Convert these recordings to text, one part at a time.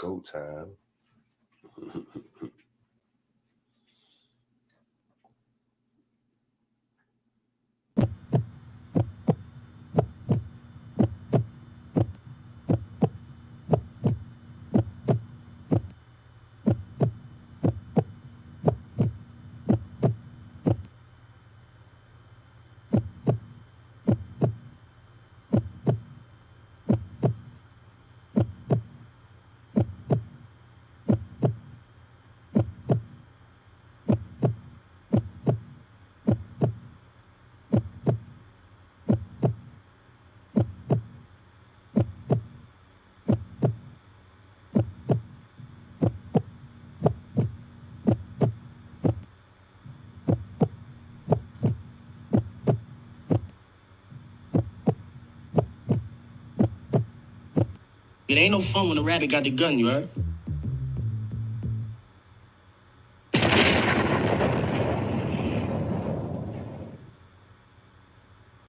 Go time. It ain't no fun when a rabbit got the gun, you heard?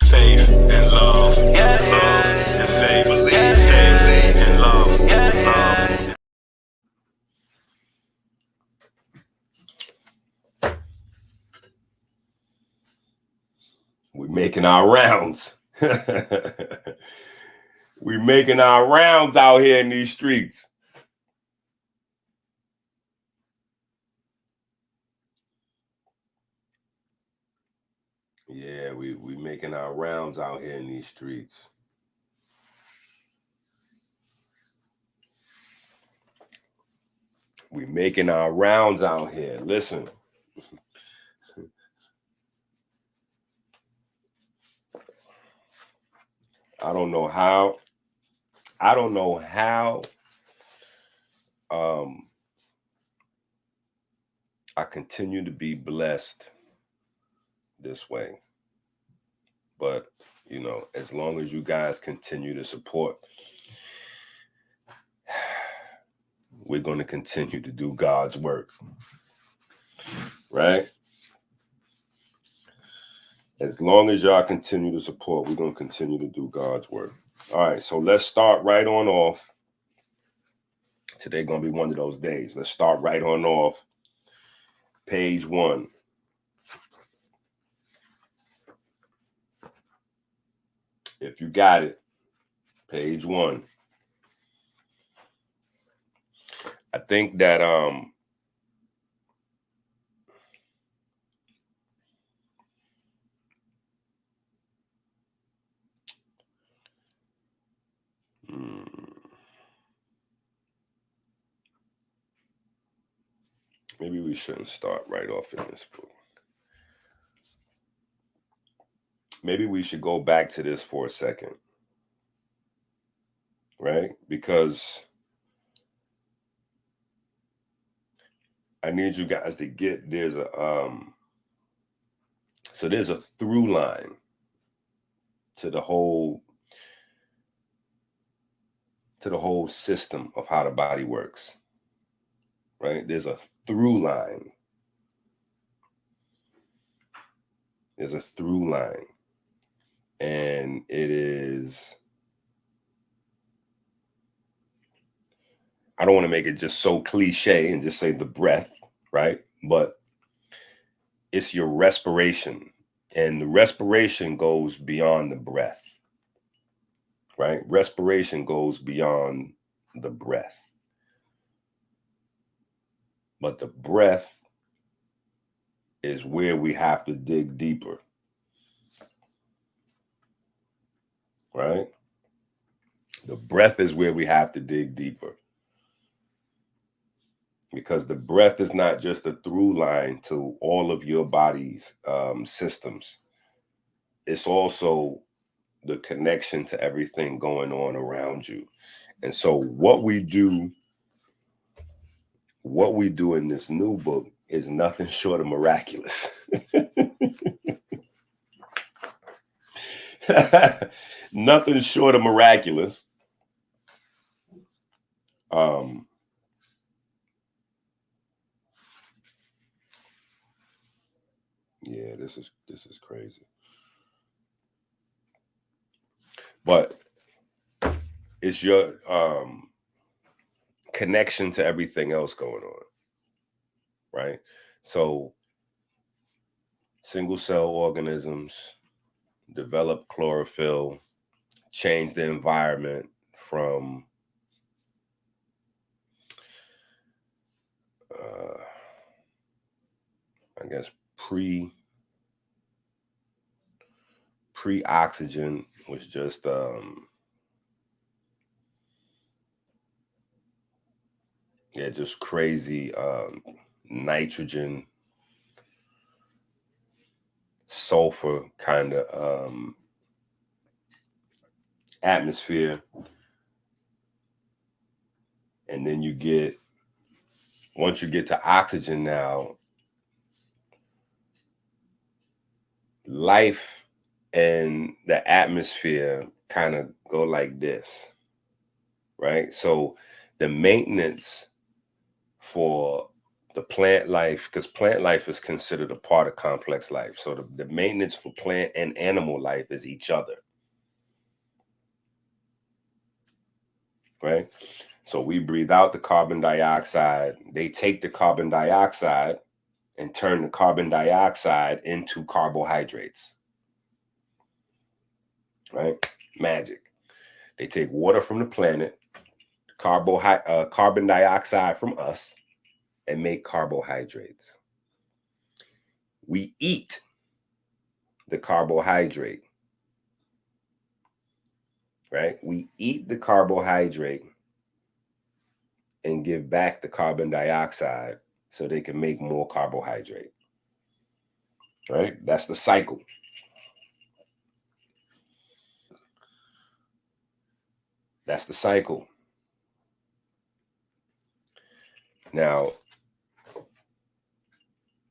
Faith and love, love and faith, faith and love, love. We're making our rounds. We're making our rounds out here in these streets. Yeah, we making our rounds out here in these streets. We making our rounds out here. Listen. I don't know how I continue to be blessed this way. But, you know, as long as you guys continue to support, we're going to continue to do God's work. Right? As long as y'all continue to support, we're going to continue to do God's work. All right, so let's start right on off. Today going to be one of those days. Let's start right on off. Page 1. If you got it, page 1. I think that maybe we shouldn't start right off in this book. Maybe we should go back to this for a second. Right? Because I need you guys to get, there's a through line to the whole system of how the body works. Right? There's a through line. There's a through line. And it is, I don't want to make it just so cliche and just say the breath, right? But it's your respiration. And the respiration goes beyond the breath, right? Respiration goes beyond the breath. But the breath is where we have to dig deeper, right? The breath is where we have to dig deeper. Because the breath is not just a through line to all of your body's systems. It's also the connection to everything going on around you. And so what we do in this new book is nothing short of miraculous. Nothing short of miraculous. Yeah, this is crazy. But it's your connection to everything else going on, right? So single cell organisms develop chlorophyll, change the environment from I guess pre-oxygen was just just crazy nitrogen, sulfur kind of atmosphere. And then once you get to oxygen now, life and the atmosphere kind of go like this, right? So the maintenance for the plant life, because plant life is considered a part of complex life. So the maintenance for plant and animal life is each other, right? So we breathe out the carbon dioxide. They take the carbon dioxide and turn the carbon dioxide into carbohydrates, right? Magic. They take water from the planet, carbon dioxide from us, and make carbohydrates. We eat the carbohydrate, right? We eat the carbohydrate and give back the carbon dioxide so they can make more carbohydrate, right? That's the cycle. That's the cycle. Now,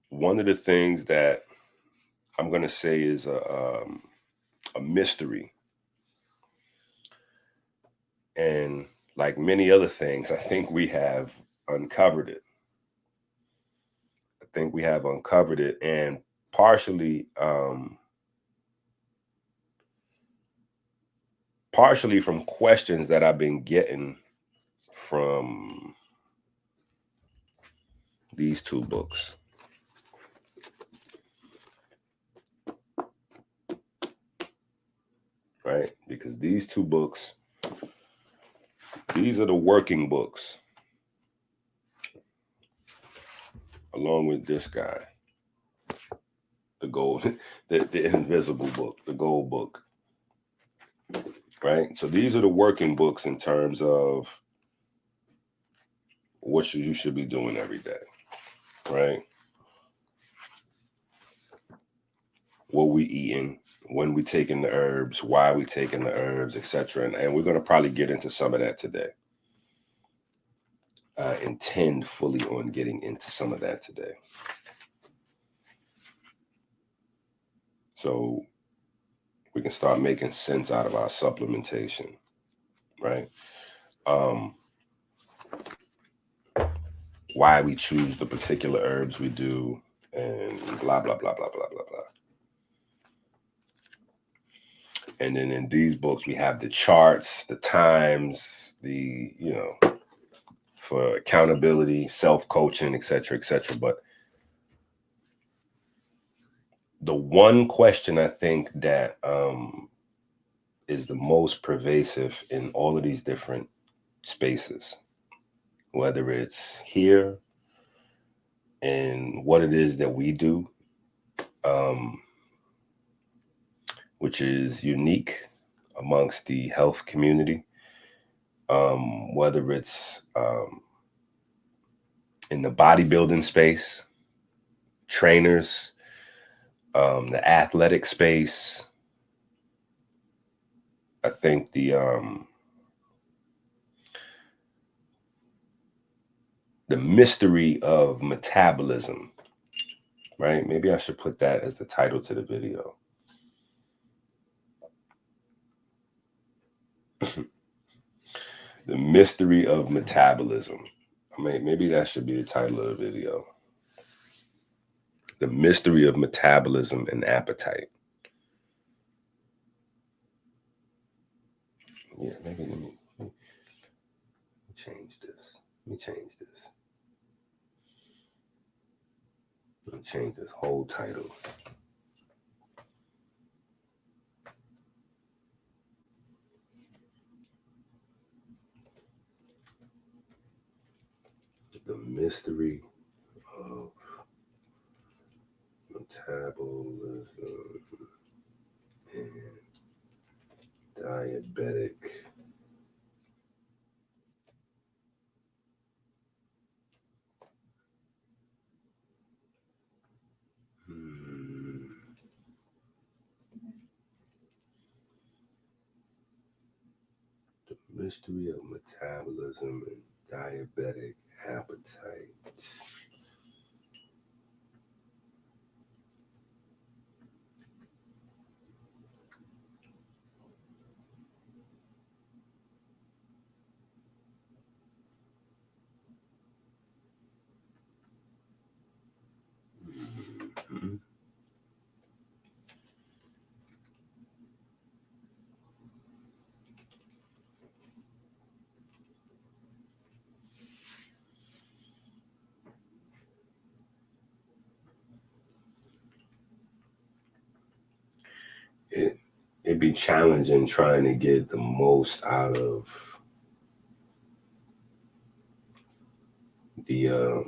one of the things that I'm going to say is a mystery. And like many other things, I think we have uncovered it. And partially from questions that I've been getting from these two books. Right? Because these two books, these are the working books, along with this guy, the gold, the invisible book, the gold book. Right? So these are the working books in terms of what you should be doing every day, right? What we eating, when we taking the herbs, why we taking the herbs, etc. And we're going to probably get into some of that today. I intend fully on getting into some of that today. So we can start making sense out of our supplementation, right? Why we choose the particular herbs we do, and blah, blah, blah, blah, blah, blah, blah. And then in these books, we have the charts, the times, for accountability, self-coaching, et cetera, et cetera. But the one question I think that is the most pervasive in all of these different spaces, whether it's here and what it is that we do, which is unique amongst the health community, whether it's in the bodybuilding space, trainers, the athletic space. I think the mystery of metabolism, right? Maybe I should put that as the title to the video. The mystery of metabolism. I mean, maybe that should be the title of the video. The mystery of metabolism and appetite. Yeah, maybe let me change this. me change this. Let me change this whole title. The mystery of metabolism and diabetic. The mystery of metabolism and diabetic appetite. Mm-hmm. It'd be challenging trying to get the most out of the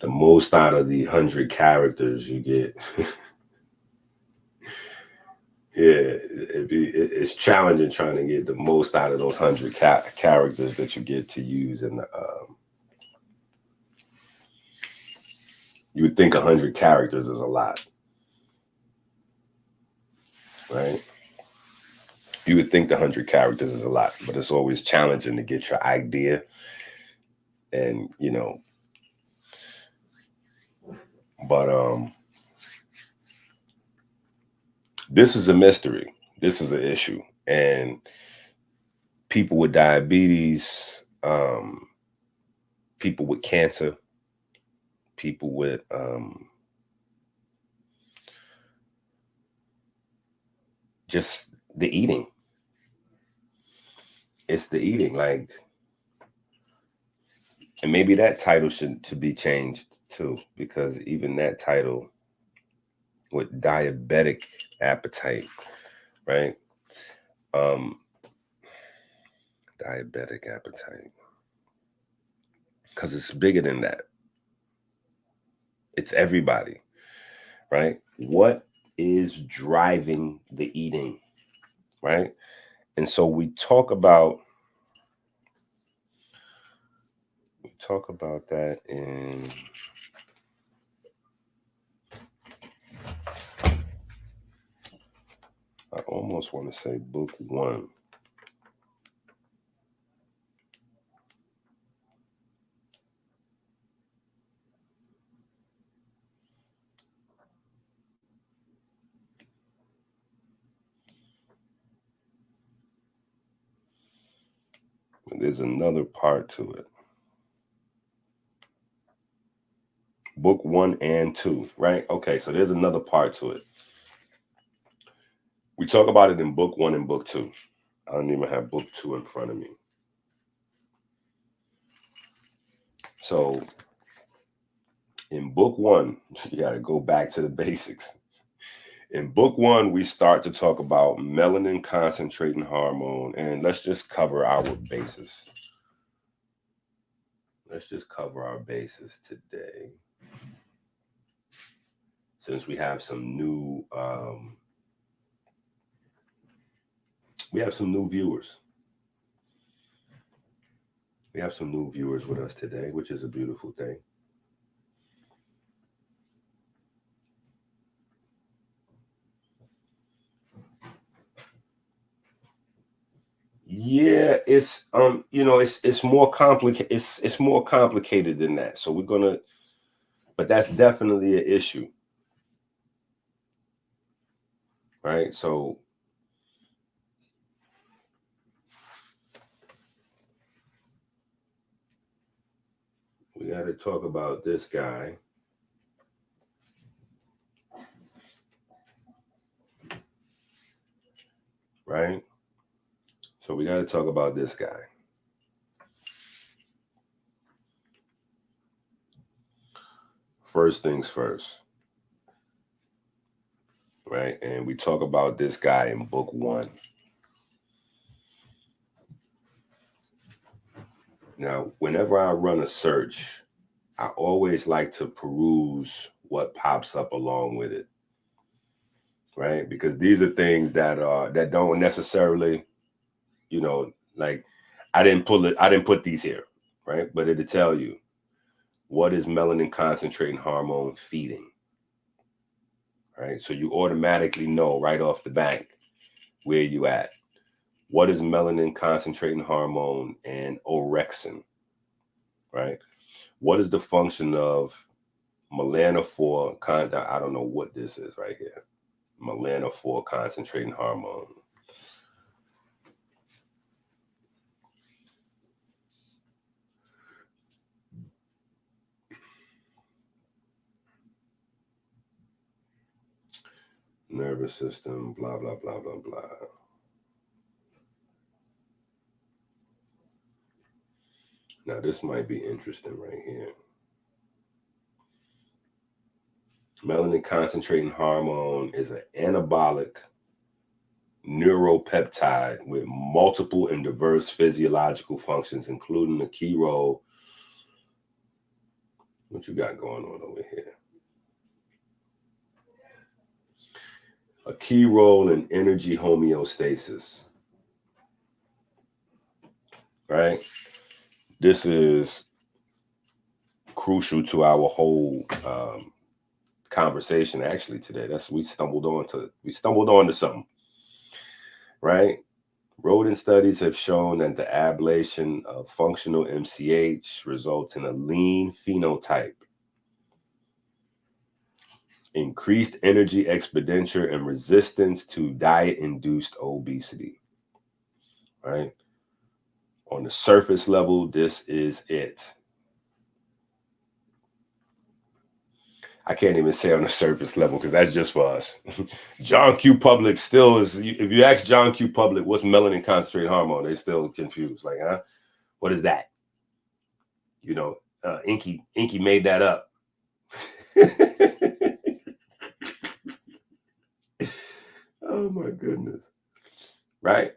most out of the 100 characters you get. Yeah, it's challenging trying to get the most out of those 100 characters that you get to use. And you would think 100 characters is a lot, right? You would think the 100 characters is a lot, but it's always challenging to get your idea. And, you know, but this is a mystery. This is an issue. And people with diabetes, people with cancer, people with just the eating. It's the eating, like, and maybe that title should be changed too, because even that title with diabetic appetite, right? Diabetic appetite, because it's bigger than that. It's everybody, right? What is driving the eating, right? And so we talk about that in I almost want to say book 1. There's another part to it. Book 1 and 2, right? Okay, so there's another part to it. We talk about it in book 1 and book 2. I don't even have book 2 in front of me. So in book 1, you got to go back to the basics. In book 1, we start to talk about melanin concentrating hormone, and let's just cover our bases. Let's just cover our bases today, since we have some new viewers. We have some new viewers with us today, which is a beautiful thing. Yeah, it's it's more complicated. It's more complicated than that. So we're gonna, but that's definitely an issue, right? So we got to talk about this guy. right? So we got to talk about this guy. First things first, right? And we talk about this guy in book 1. Now, whenever I run a search, I always like to peruse what pops up along with it, right? Because these are things that don't necessarily, like I didn't put these here, right? But it'll tell you, what is melanin concentrating hormone feeding, right? So you automatically know right off the bat where you at. What is melanin concentrating hormone and orexin, right? What is the function of melanophore? I don't know what this is right here. Melanophore concentrating hormone. Nervous system, blah, blah, blah, blah, blah. Now, this might be interesting right here. Melanin concentrating hormone is an anabolic neuropeptide with multiple and diverse physiological functions, including a key role. What you got going on over here? A key role in energy homeostasis, right? This is crucial to our whole conversation actually today. We stumbled onto something, right? Rodent studies have shown that the ablation of functional MCH results in a lean phenotype, increased energy expenditure, and resistance to diet-induced obesity, right? On the surface level, this is it. I can't even say on the surface level because that's just for us. John Q. Public still is, if you ask John Q. Public, what's melanin concentrated hormone, they still confused. Like, huh? What is that? EnQi made that up. Oh my goodness. Right?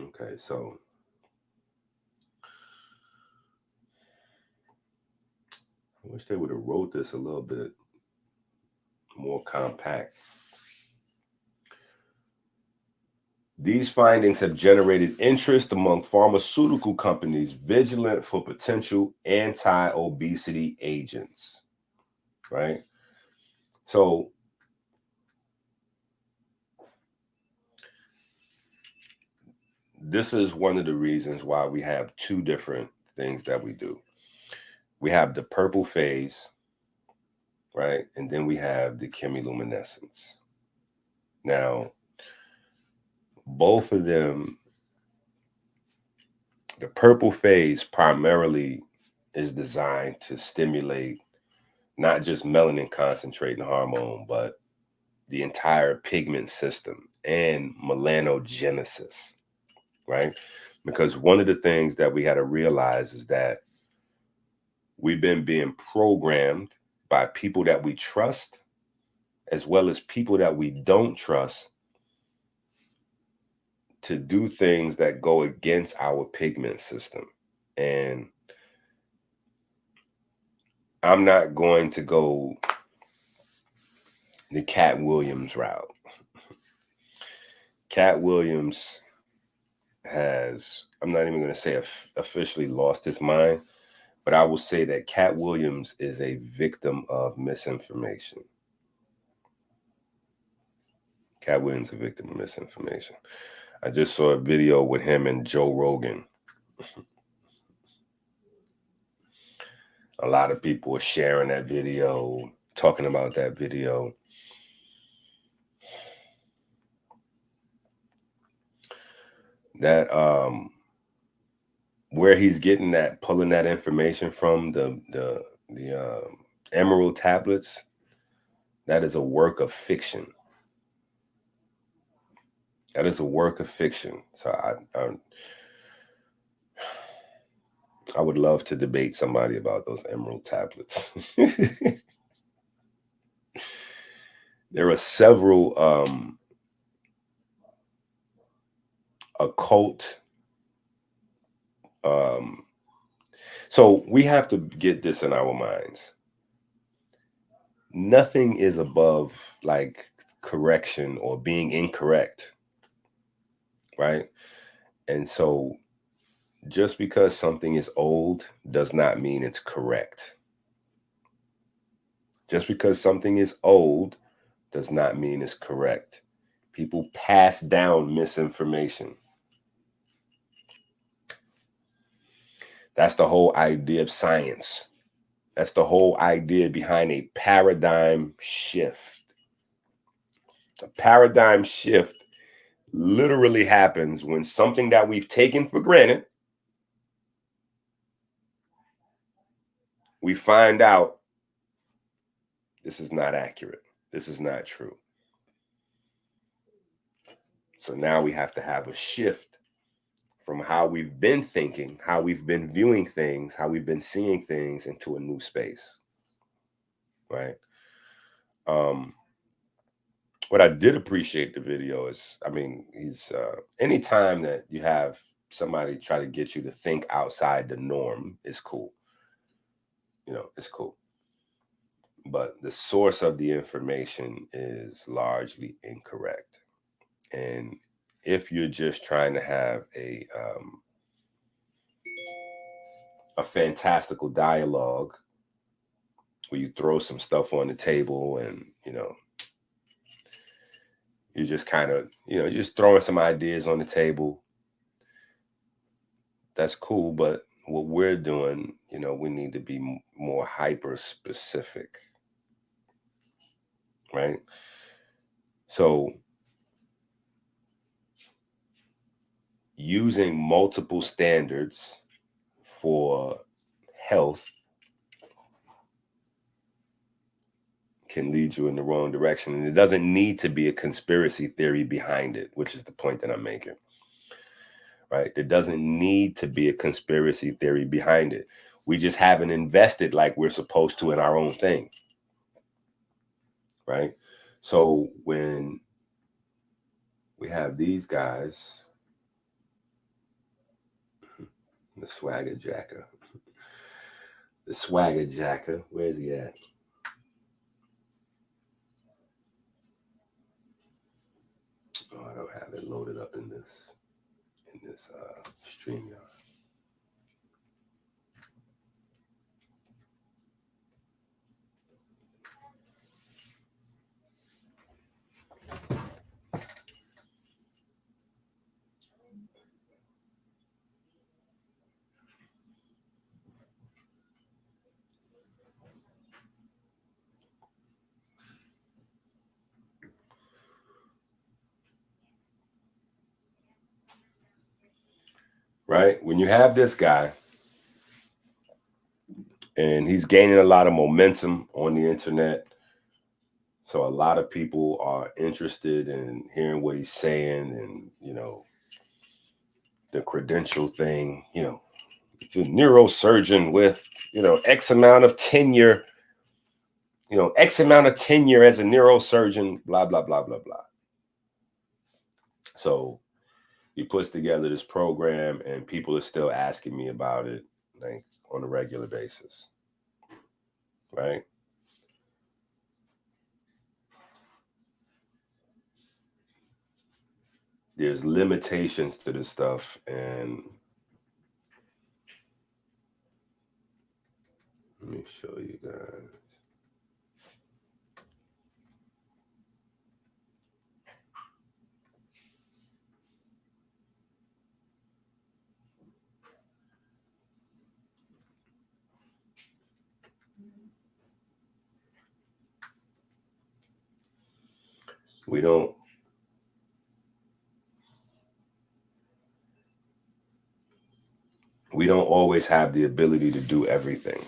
Okay, so I wish they would have wrote this a little bit more compact. These findings have generated interest among pharmaceutical companies vigilant for potential anti-obesity agents, right? So this is one of the reasons why we have 2 different things that we do. We have the purple phase, right? And then we have the chemiluminescence. Now, both of them, the purple phase primarily is designed to stimulate not just melanin concentrating hormone, but the entire pigment system and melanogenesis, right? Because one of the things that we had to realize is that we've been being programmed by people that we trust, as well as people that we don't trust, to do things that go against our pigment system. And I'm not going to go the Cat Williams route. Cat Williams has, I'm not even going to say officially lost his mind, but I will say that Cat Williams is a victim of misinformation. Cat Williams is a victim of misinformation. I just saw a video with him and Joe Rogan. A lot of people are sharing that video, talking about that video. That where he's getting that, pulling that information from, the emerald tablets, that is a work of fiction. That is a work of fiction. So I would love to debate somebody about those emerald tablets. There are several occult. So we have to get this in our minds. Nothing is above like correction or being incorrect, right? And so just because something is old does not mean it's correct. Just because something is old does not mean it's correct. People pass down misinformation. That's the whole idea of science. That's the whole idea behind a paradigm shift. A paradigm shift literally happens when something that we've taken for granted, we find out this is not accurate. This is not true. So now we have to have a shift from how we've been thinking, how we've been viewing things, how we've been seeing things into a new space, right? What I did appreciate the video is, I mean, he's anytime that you have somebody try to get you to think outside the norm is cool. You know, it's cool. But the source of the information is largely incorrect. And if you're just trying to have a fantastical dialogue where you throw some stuff on the table and, you know, you're just kind of, you know, you're just throwing some ideas on the table. That's cool. But what we're doing, you know, we need to be more hyper specific, right? So using multiple standards for health can lead you in the wrong direction. And it doesn't need to be a conspiracy theory behind it, which is the point that I'm making, right? There doesn't need to be a conspiracy theory behind it. We just haven't invested like we're supposed to in our own thing, right? So when we have these guys, the swagger jacker, where's he at? Oh, I don't have it loaded up in this StreamYard. Right? When you have this guy and he's gaining a lot of momentum on the internet, so a lot of people are interested in hearing what he's saying, and, you know, the credential thing, you know, it's a neurosurgeon with, you know, X amount of tenure, as a neurosurgeon, blah, blah, blah, blah, blah. So he puts together this program and people are still asking me about it, like, on a regular basis, right? There's limitations to this stuff, and let me show you guys. We don't always have the ability to do everything.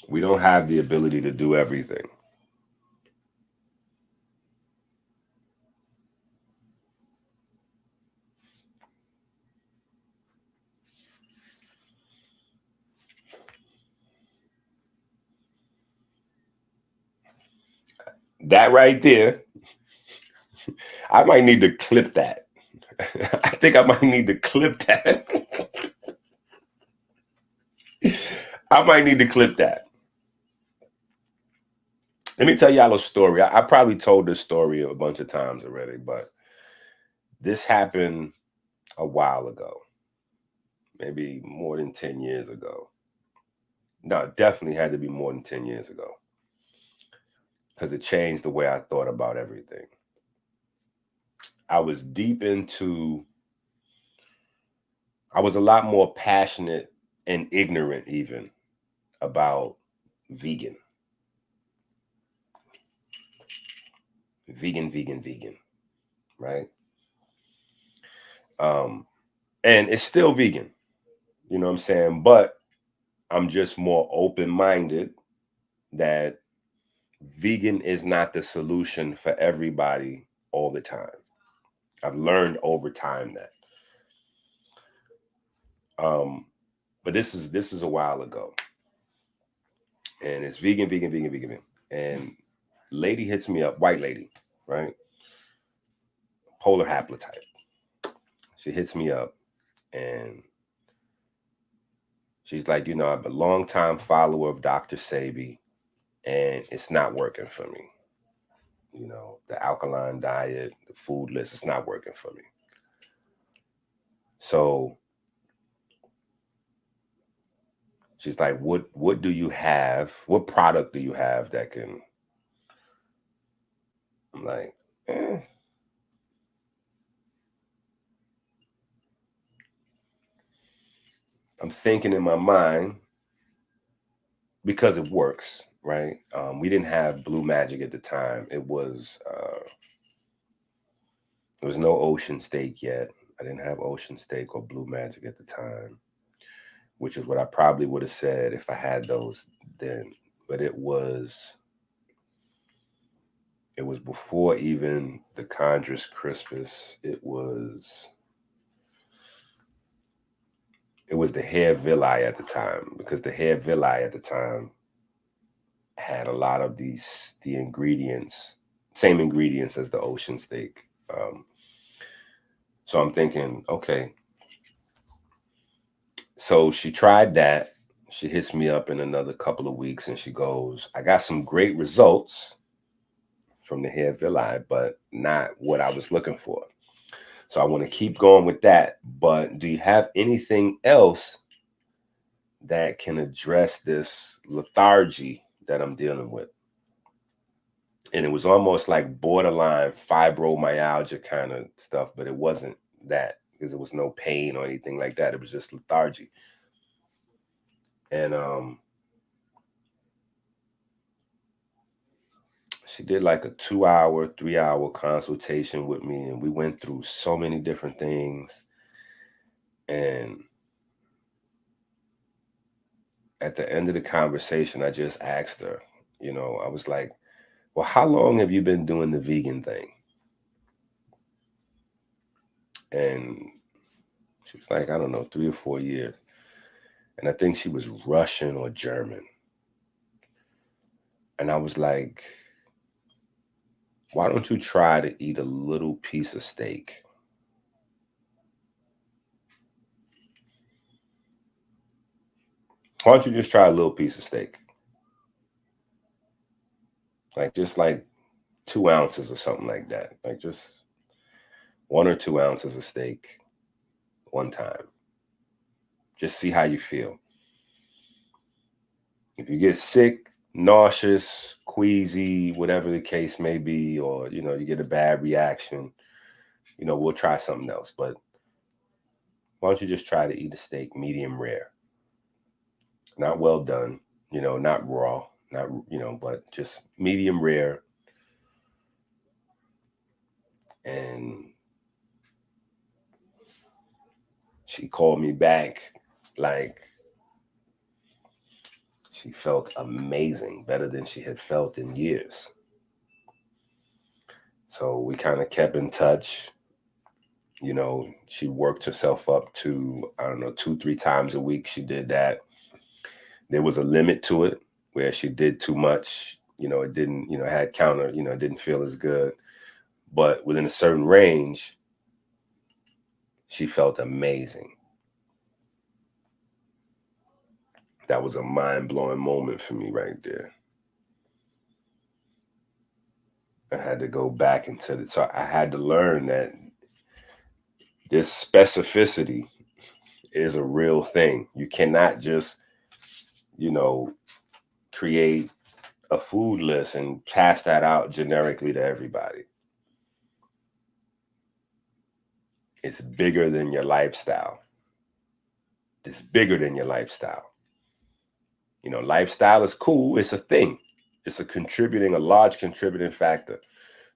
We don't have the ability to do everything. That right there, I might need to clip that. I think I might need to clip that. I might need to clip that. Let me tell y'all a story. I probably told this story a bunch of times already, but this happened a while ago, maybe more than 10 years ago. No, definitely had to be more than 10 years ago because it changed the way I thought about everything. I was I was a lot more passionate and ignorant even about vegan. Vegan, right? And it's still vegan, you know what I'm saying? But I'm just more open-minded that vegan is not the solution for everybody all the time. I've learned over time that. But this is a while ago. And it's vegan. And lady hits me up, white lady, right? Polar haplotype. She hits me up and she's like, I'm a long-time follower of Dr. Sebi, and it's not working for me. The alkaline diet, the food list, it's not working for me. So she's like, what do you have? What product do you have that can? I'm like, I'm thinking in my mind, because it works, right? We didn't have Blue Magic at the time. It was there was no Ocean Steak yet. I didn't have Ocean Steak or Blue Magic at the time, which is what I probably would have said if I had those then. But it was before even the Chondrus crispus. It was the hair villi at the time, because the hair villi at the time had a lot of the ingredients, same ingredients as the Ocean Steak. So I'm thinking, okay. So she tried that. She hits me up in another couple of weeks and she goes, I got some great results from the hair villi, but not what I was looking for. So I want to keep going with that. But do you have anything else that can address this lethargy that I'm dealing with? And it was almost like borderline fibromyalgia kind of stuff, but it wasn't that, because there was no pain or anything like that. It was just lethargy. And she did like a 2-hour, 3-hour consultation with me, and we went through so many different things. And at the end of the conversation, I just asked her, I was like, well, how long have you been doing the vegan thing? And she was like, I don't know, 3 or 4 years. And I think she was Russian or German. And I was like, why don't you try to eat a little piece of steak? Why don't you just try a little piece of steak? Like just like 2 ounces or something like that. Like just 1 or 2 ounces of steak one time. Just see how you feel. If you get sick, nauseous, queasy, whatever the case may be, or, you get a bad reaction, we'll try something else. But why don't you just try to eat a steak medium rare? Not well done, not raw, not, but just medium rare. And she called me back, like, She felt amazing, better than she had felt in years. So we kind of kept in touch. You know, she worked herself up to, I don't know, 2-3 times a week. She did that. There was a limit to it where she did too much. You know, it didn't, you know, had counter, you know, it didn't feel as good. But within a certain range, she felt amazing. That was a mind-blowing moment for me right there. I had to go back into it. So I had to learn that this specificity is a real thing. You cannot just, you know, create a food list and pass that out generically to everybody. It's bigger than your lifestyle. It's bigger than your lifestyle. You know, lifestyle is cool. It's a thing. It's a large contributing factor.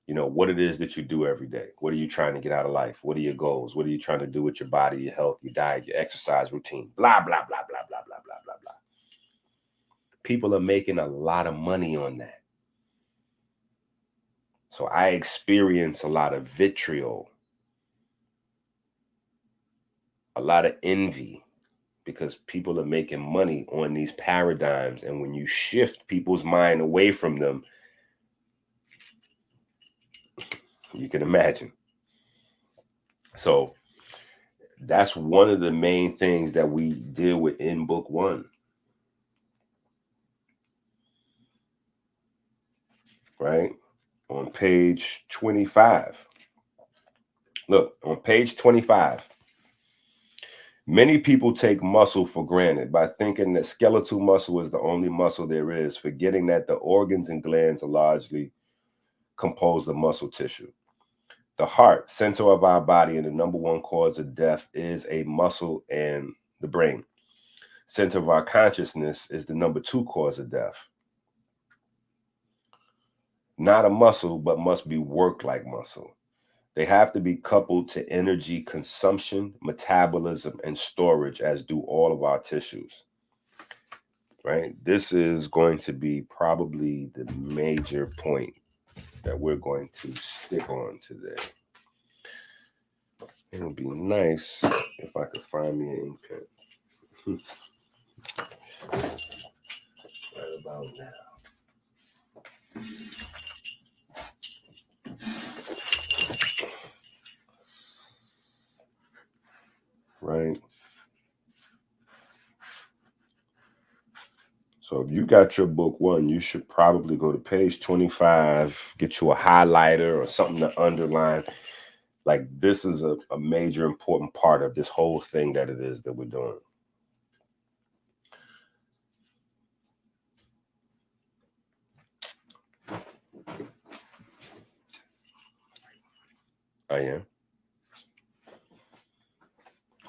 You know, what it is that you do every day. What are you trying to get out of life? What are your goals? What are you trying to do with your body, your health, your diet, your exercise routine? Blah, blah, blah, blah, blah, blah, blah, blah, blah. People are making a lot of money on that. So I experience a lot of vitriol, a lot of envy, because people are making money on these paradigms. And when you shift people's mind away from them, you can imagine. So that's one of the main things that we deal with in book 1. Right? On page 25. Look, on page 25. Many people take muscle for granted by thinking that skeletal muscle is the only muscle there is, forgetting that the organs and glands are largely composed of muscle tissue. The heart, center of our body and the number one cause of death, is a muscle, and the brain, center of our consciousness, is the number 2 cause of death. Not a muscle, but must be worked like muscle. They have to be coupled to energy consumption, metabolism, and storage, as do all of our tissues. Right? This is going to be probably the major point that we're going to stick on today. It would be nice if I could find me an ink pen. Right about now. Right? So if you got your book 1, you should probably go to page 25, get you a highlighter or something to underline. Like, this is a major important part of this whole thing that it is that we're doing. I am.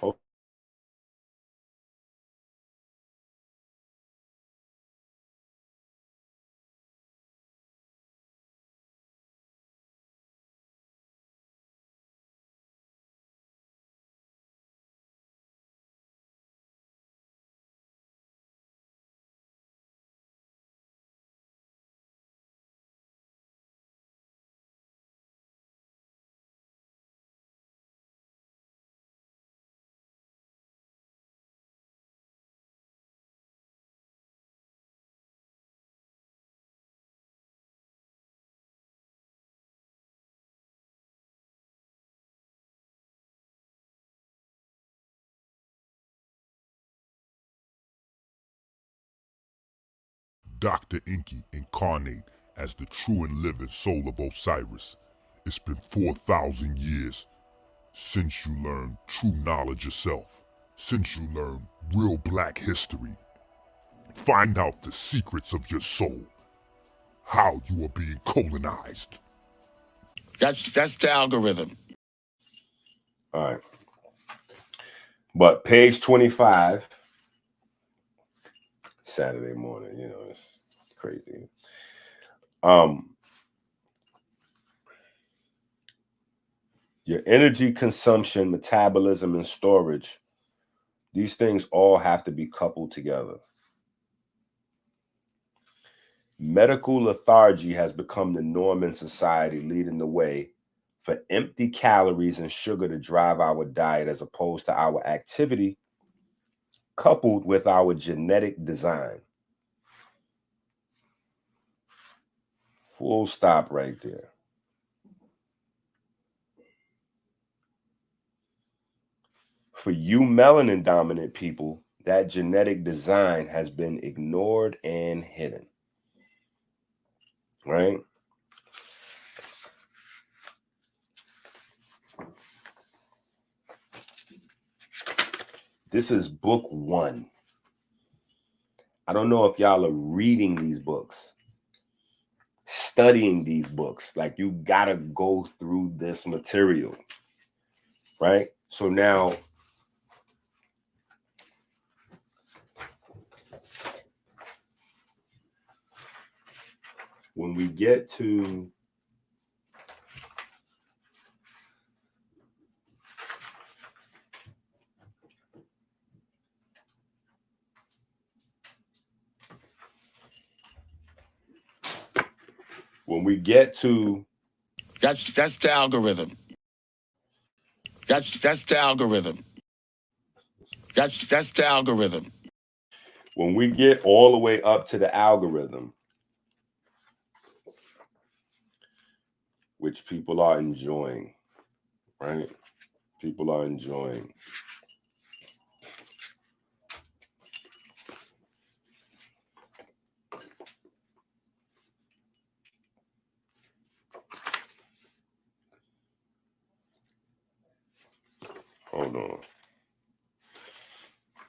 Oh. Dr. EnQi incarnate as the true and living soul of Osiris. It's been 4,000 years since you learned true knowledge yourself, since you learned real black history. Find out the secrets of your soul, how you are being colonized. That's the algorithm. All right. But page 25, Saturday morning, you know, it's crazy. Your energy consumption, metabolism, and storage, these things all have to be coupled together. Medical lethargy has become the norm in society, leading the way for empty calories and sugar to drive our diet as opposed to our activity, coupled with our genetic design. Full stop right there. For you melanin dominant people, that genetic design has been ignored and hidden, right? This is book 1. I don't know if y'all are reading these books, studying these books. Like, you gotta go through this material, right? So now, when we get to That's the algorithm. That's the algorithm. That's the algorithm. when we get all the way up to the algorithm, which people are enjoying, right? People are enjoying. Hold on.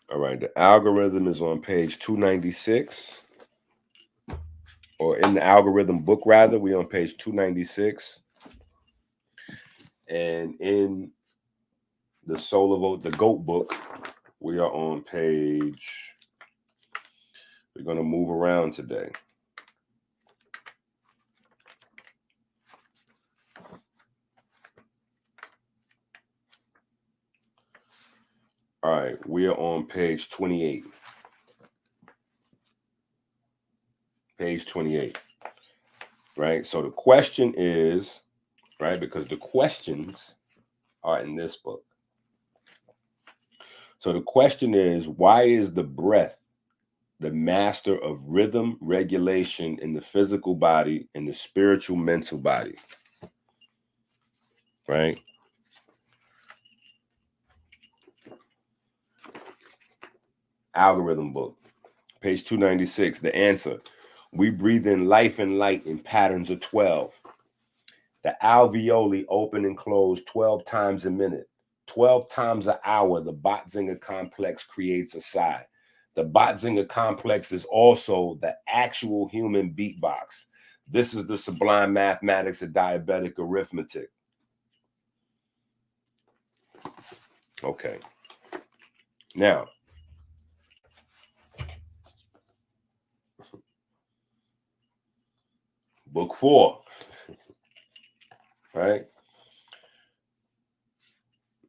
All right, the algorithm is on page 296, or in the algorithm book, rather. We on page 296. And in the the GOAT book, we are on page, we're going to move around today. All right, we are on page 28. Page 28, right? So the question is, right, because the questions are in this book. So the question is, why is the breath the master of rhythm regulation in the physical body and the spiritual mental body? Right? Algorithm book, page 296. The answer: we breathe in life and light in patterns of 12. The alveoli open and close 12 times a minute, 12 times an hour. The Botzinger complex creates a sigh. The Botzinger complex is also the actual human beatbox. This is the sublime mathematics of diabetic arithmetic. Okay. Now, book 4, right?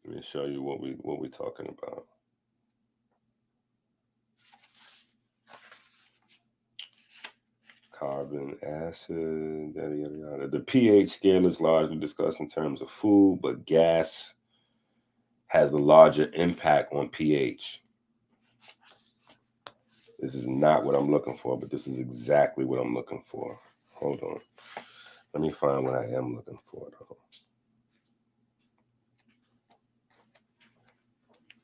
Let me show you what we're talking about. Carbon, acid, yada, yada, yada. The pH scale is largely discussed in terms of food, but gas has a larger impact on pH. This is not what I'm looking for, but this is exactly what I'm looking for. Hold on. Let me find what I am looking for, though.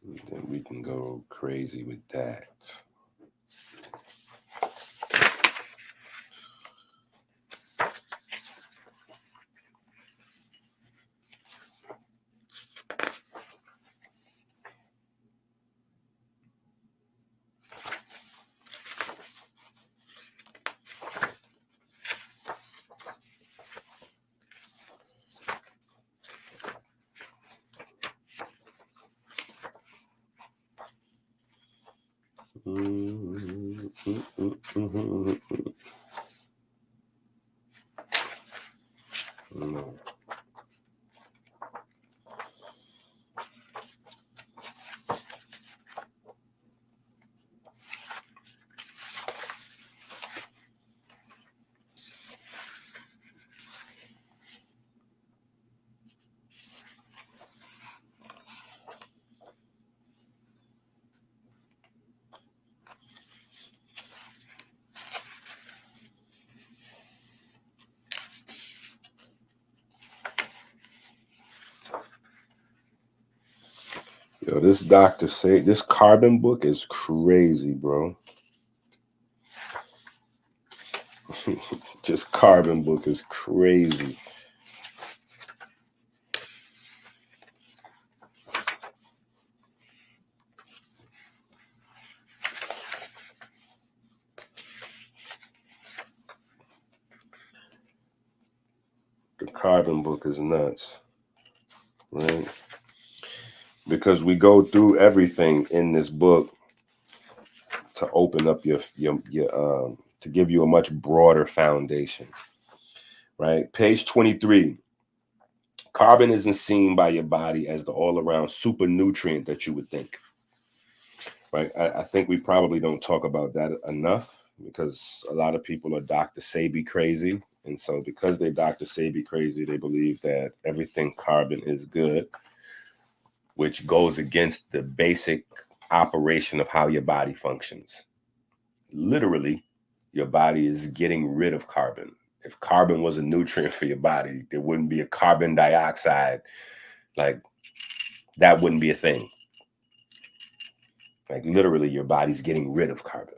And then we can go crazy with that. No. Yo, this doctor say this carbon book is crazy, bro. This carbon book is crazy. The carbon book is nuts, right? Because we go through everything in this book to open up your to give you a much broader foundation, right? Page 23. Carbon isn't seen by your body as the all-around super nutrient that you would think, right? I think we probably don't talk about that enough because a lot of people are Dr. Sebi crazy. And so because they're Dr. Sebi crazy, they believe that everything carbon is good, which goes against the basic operation of how your body functions. Literally, your body is getting rid of carbon. If carbon was a nutrient for your body, there wouldn't be a carbon dioxide. Like, that wouldn't be a thing. Like, literally, your body's getting rid of carbon.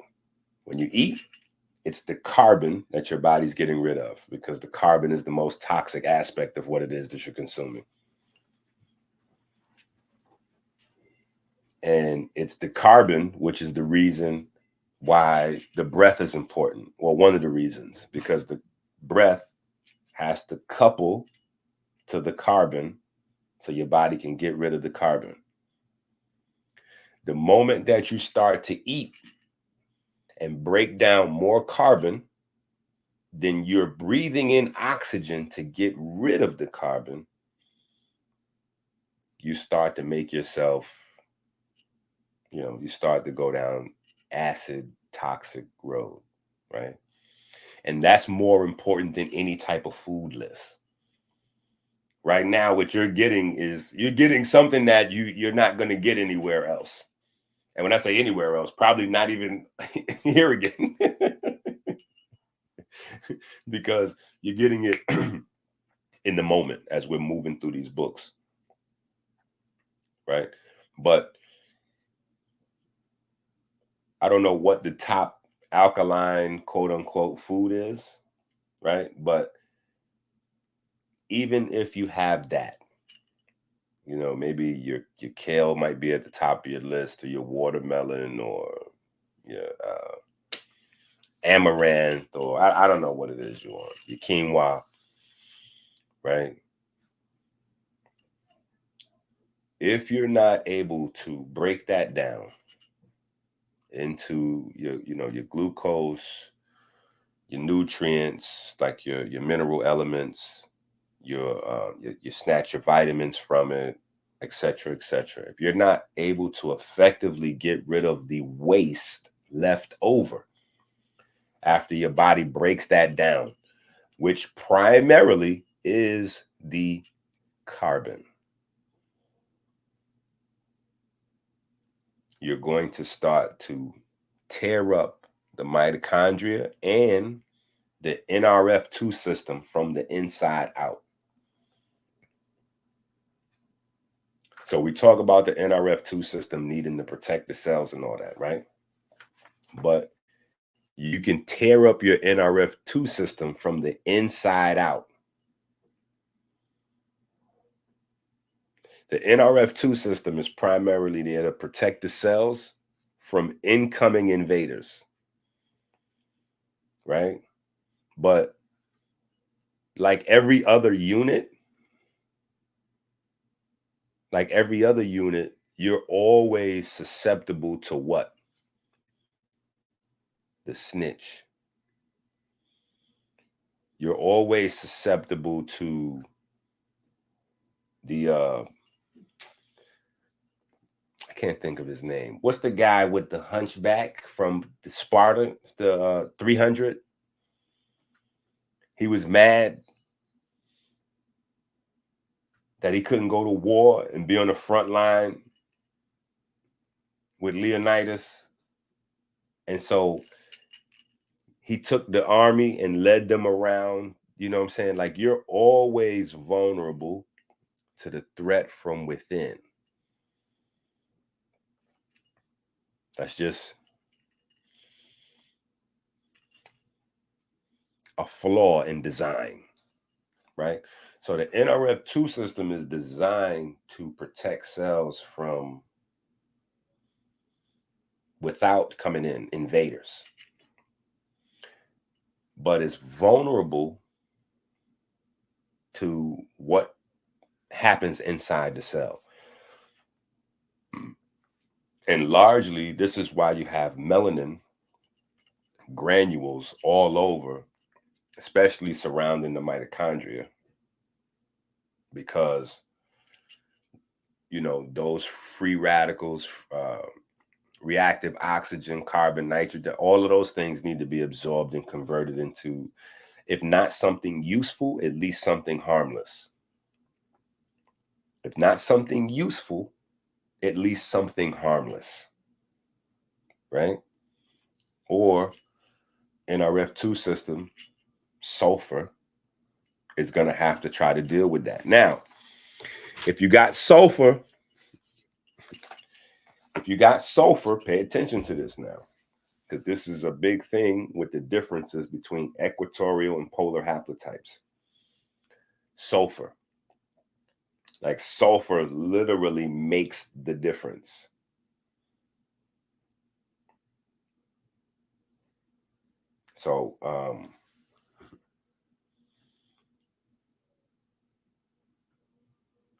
When you eat, it's the carbon that your body's getting rid of because the carbon is the most toxic aspect of what it is that you're consuming. And it's the carbon, which is the reason why the breath is important. Well, one of the reasons, because the breath has to couple to the carbon so your body can get rid of the carbon. The moment that you start to eat and break down more carbon, then you're breathing in oxygen to get rid of the carbon. You start to make yourself, you start to go down acid, toxic road, right? And that's more important than any type of food list. Right now, what you're getting is you're getting something that you're not going to get anywhere else. And when I say anywhere else, probably not even here again. Because you're getting it in the moment as we're moving through these books. Right? But I don't know what the top alkaline, quote unquote, food is, right? But even if you have that, maybe your kale might be at the top of your list, or your watermelon, or your amaranth, or I don't know what it is you want, your quinoa, right? If you're not able to break that down into your glucose, your nutrients, like your mineral elements, you snatch your vitamins from it, etc., etc. If you're not able to effectively get rid of the waste left over after your body breaks that down, which primarily is the carbon, you're going to start to tear up the mitochondria and the NRF2 system from the inside out. So we talk about the NRF2 system needing to protect the cells and all that, right? But you can tear up your NRF2 system from the inside out. The NRF2 system is primarily there to protect the cells from incoming invaders, right? But like every other unit, you're always susceptible to what? The snitch. You're always susceptible to the I can't think of his name. What's the guy with the hunchback from the Sparta, the 300? He was mad that he couldn't go to war and be on the front line with Leonidas. And so he took the army and led them around. You know what I'm saying? Like, you're always vulnerable to the threat from within. That's just a flaw in design, right? So the NRF2 system is designed to protect cells from without coming in, invaders. But it's vulnerable to what happens inside the cell. And largely, this is why you have melanin granules all over, especially surrounding the mitochondria, because, you know, those free radicals, reactive oxygen, carbon, nitrogen, all of those things need to be absorbed and converted into, if not something useful, at least something harmless. If not something useful, at least something harmless, right? Or NRF2 system, sulfur, is going to have to try to deal with that. Now, if you got sulfur, pay attention to this now, because this is a big thing with the differences between equatorial and polar haplotypes. Sulfur. Like sulfur literally makes the difference. So,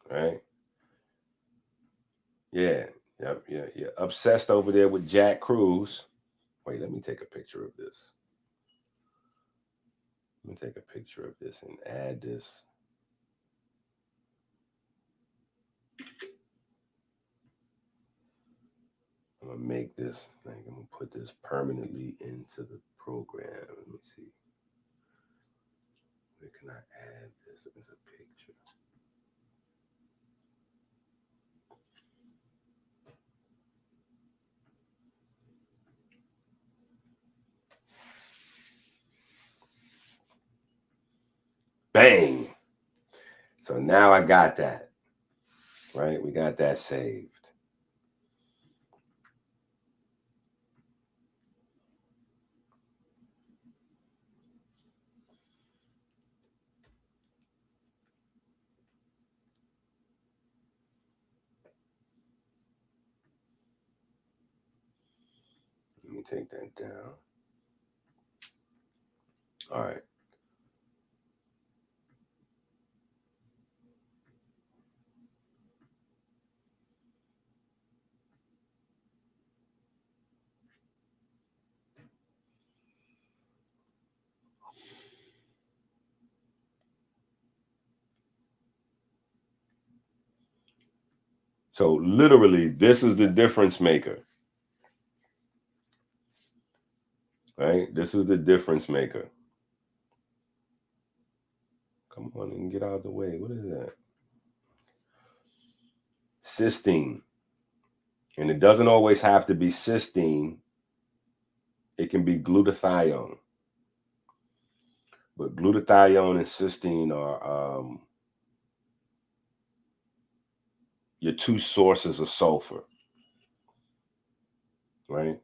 right? Yeah, yep, yeah. Obsessed over there with Jack Cruz. Wait, let me take a picture of this. Let me take a picture of this and add this. I'm gonna make this, like, I'm gonna put this permanently into the program. Let me see. Where can I add this as a picture? Bang. So now I got that, right? We got that saved. Let me take that down. All right. So literally, this is the difference maker, right? This is the difference maker. Come on and get out of the way. What is that? Cysteine. And it doesn't always have to be cysteine. It can be glutathione. But glutathione and cysteine are your two sources of sulfur, right?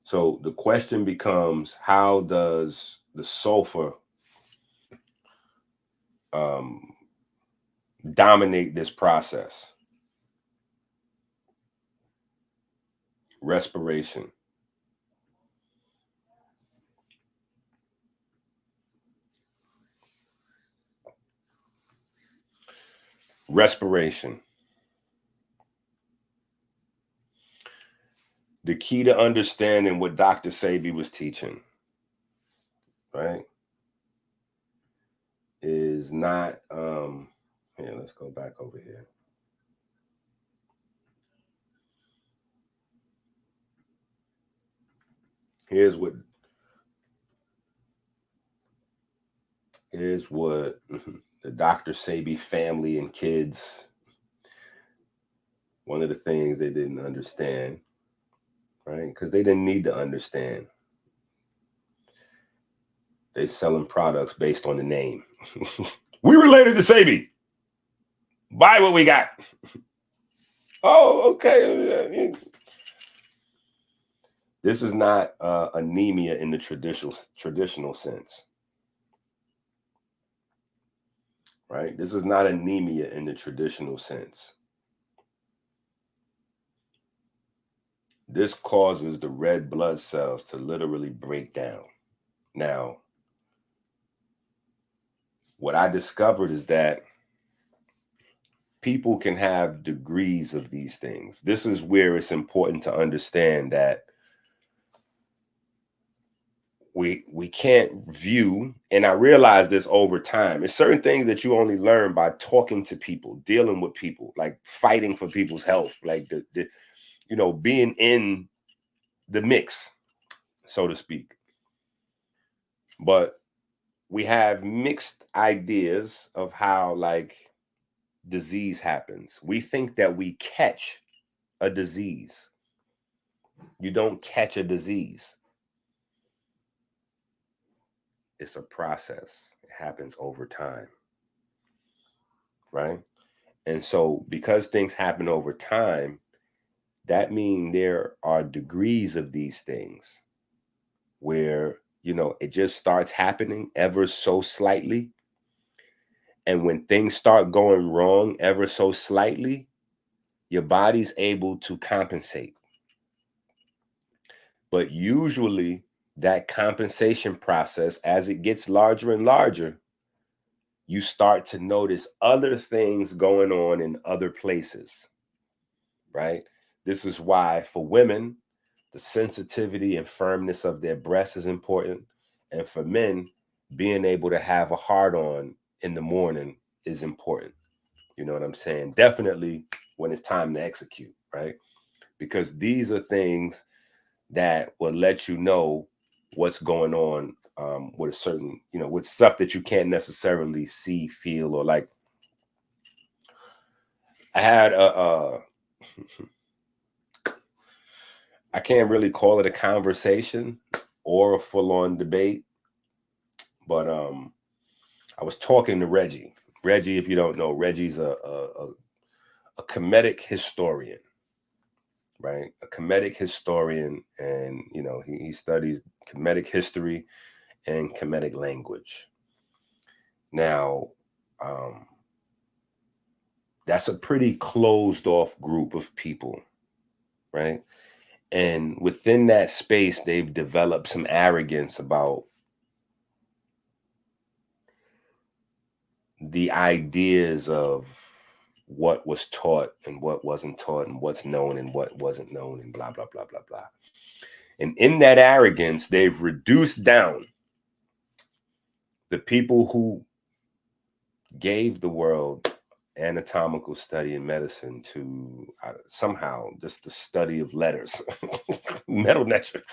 So the question becomes, how does the sulfur dominate this process? Respiration. Respiration. The key to understanding what Dr. Sebi was teaching, right, is not, here, let's go back over here. Here's what the Dr. Sebi family and kids, one of the things they didn't understand, right? Because they didn't need to understand. They selling products based on the name. We related to Sebi. Buy what we got. Oh, okay. This is not anemia in the traditional sense, right? This is not anemia in the traditional sense. This causes the red blood cells to literally break down. Now, what I discovered is that people can have degrees of these things. This is where it's important to understand that we can't view, and I realized this over time, it's certain things that you only learn by talking to people, dealing with people, like fighting for people's health, like the being in the mix, so to speak. But we have mixed ideas of how like disease happens. We think that we catch a disease. You don't catch a disease. It's a process. It happens over time, right? And so because things happen over time, that means there are degrees of these things where, it just starts happening ever so slightly. And when things start going wrong ever so slightly, your body's able to compensate. But usually that compensation process, as it gets larger and larger, you start to notice other things going on in other places, right? This is why for women, the sensitivity and firmness of their breasts is important. And for men, being able to have a hard on in the morning is important. You know what I'm saying? Definitely when it's time to execute, right? Because these are things that will let you know what's going on with a certain, with stuff that you can't necessarily see, feel, or like. I had I can't really call it a conversation or a full-on debate, but I was talking to Reggie. Reggie, if you don't know, Reggie's a comedic historian, right? A comedic historian, and he studies comedic history and comedic language. Now, that's a pretty closed off group of people, right? And within that space, they've developed some arrogance about the ideas of what was taught and what wasn't taught and what's known and what wasn't known and blah, blah, blah, blah, blah. And in that arrogance, they've reduced down the people who gave the world anatomical study in medicine to somehow just the study of letters, metal nature.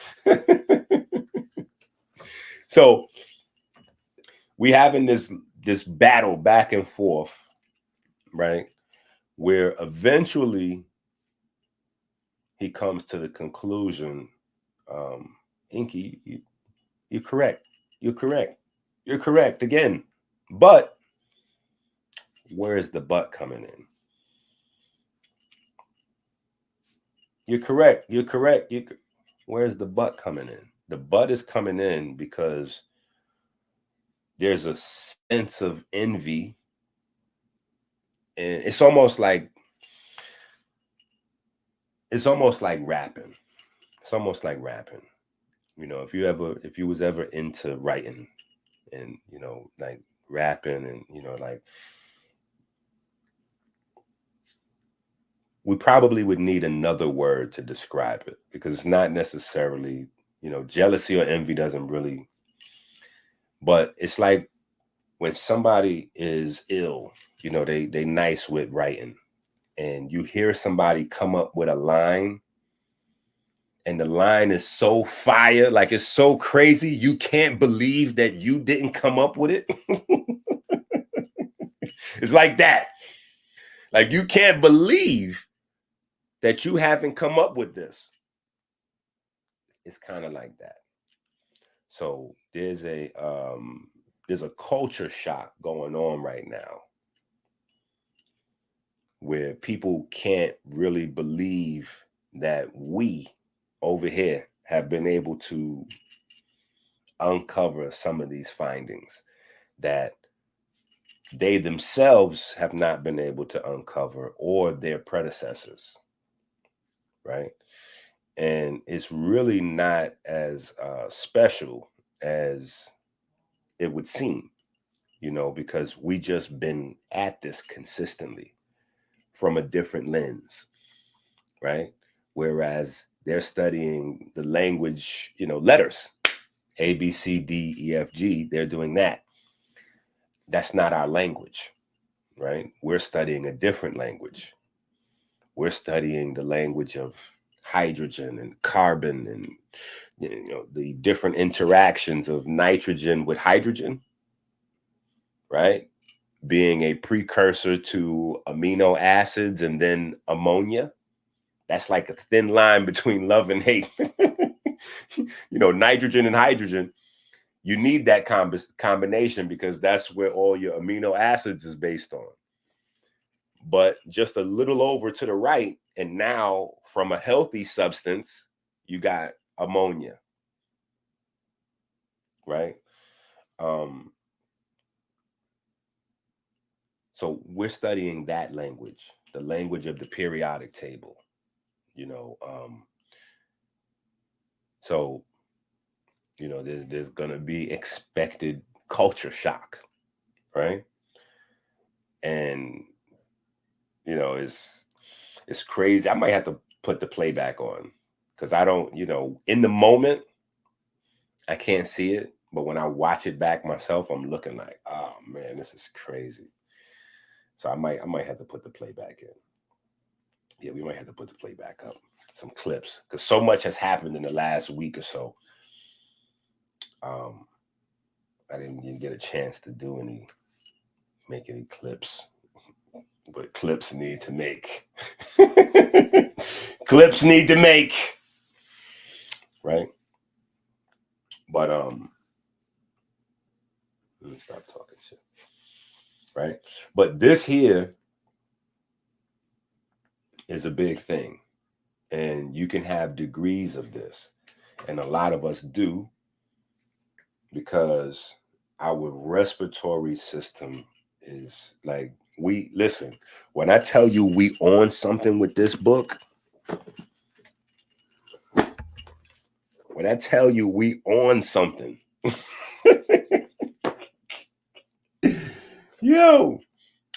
So we having this battle back and forth, right? Where eventually he comes to the conclusion, EnQi, you're correct. You're correct. You're correct again. But where's the but coming in? You're correct. You're correct. Where's the but coming in? The but is coming in because there's a sense of envy. And it's almost like rapping. It's almost like rapping. If you was ever into writing and, like rapping and, like, we probably would need another word to describe it because it's not necessarily, jealousy or envy doesn't really, but it's like when somebody is ill, they nice with writing and you hear somebody come up with a line and the line is so fire, like it's so crazy, you can't believe that you didn't come up with it. It's like that. Like you can't believe that you haven't come up with this. It's kind of like that. So there's a culture shock going on right now where people can't really believe that we over here have been able to uncover some of these findings that they themselves have not been able to uncover, or their predecessors, right? And it's really not as special as it would seem, because we just been at this consistently from a different lens, right? Whereas they're studying the language, letters, A, B, C, D, E, F, G, they're doing that. That's not our language, right? We're studying a different language. We're studying the language of hydrogen and carbon, and the different interactions of nitrogen with hydrogen, right? Being a precursor to amino acids and then ammonia. That's like a thin line between love and hate. Nitrogen and hydrogen, you need that combination, because that's where all your amino acids is based on. But just a little over to the right, and now from a healthy substance, you got ammonia, right? So we're studying that language, the language of the periodic table, so there's gonna be expected culture shock, right? And it's crazy. I might have to put the playback on, because I don't, in the moment I can't see it, but when I watch it back myself, I'm looking like, oh man, this is crazy. So I might have to put the playback in. Yeah, we might have to put the playback up, some clips, because so much has happened in the last week or so. I didn't even get a chance to make any clips, but clips need to make. Clips need to make, right? But let me stop talking shit, right? But this here is a big thing, and you can have degrees of this, and a lot of us do, because our respiratory system is like, listen, when I tell you we on something with this book, when I tell you we on something, yo,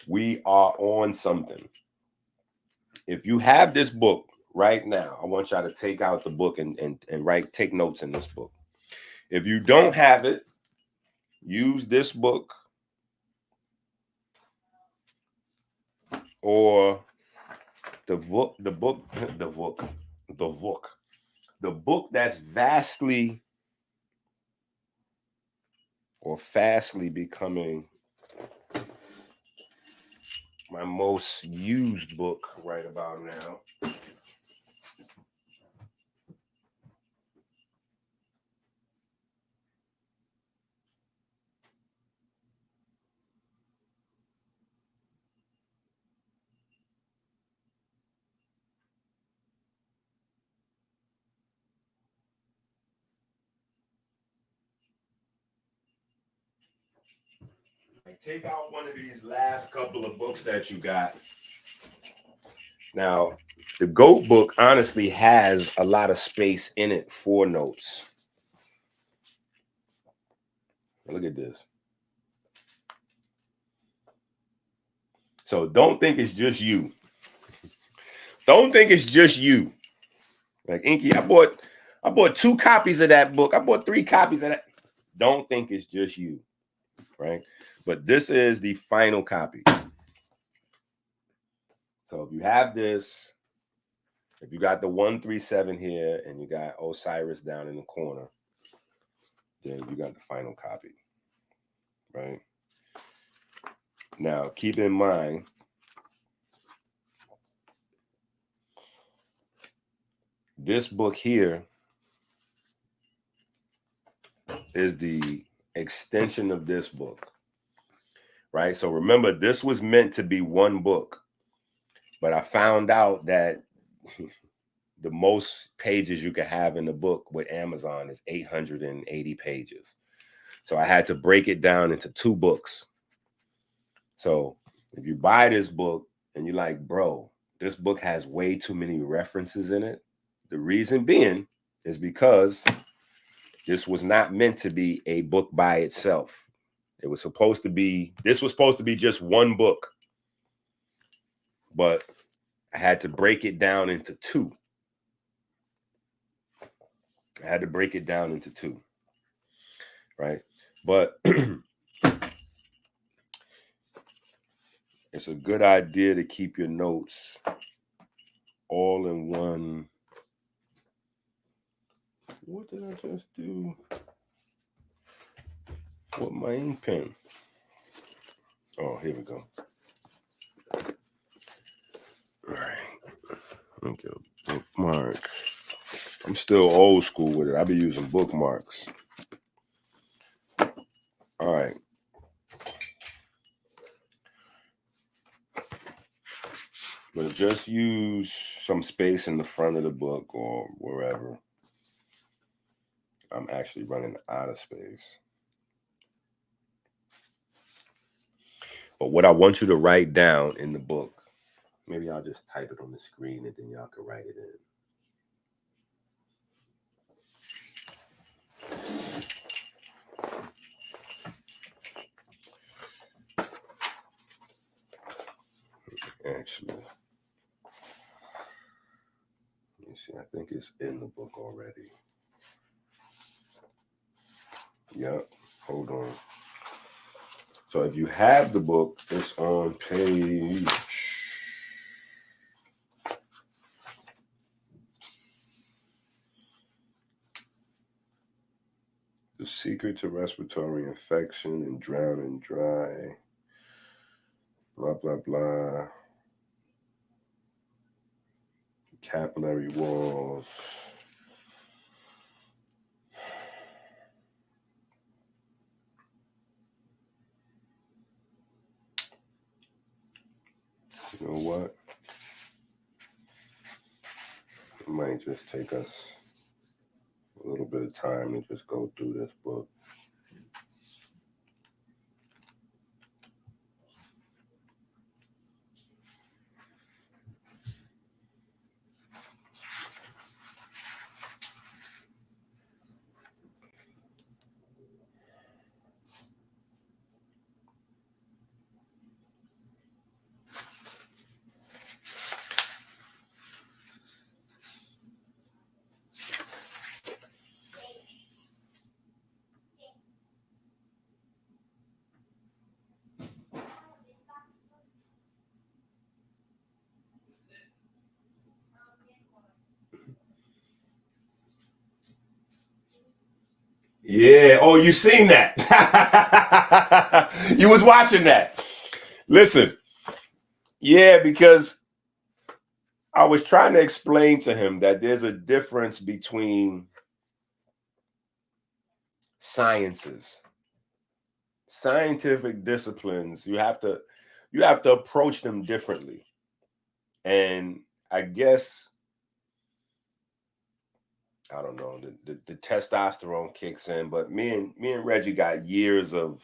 we are on something. If you have this book right now, I want y'all to take out the book and take notes in this book. If you don't have it, use this book or the book that's vastly or fastly becoming my most used book right about now. Take out one of these last couple of books that you got. Now, the GOAT book honestly has a lot of space in it for notes. Look at this. So don't think it's just you. Don't think it's just you. Like, EnQi, I bought 2 copies of that book. I bought 3 copies of that. Don't think it's just you, right? But this is the final copy. So if you have this, if you got the 137 here and you got Osiris down in the corner, then you got the final copy, right? Now, keep in mind, this book here is the extension of this book, right? So remember, this was meant to be one book, but I found out that the most pages you can have in the book with Amazon is 880 pages. So I had to break it down into 2 books. So if you buy this book and you're like, bro, this book has way too many references in it, the reason being is because this was not meant to be a book by itself. It was supposed to be, this was supposed to be just one book, but I had to break it down into 2. I had to break it down into 2, right? But it's a good idea to keep your notes all in one. What did I just do? What my ink pen? Oh, here we go. All right. Okay. Bookmark. I'm still old school with it. I be using bookmarks. All right. But just use some space in the front of the book or wherever. I'm actually running out of space. But what I want you to write down in the book, maybe I'll just type it on the screen and then y'all can write it in. Actually, let me see. I think it's in the book already. Yep. Hold on. So if you have the book, it's on page. The Secret to Respiratory Infection and Drowning Dry. Blah, blah, blah. Capillary walls. You know what? It might just take us a little bit of time to just go through this book. Yeah. Oh, you seen that? You was watching that. Listen. Yeah, because I was trying to explain to him that there's a difference between sciences, scientific disciplines. You have to approach them differently. And I guess, I don't know, the testosterone kicks in, but me and Reggie got years of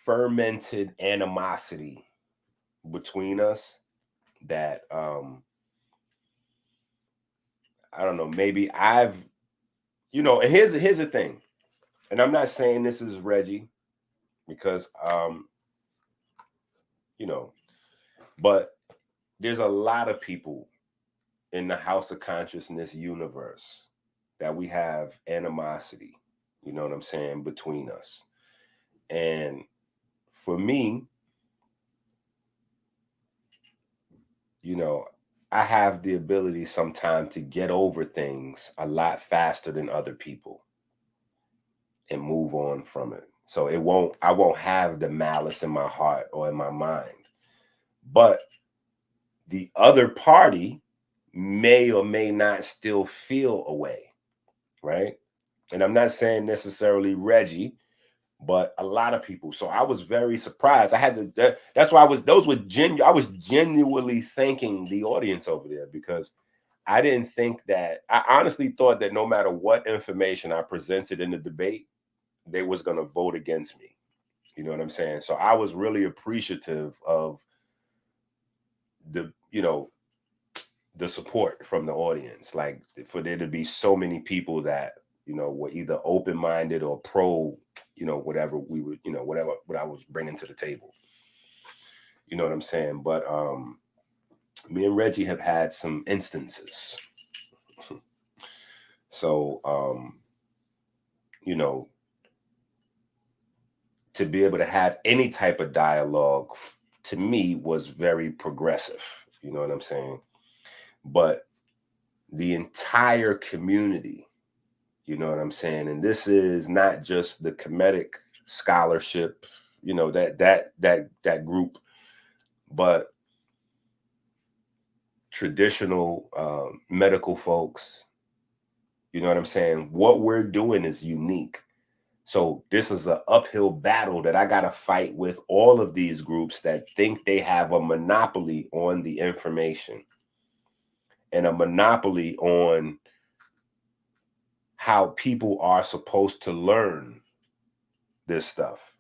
fermented animosity between us that I don't know, maybe I've, you know, and here's the thing, and I'm not saying this is Reggie because you know, but there's a lot of people in the House of Consciousness universe that we have animosity, you know what I'm saying, between us. And for me, you know, I have the ability sometimes to get over things a lot faster than other people and move on from it. So I won't have the malice in my heart or in my mind. But the other party may or may not still feel a way, right? And I'm not saying necessarily Reggie, but a lot of people. So I was very surprised. I had to. That's why I was. Those were I was genuinely thanking the audience over there, because I didn't think that. I honestly thought that no matter what information I presented in the debate, they was going to vote against me. You know what I'm saying? So I was really appreciative of the, the support from the audience, like for there to be so many people that, were either open-minded or pro, whatever we would, whatever what I was bringing to the table. You know what I'm saying? But me and Reggie have had some instances. So, to be able to have any type of dialogue, to me, was very progressive. You know what I'm saying? But the entire community, you know what I'm saying? And this is not just the Kemetic scholarship, that group, but traditional medical folks. You know what I'm saying? What we're doing is unique. So this is an uphill battle that I got to fight with all of these groups that think they have a monopoly on the information and a monopoly on how people are supposed to learn this stuff.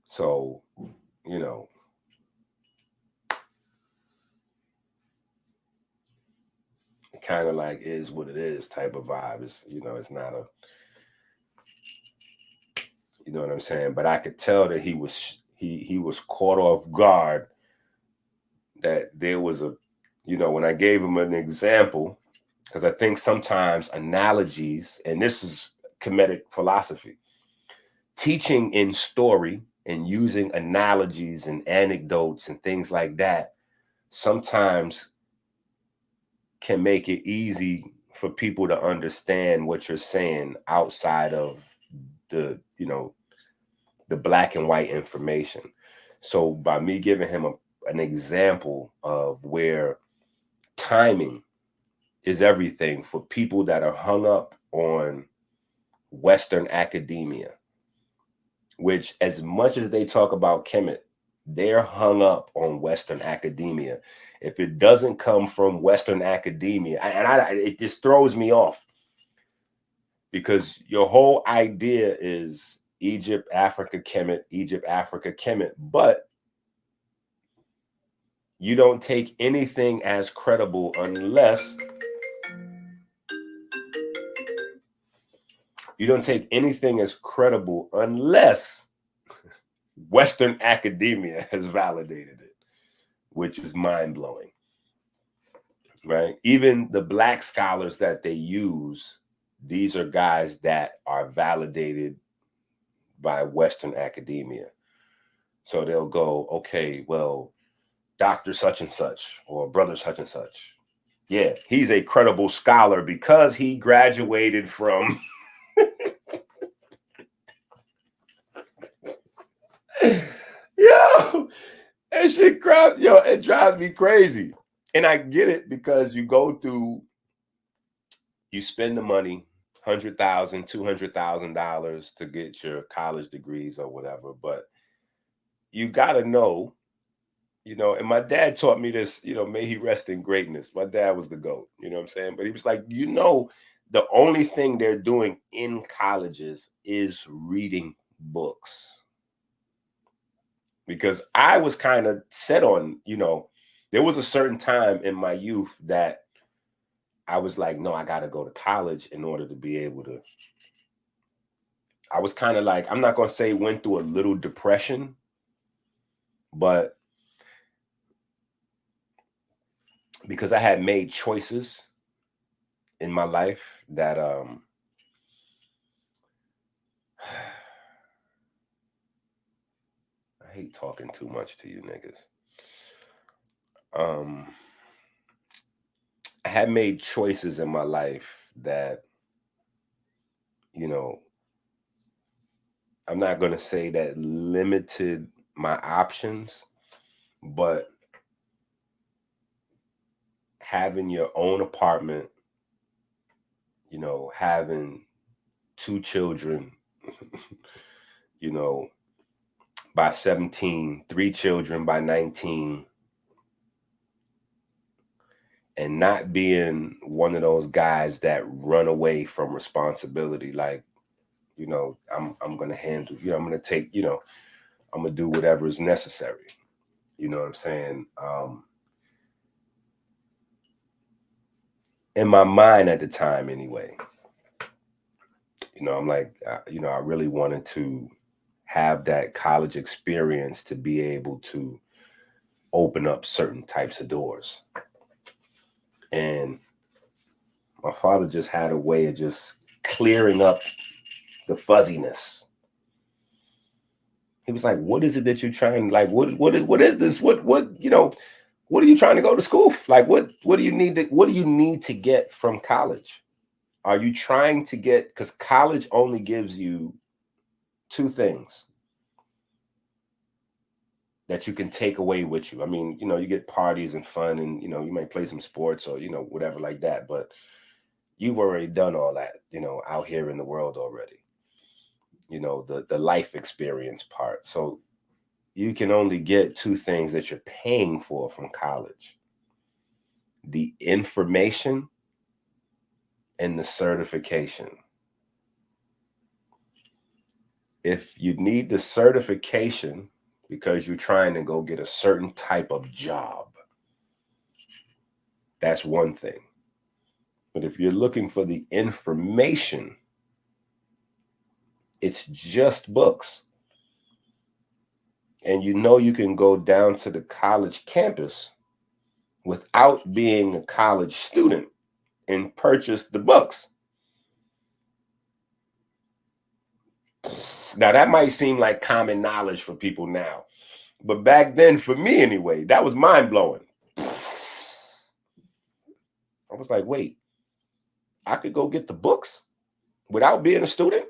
So, it kind of like is what it is type of vibe. It's, it's not a, you know what I'm saying? But I could tell that he was caught off guard, that there was a, when I gave him an example, because I think sometimes analogies, and this is Kemetic philosophy, teaching in story and using analogies and anecdotes and things like that sometimes can make it easy for people to understand what you're saying outside of the, the black and white information. So by me giving him an example of where timing is everything for people that are hung up on Western academia, which, as much as they talk about Kemet, they're hung up on Western academia. If it doesn't come from Western academia, it just throws me off, because your whole idea is Egypt, Africa, Kemet, Egypt, Africa, Kemet, but you don't take anything as credible unless Western academia has validated it, which is mind-blowing, right? Even the black scholars that they use, these are guys that are validated by Western academia. So they'll go, okay, well, Dr. such and such or brother such and such, yeah, he's a credible scholar because he graduated from yo, that shit it drives me crazy. And I get it, because you spend the money, $100,000, $200,000 to get your college degrees or whatever, but you gotta know, and my dad taught me this, may he rest in greatness. My dad was the GOAT, you know what I'm saying? But he was like, the only thing they're doing in colleges is reading books. Because I was kind of set on, there was a certain time in my youth that I was like, no, I got to go to college in order to be able to. I was kind of like, I'm not going to say went through a little depression, but because I had made choices in my life that I hate talking too much to you niggas. I had made choices in my life that, I'm not going to say that limited my options, but having your own apartment you know, having 2 children, you know, by 17, 3 children by 19, and not being one of those guys that run away from responsibility. Like, you know, I'm going to handle, you know, I'm going to take, you know, I'm going to do whatever is necessary. You know what I'm saying? In my mind at the time anyway, you know, I'm like, you know, I really wanted to have that college experience to be able to open up certain types of doors. And my father just had a way of just clearing up the fuzziness. He was like, what is it that you're trying, like, what is this? What, you know, what are you trying to go to school? Like, what do you need to get from college? Are you trying to get, because college only gives you 2 things that you can take away with you. I mean, you know, you get parties and fun and, you know, you might play some sports or, you know, whatever like that, but you've already done all that, you know, out here in the world already, you know, the life experience part. So you can only get 2 things that you're paying for from college: the information and the certification. If you need the certification because you're trying to go get a certain type of job, that's one thing. But if you're looking for the information, it's just books. And you know, you can go down to the college campus without being a college student and purchase the books. Now, that might seem like common knowledge for people now, but back then, for me anyway, that was mind-blowing. I was like, wait, I could go get the books without being a student?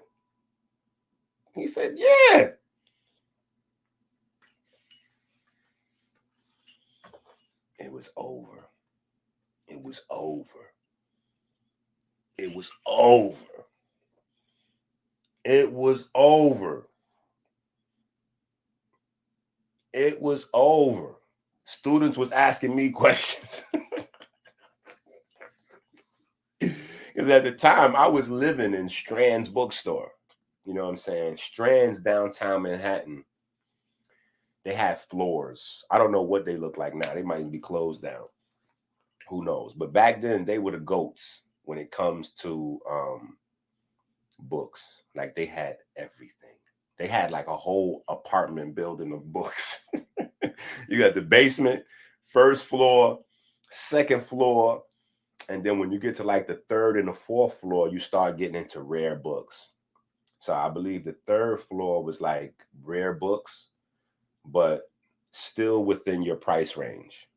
He said, yeah. It was over. It was over. It was over. It was over. It was over. Students was asking me questions. Because at the time, I was living in Strand's bookstore. You know what I'm saying? Strand's downtown Manhattan. They had floors. I don't know what they look like now. They might be closed down. Who knows? But back then, they were the goats when it comes to books. Like, they had everything. They had like a whole apartment building of books. You got the basement, first floor, second floor, and then when you get to like the 3rd and the 4th floor, you start getting into rare books. So I believe the 3rd floor was like rare books, but still within your price range.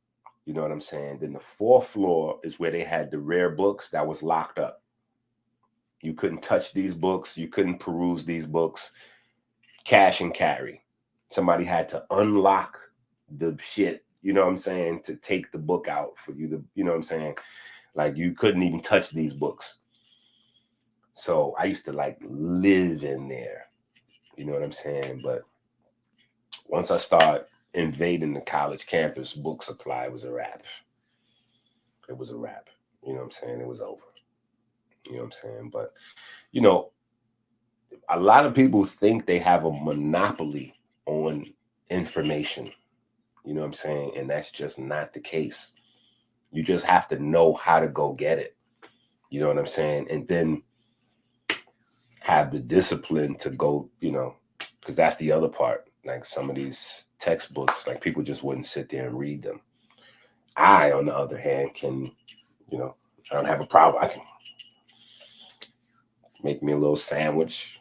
You know what I'm saying? Then the 4th floor is where they had the rare books that was locked up. You couldn't touch these books. You couldn't peruse these books. Cash and carry. Somebody had to unlock the shit, you know what I'm saying, to take the book out for you to, you know what I'm saying? Like, you couldn't even touch these books. So I used to like live in there, you know what I'm saying? But once I start invading the college campus, book supply was a wrap. It was a wrap. You know what I'm saying? It was over. You know what I'm saying? But, you know, a lot of people think they have a monopoly on information. You know what I'm saying? And that's just not the case. You just have to know how to go get it. You know what I'm saying? And then have the discipline to go, you know, because that's the other part. Like, some of these textbooks, like, people just wouldn't sit there and read them. I, on the other hand, can, you know, I don't have a problem. I can make me a little sandwich,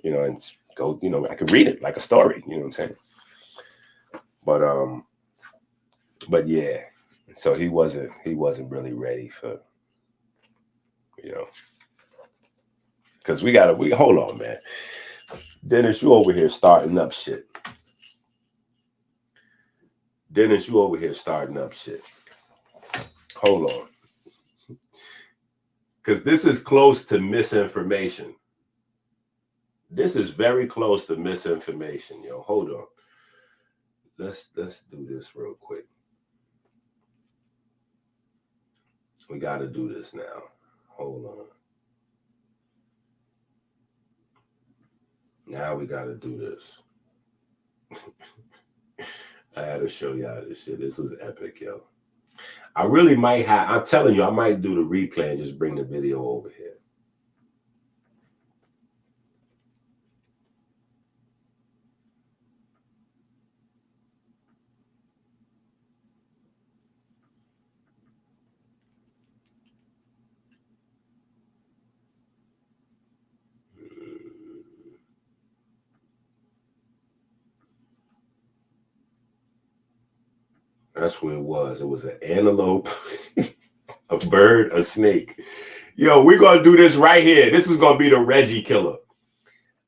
you know, and go, you know, I could read it like a story, you know what I'm saying? But yeah, so he wasn't really ready for, you know, because we hold on, man. Dennis, you over here starting up shit. Hold on. because this is close to misinformation. This is very close to misinformation, yo. Hold on. Let's do this real quick. We got to do this now. Hold on. Now we got to do this. I had to show y'all this shit. This was epic, yo. I really might have, I'm telling you, I might do the replay and just bring the video over here. That's what it was. It was an antelope, a bird, a snake. Yo, we're going to do this right here. This is going to be the Reggie killer.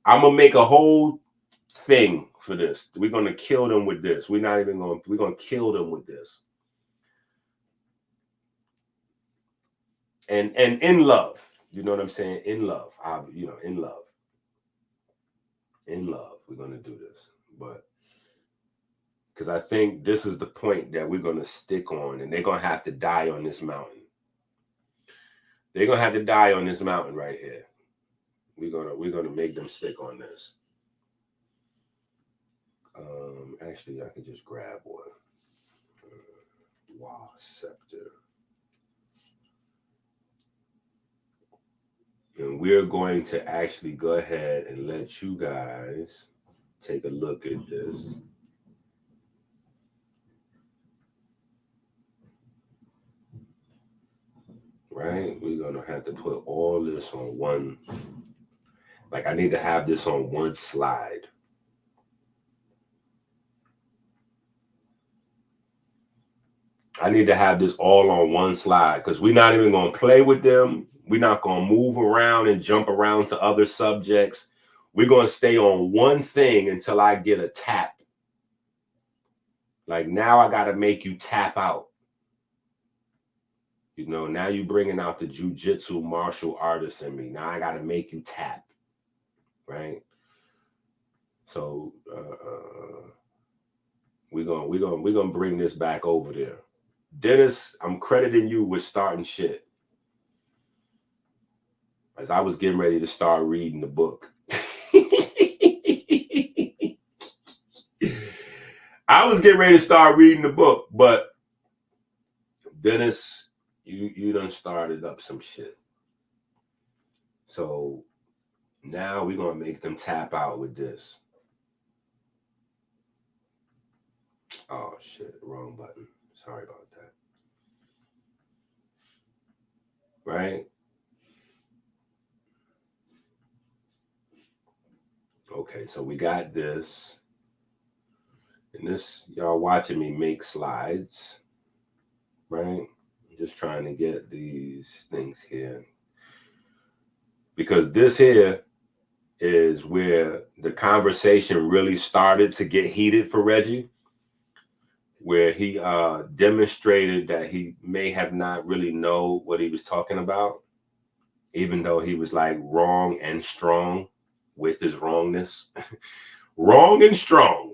I'm going to make a whole thing for this. We're going to kill them with this. We're going to kill them with this. And in love. You know what I'm saying? In love. In love. In love. We're going to do this. But because I think this is the point that we're going to stick on, and they're going to have to die on this mountain. They're going to have to die on this mountain right here. We're going to make them stick on this. Actually, I could just grab one. Wow, scepter. And we're going to actually go ahead and let you guys take a look at this. Right? We're going to have to put all this on one. Like, I need to have this on one slide. I need to have this all on one slide because we're not even going to play with them. We're not going to move around and jump around to other subjects. We're going to stay on one thing until I get a tap. Like, now I got to make you tap out. You know, now you're bringing out the jujitsu martial artist in me. Now I got to make you tap. Right? So we're gonna bring this back over there. Dennis, I'm crediting you with starting shit. As I was getting ready to start reading the book. I was getting ready to start reading the book, but Dennis, you done started up some shit. So now we're going to make them tap out with this. Oh, shit. Wrong button. Sorry about that. Right? Okay, so we got this. And this, y'all watching me make slides. Right? Just trying to get these things here. Because this here is where the conversation really started to get heated for Reggie, where he demonstrated that he may have not really know what he was talking about, even though he was like wrong and strong with his wrongness. Wrong and strong.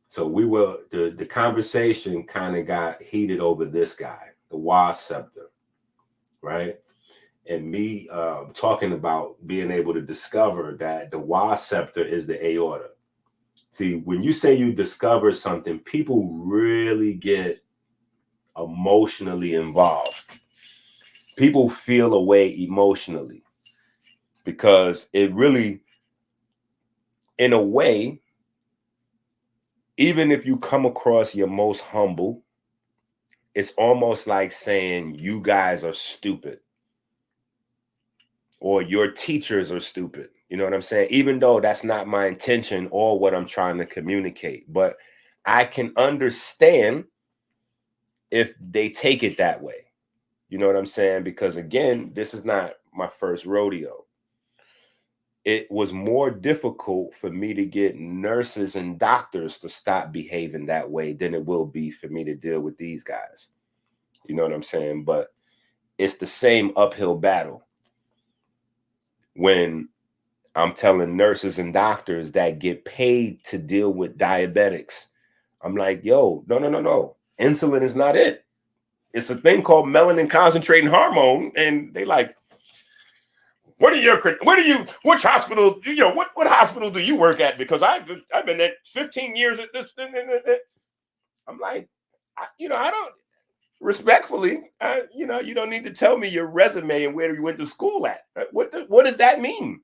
So the conversation kind of got heated over this guy, the Wa scepter, right? And me talking about being able to discover that the Wa scepter is the aorta. See, when you say you discover something, people really get emotionally involved. People feel a way emotionally because it really, in a way, even if you come across your most humble, it's almost like saying you guys are stupid. Or your teachers are stupid. You know what I'm saying? Even though that's not my intention or what I'm trying to communicate. But I can understand if they take it that way. You know what I'm saying? Because again, this is not my first rodeo. It was more difficult for me to get nurses and doctors to stop behaving that way than it will be for me to deal with these guys. You know what I'm saying? But it's the same uphill battle when I'm telling nurses and doctors that get paid to deal with diabetics. I'm like, yo, no. Insulin is not it. It's a thing called melanin concentrating hormone. And they like, which hospital, what hospital do you work at? Because I've been at 15 years at this. I'm like, I don't, respectfully, you don't need to tell me your resume and where you went to school at. What does that mean?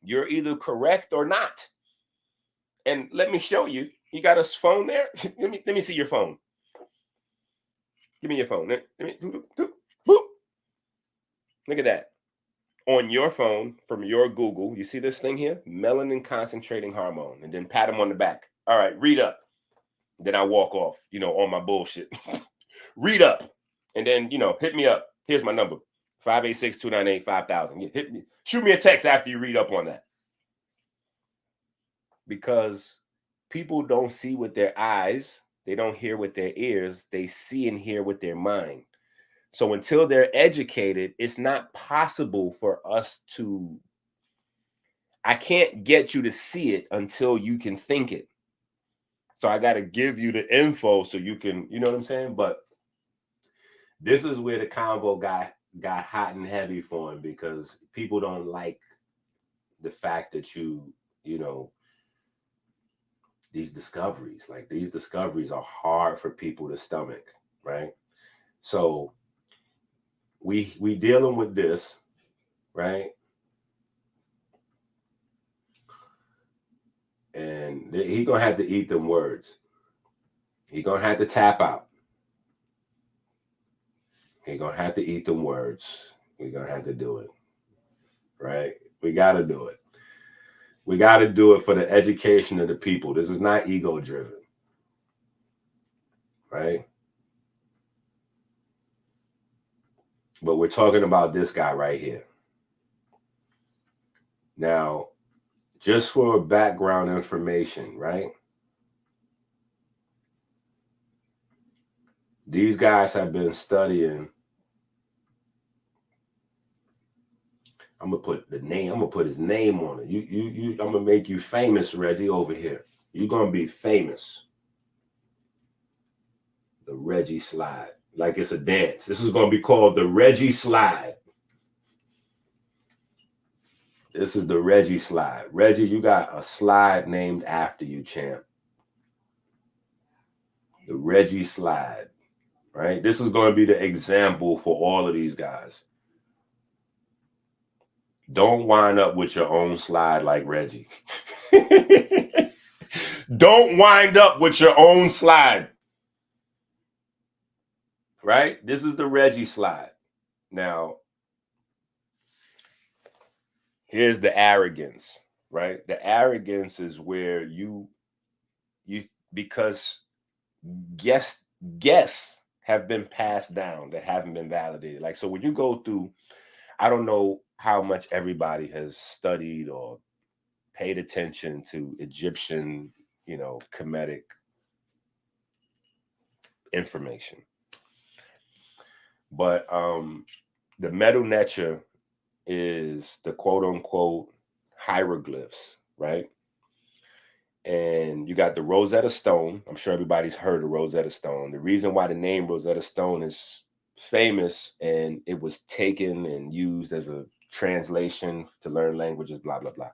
You're either correct or not. And let me show you. You got a phone there? let me see your phone. Give me your phone. Boop. Look at that. On your phone from your Google, you see this thing here? Melanin concentrating hormone. And then pat them on the back. All right, read up. Then I walk off, on my bullshit. Read up. And then, hit me up. Here's my number. 586-298-5000. Hit me. Shoot me a text after you read up on that. Because people don't see with their eyes. They don't hear with their ears. They see and hear with their mind. So until they're educated, it's not possible for us to, I can't get you to see it until you can think it. So I got to give you the info so you can, you know what I'm saying? But this is where the convo got hot and heavy for him, because people don't like the fact that these discoveries are hard for people to stomach, right? So we dealing with this, right? And he gonna have to eat them words. He gonna have to tap out. He gonna have to eat them words. We gonna have to do it, right? We gotta do it. We gotta do it for the education of the people. This is not ego driven, right? But we're talking about this guy right here. Now, just for background information, right? These guys have been studying. I'm gonna put the name. I'm gonna put his name on it. I'm gonna make you famous, Reggie, over here. You're gonna be famous. The Reggie slide, like it's a dance. This is gonna be called the Reggie slide. This is the Reggie slide. Reggie, you got a slide named after you, champ. The Reggie slide, right? This is going to be the example for all of these guys. Don't wind up with your own slide like Reggie. Don't wind up with your own slide, right? This is the Reggie slide. Now, here's the arrogance, right? The arrogance is where you because guess have been passed down that haven't been validated. Like, so when you go through, I don't know how much everybody has studied or paid attention to Egyptian, Kemetic information. But the Medu Neter is the quote unquote hieroglyphs, right? And you got the Rosetta Stone. I'm sure everybody's heard of Rosetta Stone. The reason why the name Rosetta Stone is famous and it was taken and used as a translation to learn languages, blah, blah, blah,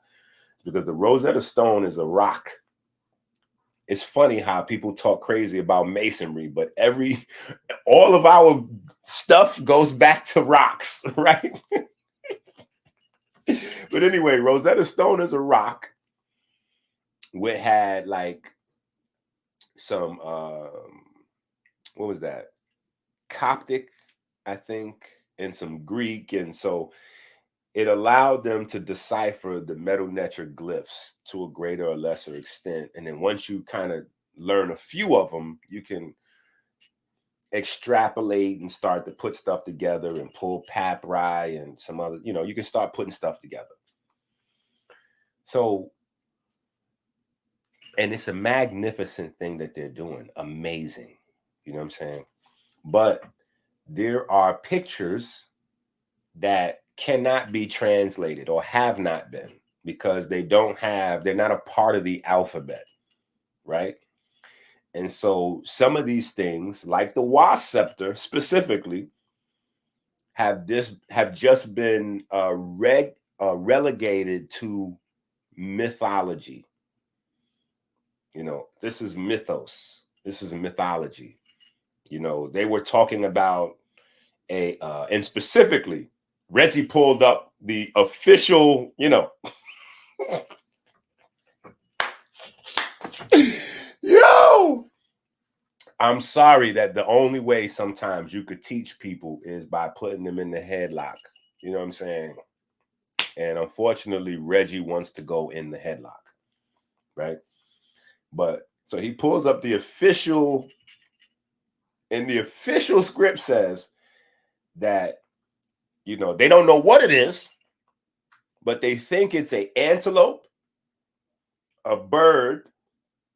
because the Rosetta Stone is a rock. It's funny how people talk crazy about masonry, but all of our stuff goes back to rocks, right? But anyway, Rosetta Stone is a rock. We had like some what was that? Coptic, I think, and some Greek. And so it allowed them to decipher the Medu Neter glyphs to a greater or lesser extent. And then once you kind of learn a few of them, you can extrapolate and start to put stuff together and pull papyri and some other, you can start putting stuff together. So, and it's a magnificent thing that they're doing. Amazing. You know what I'm saying? But there are pictures that cannot be translated or have not been because they're not a part of the alphabet, right? And so some of these things, like the wasp scepter specifically, have just been relegated to mythology. You know, this is mythos. This is a mythology. You know, they were talking about and specifically, Reggie pulled up the official, you know, yo, I'm sorry that the only way sometimes you could teach people is by putting them in the headlock. You know what I'm saying? And unfortunately, Reggie wants to go in the headlock, right? But so he pulls up the official, and the official script says that, you know, they don't know what it is, but they think it's an antelope, a bird,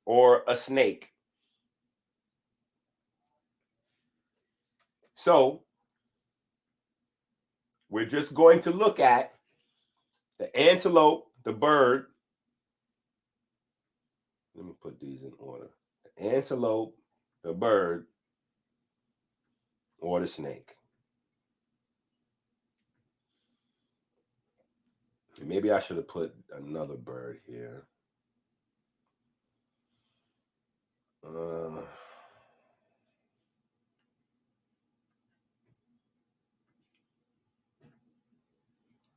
or a snake. So we're just going to look at the antelope, the bird. Let me put these in order. The antelope, the bird, or the snake. Maybe I should have put another bird here.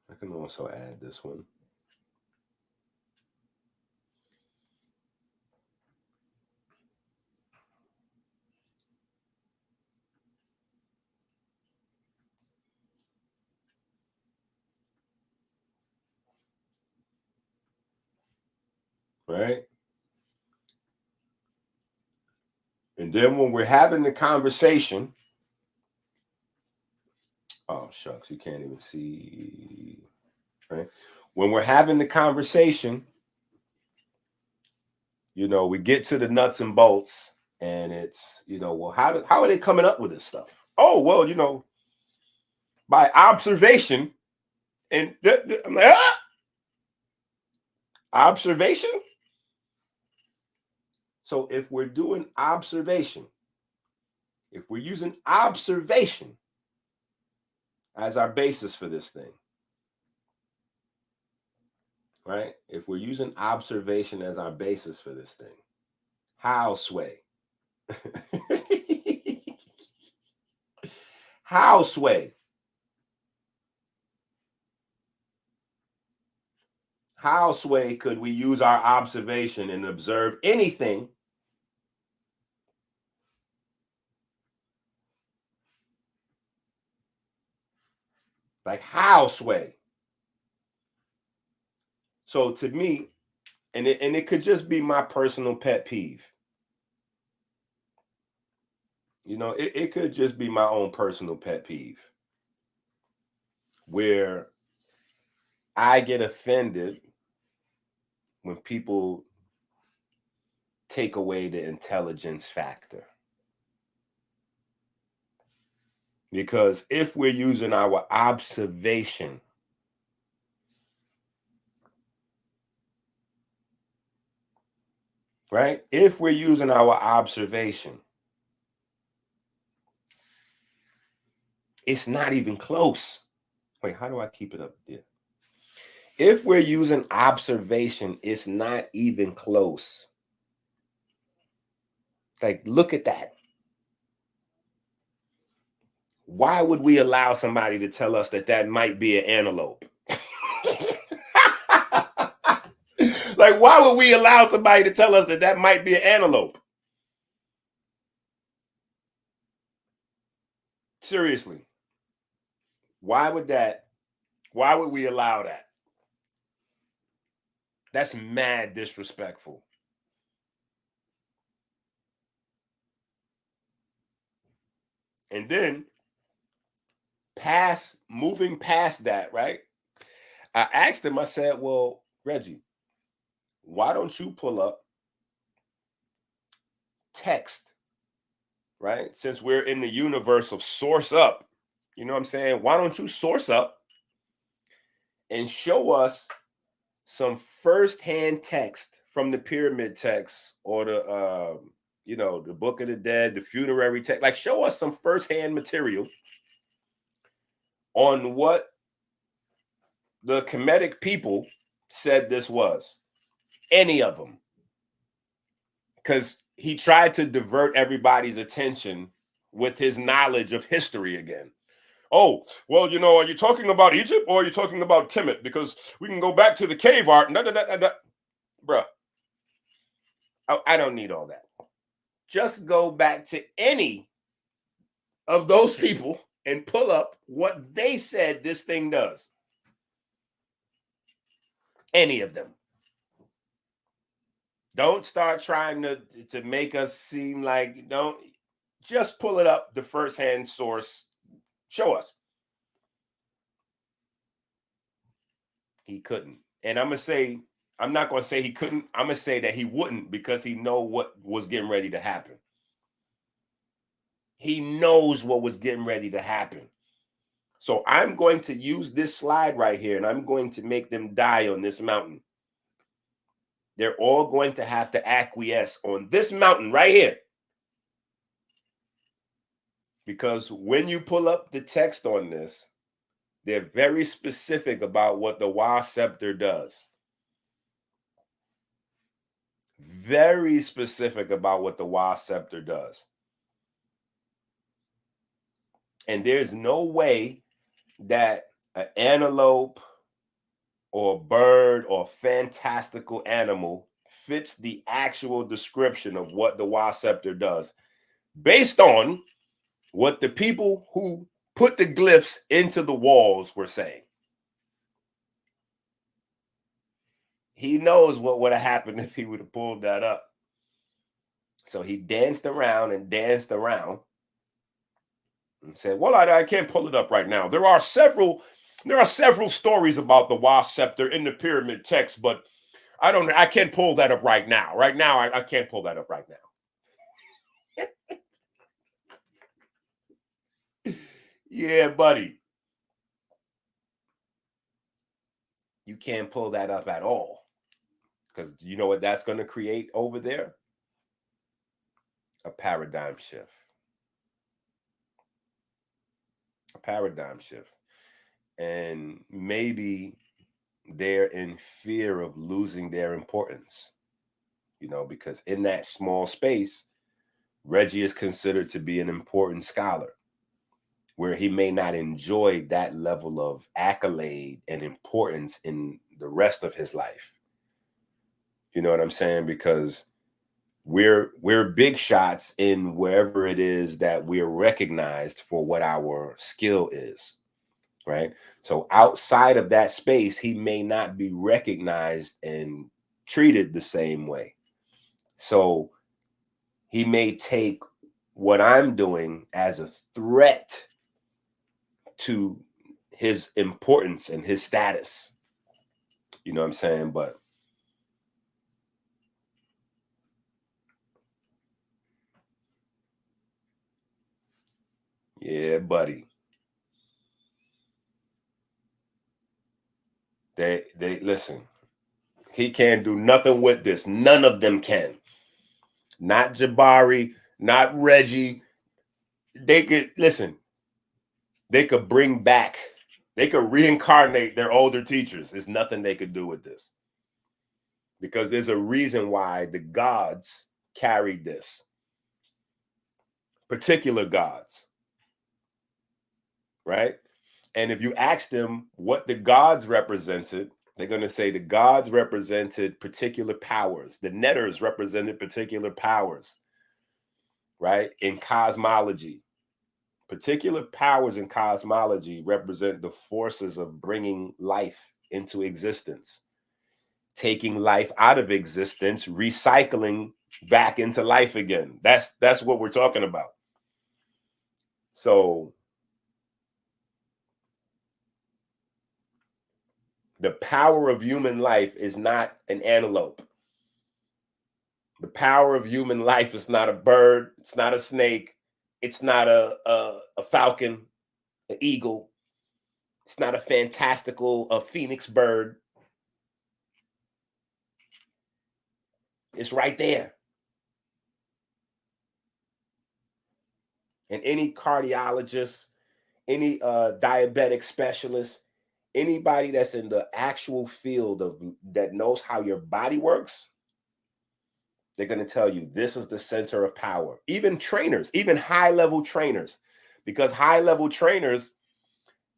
I can also add this one. Right? And then when we're having the conversation, oh shucks, you can't even see, right? When we're having the conversation, you know, we get to the nuts and bolts, and it's, you know, well, how are they coming up with this stuff? Oh, well, you know, by observation, and I'm like, observation. So if we're doing observation, if we're using observation as our basis for this thing, right? If we're using observation as our basis for this thing, how sway? How sway? How sway could we use our observation and observe anything like how sway? So to me, and it could just be my personal pet peeve. You know, it could just be my own personal pet peeve where I get offended when people take away the intelligence factor. Because if we're using our observation, right? If we're using our observation, it's not even close. Wait, how do I keep it up there? If we're using observation, it's not even close. Like, look at that. Why would we allow somebody to tell us that that might be an antelope? Like, why would we allow somebody to tell us that that might be an antelope? Seriously. Why would we allow that? That's mad disrespectful. And then moving past that, right? I asked him, I said, well, Reggie, why don't you pull up text right? Since we're in the universe of source up, you know what I'm saying? Why don't you source up and show us some firsthand text from the pyramid text or the the Book of the Dead, the funerary text? Like, show us some firsthand material on what the Kemetic people said this was. Any of them. Because he tried to divert everybody's attention with his knowledge of history again. Oh, well, are you talking about Egypt or are you talking about Kemet? Because we can go back to the cave art. Bruh, I don't need all that. Just go back to any of those people and pull up what they said this thing does. Any of them. Don't start trying to make us seem like, don't. Just pull it up, the first-hand source. Show us. He couldn't. And I'm not going to say he couldn't. I'm going to say that he wouldn't, because he know what was getting ready to happen. He knows what was getting ready to happen. So I'm going to use this slide right here, and I'm going to make them die on this mountain. They're all going to have to acquiesce on this mountain right here. Because when you pull up the text on this, they're very specific about what the Wa scepter does. Very specific about what the Wa scepter does. And there's no way that an antelope or a bird or fantastical animal fits the actual description of what the Wa scepter does, based on what the people who put the glyphs into the walls were saying. He knows what would have happened if he would have pulled that up. So he danced around and said, well, I can't pull it up right now. There are several stories about the Wa scepter in the pyramid text, but I can't pull that up right now. Right now, I can't pull that up right now. Yeah, buddy. You can't pull that up at all. Because you know what that's going to create over there? A paradigm shift. A paradigm shift. And maybe they're in fear of losing their importance, because in that small space, Reggie is considered to be an important scholar, where he may not enjoy that level of accolade and importance in the rest of his life. You know what I'm saying? Because we're big shots in wherever it is that we're recognized for what our skill is, right? So outside of that space, he may not be recognized and treated the same way. So he may take what I'm doing as a threat to his importance and his status. You know what I'm saying? But yeah, buddy. They listen. He can't do nothing with this. None of them can. Not Jabari, not Reggie. They could listen. They could bring back. They could reincarnate their older teachers. There's nothing they could do with this. Because there's a reason why the gods carried this. Particular gods. Right? And if you ask them what the gods represented, they're going to say the gods represented particular powers. The netters represented particular powers, right? In cosmology, particular powers in cosmology represent the forces of bringing life into existence, taking life out of existence, recycling back into life again. That's what we're talking about. So the power of human life is not an antelope. The power of human life is not a bird. It's not a snake. It's not a falcon, an eagle. It's not a fantastical, a phoenix bird. It's right there. And any cardiologist, any diabetic specialist, anybody that's in the actual field of that knows how your body works, they're going to tell you this is the center of power. Even trainers, even high-level trainers, because high-level trainers,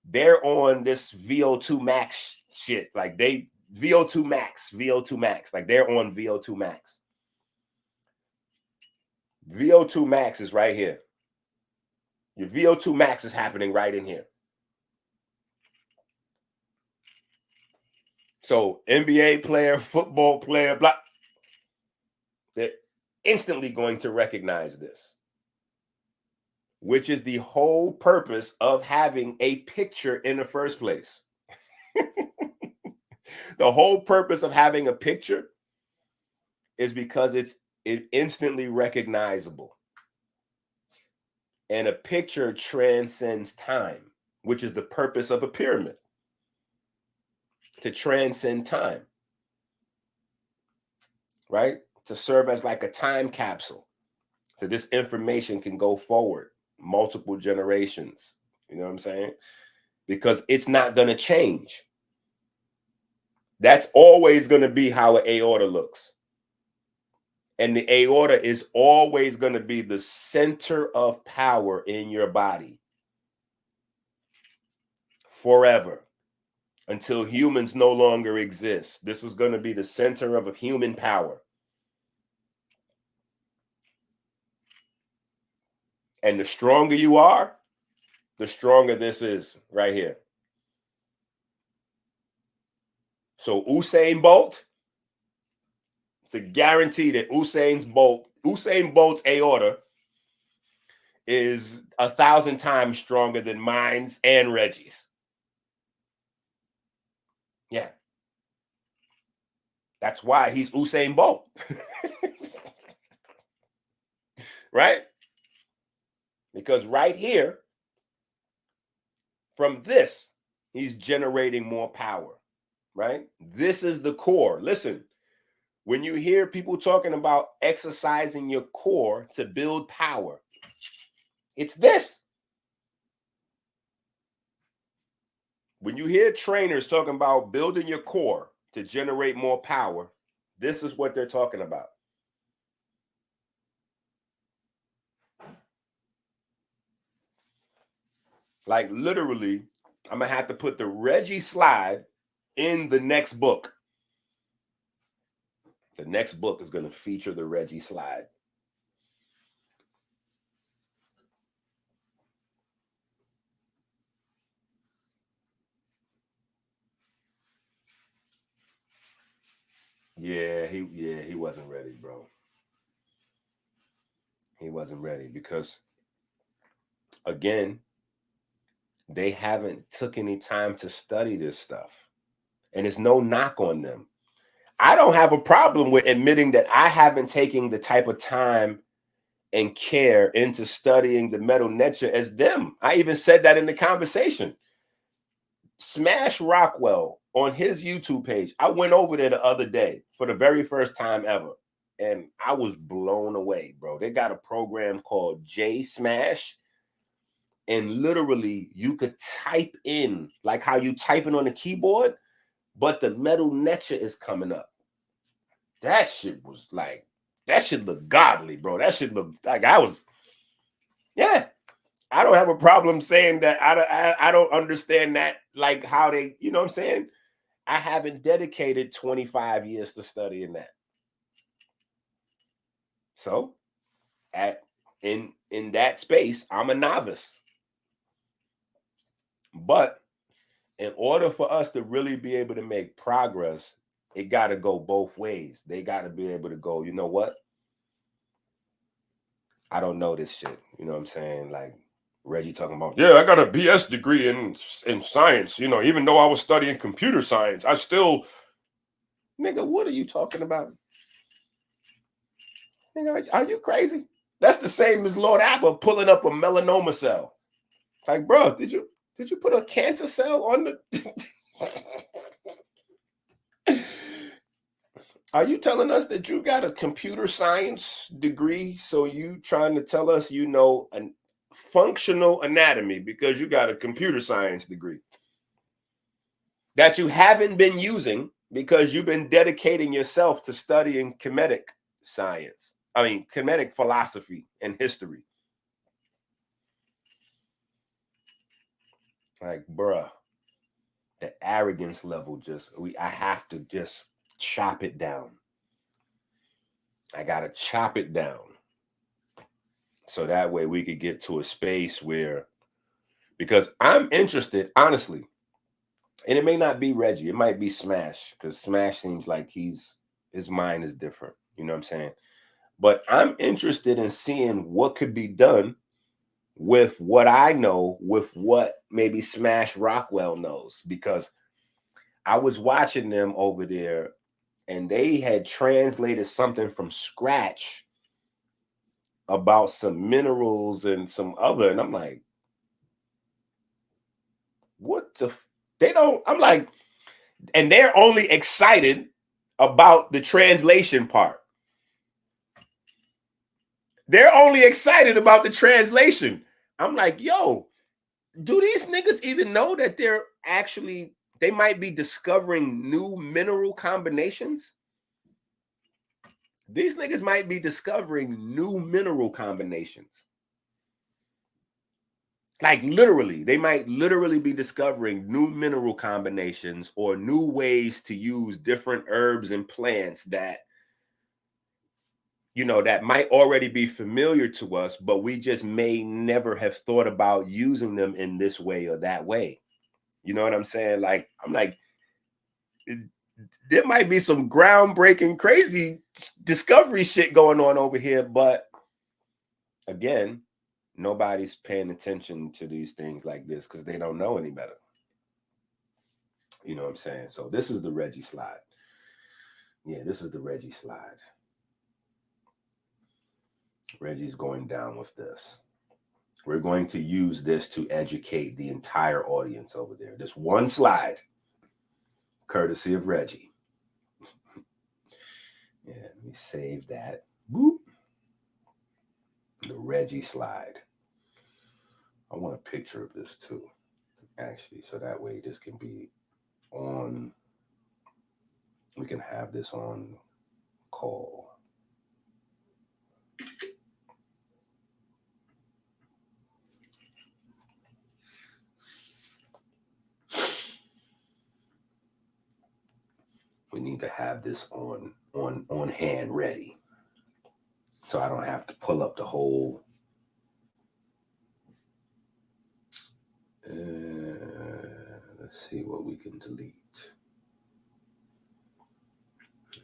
they're on this VO2 max shit. Like they VO2 max, like they're on VO2 max. VO2 max is right here. Your VO2 max is happening right in here. So NBA player, football player, blah, they're instantly going to recognize this, which is the whole purpose of having a picture in the first place. The whole purpose of having a picture is because it's instantly recognizable. And a picture transcends time, which is the purpose of a pyramid, to transcend time, right? To serve as like a time capsule. So this information can go forward multiple generations. You know what I'm saying? Because it's not going to change. That's always going to be how an aorta looks. And the aorta is always going to be the center of power in your body forever until humans no longer exist. This is going to be the center of a human power. And the stronger you are, the stronger this is right here. So Usain Bolt, it's a guarantee that Usain Bolt's aorta is 1,000 times stronger than mine's and Reggie's. Yeah. That's why he's Usain Bolt. Right? Because right here, from this, he's generating more power. Right? This is the core. Listen, when you hear people talking about exercising your core to build power, it's this. When you hear trainers talking about building your core to generate more power, this is what they're talking about. Like literally, I'm going to have to put the Reggie slide in the next book. The next book is going to feature the Reggie slide. Yeah, he wasn't ready, bro. He wasn't ready because, again, they haven't took any time to study this stuff. And it's no knock on them. I don't have a problem with admitting that I haven't taken the type of time and care into studying the metal nature as them. I even said that in the conversation. Smash Rockwell on his YouTube page. I went over there the other day for the very first time ever. And I was blown away, bro. They got a program called J Smash. And literally, you could type in like how you typing on the keyboard, but the metal nature is coming up. That shit was like, that shit looked godly, bro. That shit looked like I was, yeah. I don't have a problem saying that I don't understand that, like how they, you know what I'm saying? I haven't dedicated 25 years to studying that. So in that space, I'm a novice. But in order for us to really be able to make progress, it got to go both ways. They got to be able to go, you know what? I don't know this shit. You know what I'm saying? Like Reggie talking about, yeah, I got a BS degree in science. You know, even though I was studying computer science, I still, nigga, what are you talking about? Nigga, are you crazy? That's the same as Lord Abba pulling up a melanoma cell. Like, bro, did you put a cancer cell on the? Are you telling us that you got a computer science degree? So you trying to tell us you know a functional anatomy because you got a computer science degree that you haven't been using because you've been dedicating yourself to studying Kemetic science. I mean, Kemetic philosophy and history. Like, bruh, the arrogance level I have to just chop it down. I gotta chop it down. So that way we could get to a space where, because I'm interested, honestly, and it may not be Reggie, it might be Smash, because Smash seems like his mind is different. You know what I'm saying? But I'm interested in seeing what could be done with what I know, with what maybe Smash Rockwell knows, because I was watching them over there and they had translated something from scratch about some minerals and some other, and I'm like, what the they don't, I'm like, and they're only excited about the translation part. They're only excited about the translation. I'm like, yo, do these niggas even know that they might be discovering new mineral combinations? These niggas might be discovering new mineral combinations. Like literally, they might literally be discovering new mineral combinations or new ways to use different herbs and plants that, you know, that might already be familiar to us, but we just may never have thought about using them in this way or that way. You know what I'm saying? Like, I'm like, there might be some groundbreaking, crazy discovery shit going on over here, but again, nobody's paying attention to these things like this because they don't know any better. You know what I'm saying? So this is the Reggie slide. Yeah, this is the Reggie slide. Reggie's going down with this. We're going to use this to educate the entire audience over there. This one slide, courtesy of Reggie. Yeah, let me save that. Boop. The Reggie slide. I want a picture of this too, actually, so that way this can be on, we can have this on call. We need to have this on hand ready, so I don't have to pull up the whole. Let's see what we can delete.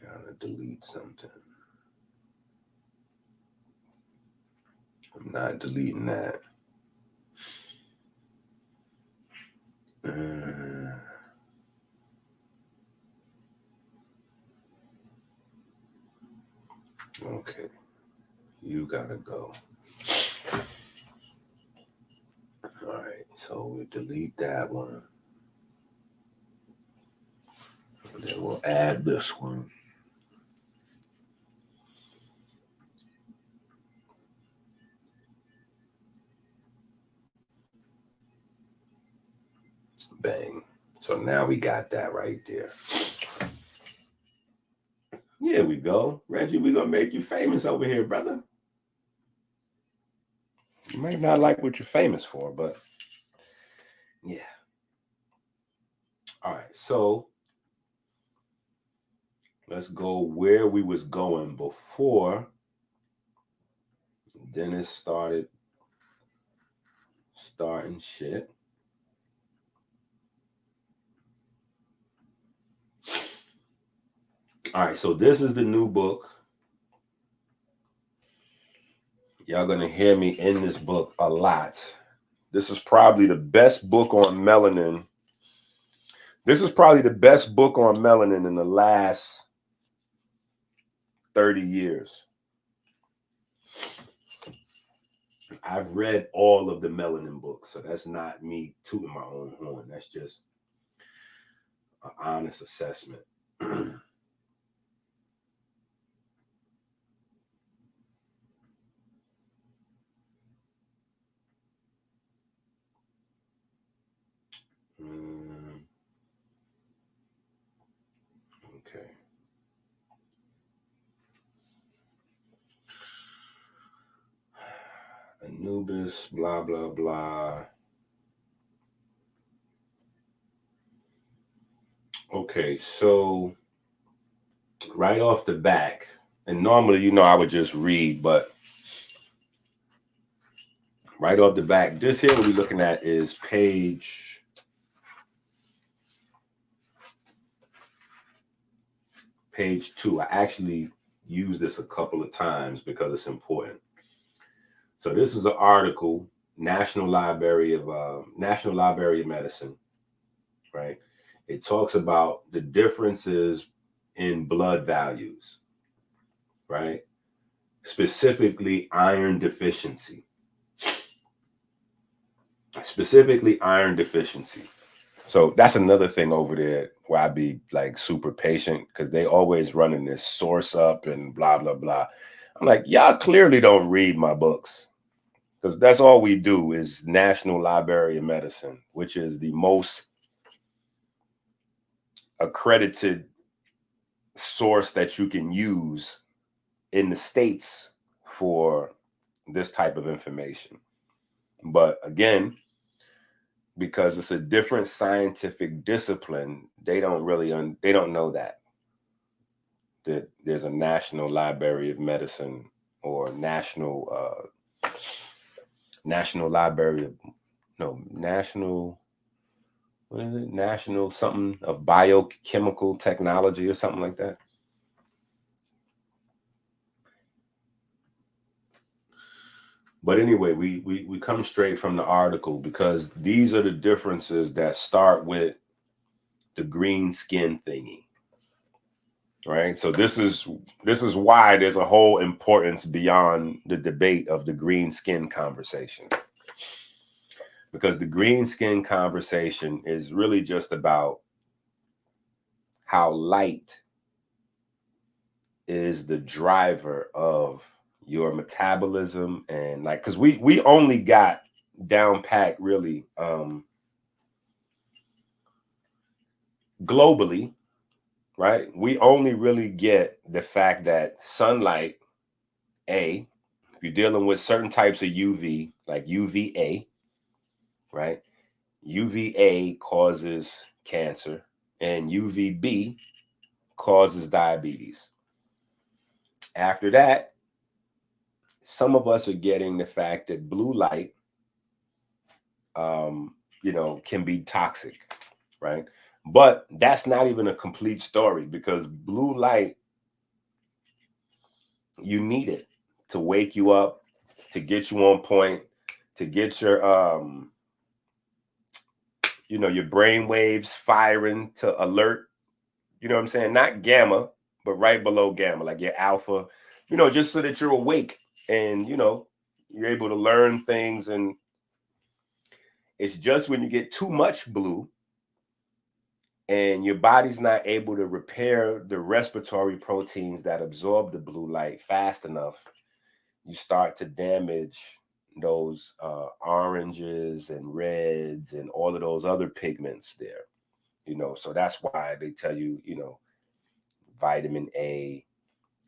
Gotta delete something. I'm not deleting that. Okay, you gotta go. All right, so we delete that one. And then we'll add this one. Bang. So now we got that right there. Here we go. Reggie, we're going to make you famous over here, brother. You might not like what you're famous for, but yeah. All right, so let's go where we was going before Dennis starting shit. All right, so this is the new book. Y'all gonna hear me in this book a lot. This is probably the best book on melanin. This is probably the best book on melanin in the last 30 years. I've read all of the Melanin books, so that's not me tooting my own horn. That's just an honest assessment. Okay. Anubis, blah, blah, blah. Okay, so right off the back, and normally, you know, I would just read, but right off the back, this here we're looking at is page 2. I actually used this a couple of times because it's important. So this is an article, National Library of Medicine, right? It talks about the differences in blood values, right? Specifically iron deficiency. So that's another thing over there where I be like super patient because they always running this source up and blah, blah, blah. I'm like, y'all clearly don't read my books because that's all we do is National Library of Medicine, which is the most accredited source that you can use in the States for this type of information. But again, because it's a different scientific discipline, they don't know that there's a National Library of Medicine or National Library of National, what is it? National something of Biochemical Technology or something like that. But anyway, we come straight from the article because these are the differences that start with the green skin thingy. Right? So this is why there's a whole importance beyond the debate of the green skin conversation. Because the green skin conversation is really just about how light is the driver of your metabolism, and like, because we only got down pat really globally, right? We only really get the fact that sunlight, if you're dealing with certain types of UV, like UVA, right? UVA causes cancer and UVB causes diabetes. After that, some of us are getting the fact that blue light, can be toxic, right? But that's not even a complete story because blue light, you need it to wake you up, to get you on point, to get your your brain waves firing to alert. You know what I'm saying? Not gamma, but right below gamma, like your alpha, just so that you're awake and you're able to learn things. And it's just when you get too much blue and your body's not able to repair the respiratory proteins that absorb the blue light fast enough, you start to damage those oranges and reds and all of those other pigments there. So that's why they tell you, vitamin A,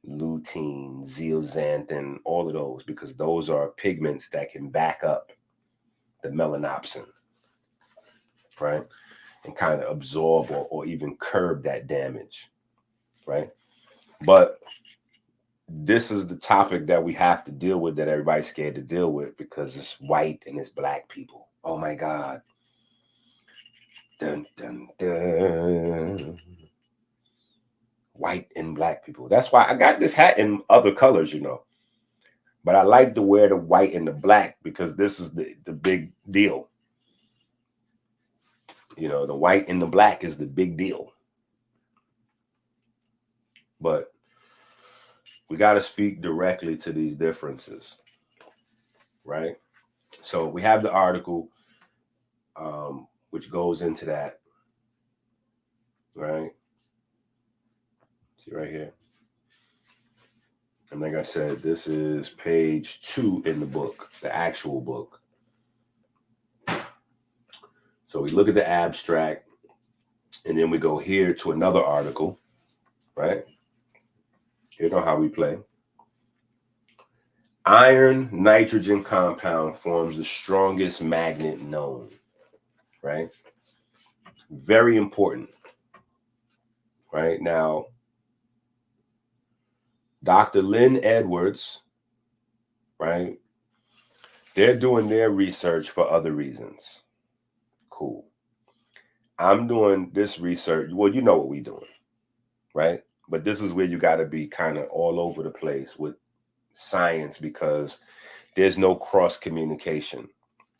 lutein, zeaxanthin, all of those, because those are pigments that can back up the melanopsin, right? And kind of absorb or even curb that damage, right? But this is the topic that we have to deal with, that everybody's scared to deal with because it's white and it's black people. Oh my God. Dun, dun, dun. White and black people. That's why I got this hat in other colors, but I like to wear the white and the black because this is the big deal. The white and the black is the big deal. But we got to speak directly to these differences, right? So we have the article, which goes into that, right? See right here. And like I said, this is page 2 in the book, the actual book. So we look at the abstract, and then we go here to another article, right? You know how we play. Iron nitrogen compound forms the strongest magnet known, right? Very important, right? Now, Dr. Lynn Edwards, right? They're doing their research for other reasons. Cool. I'm doing this research. Well, you know what we're doing, right? But this is where you got to be kind of all over the place with science because there's no cross communication.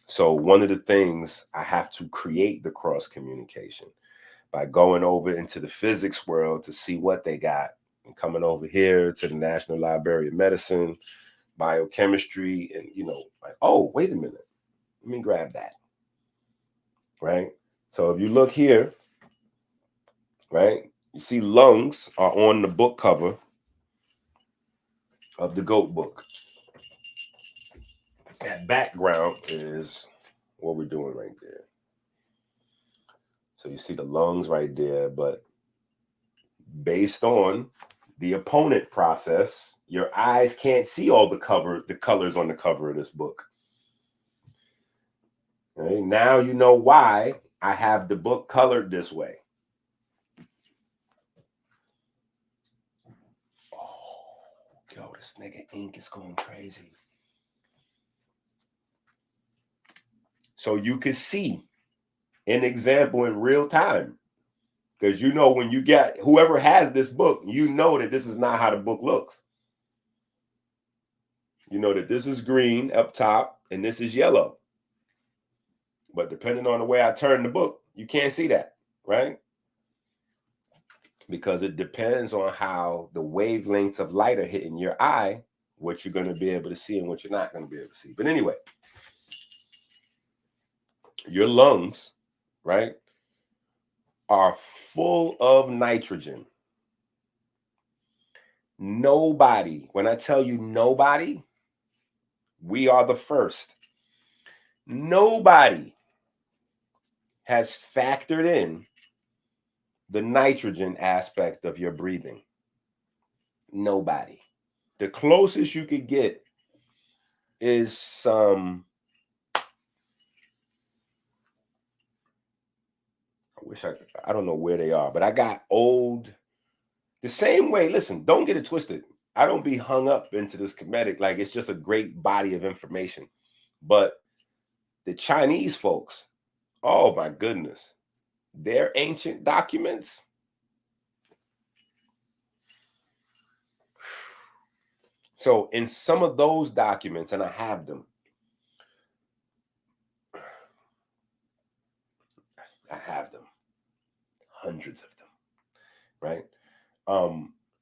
So one of the things I have to create the cross communication by going over into the physics world to see what they got and coming over here to the National Library of Medicine, biochemistry, and like, oh, wait a minute, let me grab that, right? So if you look here, right, you see lungs are on the book cover of the GOAT book. That background is what we're doing right there. So you see the lungs right there, but based on the opponent process, your eyes can't see all the colors on the cover of this book. Okay, now you know why I have the book colored this way. Oh, yo, this nigga ink is going crazy. So you can see an example in real time. Because when you get whoever has this book, you know that this is not how the book looks. You know that this is green up top and this is yellow. But depending on the way I turn the book, you can't see that, right? Because it depends on how the wavelengths of light are hitting your eye, what you're going to be able to see and what you're not going to be able to see. But anyway, your lungs, right, are full of nitrogen. Nobody, when I tell you nobody, we are the first. Nobody has factored in the nitrogen aspect of your breathing. Nobody. The closest you could get is some, I don't know where they are, but I got old, the same way, listen, don't get it twisted. I don't be hung up into this comedic, like it's just a great body of information. But the Chinese folks, oh my goodness, their ancient documents. So in some of those documents, and I have them, hundreds of them, right?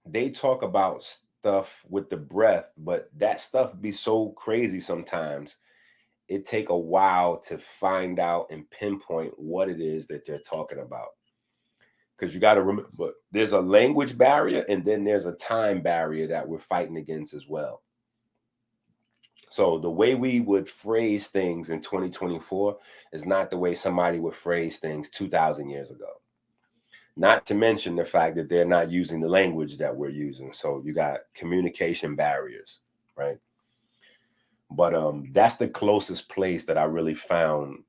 They talk about stuff with the breath, but that stuff be so crazy sometimes. It take a while to find out and pinpoint what it is that they're talking about. Because you got to remember, there's a language barrier and then there's a time barrier that we're fighting against as well. So the way we would phrase things in 2024 is not the way somebody would phrase things 2,000 years ago. Not to mention the fact that they're not using the language that we're using. So you got communication barriers, right? But that's the closest place that I really found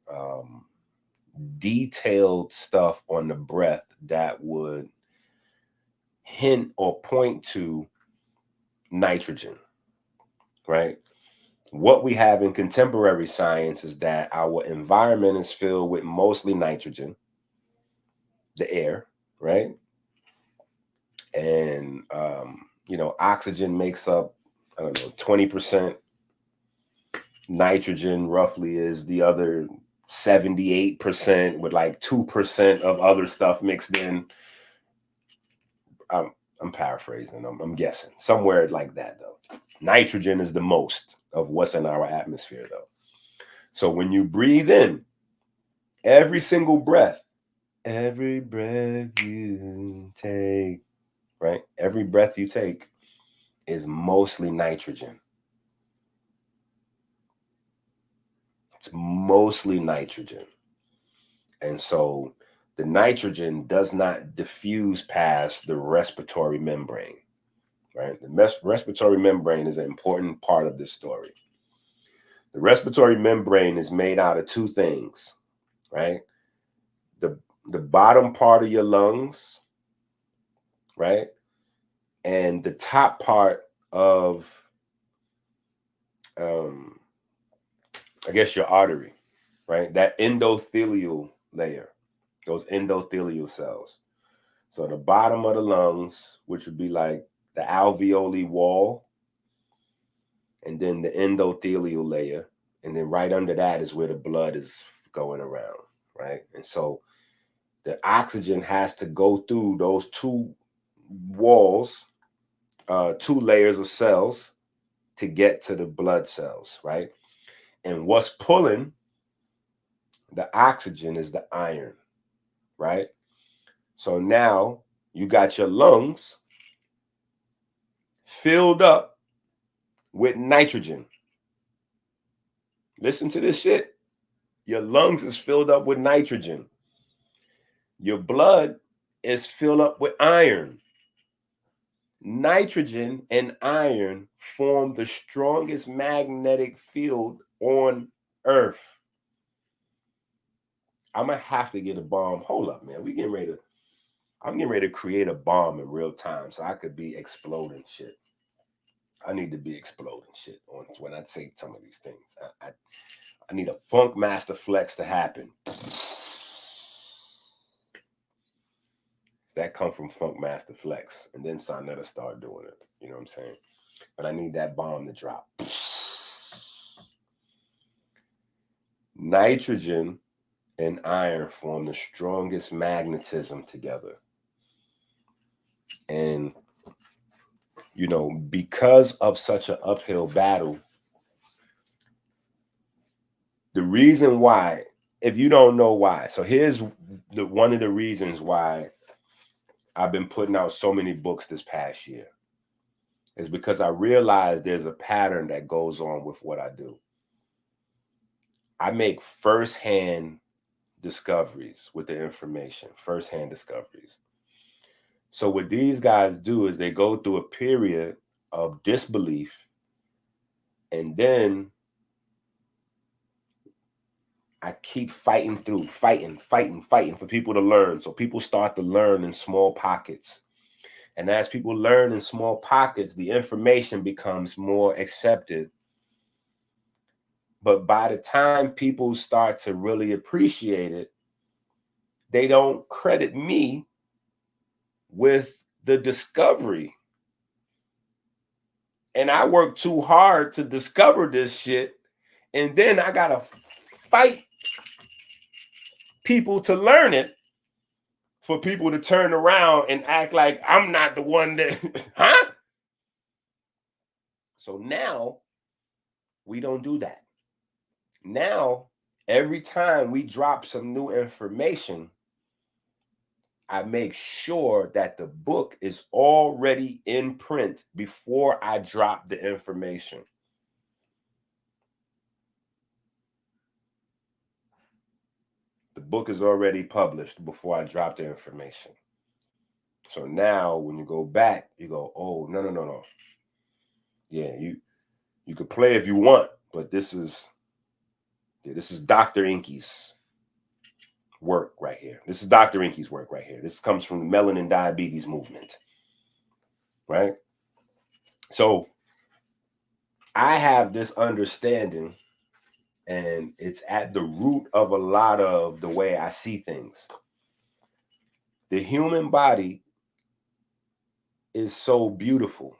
detailed stuff on the breath that would hint or point to nitrogen, right? What we have in contemporary science is that our environment is filled with mostly nitrogen, the air, right? And, oxygen makes up, 20%. Nitrogen roughly is the other 78%, with like 2% of other stuff mixed in. I'm paraphrasing. I'm guessing somewhere like that, though. Nitrogen is the most of what's in our atmosphere, though. So when you breathe in, every single breath, every breath you take, right? Every breath you take is mostly nitrogen. It's mostly nitrogen. And so the nitrogen does not diffuse past the respiratory membrane, right? The respiratory membrane is an important part of this story. The respiratory membrane is made out of two things, right? The bottom part of your lungs, right? And the top part of, I guess, your artery, right? That endothelial layer, those endothelial cells. So the bottom of the lungs, which would be like the alveoli wall, and then the endothelial layer, and then right under that is where the blood is going around, right? And so the oxygen has to go through those two walls, two layers of cells to get to the blood cells, right? And what's pulling the oxygen is the iron, right? So now you got your lungs filled up with nitrogen. Listen to this shit. Your lungs is filled up with nitrogen. Your blood is filled up with iron. Nitrogen and iron form the strongest magnetic field on Earth. I'm gonna have to get a bomb. Hold up, man. I'm getting ready to create a bomb in real time so I could be exploding shit. I need to be exploding shit on when I say some of these things. I need a funk master flex to happen. That come from Funk Master Flex, and then Sonetta start doing it. You know what I'm saying? But I need that bomb to drop. Nitrogen and iron form the strongest magnetism together. And, you know, because of such an uphill battle, the reason why, if you don't know why, so here's one of the reasons why I've been putting out so many books this past year, is because I realized there's a pattern that goes on with what I do. I make firsthand discoveries with the information, firsthand discoveries. So what these guys do is they go through a period of disbelief, and then I keep fighting for people to learn. So people start to learn in small pockets. And as people learn in small pockets, the information becomes more accepted. But by the time people start to really appreciate it, they don't credit me with the discovery. And I worked too hard to discover this shit. And then I got to fight people to learn it for people to turn around and act like I'm not the one that, huh? So now we don't do that. Now, every time we drop some new information, I make sure that the book is already in print before I drop the information. The book is already published before I drop the information. So now when you go back, you go, oh, no. Yeah, you could play if you want, but this is Dr. EnQi's work right here. This is Dr. EnQi's work right here. This comes from the Melanin Diabetes movement, right? So I have this understanding, and it's at the root of a lot of the way I see things. The human body is so beautiful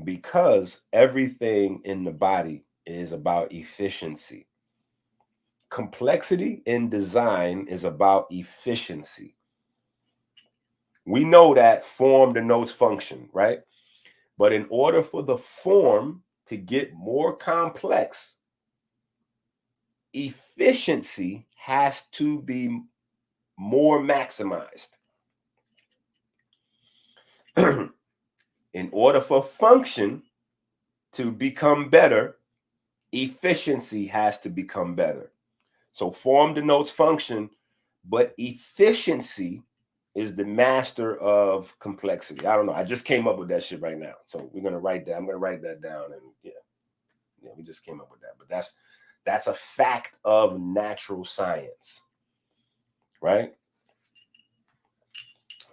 because everything in the body is about efficiency. Complexity in design is about efficiency. We know that form denotes function, right? But in order for the form to get more complex, efficiency has to be more maximized. In order for function to become better, efficiency has to become better. So form denotes function, but efficiency is the master of complexity. I don't know. I just came up with that shit right now. So we're going to write that. I'm going to write that down. And yeah, we just came up with that. But that's a fact of natural science, right?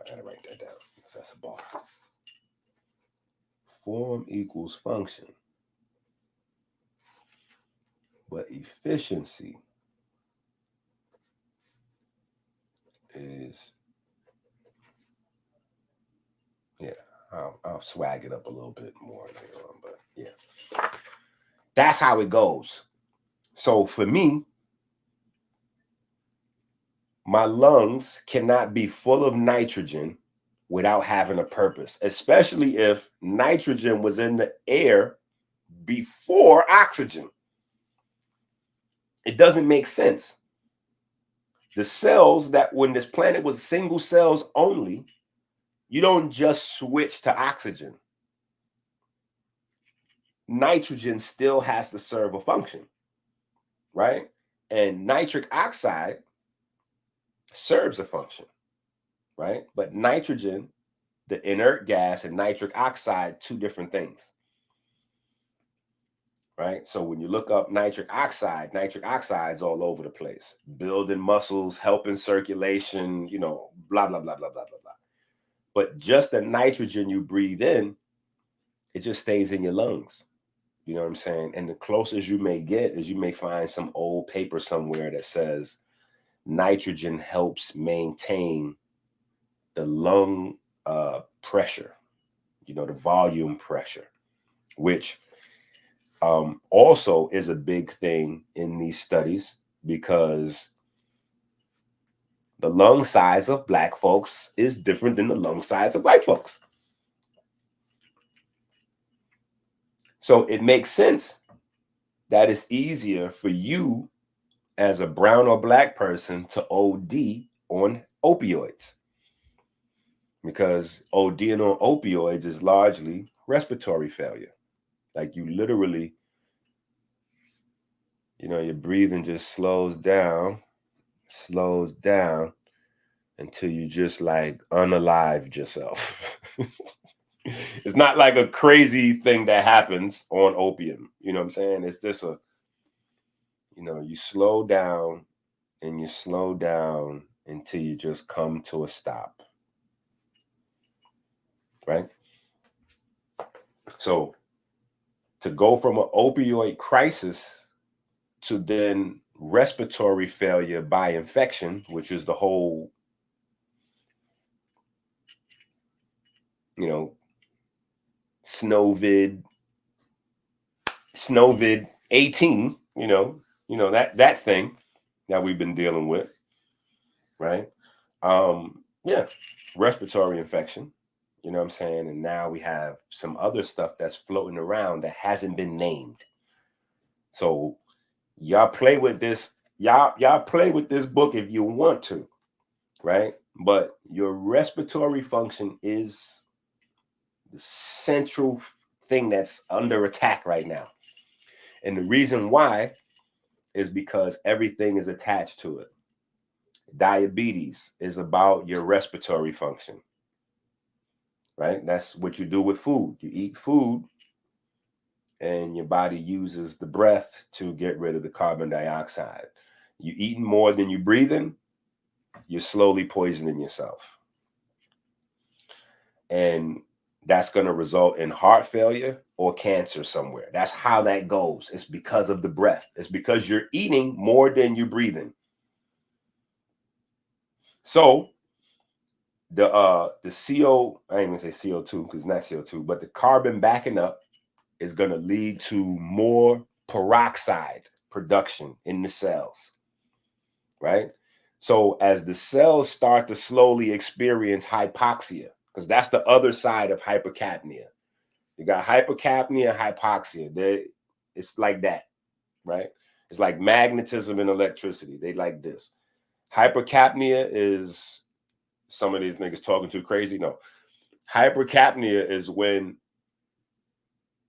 I got to write that down because that's a bar. Form equals function, but efficiency is, yeah, I'll swag it up a little bit more later on, but yeah, that's how it goes. So for me, my lungs cannot be full of nitrogen without having a purpose, especially if nitrogen was in the air before oxygen. It doesn't make sense. The cells that when this planet was single cells only, you don't just switch to oxygen. Nitrogen still has to serve a function, right? And nitric oxide serves a function, right? But nitrogen, the inert gas, and nitric oxide, two different things, right? So when you look up nitric oxide's all over the place, building muscles, helping circulation, you know, blah, blah, blah, blah, blah, blah, blah. But just the nitrogen you breathe in, it just stays in your lungs. You know what I'm saying? And the closest you may get is you may find some old paper somewhere that says nitrogen helps maintain the lung pressure, you know, the volume pressure, which also is a big thing in these studies because the lung size of Black folks is different than the lung size of white folks. So it makes sense that it's easier for you as a brown or Black person to OD on opioids, because ODing on opioids is largely respiratory failure. Like you literally, you know, your breathing just slows down until you just like unalived yourself. It's not like a crazy thing that happens on opium. You know what I'm saying? It's just a, you know, you slow down and you slow down until you just come to a stop. Right? So to go from an opioid crisis to then respiratory failure by infection, which is the whole, you know, Snowvid 18, you know that thing that we've been dealing with, right? Yeah, respiratory infection, you know what I'm saying? And now we have some other stuff that's floating around that hasn't been named. So y'all play with this, y'all play with this book if you want to, right? But your respiratory function is the central thing that's under attack right now. And the reason why is because everything is attached to it. Diabetes is about your respiratory function, right? That's what you do with food. You eat food and your body uses the breath to get rid of the carbon dioxide. You eating more than you breathing, you're slowly poisoning yourself. And that's going to result in heart failure or cancer somewhere. That's how that goes. It's because of the breath. It's because you're eating more than you're breathing. So the CO, I ain't gonna say CO2 because it's not CO2, but the carbon backing up is going to lead to more peroxide production in the cells, right? So as the cells start to slowly experience hypoxia, because that's the other side of hypercapnia. You got hypercapnia, hypoxia. It's like that, right? It's like magnetism and electricity. They like this. Hypercapnia is some of these niggas talking too crazy. No. Hypercapnia is when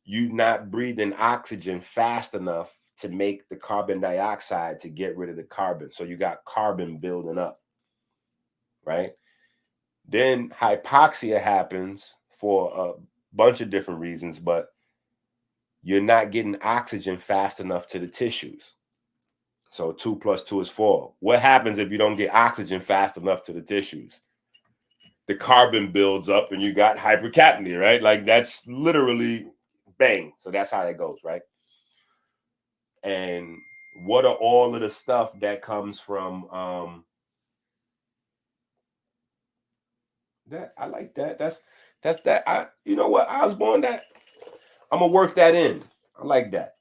you not breathing oxygen fast enough to make the carbon dioxide to get rid of the carbon. So you got carbon building up, right? Then hypoxia happens for a bunch of different reasons, but you're not getting oxygen fast enough to the tissues. So 2 + 2 is 4. What happens if you don't get oxygen fast enough to the tissues? The carbon builds up and you got hypercapnia, right? Like that's literally bang. So that's how it goes, right? And what are all of the stuff that comes from that? I like that. That's that. You know what? I was born that. I'm gonna work that in. I like that.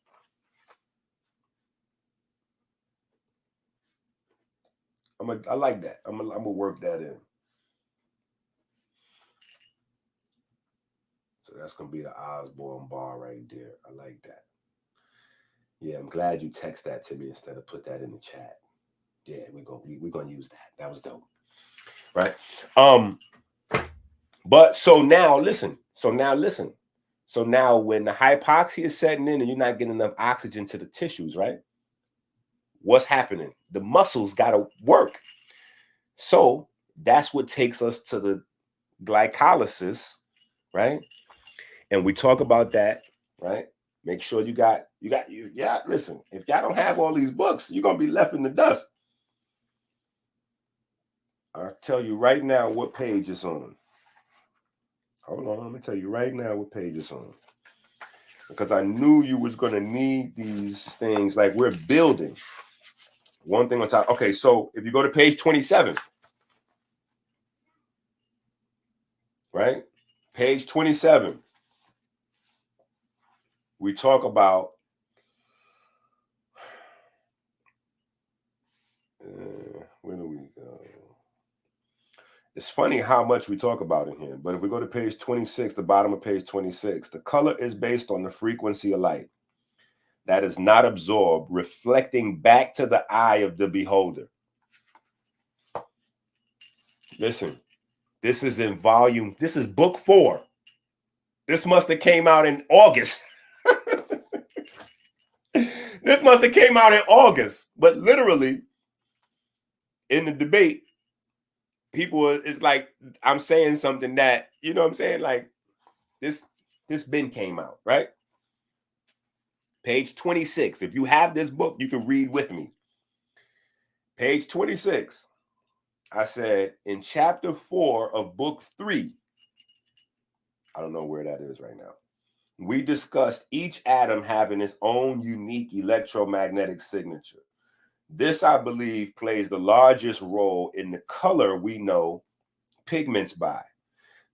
I like that. I'm gonna work that in. So that's gonna be the Osborne bar right there. I like that. Yeah, I'm glad you text that to me instead of put that in the chat. Yeah, we're gonna use that. That was dope. Right. But so now listen. So now when the hypoxia is setting in and you're not getting enough oxygen to the tissues, right? What's happening? The muscles gotta work. So that's what takes us to the glycolysis, right? And we talk about that, right? Make sure you got. Listen, if y'all don't have all these books, you're gonna be left in the dust. I'll tell you right now what page it's on. Hold on, let me tell you right now what page it's on. Because I knew you was gonna need these things. Like we're building one thing on top. Okay, so if you go to page 27, right? Page 27. We talk about where do we go? It's funny how much we talk about in here, but if we go to page 26, the bottom of page 26, the color is based on the frequency of light that is not absorbed, reflecting back to the eye of the beholder. Listen, this is in volume, this is book 4. This must have came out in August. This must have came out in August, but literally in the debate, people, it's like I'm saying something that, you know what I'm saying? Like this bin came out, right? Page 26. If you have this book, you can read with me. Page 26. I said in chapter 4 of book 3, I don't know where that is right now. We discussed each atom having its own unique electromagnetic signature. This, I believe, plays the largest role in the color we know pigments by.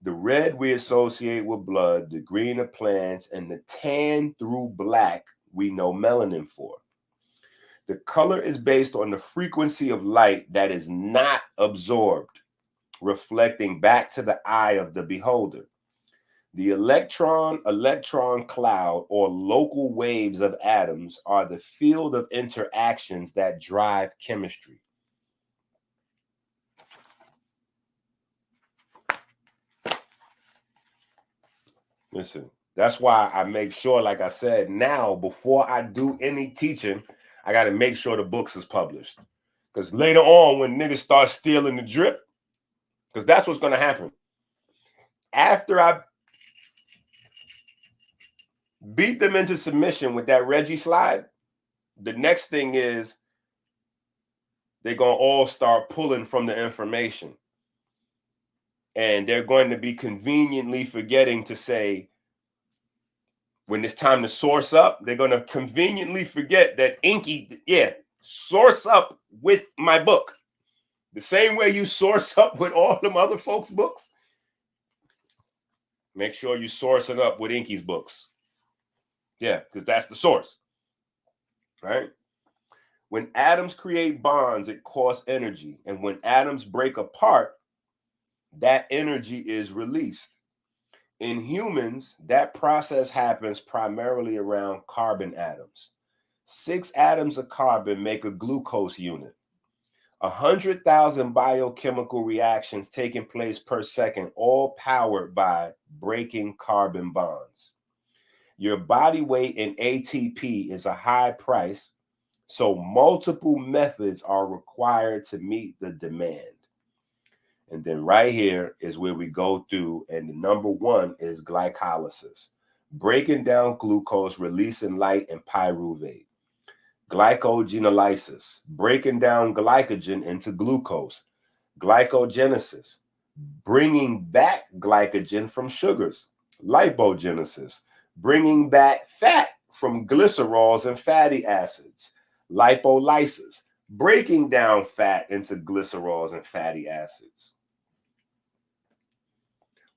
The red we associate with blood, the green of plants, and the tan through black we know melanin for. The color is based on the frequency of light that is not absorbed, reflecting back to the eye of the beholder. The electron cloud or local waves of atoms are the field of interactions that drive chemistry. Listen, that's why I make sure, like I said, now before I do any teaching, I got to make sure the books is published. Because later on, when niggas start stealing the drip, because that's what's going to happen. After I beat them into submission with that Reggie slide, the next thing is they're going to all start pulling from the information. And they're going to be conveniently forgetting to say, when it's time to source up, they're going to conveniently forget that EnQi, source up with my book. The same way you source up with all them other folks' books. Make sure you sourcing up with EnQi's books. Yeah, because that's the source. Right? When atoms create bonds, it costs energy. And when atoms break apart, that energy is released. In humans, that process happens primarily around carbon atoms. 6 atoms of carbon make a glucose unit. 100,000 biochemical reactions taking place per second, all powered by breaking carbon bonds. Your body weight in ATP is a high price, so multiple methods are required to meet the demand. And then right here is where we go through, and the number one is glycolysis, breaking down glucose, releasing light and pyruvate. Glycogenolysis, breaking down glycogen into glucose. Glycogenesis, bringing back glycogen from sugars. Lipogenesis, bringing back fat from glycerols and fatty acids. Lipolysis, breaking down fat into glycerols and fatty acids.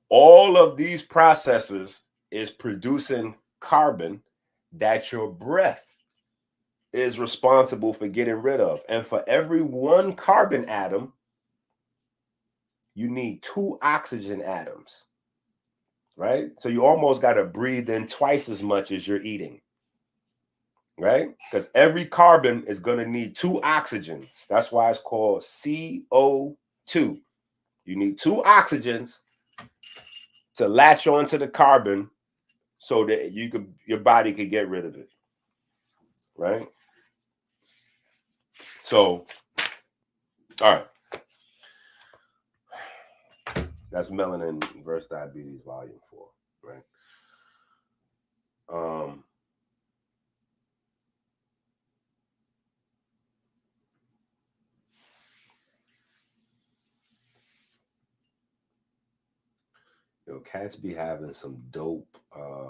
All of these processes is producing carbon that your breath is responsible for getting rid of. And for every one carbon atom, you need 2 oxygen atoms, right? So you almost got to breathe in twice as much as you're eating, right? Because every carbon is going to need 2 oxygens. That's why it's called CO2. You need 2 oxygens to latch onto the carbon so that your body could get rid of it, right? So, all right. That's Melanin versus Diabetes, Volume 4, right? Cats be having some dope. I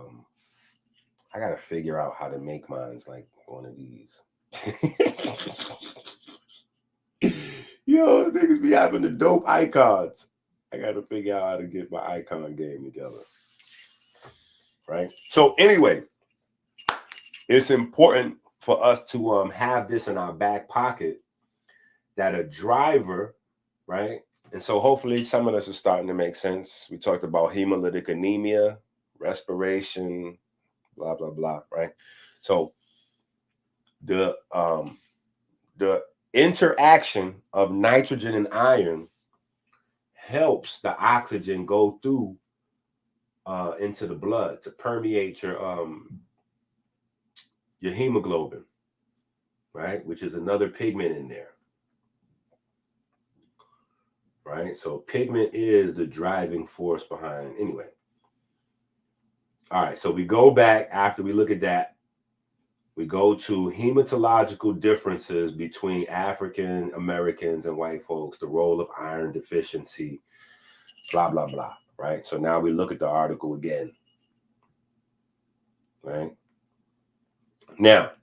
gotta figure out how to make mine like one of these. Yo, niggas be having the dope icons. I gotta figure out how to get my icon game together. Right? So anyway, it's important for us to have this in our back pocket, that a driver, right? And so hopefully some of this is starting to make sense. We talked about hemolytic anemia, respiration, blah, blah, blah, right? So the interaction of nitrogen and iron helps the oxygen go through into the blood to permeate your hemoglobin, right? Which is another pigment in there, right? So pigment is the driving force behind, anyway. All right, so we go back after we look at that. We go to hematological differences between African Americans and white folks, the role of iron deficiency, blah, blah, blah, right? So now we look at the article again, right? Now,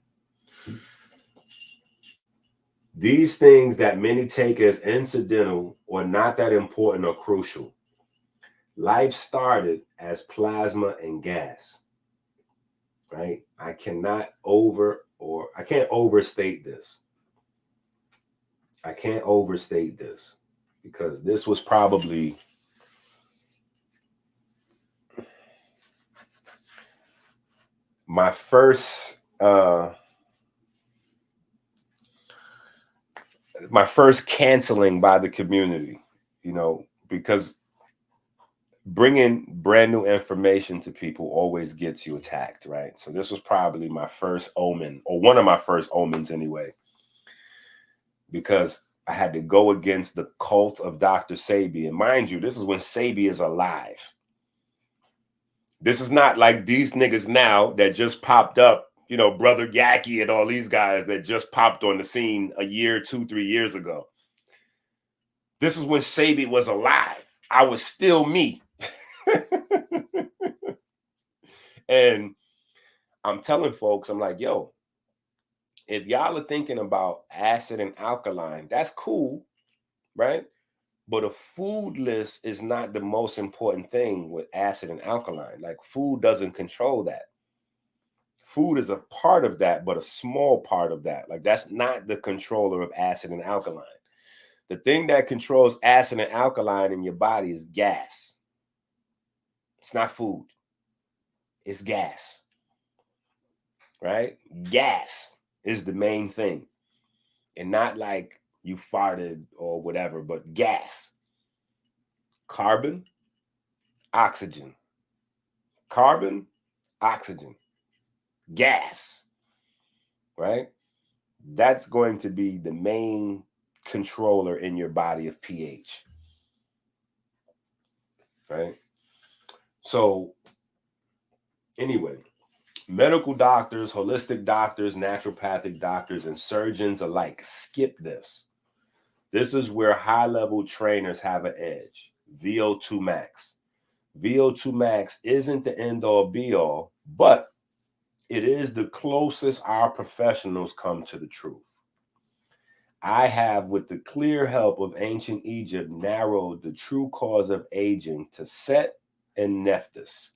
these things that many take as incidental or not that important are crucial. Life started as plasma and gas, right? I can't overstate this. I can't overstate this because this was probably my first canceling by the community, because bringing brand new information to people always gets you attacked, right? So this was probably my first omen, or one of my first omens anyway, because I had to go against the cult of Dr. Sebi. And mind you, this is when Sebi is alive. This is not like these niggas now that just popped up, Brother Yaki and all these guys that just popped on the scene a year, 2-3 years ago. This is when Sebi was alive. I was still me. And I'm telling folks, I'm like, yo, if y'all are thinking about acid and alkaline, that's cool, right? But a food list is not the most important thing with acid and alkaline. Like, food doesn't control that. Food is a part of that, but a small part of that. Like, that's not the controller of acid and alkaline. The thing that controls acid and alkaline in your body is gas. It's not food. It's gas, right? Gas. is the main thing. And not like you farted or whatever, but gas. Carbon, oxygen. Carbon, oxygen. Gas. Right? That's going to be the main controller in your body of pH. Right? So, anyway, medical doctors, holistic doctors, naturopathic doctors, and surgeons alike skip this. This is where high-level trainers have an edge. VO2 max. VO2 max isn't the end-all be-all, but it is the closest our professionals come to the truth. I have, with the clear help of ancient Egypt, narrowed the true cause of aging to Set and Nephthys,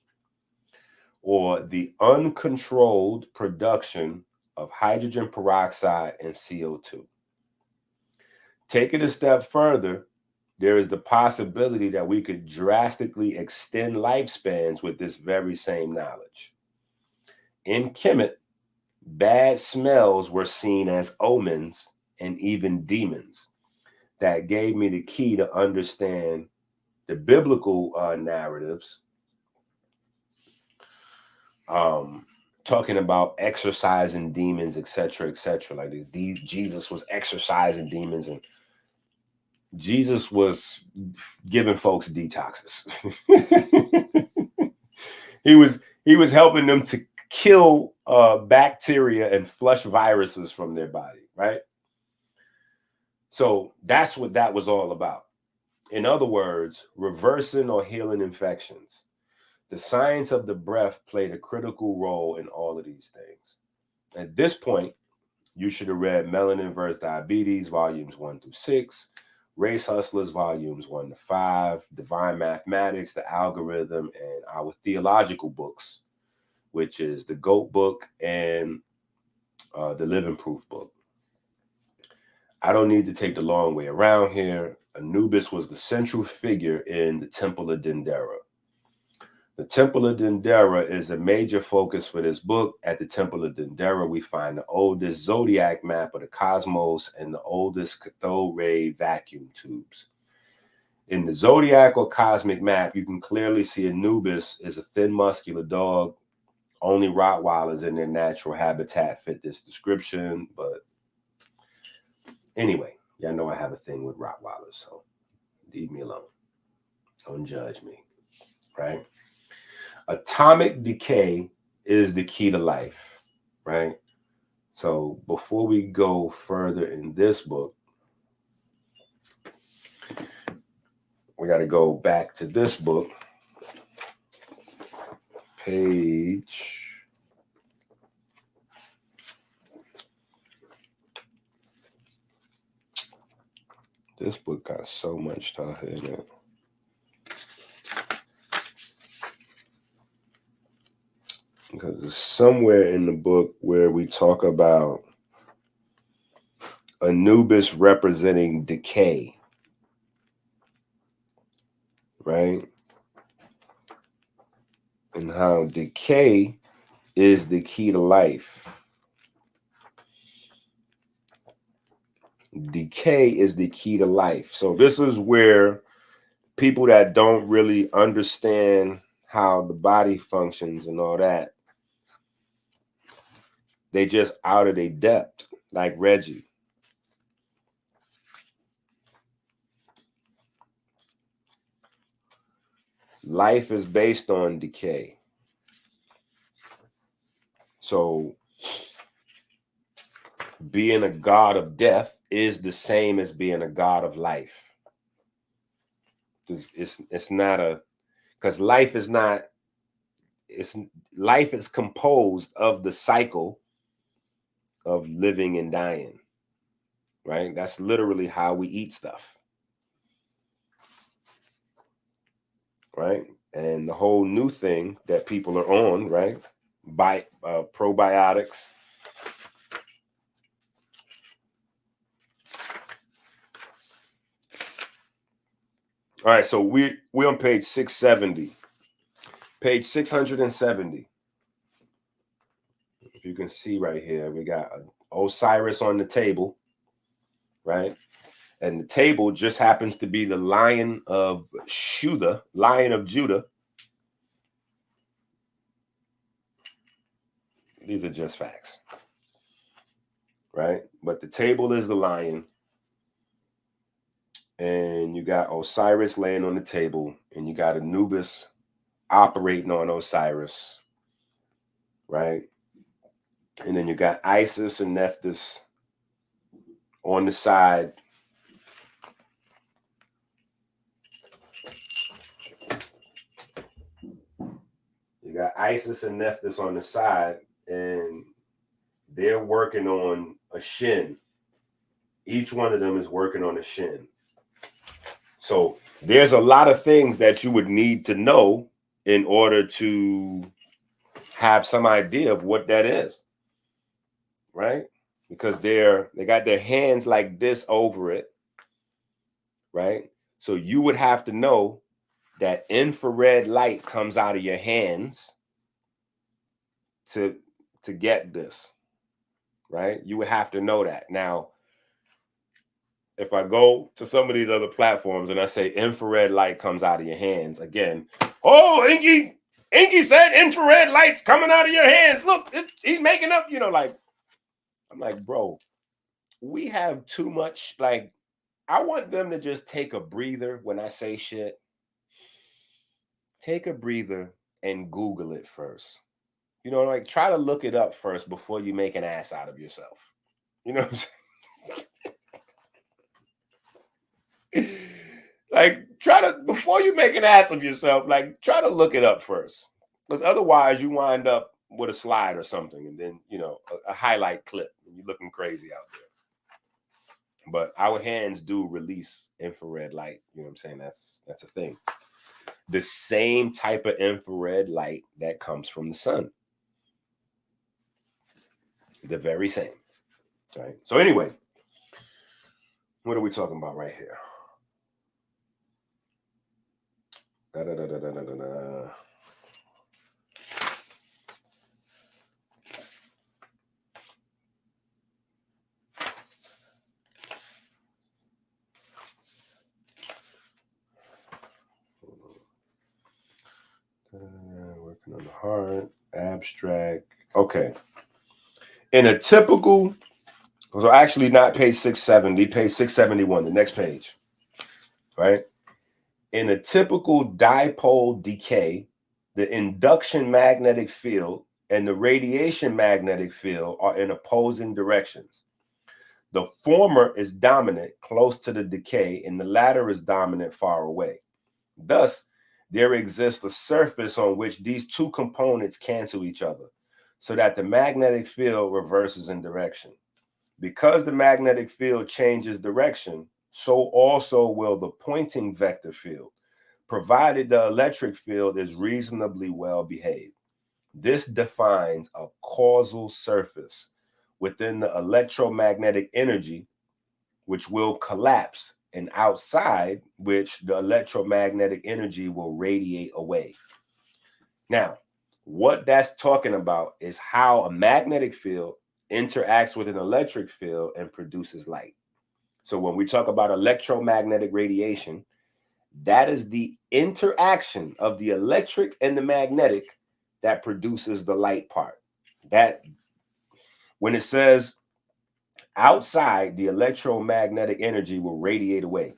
or the uncontrolled production of hydrogen peroxide and CO2. Take it a step further, there is the possibility that we could drastically extend lifespans with this very same knowledge. In Kemet, bad smells were seen as omens and even demons. That gave me the key to understand the biblical narratives, talking about exorcising demons, etc., etc. Like Jesus was exorcising demons, and Jesus was giving folks detoxes. He was helping them to kill bacteria and flush viruses from their body, right? So that's what that was all about. In other words, reversing or healing infections. The science of the breath played a critical role in all of these things. At this point, you should have read Melanin vs. Diabetes, volumes 1 through 6, Race Hustlers, volumes 1 to 5, Divine Mathematics, The Algorithm, and our theological books, which is the GOAT book and the Living Proof book. I don't need to take the long way around here. Anubis was the central figure in the Temple of Dendera. The Temple of Dendera is a major focus for this book. At the Temple of Dendera, we find the oldest zodiac map of the cosmos and the oldest cathode ray vacuum tubes. In the zodiac or cosmic map, you can clearly see Anubis is a thin, muscular dog. Only Rottweilers in their natural habitat fit this description, but anyway, y'all know I have a thing with Rottweilers, so leave me alone. Don't judge me, right? Atomic decay is the key to life, right? So before we go further in this book, we got to go back to this book, page. This book got so much stuff in it. Because it's somewhere in the book where we talk about Anubis representing decay, right? And how decay is the key to life. Decay is the key to life. So this is where people that don't really understand how the body functions and all that, they just out of their depth, like Reggie. Life is based on decay. So being a god of death is the same as being a god of life. It's not a, because life is not, life is composed of the cycle of living and dying, right? That's literally how we eat stuff, right? And the whole new thing that people are on, right? Probiotics. All right, so we're on page 670. Page 670. If you can see right here, we got Osiris on the table, right? And the table just happens to be the Lion of Judah, Lion of Judah. These are just facts, right? But the table is the lion, and you got Osiris laying on the table, and you got Anubis operating on Osiris, right? And then you got Isis and Nephthys on the side. You got Isis and Nephthys on the side, and they're working on a shin. Each one of them is working on a shin. So there's a lot of things that you would need to know in order to have some idea of what that is, right? Because they got their hands like this over it, right? So you would have to know that infrared light comes out of your hands to get this, right? You would have to know that. Now, if I go to some of these other platforms and I say infrared light comes out of your hands, again, oh, EnQi said infrared light's coming out of your hands. Look, he's making up, like, I'm like, bro, we have too much. Like, I want them to just take a breather when I say shit. Take a breather and Google it first. Like, try to look it up first before you make an ass out of yourself. You know what I'm saying? Like, before you make an ass of yourself, like, try to look it up first. Because otherwise you wind up with a slide or something, and then, a highlight clip, and you're looking crazy out there. But our hands do release infrared light. You know what I'm saying? That's a thing. The same type of infrared light that comes from the sun. The very same. Right? So anyway, what are we talking about right here? Working on the heart, abstract. Okay. In a typical, so actually not page 670, page 671, the next page, right? In a typical dipole decay, the induction magnetic field and the radiation magnetic field are in opposing directions. The former is dominant close to the decay, and the latter is dominant far away. Thus, there exists a surface on which these two components cancel each other, so that the magnetic field reverses in direction. Because the magnetic field changes direction, so also will the pointing vector field, provided the electric field is reasonably well behaved. This defines a causal surface within the electromagnetic energy, which will collapse, and outside which the electromagnetic energy will radiate away. Now, what that's talking about is how a magnetic field interacts with an electric field and produces light. So when we talk about electromagnetic radiation, that is the interaction of the electric and the magnetic that produces the light part. That, when it says outside, the electromagnetic energy will radiate away,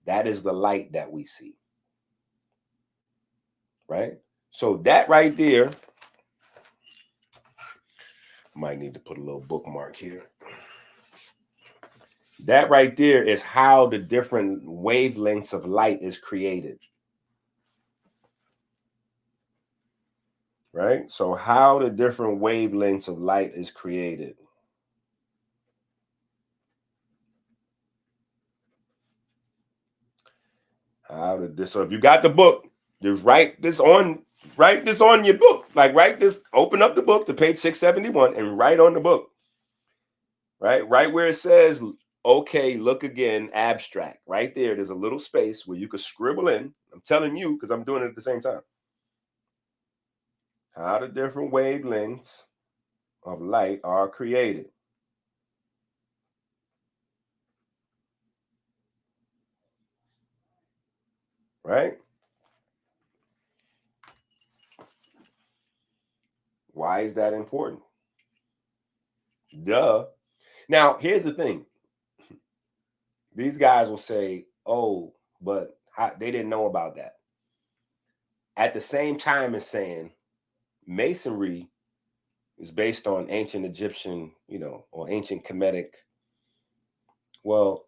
that is the light that we see. Right? So that right there, might need to put a little bookmark here. That right there is how the different wavelengths of light is created. Right? So how the different wavelengths of light is created. So if you got the book, just write this on your book. Like, open up the book to page 671 and write on the book. Right where it says, okay, look again, abstract. Right there's a little space where you could scribble in. I'm telling you, because I'm doing it at the same time. How the different wavelengths of light are created. right? Why is that important? Duh. Now, here's the thing. These guys will say, oh, but they didn't know about that. At the same time as saying masonry is based on ancient Egyptian, or ancient Kemetic. Well,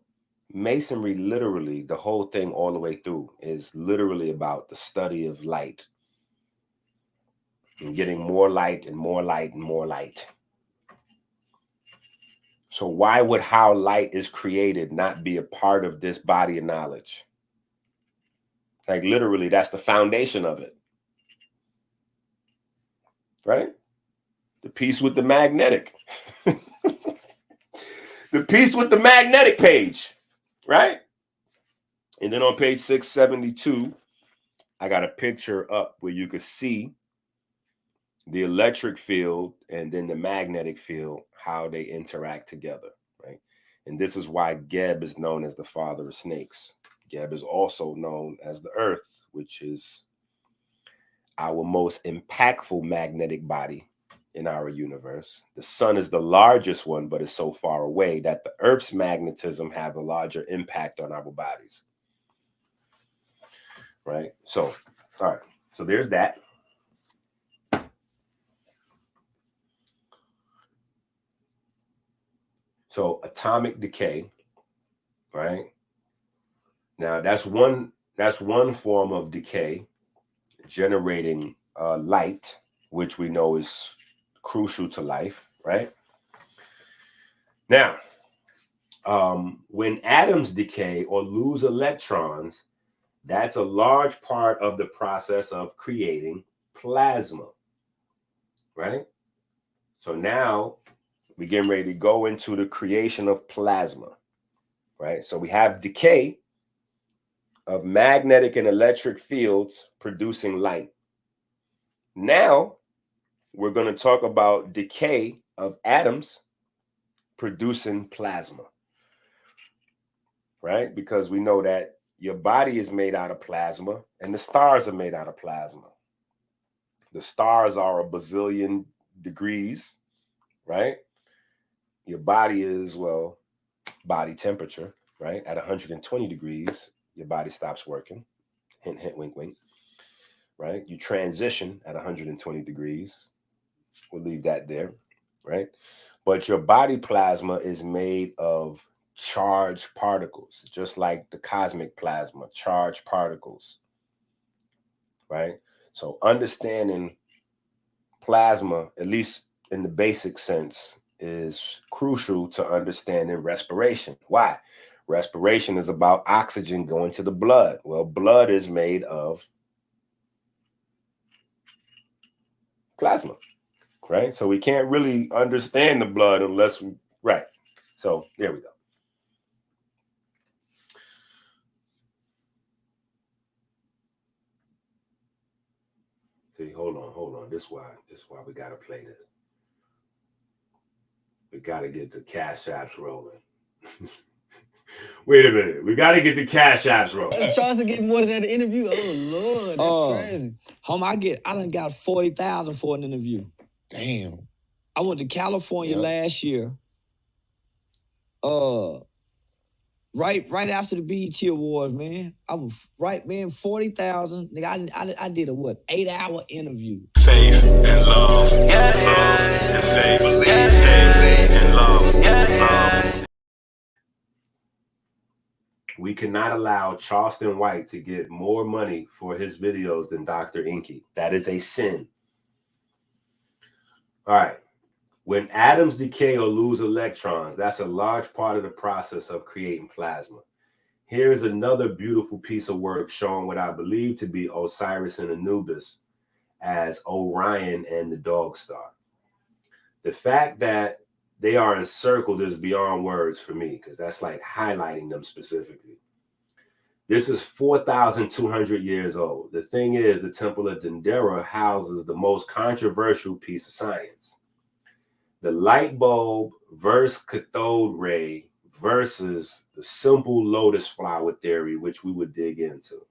masonry literally, the whole thing all the way through is literally about the study of light and getting more light and more light and more light. So why would how light is created not be a part of this body of knowledge? Like literally, that's the foundation of it, right? The piece with the magnetic. The piece with the magnetic page, right? And then on page 672, I got a picture up where you could see the electric field and then the magnetic field, how they interact together, right? And this is why Geb is known as the father of snakes. Geb is also known as the Earth, which is our most impactful magnetic body in our universe. The sun is the largest one, but it's so far away that the Earth's magnetism have a larger impact on our bodies, right? So, all right, so there's that. So atomic decay, right? Now that's one form of decay, generating light, which we know is crucial to life, right? Now, when atoms decay or lose electrons, that's a large part of the process of creating plasma, right? So now we're getting ready to go into the creation of plasma, right? So we have decay of magnetic and electric fields producing light. Now we're going to talk about decay of atoms producing plasma, right? Because we know that your body is made out of plasma and the stars are made out of plasma. The stars are a bazillion degrees, right? Your body is, well, body temperature, right? At 120 degrees, your body stops working. Hint, hint, wink, wink, right? You transition at 120 degrees. We'll leave that there, right? But your body plasma is made of charged particles, just like the cosmic plasma, charged particles, right? So understanding plasma, at least in the basic sense, is crucial to understanding respiration. Why? Respiration is about oxygen going to the blood. Well, blood is made of plasma, right? So we can't really understand the blood unless we, right. So there we go. See, hold on. This is why we gotta play this. We gotta get the cash apps rolling. Wait a minute. We gotta get the cash apps rolling. Is Charleston getting more than that interview? Oh Lord, that's crazy. I done got 40,000 for an interview. Damn. I went to California last year. Right after the BET Awards, man. I was 40,000. Nigga, I did a 8-hour interview. Faith and love, love and faith, faith and love, love. We cannot allow Charleston White to get more money for his videos than Dr. EnQi. That is a sin. All right. When atoms decay or lose electrons, that's a large part of the process of creating plasma. Here is another beautiful piece of work showing what I believe to be Osiris and Anubis as Orion and the dog star. The fact that they are encircled is beyond words for me, because that's like highlighting them specifically. This is 4,200 years old. The thing is, the Temple of Dendera houses the most controversial piece of science. The light bulb versus cathode ray versus the simple lotus flower theory, which we would dig into.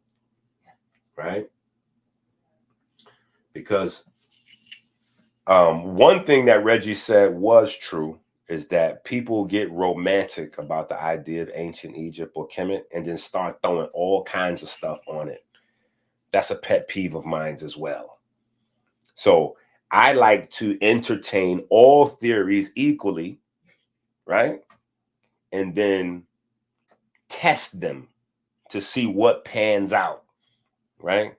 right? Because one thing that Reggie said was true is that people get romantic about the idea of ancient Egypt or Kemet and then start throwing all kinds of stuff on it. That's a pet peeve of mine as well. So I like to entertain all theories equally, right? And then test them to see what pans out, right?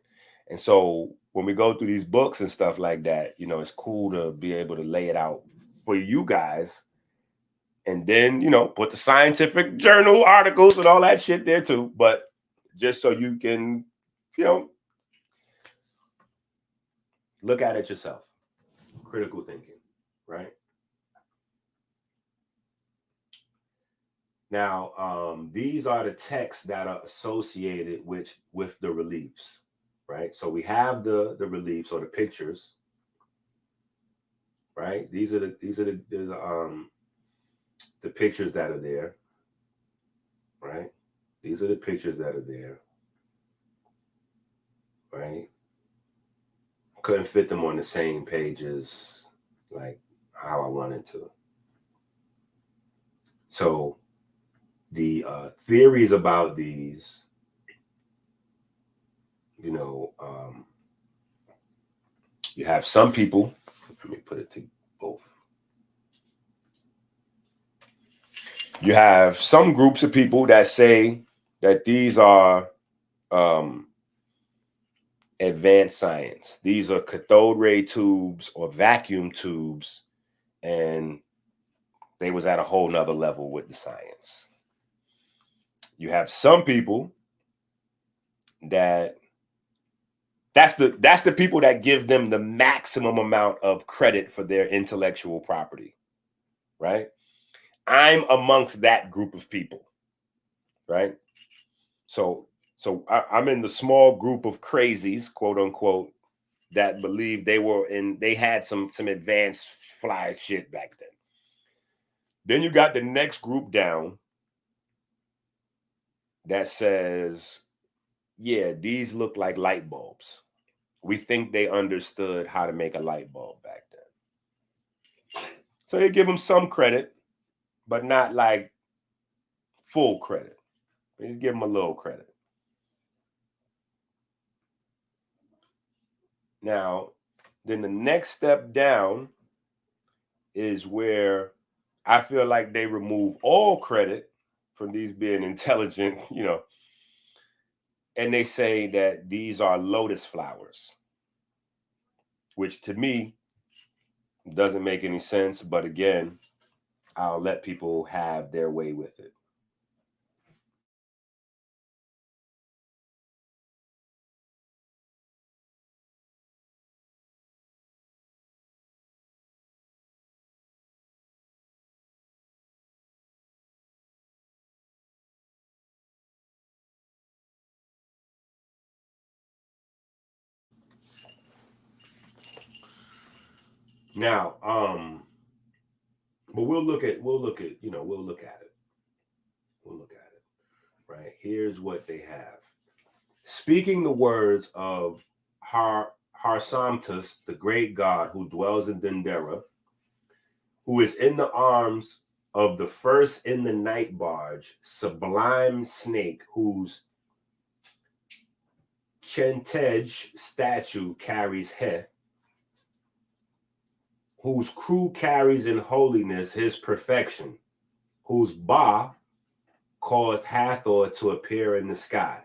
And so when we go through these books and stuff like that, you know, it's cool to be able to lay it out for you guys. And then, you know, put the scientific journal articles and all that shit there too. But just so you can, you know, look at it yourself. Critical thinking, right? Now, these are the texts that are associated with the reliefs, right? So we have the reliefs or the pictures, right? These are the pictures that are there, right? These are the pictures that are there, right? Couldn't fit them on the same pages like how I wanted to. So the theories about these, you know, you have some people, let me put it to both. You have some groups of people that say that these are advanced science. These are cathode ray tubes or vacuum tubes, and they was at a whole nother level with the science. You have some people that's the people that give them the maximum amount of credit for their intellectual property, right? I'm amongst that group of people, right? So I'm in the small group of crazies, quote unquote, that believe they had some advanced fly shit back then. Then you got the next group down that says, yeah, these look like light bulbs. We think they understood how to make a light bulb back then. So they give them some credit, but not like full credit. They just give them a little credit. Now, then the next step down is where I feel like they remove all credit from these being intelligent, you know, and they say that these are lotus flowers, which to me doesn't make any sense. But again, I'll let people have their way with it. Now, but we'll look at it. We'll look at it. Right? Here's what they have. Speaking the words of Harsamtus, the great god who dwells in Dendera, who is in the arms of the first in the night barge, sublime snake, whose Chentej statue carries He, whose crew carries in holiness his perfection, whose Ba caused Hathor to appear in the sky,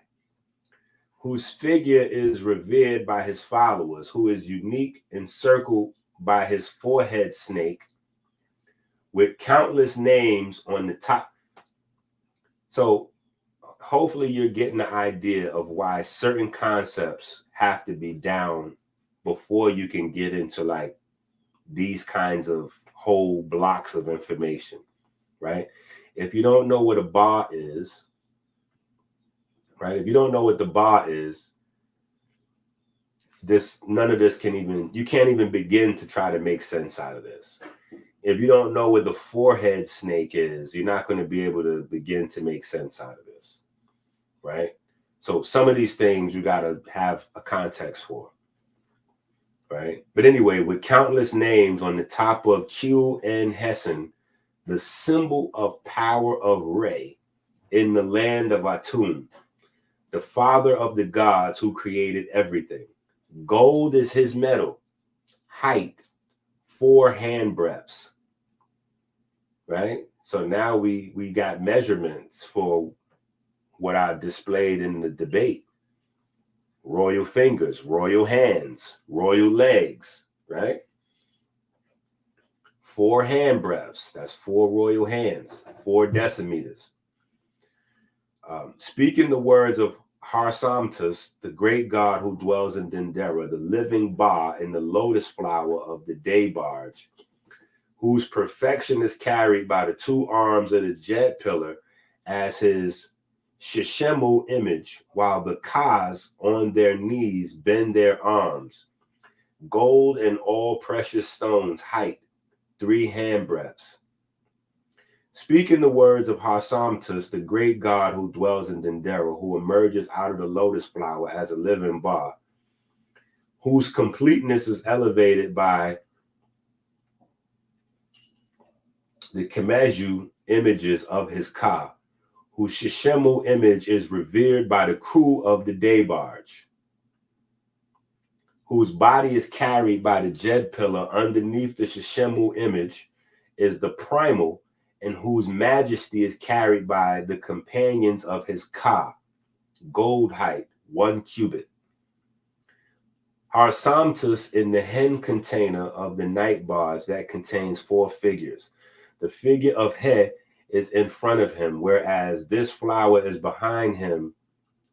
whose figure is revered by his followers, who is unique, encircled by his forehead snake, with countless names on the top. So hopefully you're getting the idea of why certain concepts have to be down before you can get into like these kinds of whole blocks of information, right? If you don't know what a Ba is, right? If you don't know what the Ba is, none of this you can't even begin to try to make sense out of this. If you don't know what the forehead snake is, you're not going to be able to begin to make sense out of this, right? So some of these things you got to have a context for, right? But anyway, with countless names on the top of Q and Hessen, the symbol of power of Re in the land of Atum, the father of the gods who created everything. Gold is his metal, height, 4 handbreadths, right? So now we got measurements for what I displayed in the debate. Royal fingers, royal hands, royal legs, right? 4 handbreadths, that's 4 royal hands, 4 decimeters. Speaking the words of Harsamtus, the great god who dwells in Dendera, the living Ba in the lotus flower of the day barge, whose perfection is carried by the 2 arms of the jet pillar as his Shishemu image, while the Kas on their knees bend their arms. Gold and all precious stones, height 3 handbreadths. Speaking the words of Harsamtus, the great god who dwells in Dendera, who emerges out of the lotus flower as a living Ba, whose completeness is elevated by the Kemeju images of his Ka, whose Shishemu image is revered by the crew of the day barge, whose body is carried by the Jed pillar underneath the Shishemu image is the primal, and whose majesty is carried by the companions of his Ka, gold height, 1 cubit. Harsamtus in the hen container of the night barge that contains 4 figures. The figure of He is in front of him, whereas this flower is behind him,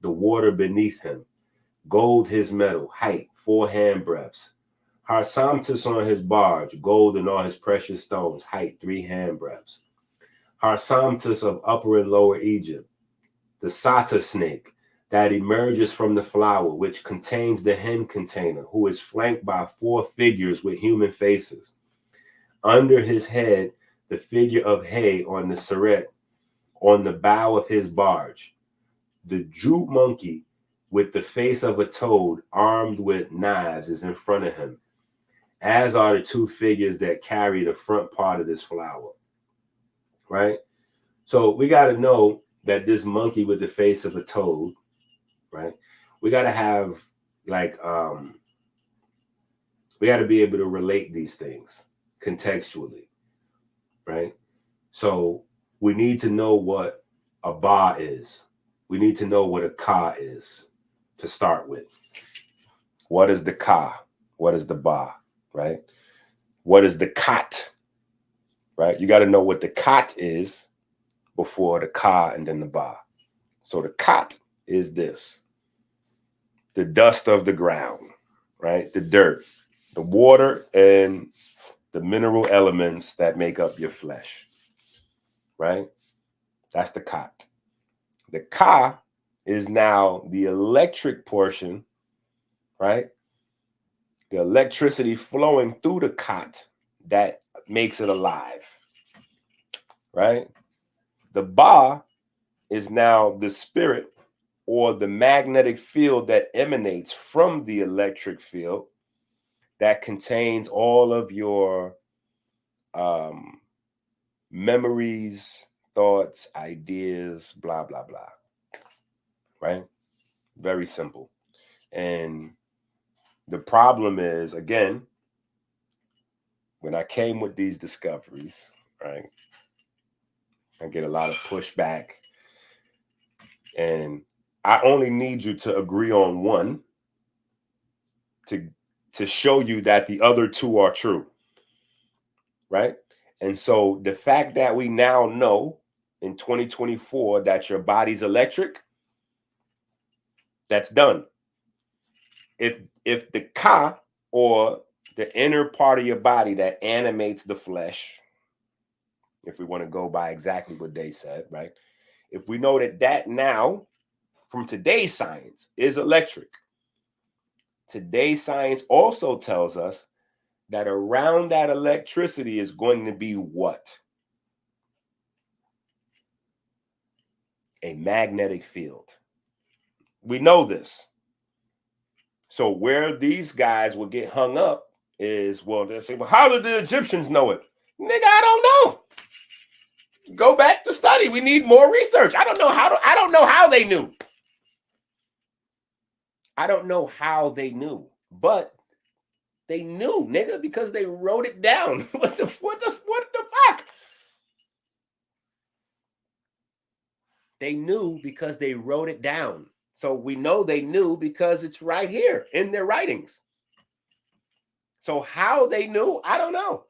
the water beneath him. Gold his metal, height 4 handbreadths. Harsamtus on his barge, gold and all his precious stones, height 3 handbreadths. Harsamtus of Upper and Lower Egypt, the Sata snake that emerges from the flower, which contains the hen container, who is flanked by 4 figures with human faces. Under his head, the figure of He on the seret, on the bow of his barge. The Jew monkey with the face of a toad, armed with knives, is in front of him, as are the 2 figures that carry the front part of this flower, right? So we got to know that this monkey with the face of a toad, right? We got to have like, we got to be able to relate these things contextually, right? So we need to know what a Ba is. We need to know what a Ka is to start with. What is the Ka? What is the Ba, right? What is the Kat, right? You got to know what the Kat is before the Ka and then the Ba. So the Kat is this: the dust of the ground, right? The dirt, the water, and the mineral elements that make up your flesh, right? That's the Kat. The Ka is now the electric portion, right? The electricity flowing through the Kat that makes it alive, right? The Ba is now the spirit or the magnetic field that emanates from the electric field that contains all of your memories, thoughts, ideas, blah, blah, blah, right? Very simple. And the problem is, again, when I came with these discoveries, right, I get a lot of pushback, and I only need you to agree on one to show you that the other 2 are true, right? And so the fact that we now know in 2024 that your body's electric, that's done. If the Ka, or the inner part of your body that animates the flesh, if we want to go by exactly what they said, right? If we know that now, from today's science, is electric, today's science also tells us that around that electricity is going to be what? A magnetic field. We know this. So where these guys will get hung up is, well, they'll say, well, how did the Egyptians know it? Nigga, I don't know. Go back to study. We need more research. I don't know how they knew. I don't know how they knew, but they knew, nigga, because they wrote it down. What the fuck? They knew because they wrote it down. So we know they knew because it's right here in their writings. So how they knew, I don't know.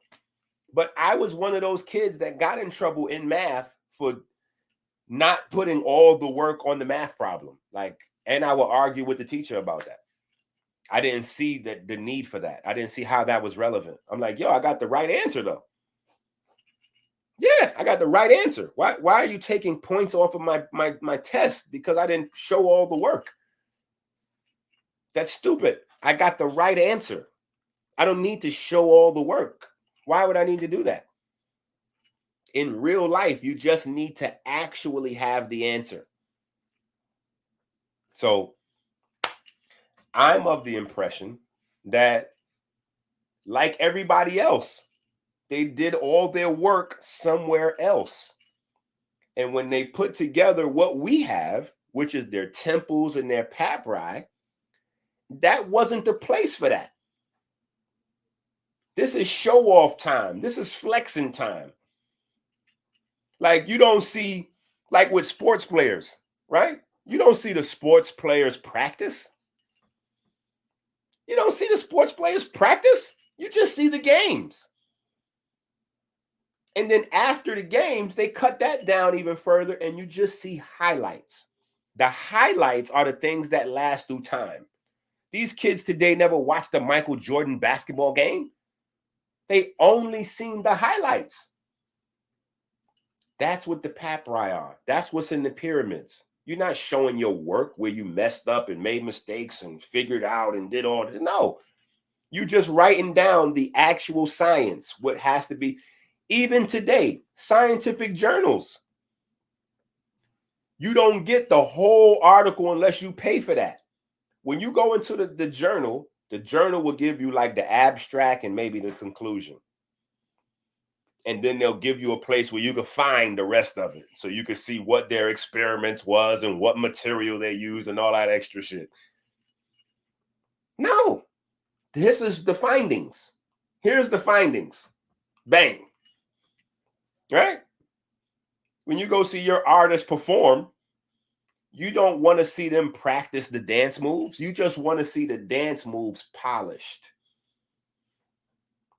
But I was one of those kids that got in trouble in math for not putting all the work on the math problem. And I would argue with the teacher about that. I didn't see the need for that. I didn't see how that was relevant. I'm like, yo, I got the right answer though. Yeah, I got the right answer. Why are you taking points off of my test because I didn't show all the work? That's stupid. I got the right answer. I don't need to show all the work. Why would I need to do that? In real life, you just need to actually have the answer. So I'm of the impression that, like everybody else, they did all their work somewhere else. And when they put together what we have, which is their temples and their papyri, that wasn't the place for that. This is show off time. This is flexing time. Like you don't see, like with sports players, right? You don't see the sports players practice. You don't see the sports players practice. You just see the games. And then after the games, they cut that down even further and you just see highlights. The highlights are the things that last through time. These kids today never watched the Michael Jordan basketball game. They only seen the highlights. That's what the papyri are. That's what's in the pyramids. You're not showing your work where you messed up and made mistakes and figured out and did all this. No, you just writing down the actual science, what has to be. Even today, scientific journals, you don't get the whole article unless you pay for that. When you go into the journal will give you like the abstract and maybe the conclusion. And then they'll give you a place where you can find the rest of it. So you can see what their experiments was and what material they used and all that extra shit. No, this is the findings. Here's the findings. Bang. Right? When you go see your artist perform, you don't want to see them practice the dance moves. You just want to see the dance moves polished.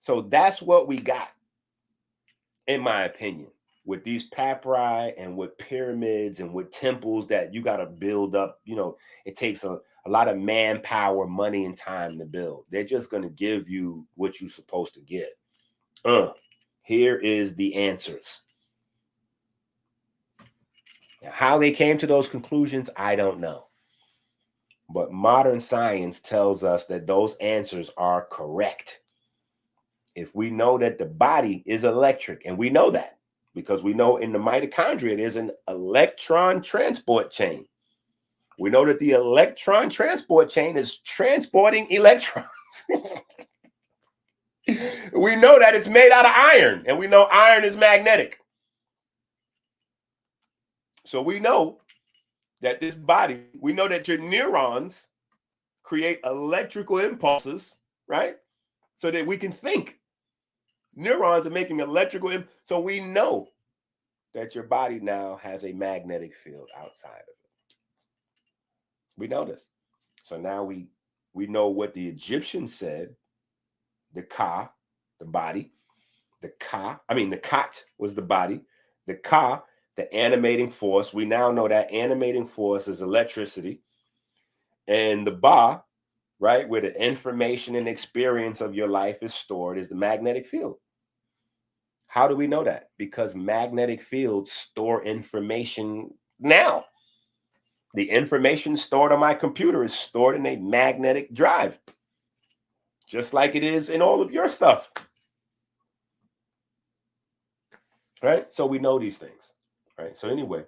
So that's what we got, in my opinion, with these papyri and with pyramids and with temples that you got to build up. You know, it takes a lot of manpower, money, and time to build. They're just going to give you what you're supposed to get. Here is the answers. Now, how they came to those conclusions, I don't know. But modern science tells us that those answers are correct. If we know that the body is electric, and we know that because we know in the mitochondria there's an electron transport chain. We know that the electron transport chain is transporting electrons. We know that it's made out of iron, and we know iron is magnetic. So we know that this body, we know that your neurons create electrical impulses, right? So that we can think. Neurons are making electrical so we know that your body now has a magnetic field outside of it. We know this. So now we know what the Egyptians said. The Ka, the body. The Kat was the body. The Ka, the animating force. We now know that animating force is electricity. And the Ba, right, where the information and experience of your life is stored, is the magnetic field. How do we know that? Because magnetic fields store information now. The information stored on my computer is stored in a magnetic drive, just like it is in all of your stuff. Right? So we know these things. Right? So anyway,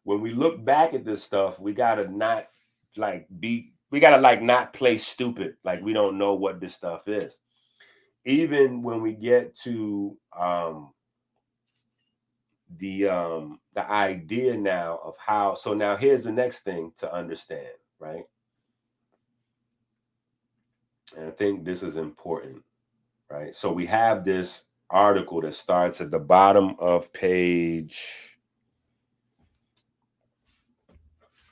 when we look back at this stuff, we got to not like we gotta like not play stupid, like we don't know what this stuff is. Even when we get to the idea now of how, so now here's the next thing to understand, right? And I think this is important, right? So we have this article that starts at the bottom of page.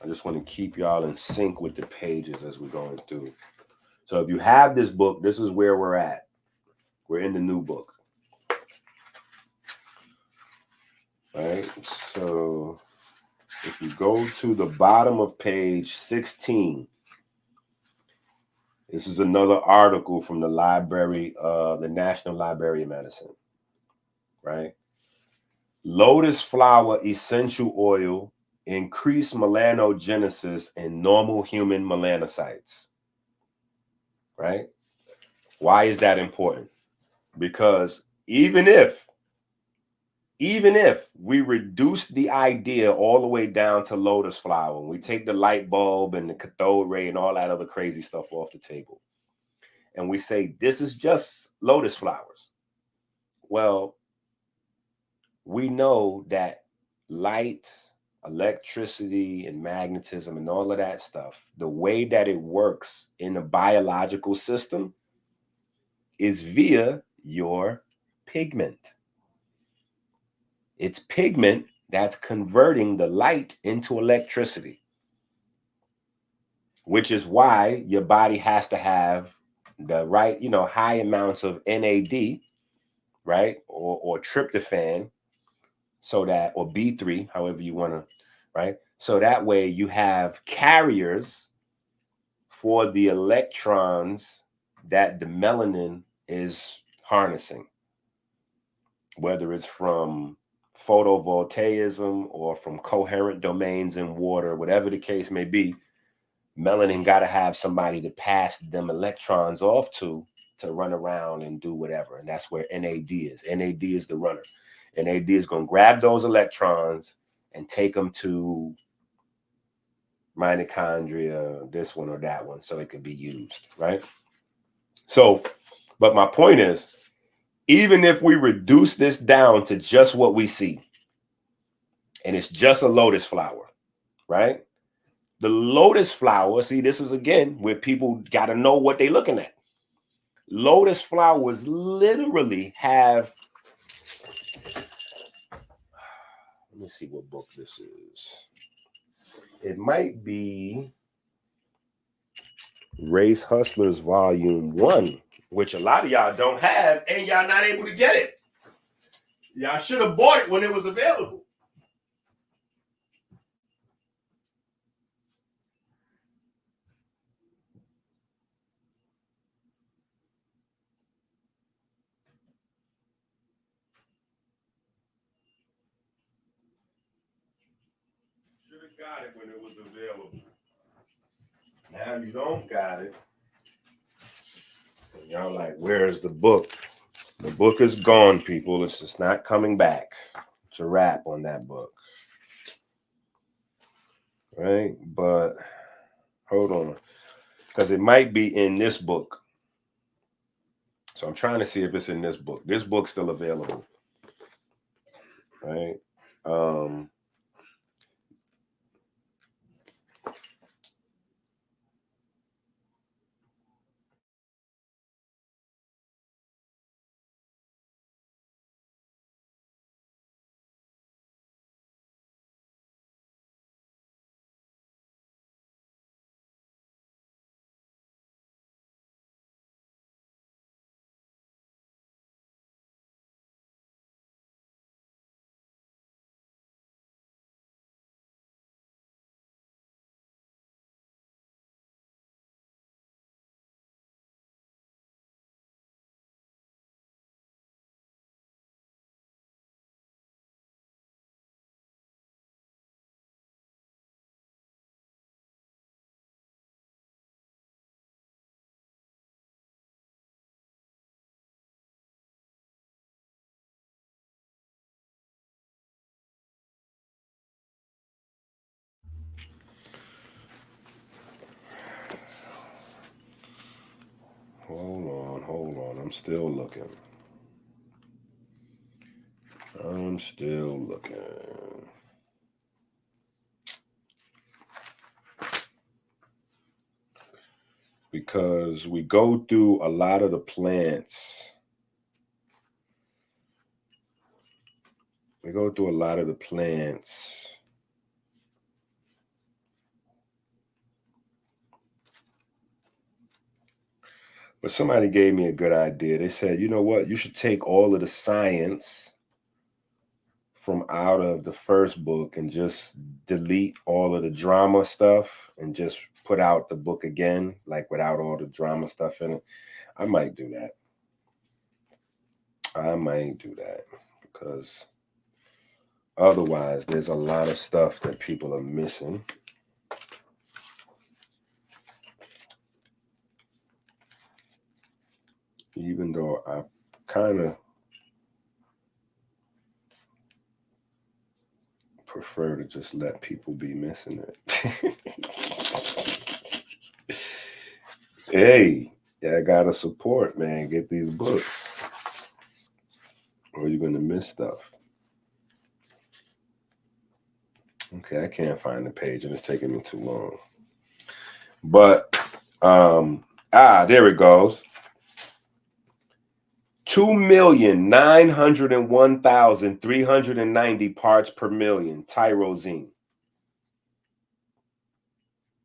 I just want to keep y'all in sync with the pages as we're going through. So if you have this book, this is where we're at. We're in the new book. Right? So if you go to the bottom of page 16, this is another article from the library, the National Library of Medicine, right? Lotus flower essential oil increase melanogenesis in normal human melanocytes, right? Why is that important? Because even if we reduce the idea all the way down to lotus flower, and we take the light bulb and the cathode ray and all that other crazy stuff off the table, and we say this is just lotus flowers, well, we know that light, electricity, and magnetism and all of that stuff, the way that it works in the biological system is via your pigment. It's pigment that's converting the light into electricity, which is why your body has to have the right, high amounts of NAD, right? Or tryptophan, so that, or B3, however you want to, right? So that way you have carriers for the electrons that the melanin is harnessing, whether it's from photovoltaism or from coherent domains in water, whatever the case may be. Melanin got to have somebody to pass them electrons off to run around and do whatever. And that's where NAD is. NAD is the runner. NAD is going to grab those electrons and take them to mitochondria, this one or that one, so it can be used, right? So, but my point is, even if we reduce this down to just what we see, and it's just a lotus flower, right? The lotus flower, see, this is again where people got to know what they're looking at. Lotus flowers literally have, let me see what book this is. It might be Race Hustlers Volume 1, which a lot of y'all don't have, and y'all not able to get it. Y'all should have bought it when it was available. Should have got it when it was available. Now you don't got it. And y'all like, where's the book? The book is gone, people. It's just not coming back. It's a wrap on that book. Right? But hold on. Because it might be in this book. So I'm trying to see if it's in this book. This book's still available. Right? Hold on. I'm still looking. Because we go through a lot of the plants. But somebody gave me a good idea. They said, you know what? You should take all of the science from out of the first book and just delete all of the drama stuff and just put out the book again, like without all the drama stuff in it. I might do that. Because otherwise there's a lot of stuff that people are missing. Even though I kind of prefer to just let people be missing it. Hey, I gotta support, man. Get these books, or you're gonna miss stuff. Okay, I can't find the page, and it's taking me too long. But there it goes. 2,901,390 parts per million, tyrosine.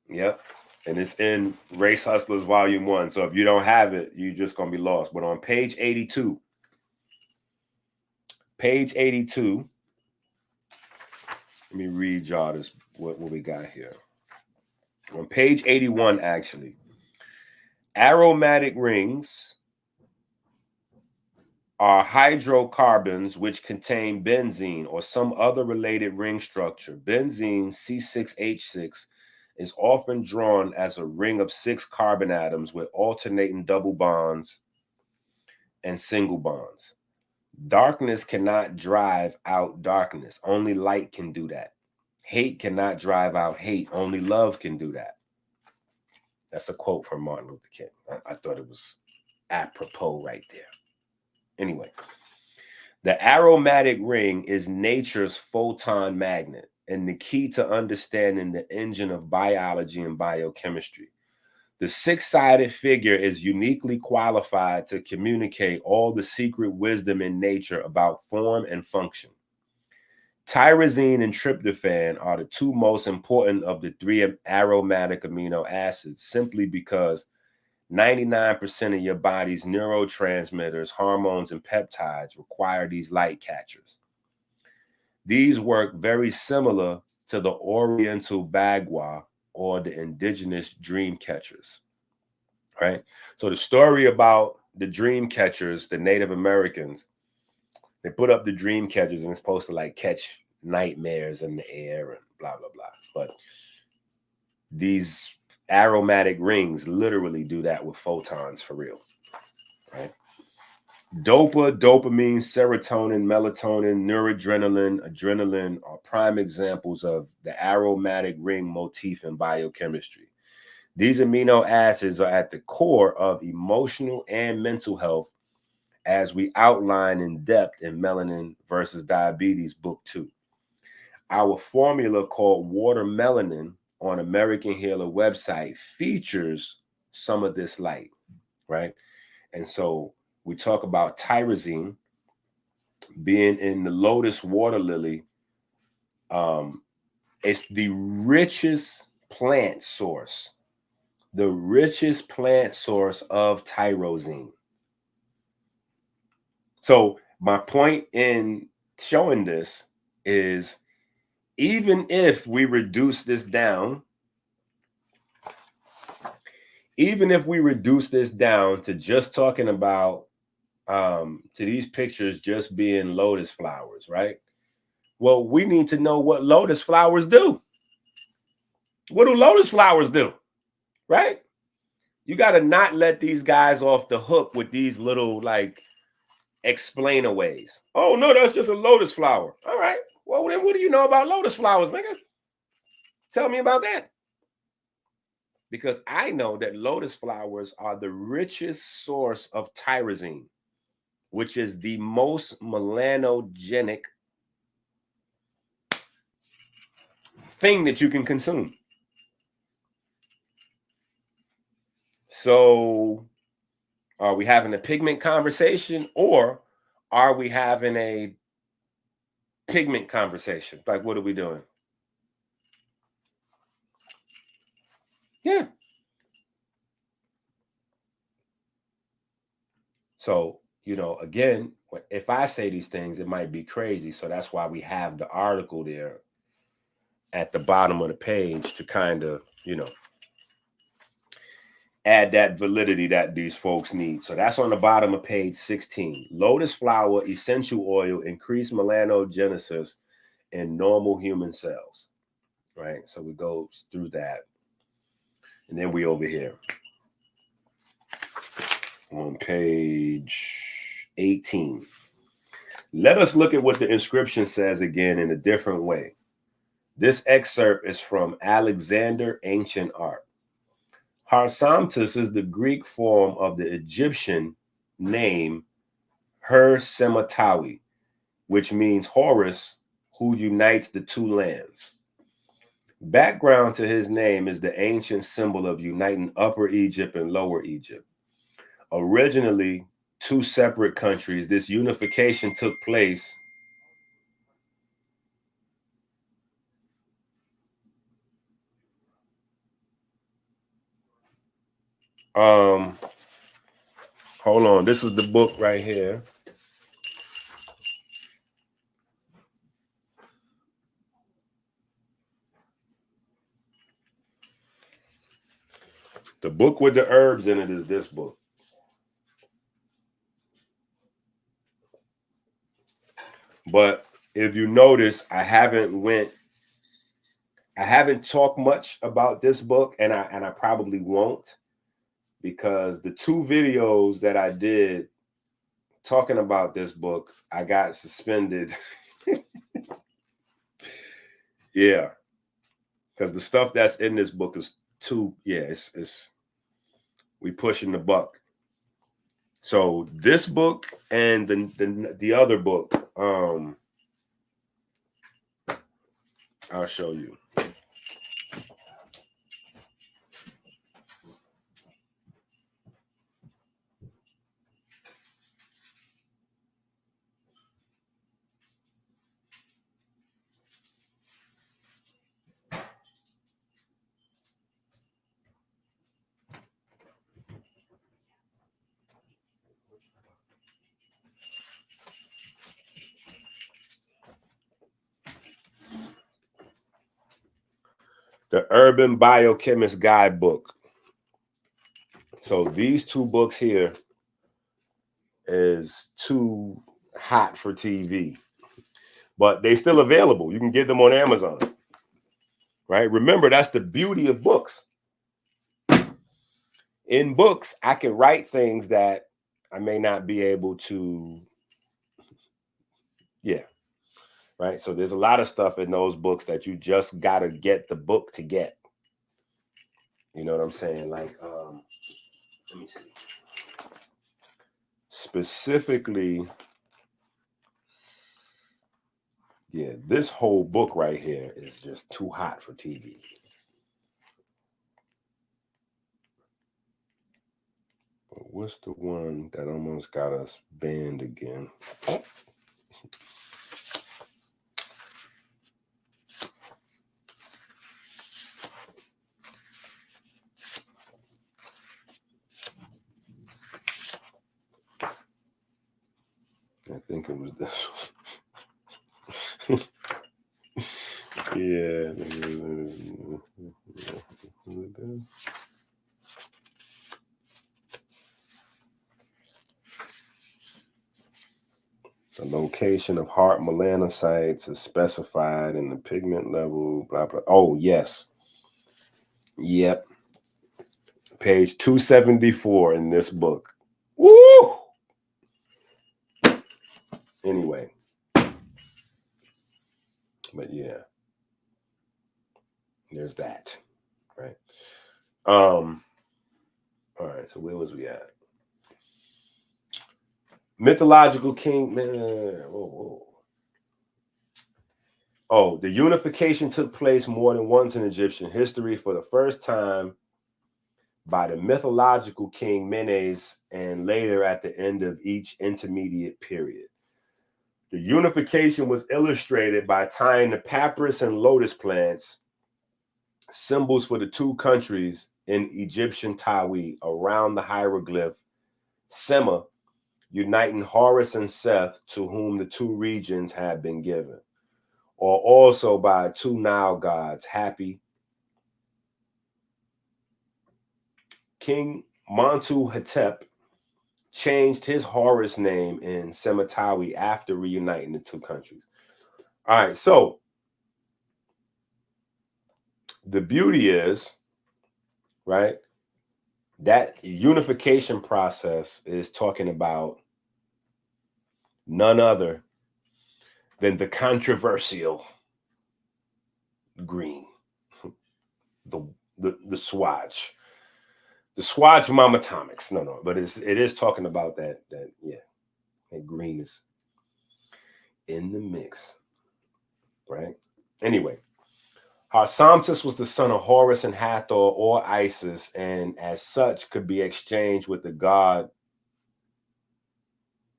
Yep. And it's in Race Hustlers Volume 1. So if you don't have it, you're just going to be lost. But on page 82, let me read y'all this, what we got here. On page 81, actually, aromatic rings are hydrocarbons which contain benzene or some other related ring structure. Benzene, C6H6, is often drawn as a ring of 6 carbon atoms with alternating double bonds and single bonds. Darkness cannot drive out darkness. Only light can do that. Hate cannot drive out hate. Only love can do that. That's a quote from Martin Luther King. I thought it was apropos right there. Anyway, the aromatic ring is nature's photon magnet and the key to understanding the engine of biology and biochemistry. The 6-sided figure is uniquely qualified to communicate all the secret wisdom in nature about form and function. Tyrosine and tryptophan are the 2 most important of the 3 aromatic amino acids, simply because 99% of your body's neurotransmitters, hormones, and peptides require these light catchers. These work very similar to the Oriental Bagua or the indigenous dream catchers, right? So the story about the dream catchers, the Native Americans, they put up the dream catchers and it's supposed to like catch nightmares in the air and blah, blah, blah. But these aromatic rings literally do that with photons for real, right? Dopamine, serotonin, melatonin, noradrenaline, adrenaline are prime examples of the aromatic ring motif in biochemistry. These amino acids are at the core of emotional and mental health, as we outline in depth in Melanin versus Diabetes, Book 2. Our formula called Water Melanin on American Healer website features some of this light, right? And so we talk about tyrosine being in the lotus water lily. It's the richest plant source of tyrosine. So my point in showing this is, even if we reduce this down, to just talking about to these pictures just being lotus flowers, right? Well, we need to know what lotus flowers do. What do lotus flowers do, right? You got to not let these guys off the hook with these little like explainaways. Oh no, that's just a lotus flower. All right. Well, then what do you know about lotus flowers, nigga? Tell me about that. because I know that lotus flowers are the richest source of tyrosine, which is the most melanogenic thing that you can consume. So are we having a pigment conversation, or are we having a pigment conversation? Like, what are we doing? Yeah. So, you know, again, if I say these things, it might be crazy. So that's why we have the article there at the bottom of the page to kind of, you know, add that validity that these folks need. So that's on the bottom of page 16. Lotus flower essential oil increase melanogenesis in normal human cells. Right? So we go through that. And then we over here on page 18. Let us look at what the inscription says again in a different way. This excerpt is from Alexander Ancient Art. Harsamtus is the Greek form of the Egyptian name Her-Sematawi, which means Horus, who unites the two lands. Background to his name is the ancient symbol of uniting Upper Egypt and Lower Egypt. Originally two separate countries, this unification took place hold on, this is the book right here. The book with the herbs in it is this book. But if you notice, I haven't talked much about this book, and I probably won't, because the two videos that I did talking about this book, I got suspended. Yeah, because the stuff that's in this book is too, yeah, it's we pushing the buck. So this book and the other book, I'll show you. The Urban Biochemist Guidebook. So these two books here is too hot for TV, but they still available. You can get them on Amazon, right? Remember, that's the beauty of books. In books, I can write things that I may not be able to, yeah, right? So there's a lot of stuff in those books that you just got to get the book to get. You know what I'm saying? Like, let me see. Specifically, yeah, this whole book right here is just too hot for TV. But what's the one that almost got us banned again? I think it was this one. Yeah. The location of heart melanocytes is specified in the pigment level, blah, blah. Oh, yes. Yep. Page 274 in this book. Woo! Anyway. But yeah. There's that, right? All right, so where was we at? Mythological king. Whoa. Oh, the unification took place more than once in Egyptian history. For the first time by the mythological king Menes, and later at the end of each intermediate period. The unification was illustrated by tying the papyrus and lotus plants, symbols for the two countries in Egyptian Tawi, around the hieroglyph Sema, uniting Horus and Seth, to whom the two regions had been given, or also by two Nile gods, Happy. King Montuhotep changed his Horus name in Sematawi after reuniting the two countries. All right, so the beauty is, right, that unification process is talking about none other than the controversial green, the swatch. The swatch momatomics. No, but it is talking about that green is in the mix, right? Anyway, Harsamtus was the son of Horus and Hathor, or Isis, and as such could be exchanged with the god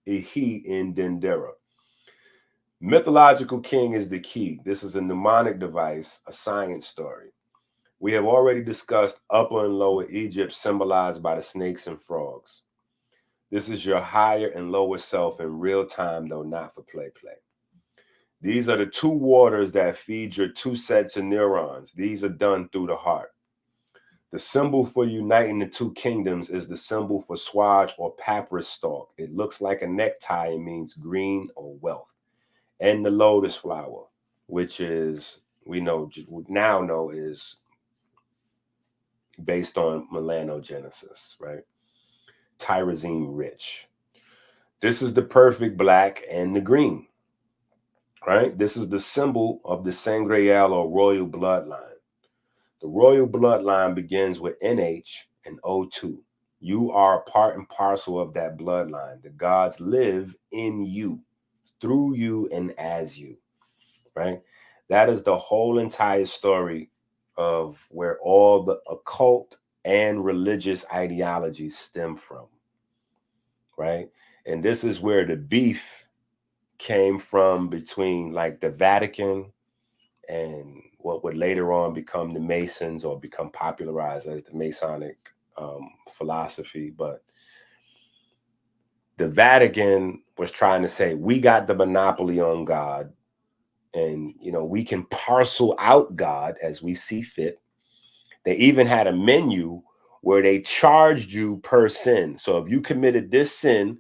Ihi in Dendera. Mythological king is the key. This is a mnemonic device, a science story. We have already discussed Upper and Lower Egypt, symbolized by the snakes and frogs. This is your higher and lower self in real time, though not for play. These are the two waters that feed your two sets of neurons. These are done through the heart. The symbol for uniting the two kingdoms is the symbol for swatch or papyrus stalk. It looks like a necktie and means green or wealth. And the lotus flower, which is, we now know is based on melanogenesis, right? Tyrosine rich. This is the perfect black and the green, right? This is the symbol of the Sangreal or royal bloodline. The royal bloodline begins with NH and O2. You are a part and parcel of that bloodline. The gods live in you, through you, and as you, right? That is the whole entire story of where all the occult and religious ideologies stem from, right? And this is where the beef came from between like the Vatican and what would later on become the Masons, or become popularized as the Masonic philosophy. But the Vatican was trying to say, we got the monopoly on God, and we can parcel out God as we see fit. They even had a menu where they charged you per sin. So if you committed this sin,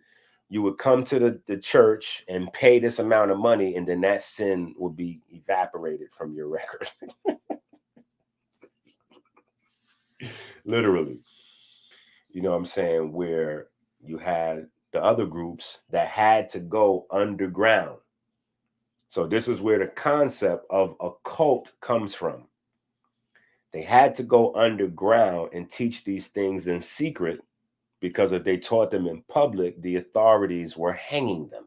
you would come to the church and pay this amount of money, and then that sin would be evaporated from your record. Literally. You know what I'm saying? Where you had the other groups that had to go underground. So this is where the concept of a cult comes from. They had to go underground and teach these things in secret, because if they taught them in public, the authorities were hanging them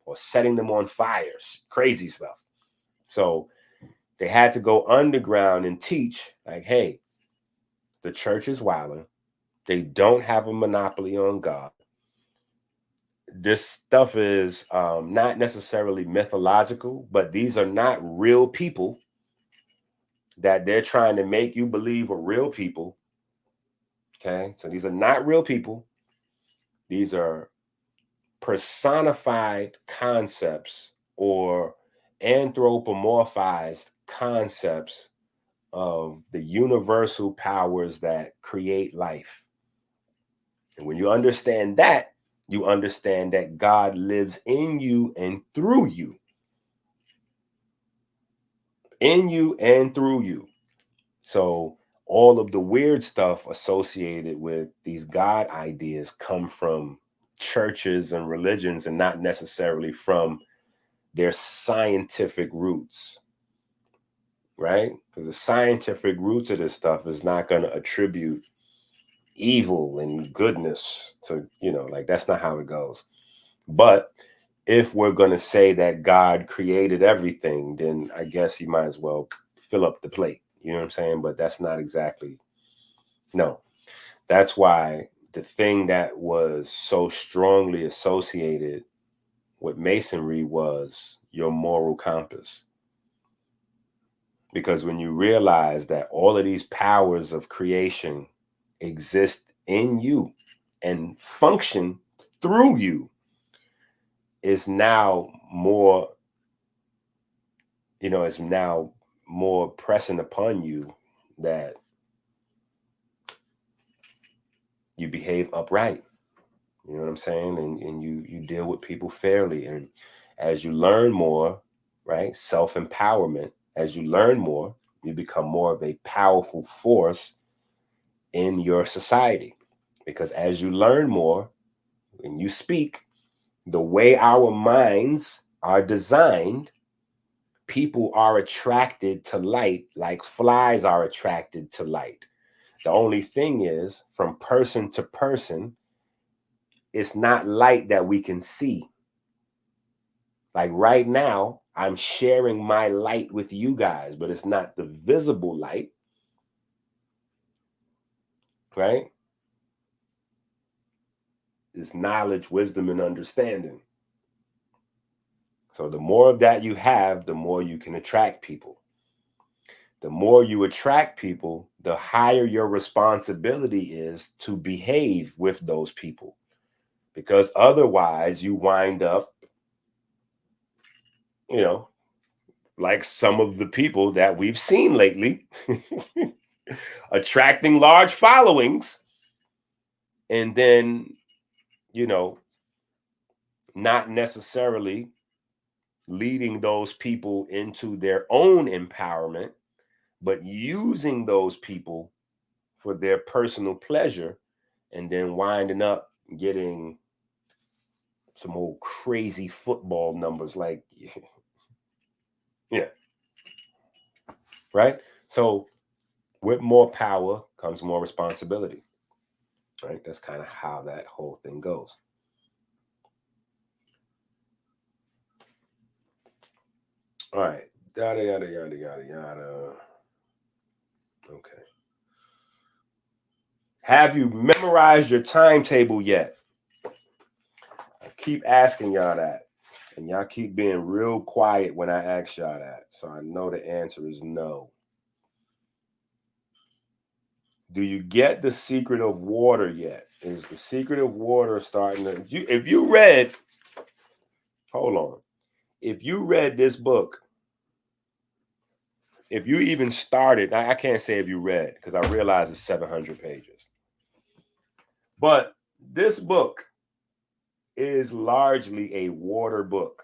or setting them on fires, crazy stuff. So they had to go underground and teach, like, hey, the church is wilding. They don't have a monopoly on God. This stuff is not necessarily mythological, but these are not real people that they're trying to make you believe are real people. Okay, so these are not real people. These are personified concepts or anthropomorphized concepts of the universal powers that create life. And when you understand that, you understand that God lives in you and through you. In you and through you. So all of the weird stuff associated with these God ideas come from churches and religions, and not necessarily from their scientific roots. right? Because the scientific roots of this stuff is not going to attribute evil and goodness to, like that's not how it goes. But if we're going to say that God created everything, then I guess you might as well fill up the plate. You know what I'm saying? But that's not exactly, no. That's why the thing that was so strongly associated with Masonry was your moral compass. Because when you realize that all of these powers of creation exist in you and function through you, is now more, is now more pressing upon you that you behave upright. You know what I'm saying? And you deal with people fairly. And as you learn more, right, self-empowerment, as you learn more, you become more of a powerful force in your society. Because as you learn more, when you speak, the way our minds are designed, people are attracted to light like flies are attracted to light. The only thing is, from person to person, it's not light that we can see. Like right now, I'm sharing my light with you guys, but it's not the visible light, right? It's knowledge, wisdom, and understanding. So the more of that you have, the more you can attract people. The more you attract people, the higher your responsibility is to behave with those people. Because otherwise you wind up, like some of the people that we've seen lately, attracting large followings, and then, not necessarily leading those people into their own empowerment, but using those people for their personal pleasure, and then winding up getting some old crazy football numbers like, yeah, right? So with more power comes more responsibility, right? That's kind of how that whole thing goes. All right, yada, yada, yada, yada, yada. Okay. Have you memorized your timetable yet? I keep asking y'all that, and y'all keep being real quiet when I ask y'all that. So I know the answer is no. Do you get The Secret of Water yet? Is The Secret of Water starting to... If you read... Hold on. If you read this book, if you even started... I can't say if you read, because I realize it's 700 pages. But this book is largely a water book.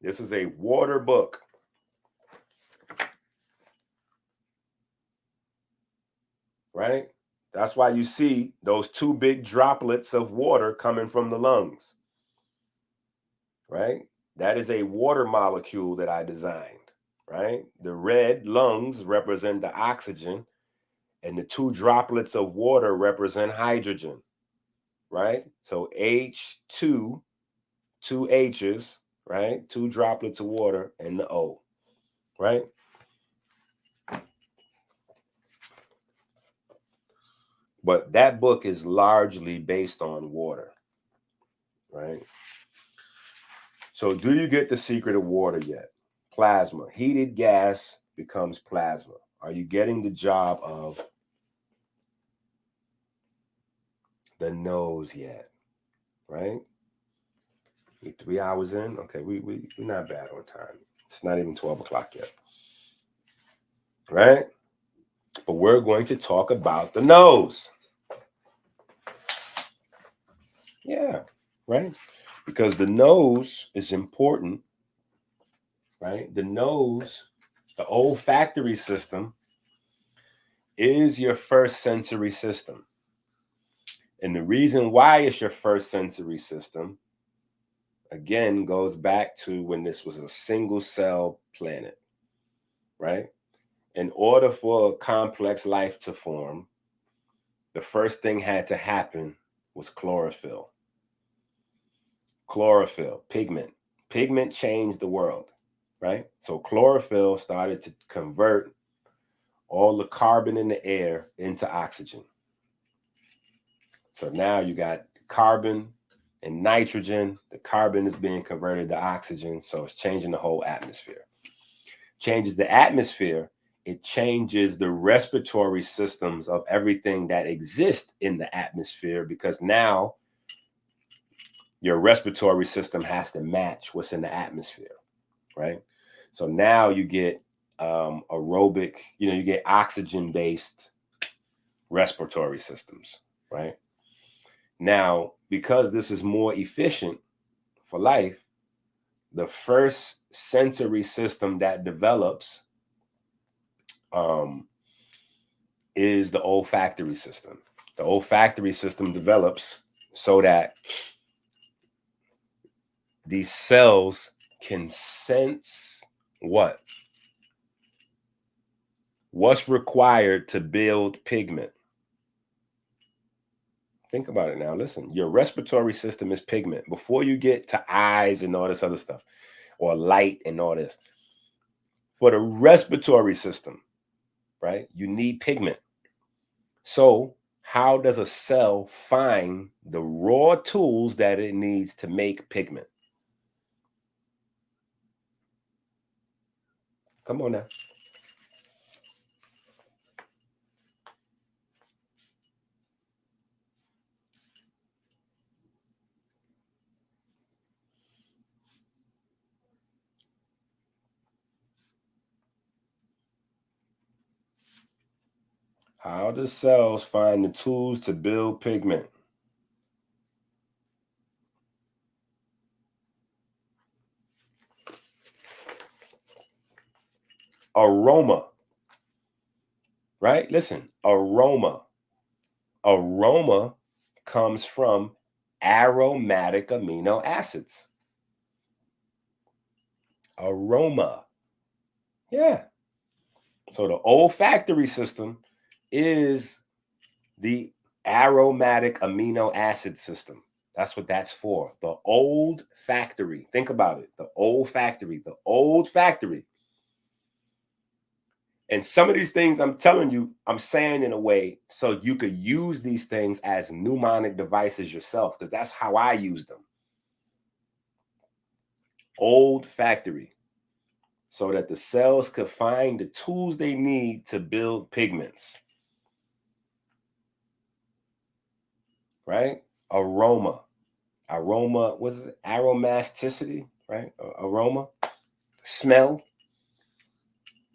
This is a water book. Right? That's why you see those two big droplets of water coming from the lungs. Right? That is a water molecule that I designed. Right? The red lungs represent the oxygen, and the two droplets of water represent hydrogen. Right? So H2, two H's, right? Two droplets of water, and the O. Right? But that book is largely based on water, right? So do you get The Secret of Water yet? Plasma. Heated gas becomes plasma. Are you getting the job of the nose yet? Right? We're 3 hours in. Okay, we're not bad on time. It's not even 12 o'clock yet. Right? But we're going to talk about the nose. Yeah, right? Because the nose is important, right? The nose, the olfactory system, is your first sensory system. And the reason why it's your first sensory system, again, goes back to when this was a single cell planet. right? In order for complex life to form, the first thing had to happen was chlorophyll. Chlorophyll, pigment. Pigment changed the world, right? So chlorophyll started to convert all the carbon in the air into oxygen. So now you got carbon and nitrogen. The carbon is being converted to oxygen, so it's changing the whole atmosphere. Changes the atmosphere, it changes the respiratory systems of everything that exists in the atmosphere, because now your respiratory system has to match what's in the atmosphere, right? So now you get aerobic, you get oxygen-based respiratory systems, right? Now, because this is more efficient for life, the first sensory system that develops is the olfactory system. The olfactory system develops so that these cells can sense what? What's required to build pigment? Think about it now. Listen, your respiratory system is pigment. Before you get to eyes and all this other stuff, or light and all this, for the respiratory system, right, you need pigment. So how does a cell find the raw tools that it needs to make pigment? Come on now. How do cells find the tools to build pigment? Aroma, right? Listen, aroma. Aroma comes from aromatic amino acids. Aroma. Yeah. So the olfactory system is the aromatic amino acid system. That's what that's for. The old factory. Think about it. The old factory. The old factory. And some of these things I'm telling you, I'm saying in a way so you could use these things as mnemonic devices yourself, because that's how I use them. Old factory. So that the cells could find the tools they need to build pigments. Right? Aroma. Aroma, what's it? Aromaticity, right? Aroma. Smell.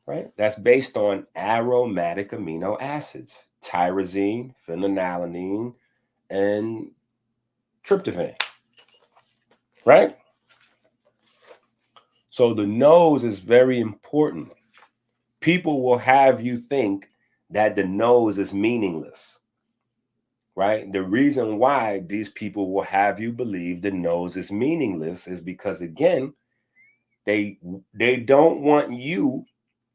Right? That's based on aromatic amino acids, tyrosine, phenylalanine, and tryptophan. Right? So the nose is very important. People will have you think that the nose is meaningless. Right? The reason why these people will have you believe the nose is meaningless is because, again, they don't want you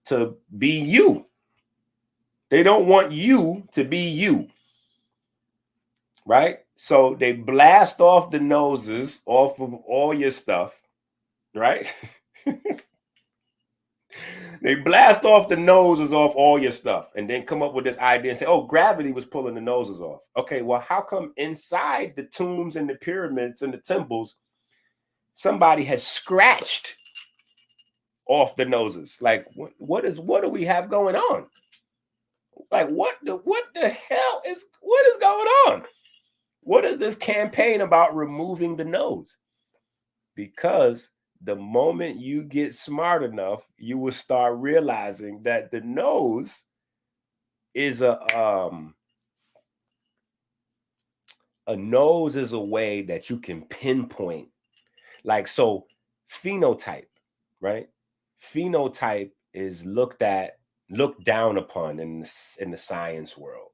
to be you. They don't want you to be you. Right? So they blast off the noses off of all your stuff, right? They blast off the noses off all your stuff and then come up with this idea and say, oh, gravity was pulling the noses off. Okay, well, how come inside the tombs and the pyramids and the temples, somebody has scratched off the noses? Like, what do we have going on? Like, what the hell is going on? What is this campaign about removing the nose? Because the moment you get smart enough, you will start realizing that the nose is a nose is a way that you can pinpoint. Like, so phenotype, right? Phenotype is looked down upon in the science world.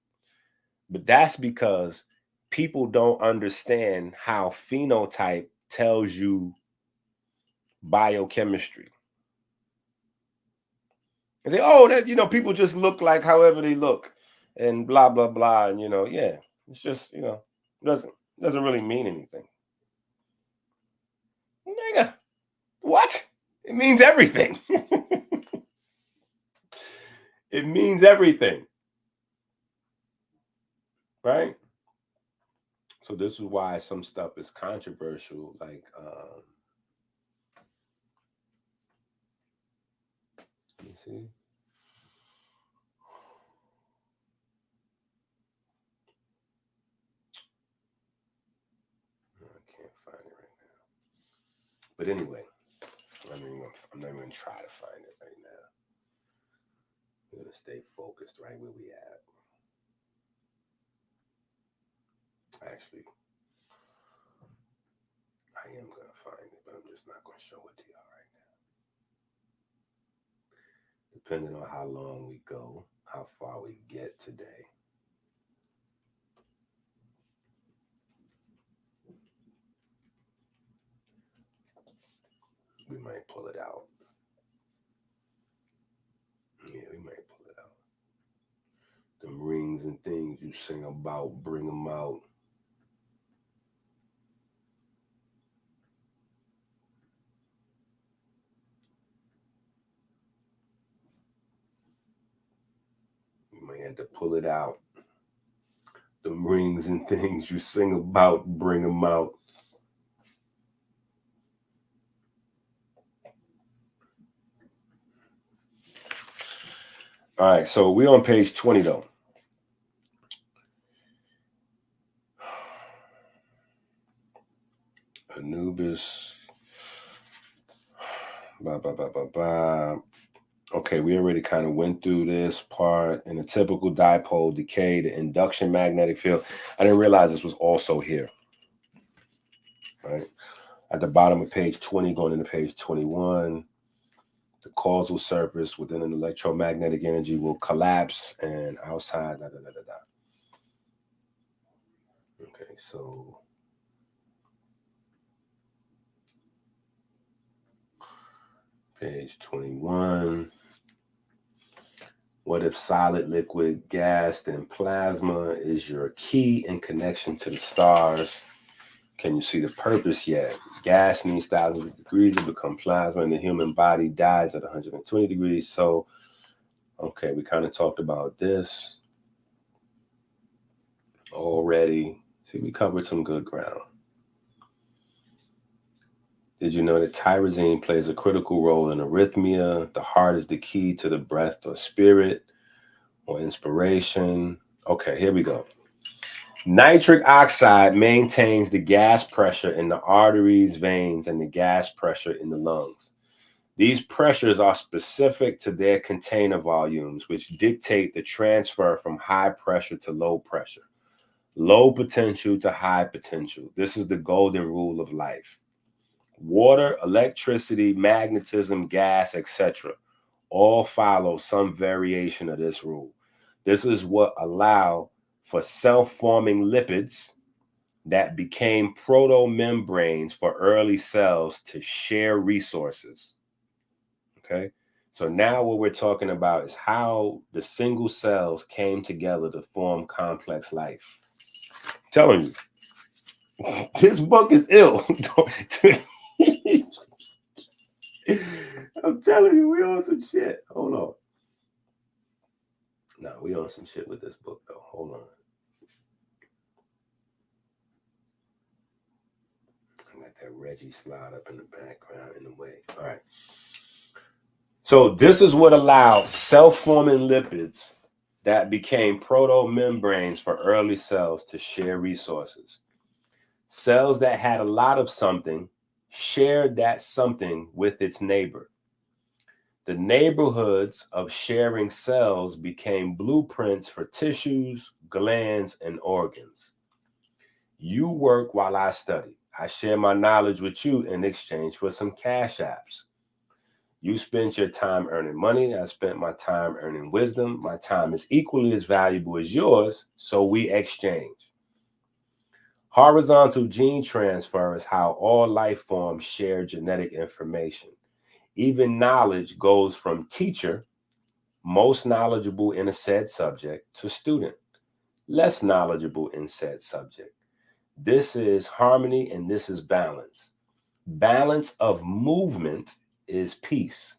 But that's because people don't understand how phenotype tells you biochemistry. And say, oh, that, you know, people just look like however they look and blah, blah, blah. And, you know, yeah, it's just, you know, doesn't really mean anything. Nigga, what? It means everything. It means everything. Right? So this is why some stuff is controversial, like you see. I can't find it right now. But anyway, I'm not even gonna try to find it right now. We're gonna stay focused right where we at. Actually, I am gonna find it, but I'm just not gonna show it to y'all right now. Depending on how long we go, how far we get today. We might pull it out. Yeah, we might pull it out. Them rings and things you sing about, bring them out. You might have to pull it out. Them rings and things you sing about, bring them out. All right, so we're on page 20 though. Anubis. Okay, we already kind of went through this part. In a typical dipole decay, the induction magnetic field. I didn't realize this was also here. Right? At the bottom of page 20, going into page 21, the causal surface within an electromagnetic energy will collapse and outside, da, da, da, da, da. Okay, so page 21. What if solid, liquid, gas, then plasma is your key in connection to the stars? Can you see the purpose yet? Gas needs thousands of degrees to become plasma, and the human body dies at 120 degrees. So, okay, we kind of talked about this already. See, we covered some good ground. Did you know that tyrosine plays a critical role in arrhythmia? The heart is the key to the breath or spirit or inspiration. Okay, here we go. Nitric oxide maintains the gas pressure in the arteries, veins, and the gas pressure in the lungs. These pressures are specific to their container volumes, which dictate the transfer from high pressure to low pressure, low potential to high potential. This is the golden rule of life. Water, electricity, magnetism, gas, etc. all follow some variation of this rule. This is what allows for self-forming lipids that became proto-membranes for early cells to share resources. Okay, so now what we're talking about is how the single cells came together to form complex life. I'm telling you, this book is ill. I'm telling you, we on some shit. Hold on. No, we on some shit with this book, though. Hold on. I got that Reggie slide up in the background in the way. All right. So this is what allowed self-forming lipids that became proto-membranes for early cells to share resources. Cells that had a lot of something shared that something with its neighbor. The neighborhoods of sharing cells became blueprints for tissues, glands, and organs. You work while I study. I share my knowledge with you in exchange for some cash apps. You spent your time earning money. I spent my time earning wisdom. My time is equally as valuable as yours, so we exchange. Horizontal gene transfer is how all life forms share genetic information. Even knowledge goes from teacher most knowledgeable in a said subject, to student, less knowledgeable in said subject. This is harmony and this is balance. Balance of movement is peace.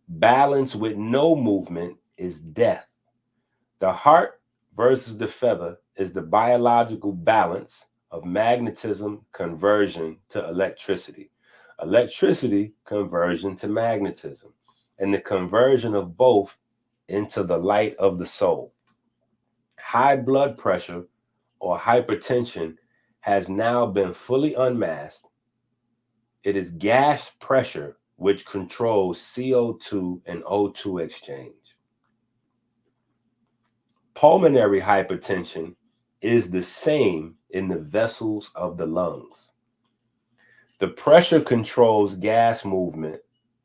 Balance with no movement is death. The heart versus the feather is the biological balance of magnetism conversion to electricity, electricity conversion to magnetism, and the conversion of both into the light of the soul. High blood pressure or hypertension has now been fully unmasked. It is gas pressure which controls CO2 and O2 exchange. Pulmonary hypertension is the same in the vessels of the lungs. The pressure controls gas movement,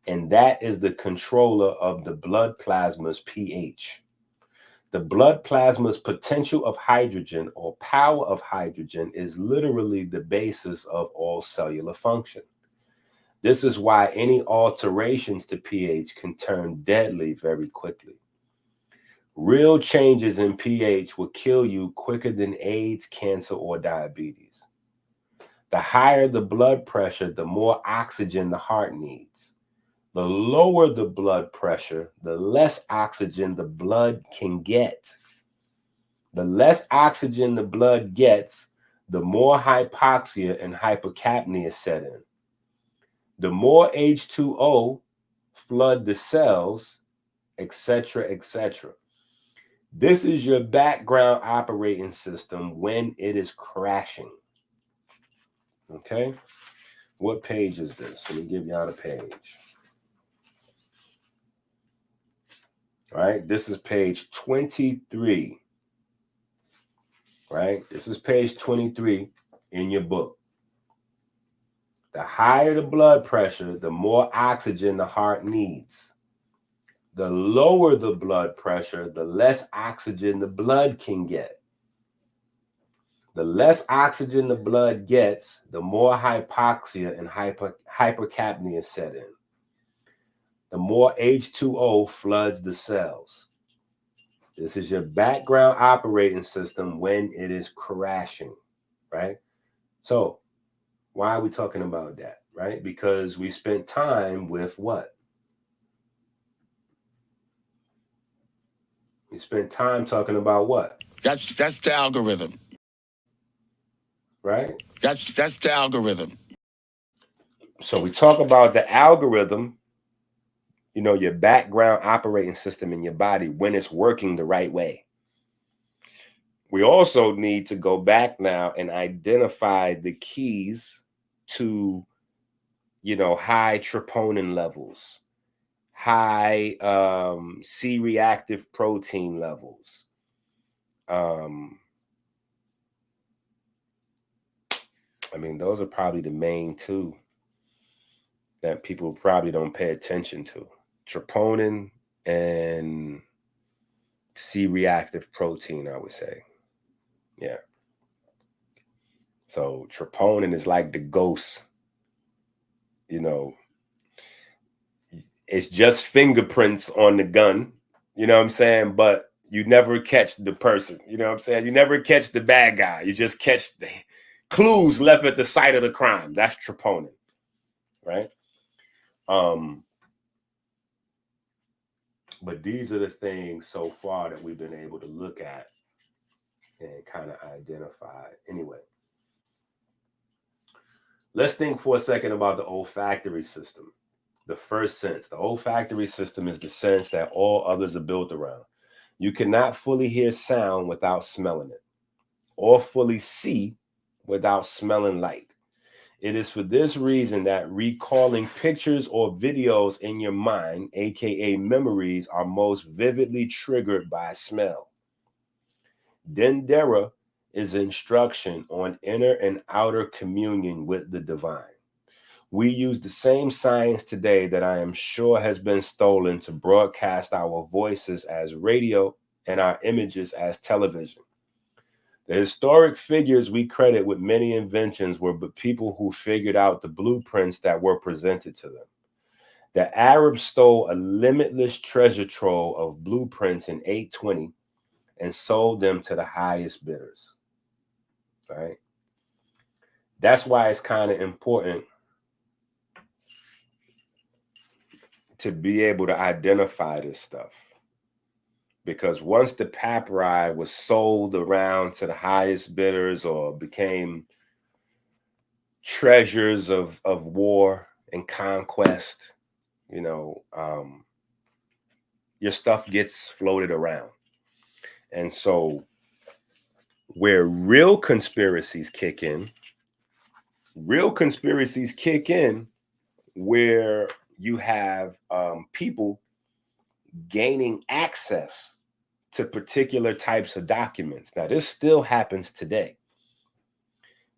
and that is the controller of the blood plasma's pH. The blood plasma's potential of hydrogen or power of hydrogen is literally the basis of all cellular function. This is why any alterations to pH can turn deadly very quickly. Real changes in pH will kill you quicker than AIDS, cancer, or diabetes. The higher the blood pressure, the more oxygen the heart needs. The lower the blood pressure, the less oxygen the blood can get. The less oxygen the blood gets, the more hypoxia and hypercapnia set in. The more H2O flood the cells, etc., etc. This is your background operating system when it is crashing. Okay? What page is this? Let me give y'all the page. All right? This is page 23. Right? This is page 23 in your book. The higher the blood pressure, the more oxygen the heart needs. The lower the blood pressure, the less oxygen the blood can get. The less oxygen the blood gets, the more hypoxia and hypercapnia set in. The more H2O floods the cells. This is your background operating system when it is crashing, right? So, why are we talking about that, right? Because we spent time with what? We spent time talking about what? That's the algorithm. Right? That's the algorithm. So we talk about the algorithm, you know, your background operating system in your body when it's working the right way. We also need to go back now and identify the keys to, you know, high troponin levels, high C-reactive protein levels. I mean, those are probably the main two that people probably don't pay attention to. Troponin and C-reactive protein, I would say. Yeah. So troponin is like the ghost, you know, it's just fingerprints on the gun, you know what I'm saying? But you never catch the person, you know what I'm saying? You never catch the bad guy. You just catch the clues left at the site of the crime. That's troponin, right? But these are the things so far that we've been able to look at and kind of identify. Anyway, let's think for a second about the olfactory system. The first sense. The olfactory system is the sense that all others are built around. You cannot fully hear sound without smelling it, or fully see without smelling light. It is for this reason that recalling pictures or videos in your mind, aka memories, are most vividly triggered by smell. Dendera is instruction on inner and outer communion with the divine. We use the same science today that I am sure has been stolen to broadcast our voices as radio and our images as television. The historic figures we credit with many inventions were but people who figured out the blueprints that were presented to them. The Arabs stole a limitless treasure trove of blueprints in 820 and sold them to the highest bidders. Right? That's why it's kind of important to be able to identify this stuff. Because once the papyri was sold around to the highest bidders or became treasures of war and conquest, you know, your stuff gets floated around. And so where real conspiracies kick in where you have people gaining access to particular types of documents. Now, this still happens today.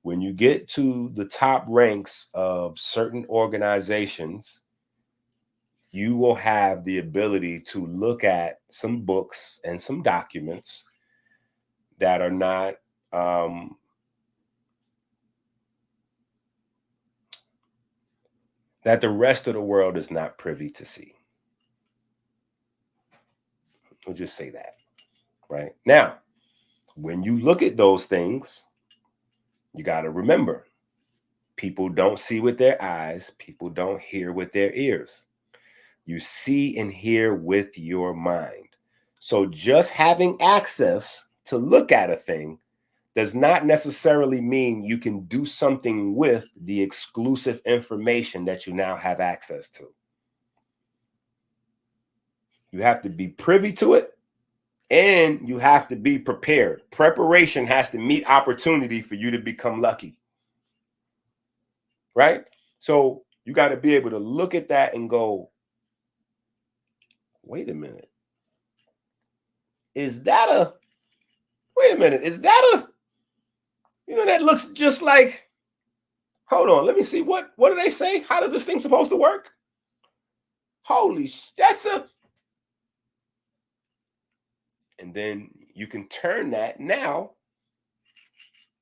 When you get to the top ranks of certain organizations, you will have the ability to look at some books and some documents that are not that the rest of the world is not privy to see. We'll just say that, right? Now, when you look at those things, you got to remember, people don't see with their eyes, people don't hear with their ears. You see and hear with your mind. So just having access to look at a thing does not necessarily mean you can do something with the exclusive information that you now have access to. You have to be privy to it, and you have to be prepared. Preparation has to meet opportunity for you to become lucky, right? So you got to be able to look at that and go, wait a minute. Is that a, you know, that looks just like, hold on, let me see, what do they say? How does this thing supposed to work? Holy, that's a, and then you can turn that now,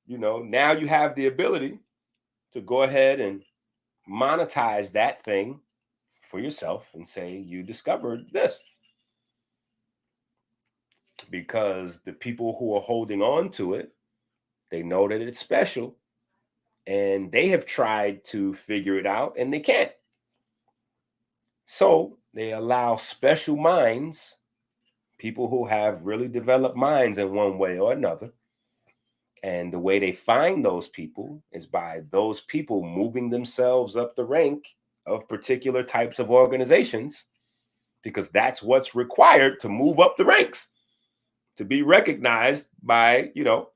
you know, now you have the ability to go ahead and monetize that thing for yourself and say you discovered this. Because the people who are holding on to it, they know that it's special and they have tried to figure it out and they can't. So they allow special minds, people who have really developed minds in one way or another. And the way they find those people is by those people moving themselves up the rank of particular types of organizations, because that's what's required to move up the ranks, to be recognized by, you know,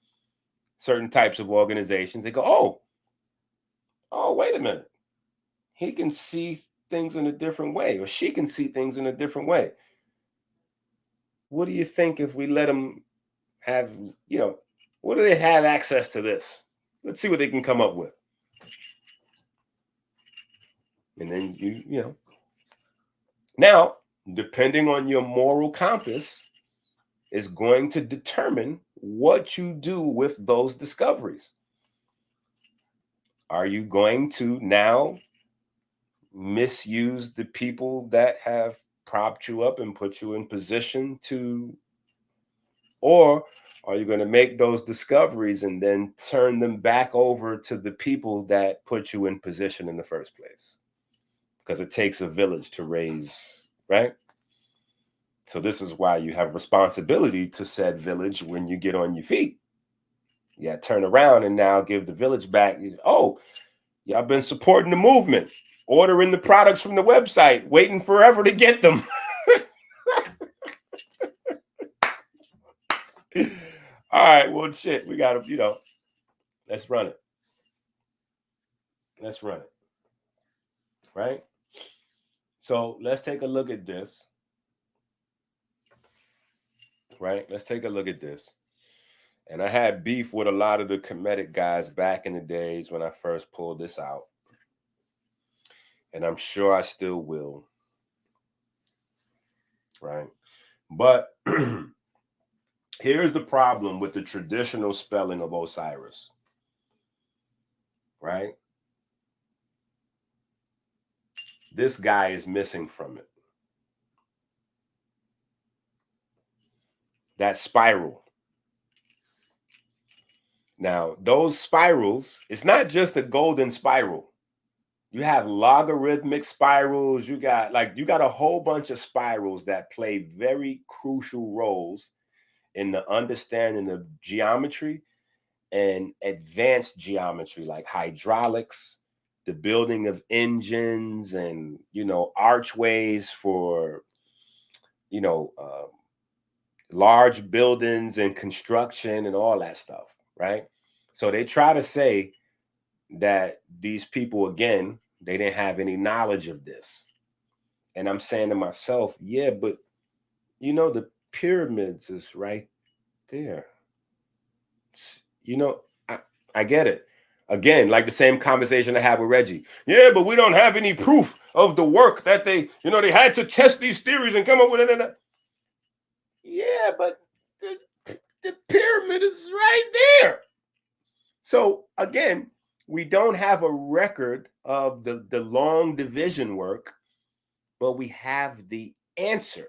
certain types of organizations. They go, oh, wait a minute. He can see things in a different way, or she can see things in a different way. What do you think if we let them have, you know, what do they have access to this? Let's see what they can come up with. And then you know, now, depending on your moral compass, is going to determine what you do with those discoveries. Are you going to now misuse the people that have propped you up and put you in position to, or are you going to make those discoveries and then turn them back over to the people that put you in position in the first place? Because it takes a village to raise, right? So this is why you have responsibility to said village when you get on your feet. You got to turn around and now give the village back. Oh, y'all been supporting the movement, ordering the products from the website, waiting forever to get them. All right, well, shit, we got to, you know, let's run it. Let's run it. Right? So let's take a look at this. Right? Let's take a look at this. And I had beef with a lot of the comedic guys back in the days when I first pulled this out. And I'm sure I still will. Right? But here's the problem with the traditional spelling of Osiris. Right? this guy is missing from it. That spiral. Now, those spirals, it's not just a golden spiral. You have logarithmic spirals. You got a whole bunch of spirals that play very crucial roles in the understanding of geometry and advanced geometry, like hydraulics, the building of engines, and archways for large buildings and construction and all that stuff, right? So they try to say that these people, again, they didn't have any knowledge of this. And I'm saying to myself, yeah, but the pyramids is right there. I get it. Again, like the same conversation I had with Reggie. Yeah, but we don't have any proof of the work that they had to test these theories and come up with it. Yeah, but the pyramid is right there. So again, we don't have a record of the long division work, but we have the answer.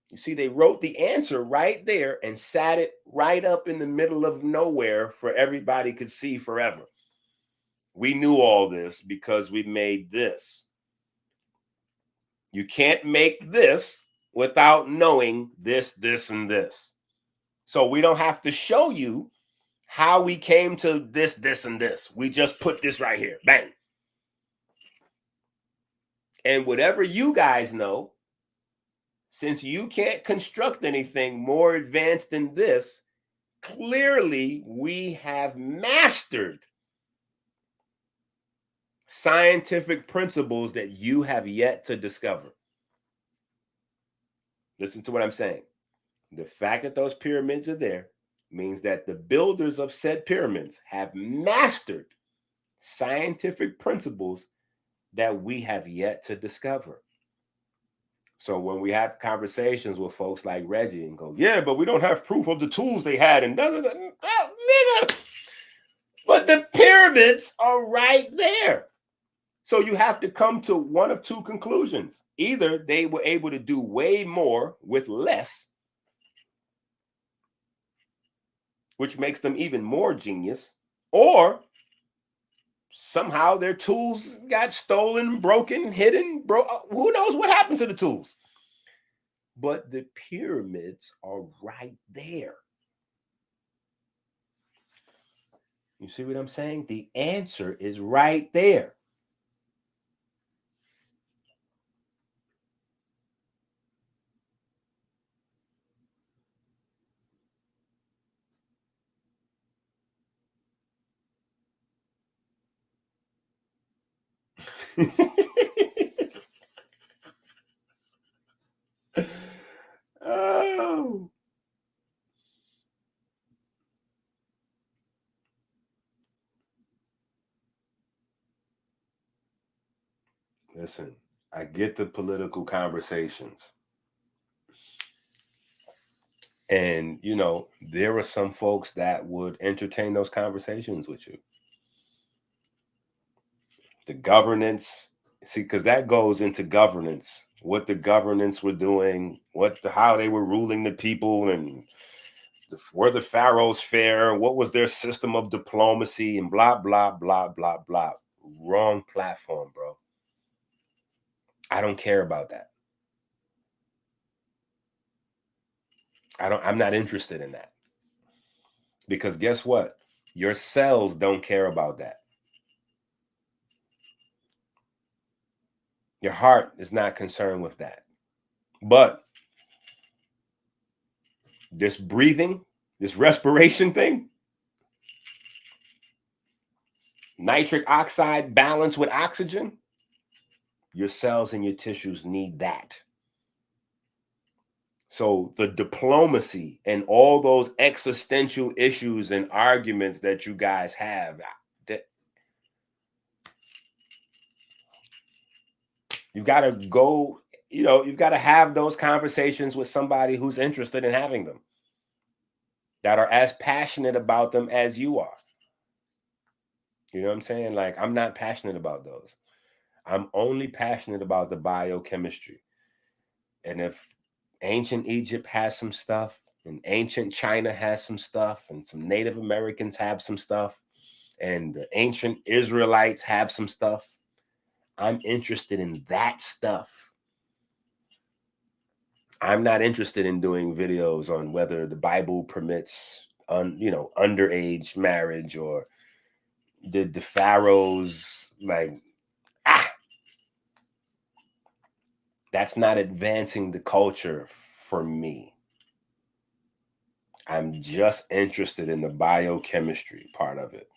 You see, they wrote the answer right there and sat it right up in the middle of nowhere for everybody could see forever. We knew all this because we made this. You can't make this without knowing this, this, and this. So we don't have to show you how we came to this, this, and this. We just put this right here. Bang. And whatever you guys know, since you can't construct anything more advanced than this, clearly we have mastered scientific principles that you have yet to discover. Listen to what I'm saying. The fact that those pyramids are there means that the builders of said pyramids have mastered scientific principles that we have yet to discover. So when we have conversations with folks like Reggie and go, yeah, but we don't have proof of the tools they had and but the pyramids are right there. So you have to come to one of two conclusions. Either they were able to do way more with less, which makes them even more genius, or somehow their tools got stolen, broken, hidden, who knows what happened to the tools. But the pyramids are right there. You see what I'm saying? The answer is right there. Oh. Listen, I get the political conversations. And, there are some folks that would entertain those conversations with you. The governance, see, because that goes into governance, what the governance were doing, how they were ruling the people, and were the pharaohs fair? What was their system of diplomacy and blah, blah, blah, blah, blah. Wrong platform, bro. I don't care about that. I'm not interested in that. Because guess what? Your cells don't care about that. Your heart is not concerned with that. But this breathing, this respiration thing, nitric oxide balance with oxygen, your cells and your tissues need that. So the diplomacy and all those existential issues and arguments that you guys have, you've got to go, you've got to have those conversations with somebody who's interested in having them, that are as passionate about them as you are. You know what I'm saying? Like, I'm not passionate about those. I'm only passionate about the biochemistry. And if ancient Egypt has some stuff, and ancient China has some stuff, and some Native Americans have some stuff, and the ancient Israelites have some stuff, I'm interested in that stuff. I'm not interested in doing videos on whether the Bible permits underage marriage, or did the pharaohs that's not advancing the culture for me. I'm just interested in the biochemistry part of it.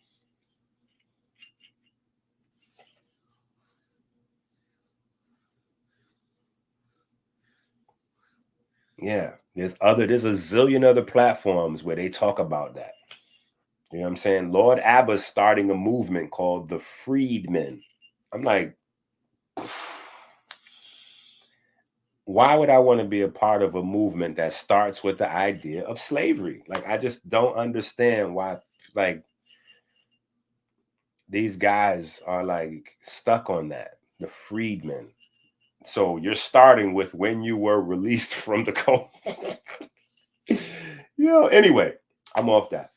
Yeah, there's a zillion other platforms where they talk about that. You know what I'm saying? Lord Abba's starting a movement called the Freedmen. I'm like, why would I want to be a part of a movement that starts with the idea of slavery? Like, I just don't understand why, like, these guys are like stuck on that, the freedmen. So you're starting with when you were released from the cult. Anyway, I'm off that.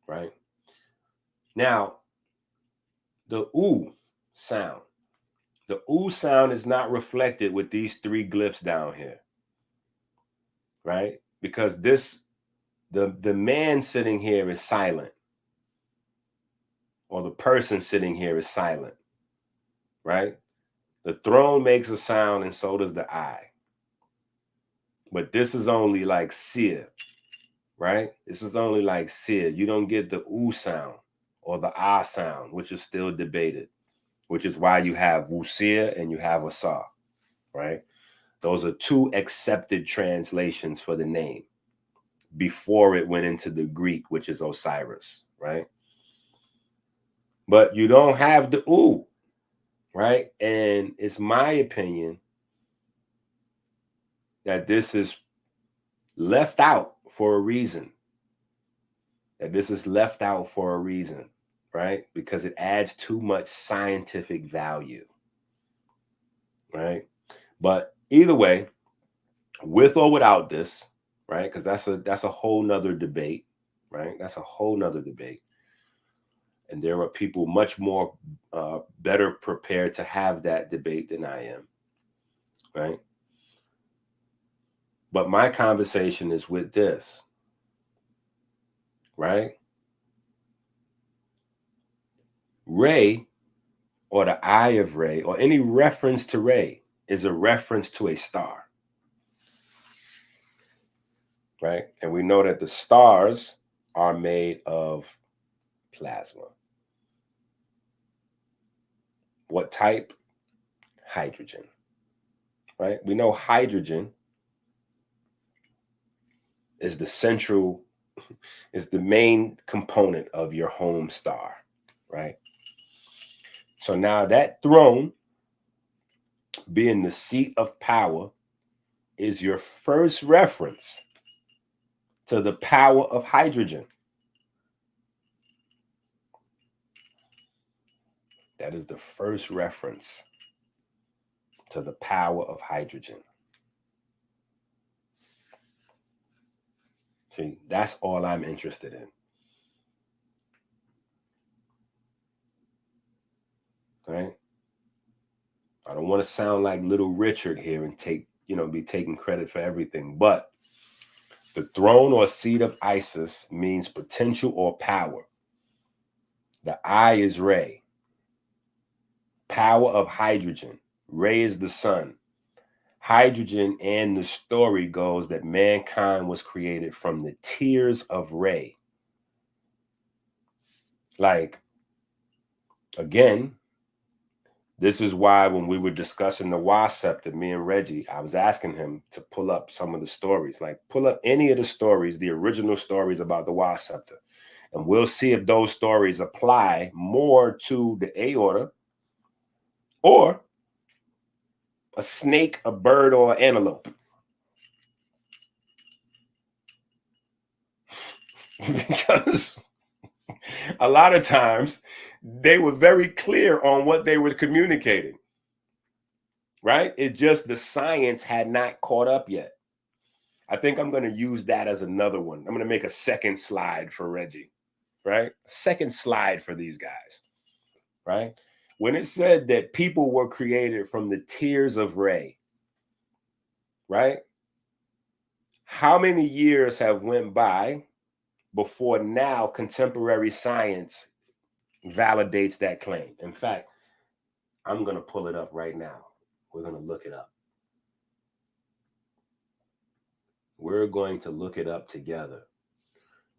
Right? Now, the ooh sound. The ooh sound is not reflected with these three glyphs down here. Right? Because the man sitting here is silent. Or the person sitting here is silent. Right? The throne makes a sound, and so does the eye. But this is only like seer, right? This is only like seer. You don't get the ooh sound or the ah sound, which is still debated, which is why you have wusir and you have asar, right? Those are two accepted translations for the name before it went into the Greek, which is Osiris, right? But you don't have the ooh, right? And it's my opinion that this is left out for a reason. Right? Because it adds too much scientific value, right? But either way, with or without this, right? Because that's a whole nother debate, right? That's a whole nother debate. And there are people much more better prepared to have that debate than I am, right? But my conversation is with this, right? Ray, or the eye of Ray, or any reference to Ray, is a reference to a star, right? And we know that the stars are made of plasma. What type? Hydrogen, right? We know hydrogen is the main component of your home star, right? So now that throne, being the seat of power, is your first reference to the power of hydrogen. That is the first reference to the power of hydrogen. See, that's all I'm interested in. Right? I don't want to sound like Little Richard here and be taking credit for everything, but the throne or seat of Isis means potential or power. The I is Ray. Power of hydrogen. Ray is the sun. Hydrogen, and the story goes that mankind was created from the tears of Ray. Like, again, this is why when we were discussing the Wa scepter, me and Reggie, I was asking him to pull up some of the stories. Like, pull up any of the stories, the original stories about the Wa scepter. And we'll see if those stories apply more to the aorta, or a snake, a bird, or an antelope. Because a lot of times They were very clear on what they were communicating, right? It just the science had not caught up yet. I think I'm going to use that as another one. I'm going to make a second slide for Reggie, right? Second slide for these guys, right? When it said that people were created from the tears of Ray, right? How many years have went by before now contemporary science validates that claim? In fact, I'm going to pull it up right now. We're going to look it up. We're going to look it up together.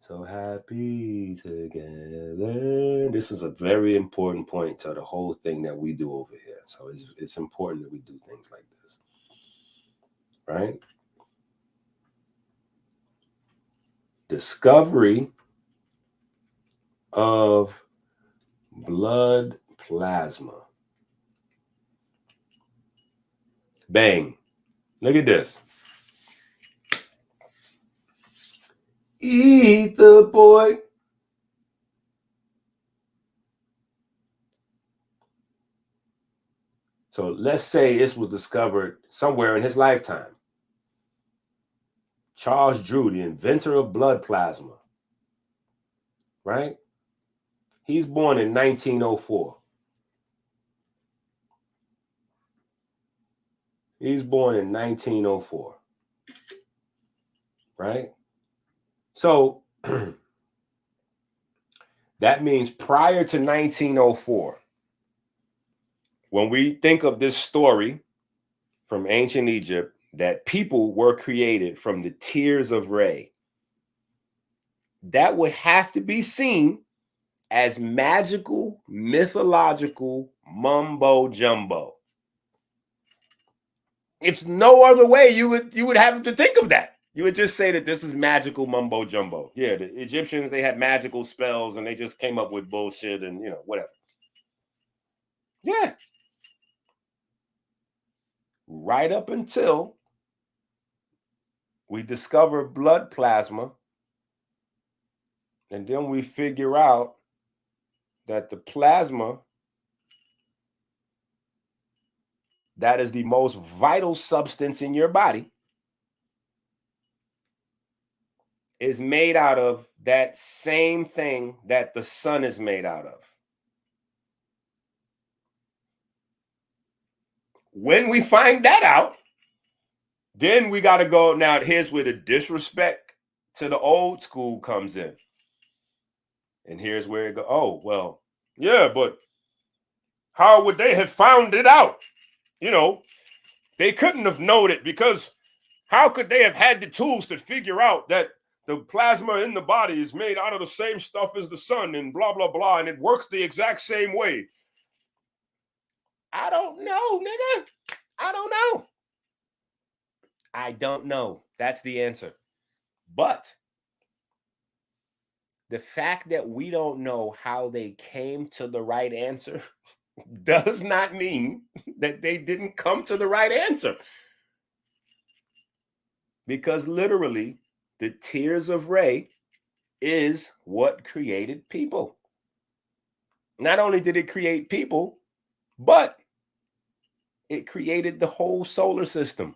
So happy together. This is a very important point to the whole thing that we do over here. So it's important that we do things like this, right? Discovery of blood plasma. Bang. Look at this. Eat the boy. So let's say this was discovered somewhere in his lifetime. Charles Drew, the inventor of blood plasma, right? He's born in 1904. He's born in 1904, right? So that means prior to 1904, when we think of this story from ancient Egypt, that people were created from the tears of Ray, that would have to be seen as magical, mythological mumbo jumbo. It's no other way you would have to think of that. You would just say that this is magical mumbo jumbo. Yeah, the Egyptians, they had magical spells and they just came up with bullshit and, you know, whatever. Yeah. Right up until we discover blood plasma, and then we figure out that the plasma, that is the most vital substance in your body, is made out of that same thing that the sun is made out of. When we find that out, then we got to go. Now, here's where the disrespect to the old school comes in. And here's where it goes. Oh, well, yeah, but how would they have found it out? You know, they couldn't have known it, because how could they have had the tools to figure out that the plasma in the body is made out of the same stuff as the sun and blah, blah, blah, and it works the exact same way? I don't know, nigga. I don't know. I don't know. That's the answer. But the fact that we don't know how they came to the right answer does not mean that they didn't come to the right answer. Because literally, the tears of Ray is what created people. Not only did it create people, but it created the whole solar system.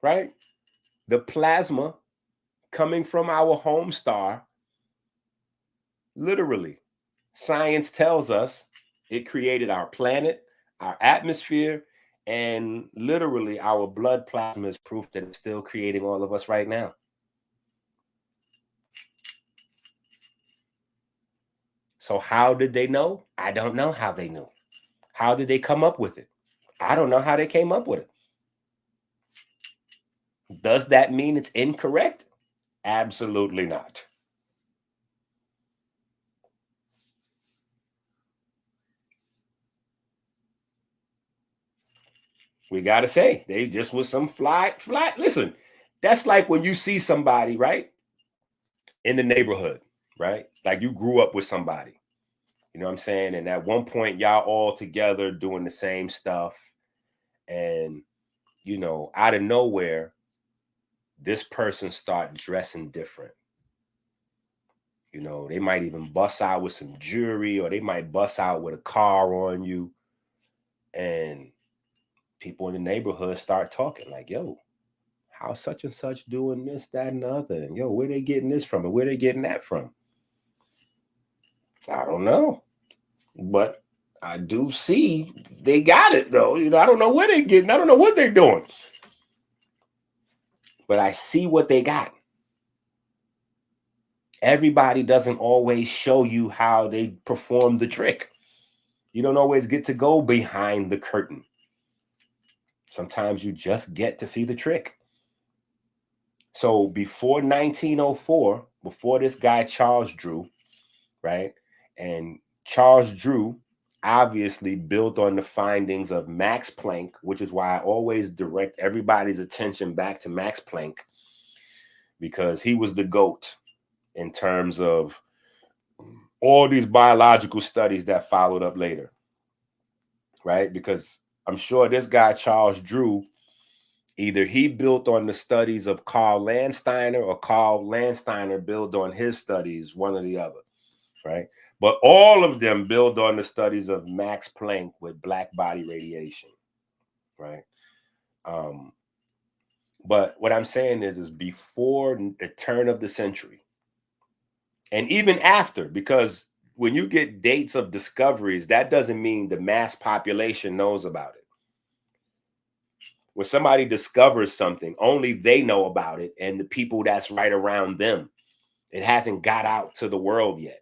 Right? The plasma coming from our home star, literally, science tells us it created our planet, our atmosphere, and literally our blood plasma is proof that it's still creating all of us right now. So how did they know? I don't know how they knew. How did they come up with it? I don't know how they came up with it. Does that mean it's incorrect? Absolutely not. We got to say, they just was some fly. Listen, that's like when you see somebody, right, in the neighborhood, right? Like you grew up with somebody, you know what I'm saying? And at one point, y'all all together doing the same stuff. And, you know, out of nowhere, this person start dressing different. You know, they might even bust out with some jewelry, or they might bust out with a car on you. And people in the neighborhood start talking like, yo, how such and such doing this, that, and the other? And yo, where they getting this from? And where they getting that from? I don't know. But I do see they got it though. You know, I don't know where they getting. I don't know what they're doing. But I see what they got. Everybody doesn't always show you how they perform the trick. You don't always get to go behind the curtain. Sometimes you just get to see the trick. So before 1904, before this guy Charles Drew, right? And Charles Drew obviously built on the findings of Max Planck, which is why I always direct everybody's attention back to Max Planck, because he was the GOAT in terms of all these biological studies that followed up later, right? Because I'm sure this guy Charles Drew, either he built on the studies of Carl Landsteiner, or Carl Landsteiner built on his studies, one or the other, right? But all of them build on the studies of Max Planck with black body radiation, right? But what I'm saying is before the turn of the century, and even after, because when you get dates of discoveries, that doesn't mean the mass population knows about it. When somebody discovers something, only they know about it and the people that's right around them. It hasn't got out to the world yet.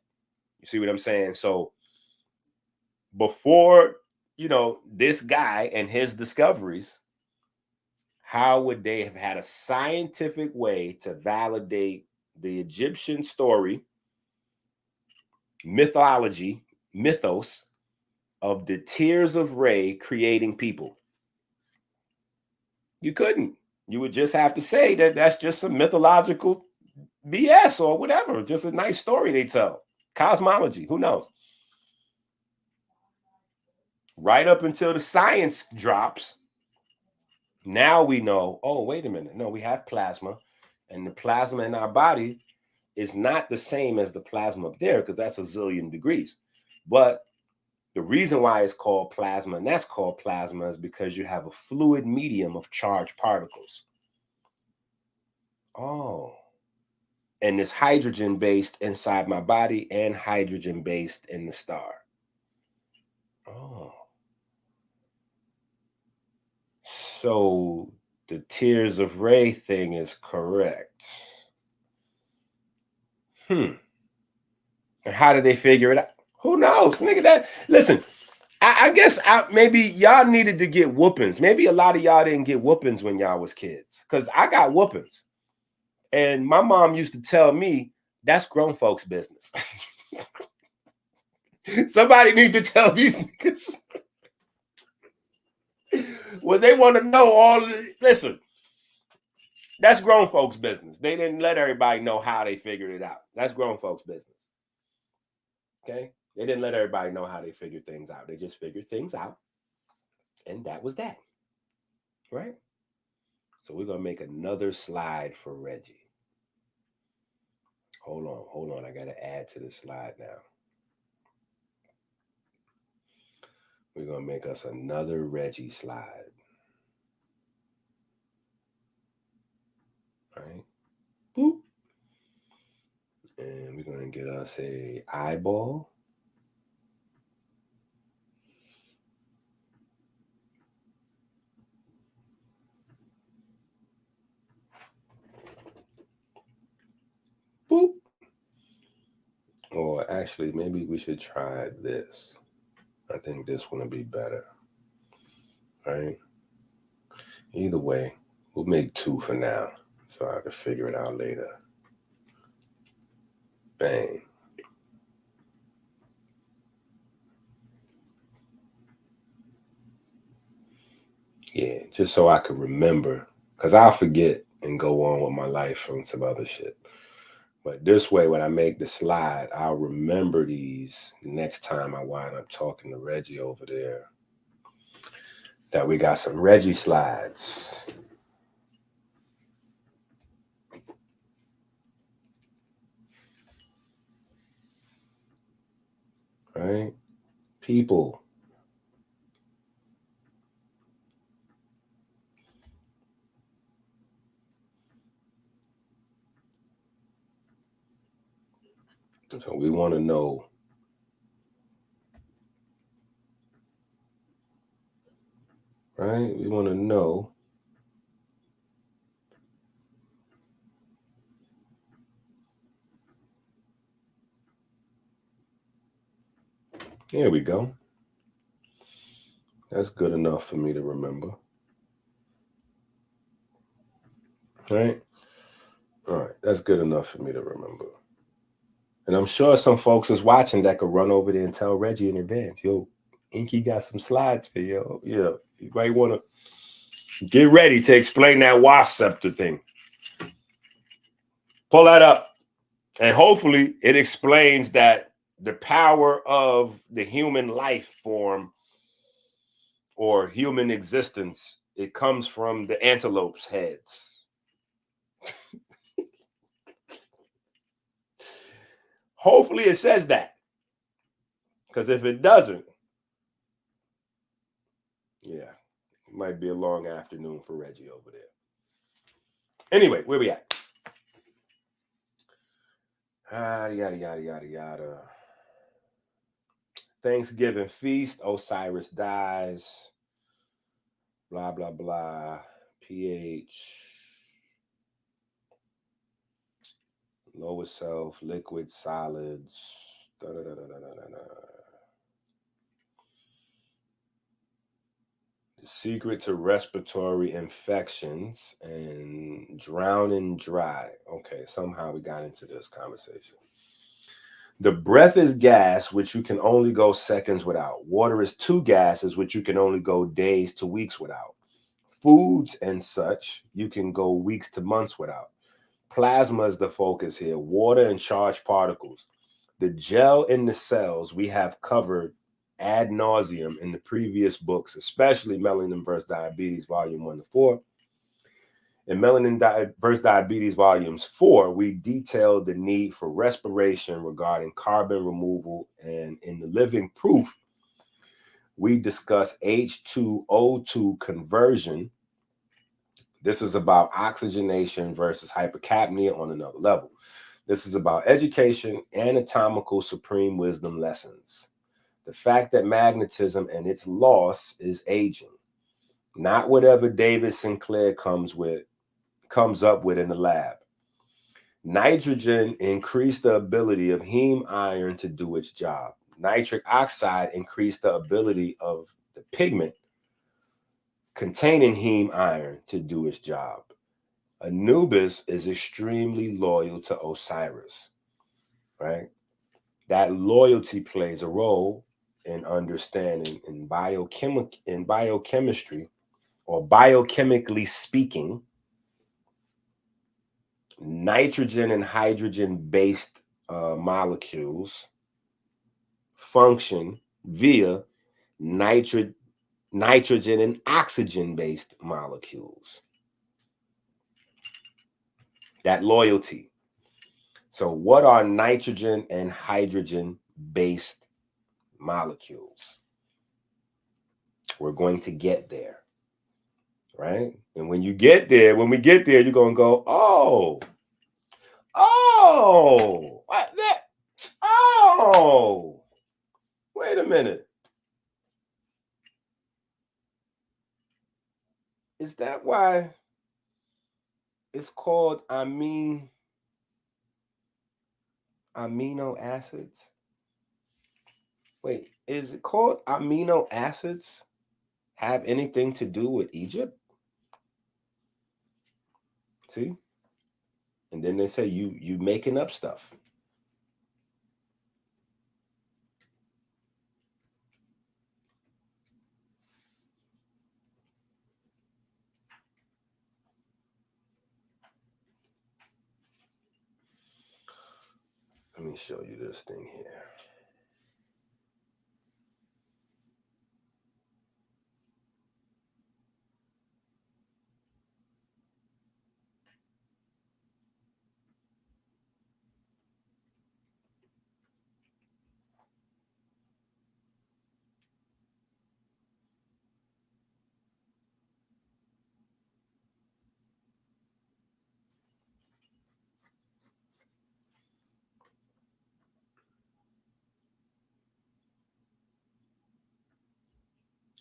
You see what I'm saying? So before, you know, this guy and his discoveries, how would they have had a scientific way to validate the Egyptian story, mythos of the tears of Re creating people? You couldn't. You would just have to say that that's just some mythological BS or whatever, just a nice story they tell. Cosmology, who knows? Right up until the science drops, now we know, oh, wait a minute. No, we have plasma, and the plasma in our body is not the same as the plasma up there, because that's a zillion degrees. But the reason why it's called plasma, and that's called plasma, is because you have a fluid medium of charged particles. Oh. And it's hydrogen based inside my body and hydrogen based in the star. Oh. So the tears of Re thing is correct. And how did they figure it out? Who knows? Nigga, that, listen, I guess maybe y'all needed to get whoopings. Maybe a lot of y'all didn't get whoopings when y'all was kids, because I got whoopings. And my mom used to tell me, that's grown folks' business. Somebody needs to tell these niggas. Well, they want to know all of it. Listen, that's grown folks' business. They didn't let everybody know how they figured it out. That's grown folks' business. Okay? They didn't let everybody know how they figured things out. They just figured things out. And that was that. Right? So we're going to make another slide for Reggie. Hold on. I got to add to this slide now. We're going to make us another Reggie slide. Right? Boop. And we're going to get us a eyeball. Boop. Or actually, maybe we should try this. I think this one will be better. Right? Either way, we'll make two for now, so I can figure it out later. Bang. Yeah, just so I can remember, because I'll forget and go on with my life from some other shit. But this way, when I make the slide, I'll remember these next time I wind up talking to Reggie over there. That we got some Reggie slides. People. So we want to know, right? We want to know there we go. That's good enough for me to remember. Right? All right. That's good enough for me to remember. And I'm sure some folks is watching that could run over there and tell Reggie in advance, yo, EnQi got some slides for you. Yeah. You might want to get ready to explain that wasp scepter thing. Pull that up. And hopefully it explains that the power of the human life form or human existence, it comes from the antelope's heads. Hopefully it says that. Because if it doesn't, yeah, it might be a long afternoon for Reggie over there. Anyway, where we at? Yada, yada, yada, yada. Thanksgiving feast, Osiris dies. Blah, blah, blah. pH. Lower self, liquid, solids. Da, da, da, da, da, da, da. The secret to respiratory infections and drowning dry. Okay, somehow we got into this conversation. The breath is gas, which you can only go seconds without. Water is two gases, which you can only go days to weeks without. Foods and such, you can go weeks to months without. Plasma is the focus here. Water and charged particles. The gel in the cells we have covered ad nauseum in the previous books, especially Melanin versus Diabetes, Volume 1 to 4. In Melanin versus Diabetes, Volumes 4, we detailed the need for respiration regarding carbon removal. And in the living proof, we discuss H2O2 conversion. This is about oxygenation versus hypercapnia on another level. This is about education, anatomical supreme wisdom lessons. The fact that magnetism and its loss is aging, not whatever David Sinclair comes up with in the lab. Nitrogen increased the ability of heme iron to do its job. Nitric oxide increased the ability of the pigment containing heme iron to do its job. Anubis is extremely loyal to Osiris, right? That loyalty plays a role in understanding in biochemistry, or biochemically speaking, nitrogen and hydrogen based molecules function via nitrogen and oxygen based molecules. That loyalty. So what are nitrogen and hydrogen based molecules? We're going to get there, right? And when we get there, you're going to go, oh, wait a minute. Is that why it's called amino acids? Wait, is it called amino acids have anything to do with Egypt? See? And then they say you making up stuff. Let me show you this thing here.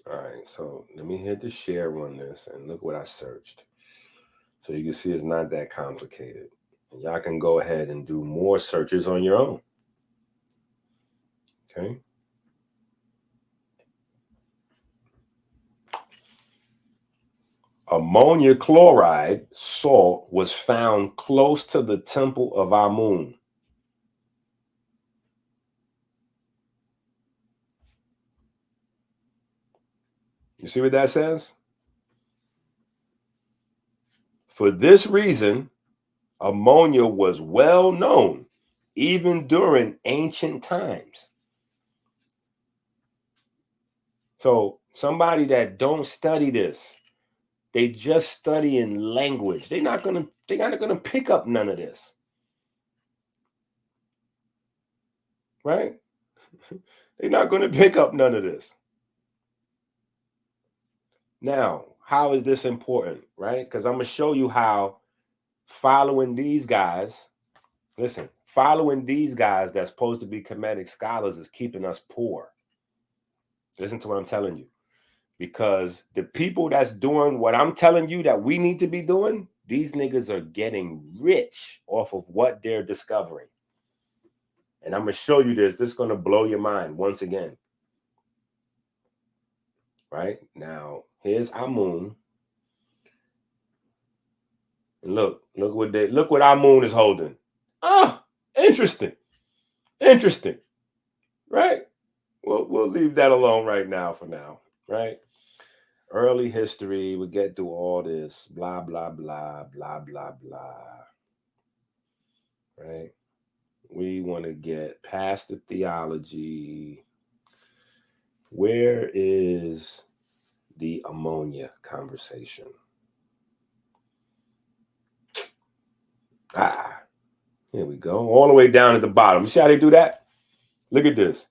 All right, so let me hit the share on this and look what I searched. So you can see it's not that complicated. And y'all can go ahead and do more searches on your own. Okay. Ammonia chloride salt was found close to the temple of Amun. You see what that says? For this reason, ammonia was well known even during ancient times. So somebody that don't study this, they just study in language. They're not gonna pick up none of this. Right? They're not gonna pick up none of this. Now, how is this important? Right? Because I'm gonna show you how following these guys, listen, following these guys that's supposed to be Kemetic scholars is keeping us poor. Listen to what I'm telling you. Because the people that's doing what I'm telling you that we need to be doing, these niggas are getting rich off of what they're discovering. And I'm going to show you this. This is going to blow your mind once again. Right? Now, here's Amun. And look what Amun is holding. Ah, interesting. Interesting. Right? We'll leave that alone right now for now. Right? Early history, we get through all this, blah, blah, blah, blah, blah, blah. Right? We want to get past the theology. Where is the ammonia conversation? Ah, here we go. All the way down at the bottom. You see how they do that? Look at this.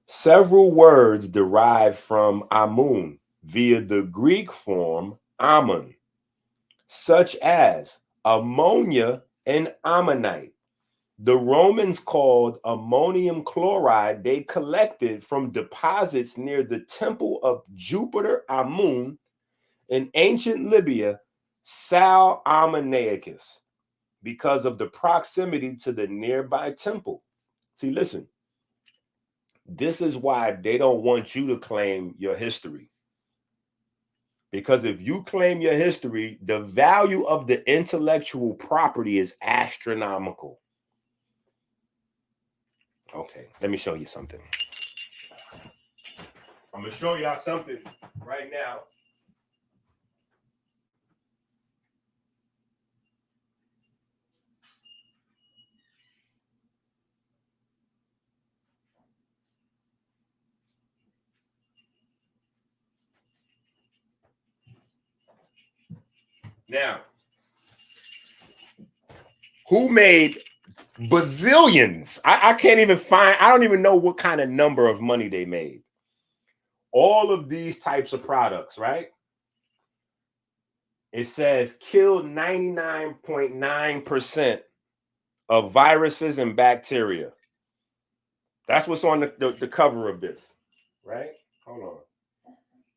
Several words derive from Amun via the Greek form Ammon, such as ammonia and ammonite. The Romans called ammonium chloride they collected from deposits near the temple of Jupiter Amun in ancient Libya, Sal Ammoniacus, because of the proximity to the nearby temple. See, listen, this is why they don't want you to claim your history. Because if you claim your history, the value of the intellectual property is astronomical. Okay, let me show you something. I'm going to show y'all something right now. Now, who made bazillions? I can't even find, I don't even know what kind of number of money they made. All of these types of products, right? It says killed 99.9% of viruses and bacteria. That's what's on the cover of this, right? Hold on. I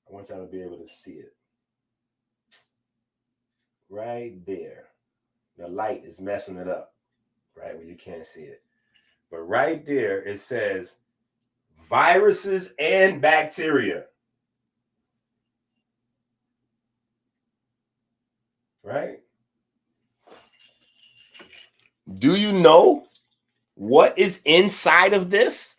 want y'all to be able to see it. Right there. The light is messing it up, right? Where you can't see it. But right there, it says viruses and bacteria. Right? Do you know what is inside of this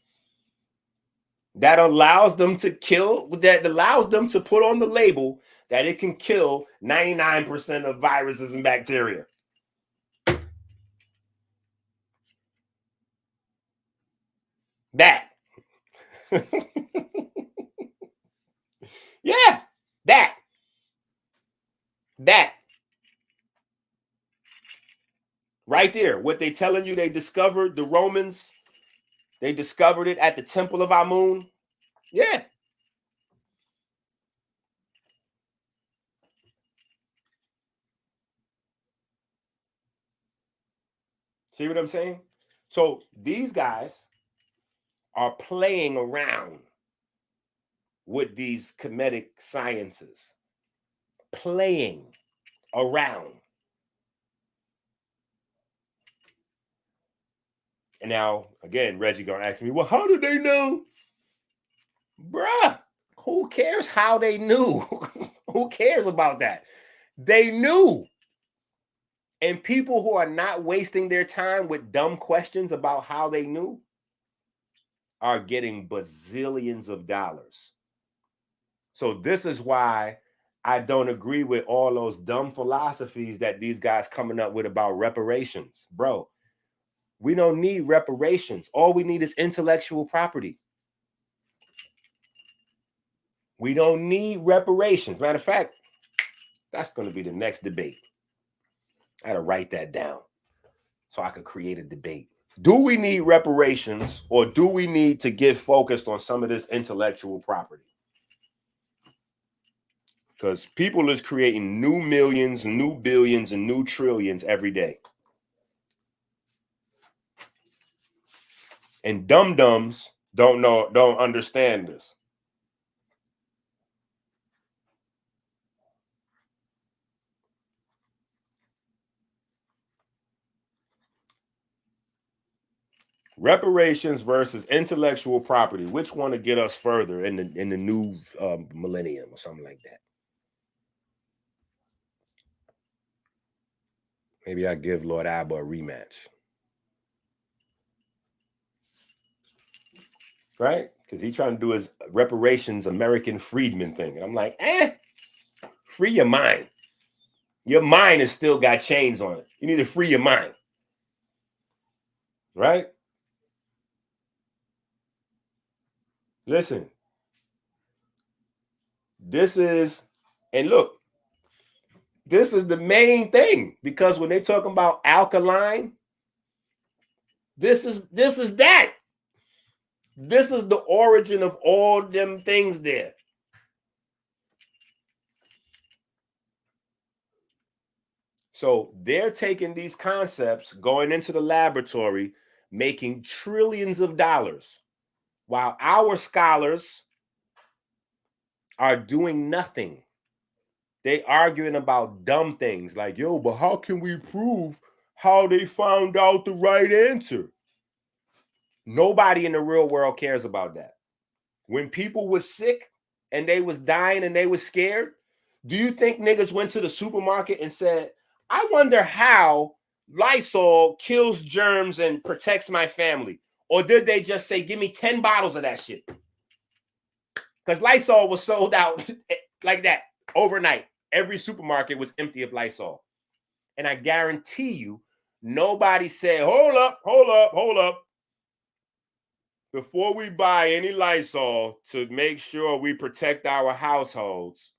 that allows them to kill, that allows them to put on the label that it can kill 99% of viruses and bacteria? That. Yeah, that. Right there. What they telling you they discovered, the Romans, they discovered it at the Temple of Amun. Yeah. See what I'm saying? So these guys are playing around with these comedic sciences, playing around. And now, again, Reggie gonna ask me, well, how did they know? Bruh, who cares how they knew? Who cares about that? They knew. And people who are not wasting their time with dumb questions about how they knew are getting bazillions of dollars. So this is why I don't agree with all those dumb philosophies that these guys coming up with about reparations. Bro, we don't need reparations. All we need is intellectual property. We don't need reparations. Matter of fact, that's going to be the next debate. I got to write that down so I could create a debate. Do we need reparations, or do we need to get focused on some of this intellectual property? Because people is creating new millions, new billions, and new trillions every day. And dum-dums don't understand this. Reparations versus intellectual property. Which one to get us further in the new millennium or something like that? Maybe I give Lord Abba a rematch. Right? Because he's trying to do his reparations American freedman thing. And I'm like, free your mind. Your mind has still got chains on it. You need to free your mind. Right? Listen. This is, and look, this is the main thing, because when they're talking about alkaline, this is that. This is the origin of all them things there. So they're taking these concepts, going into the laboratory, making trillions of dollars, while our scholars are doing nothing. They arguing about dumb things like, yo, but how can we prove how they found out the right answer? Nobody in the real world cares about that. When people were sick and they was dying and they was scared, do you think niggas went to the supermarket and said, I wonder how Lysol kills germs and protects my family? Or did they just say, give me 10 bottles of that shit? Because Lysol was sold out like that overnight. Every supermarket was empty of Lysol. And I guarantee you, nobody said, hold up. Before we buy any Lysol to make sure we protect our households,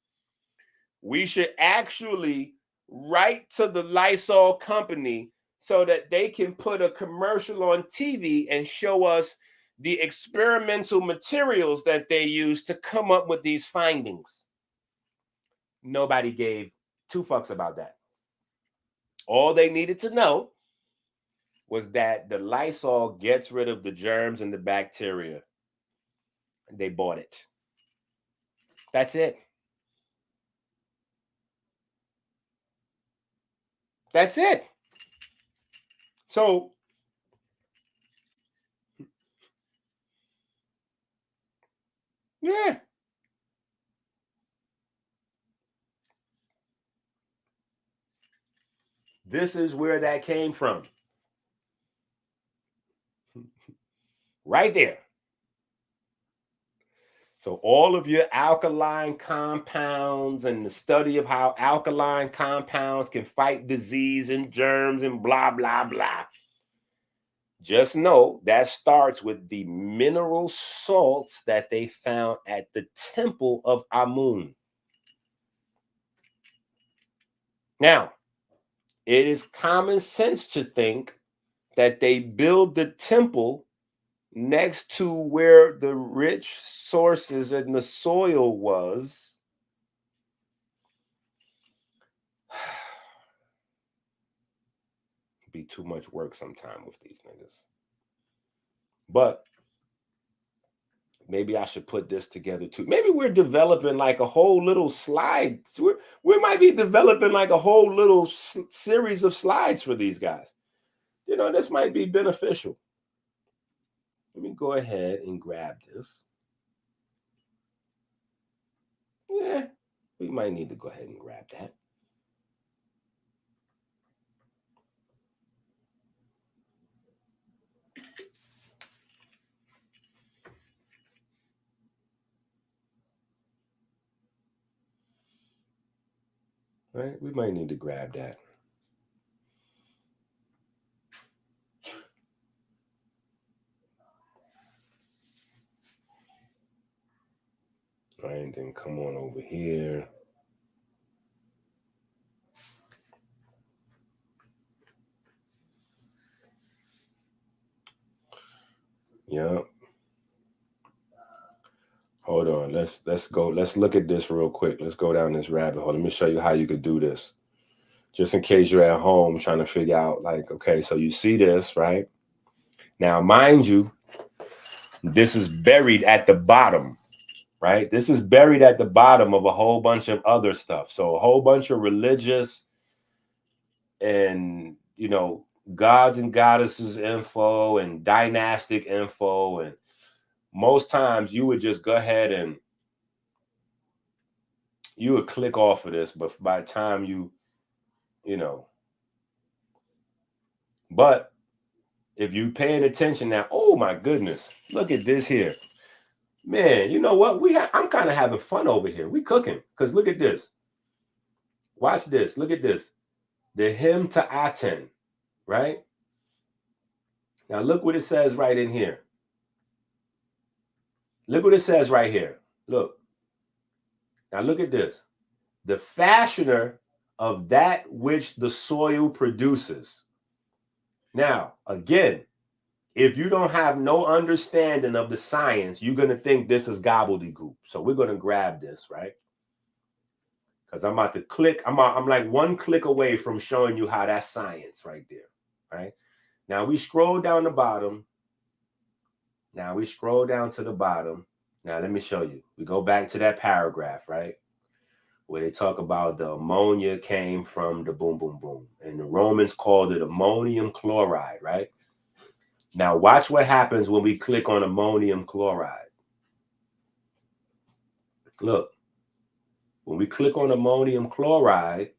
we should actually write to the Lysol company so that they can put a commercial on TV and show us the experimental materials that they use to come up with these findings. Nobody gave two fucks about that. All they needed to know was that the Lysol gets rid of the germs and the bacteria. They bought it. That's it. That's it. So yeah. This is where that came from. Right there. So all of your alkaline compounds and the study of how alkaline compounds can fight disease and germs and blah, blah, blah. Just know that starts with the mineral salts that they found at the temple of Amun. Now, it is common sense to think that they build the temple next to where the rich sources in the soil was. Be too much work sometime with these niggas. But maybe I should put this together too. Maybe we're developing like a whole little slide. We might be developing like a whole little series of slides for these guys. You know, this might be beneficial. Let me go ahead and grab this. Yeah, we might need to go ahead and grab that. Right? We might need to grab that. Right, and then come on over here. Yep. Hold on. Let's go. Let's look at this real quick. Let's go down this rabbit hole. Let me show you how you could do this. Just in case you're at home trying to figure out, like, okay, so you see this, right? Now, mind you, this is buried at the bottom, right? This is buried at the bottom of a whole bunch of other stuff. So a whole bunch of religious and, you know, gods and goddesses info and dynastic info. And most times you would just go ahead and you would click off of this, but by the time you know, but if you paying attention now, oh my goodness, look at this here. Man, you know what? I'm kind of having fun over here. We cooking, because look at this. Watch this. Look at this. The him to aten, right? Now look what it says right in here. Look what it says right here. Look. Now look at this. The fashioner of that which the soil produces. Now, again, if you don't have no understanding of the science, you're going to think this is gobbledygook. So we're going to grab this, right? Because I'm about to click. I'm like one click away from showing you how that's science right there, right? Now we scroll down the bottom. Now we scroll down to the bottom. Now let me show you. We go back to that paragraph, right? Where they talk about the ammonia came from the boom, boom, boom. And the Romans called it ammonium chloride, right? Now watch what happens when we click on ammonium chloride. Look, when we click on ammonium chloride,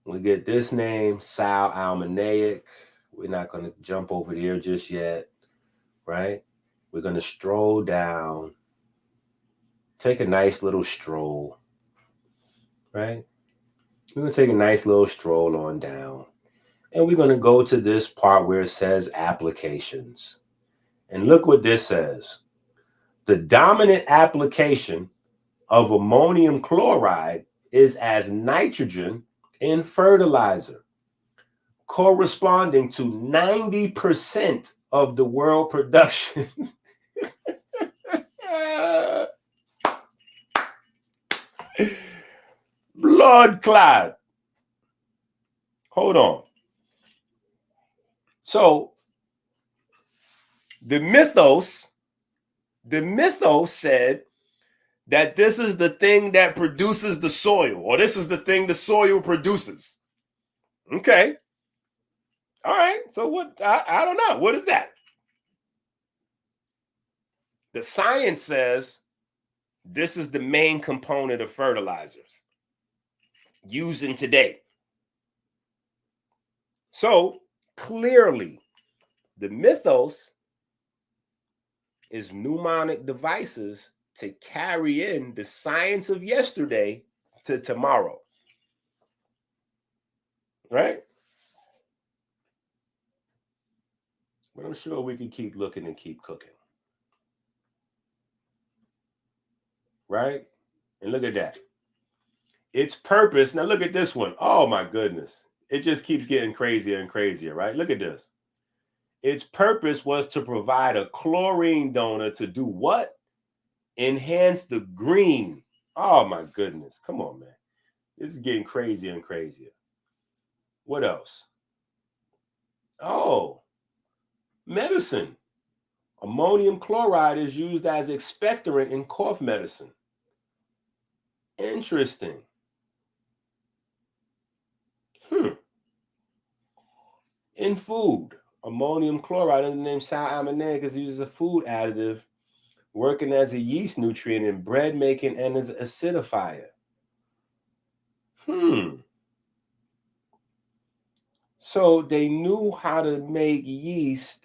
we get this name, sal ammoniac. We're not going to jump over there just yet, right? We're going to stroll down, take a nice little stroll, right? We're going to take a nice little stroll on down. And we're going to go to this part where it says applications. And look what this says. The dominant application of ammonium chloride is as nitrogen in fertilizer, corresponding to 90% of the world production. Blood clot. Hold on. So the mythos said that this is the thing that produces the soil, or this is the thing the soil produces. Okay. All right. So what? I don't know. What is that? The science says this is the main component of fertilizers using today. So clearly, the mythos is mnemonic devices to carry in the science of yesterday to tomorrow. Right? But I'm sure we can keep looking and keep cooking. Right? And look at that. Its purpose. Now look at this one. Oh my goodness. It just keeps getting crazier and crazier, right? Look at this. Its purpose was to provide a chlorine donor to do what? Enhance the green. Oh my goodness. Come on, man. This is getting crazier and crazier. What else? Oh, medicine. Ammonium chloride is used as expectorant in cough medicine. Interesting. In food, ammonium chloride, under the name sal-ammoniac, is used as a food additive, working as a yeast nutrient in bread making and as an acidifier. So they knew how to make yeast.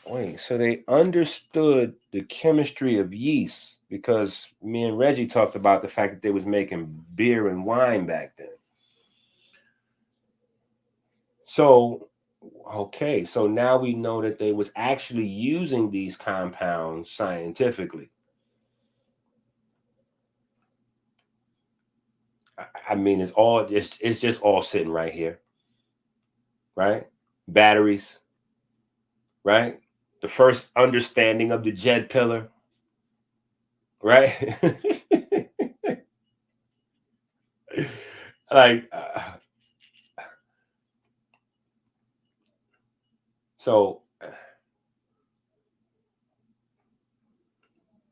Wait, so they understood the chemistry of yeast, because me and Reggie talked about the fact that they was making beer and wine back then. So, okay, so now we know that they was actually using these compounds scientifically. I mean, it's just all sitting right here, right? Batteries, right? The first understanding of the jet pillar, right? Like, so,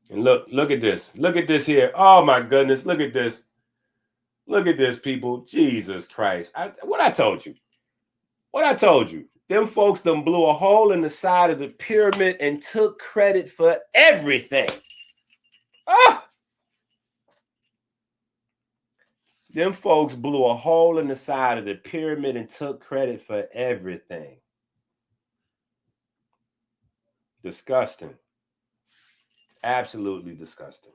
and look at this. Look at this here. Oh my goodness, look at this. Look at this, people. Jesus Christ. What I told you. What I told you. Them folks done blew a hole in the side of the pyramid and took credit for everything. Ah! Them folks blew a hole in the side of the pyramid and took credit for everything. Disgusting. Absolutely disgusting.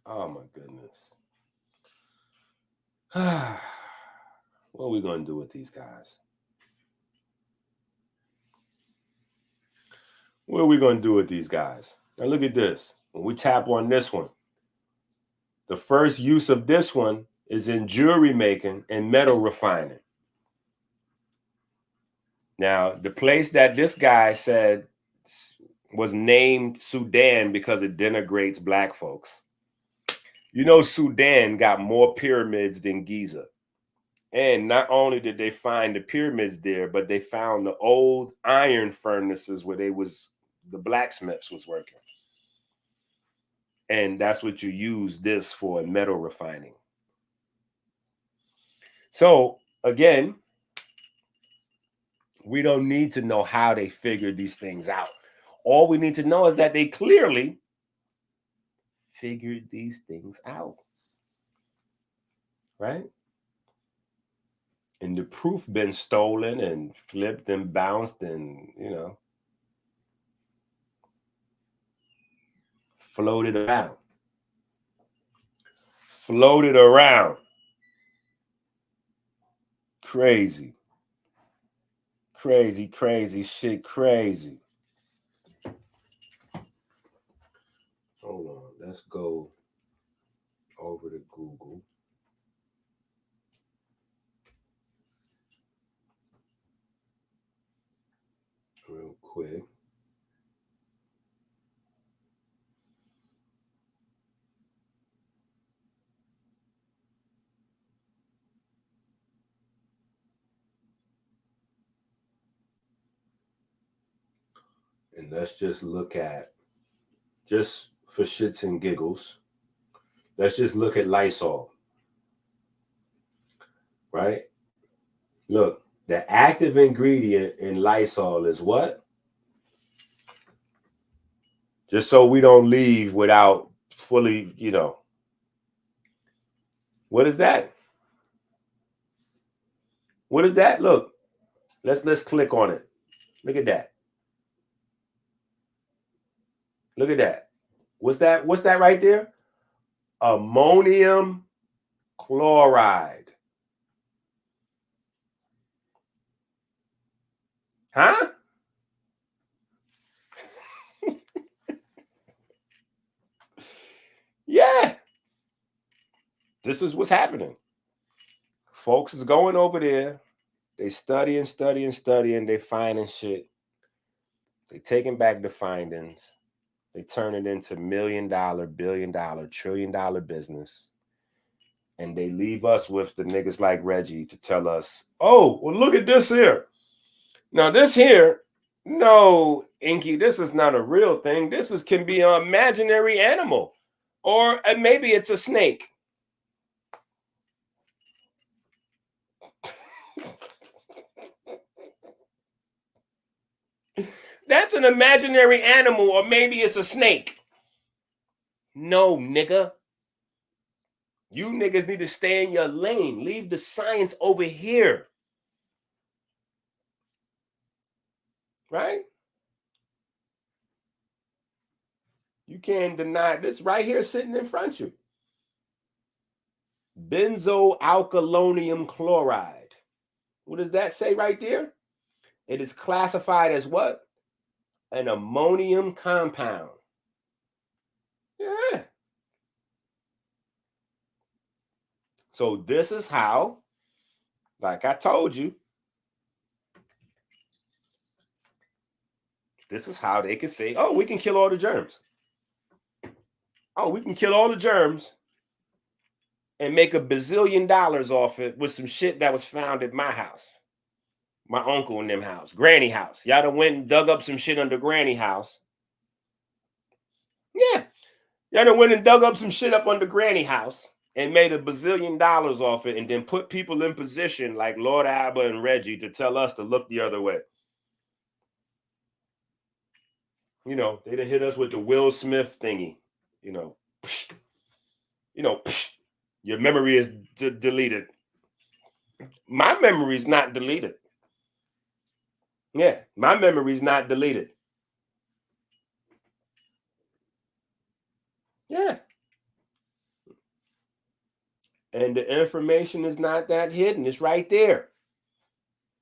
Oh my goodness. What are we going to do with these guys? What are we going to do with these guys? Now look at this. When we tap on this one, the first use of this one is in jewelry making and metal refining. Now, the place that this guy said was named Sudan because it denigrates black folks. You know, Sudan got more pyramids than Giza. And not only did they find the pyramids there, but they found the old iron furnaces where the blacksmiths was working. And that's what you use this for, in metal refining. So again, we don't need to know how they figured these things out. All we need to know is that they clearly figured these things out, right? And the proof been stolen and flipped and bounced and, floated around. Floated around. Crazy. Crazy, crazy shit, crazy. Hold on, let's go over to Google. Real quick. And let's just look at, just for shits and giggles, let's just look at Lysol, right? Look, the active ingredient in Lysol is what? Just so we don't leave without fully, what is that? What is that? Look, let's click on it. Look at that. Look at that. What's that? What's that right there? Ammonium chloride. Huh? Yeah. This is what's happening. Folks is going over there. They studying. They finding shit. They taking back the findings. They turn it into $1 million, $1 billion, $1 trillion business. And they leave us with the niggas like Reggie to tell us, oh, well, look at this here. Now this here, no, EnQi, this is not a real thing. Can be an imaginary animal, or maybe it's a snake. That's an imaginary animal, or maybe it's a snake. No, nigga. You niggas need to stay in your lane. Leave the science over here. Right? You can't deny this right here sitting in front of you. Benzoalkylonium chloride. What does that say right there? It is classified as what? An ammonium compound. Yeah. So this is how, like I told you, this is how they can say, oh, we can kill all the germs. Oh, we can kill all the germs and make $1 bazillion off it with some shit that was found at my house, my uncle and them house, granny house. Y'all done went and dug up some shit under granny house. Yeah. Y'all done went and dug up some shit up under granny house and made $1 bazillion off it, and then put people in position like Lord Abba and Reggie to tell us to look the other way. You know, they done hit us with the Will Smith thingy. You know, your memory is deleted. My memory is not deleted. Yeah, my memory is not deleted. Yeah. And the information is not that hidden. It's right there.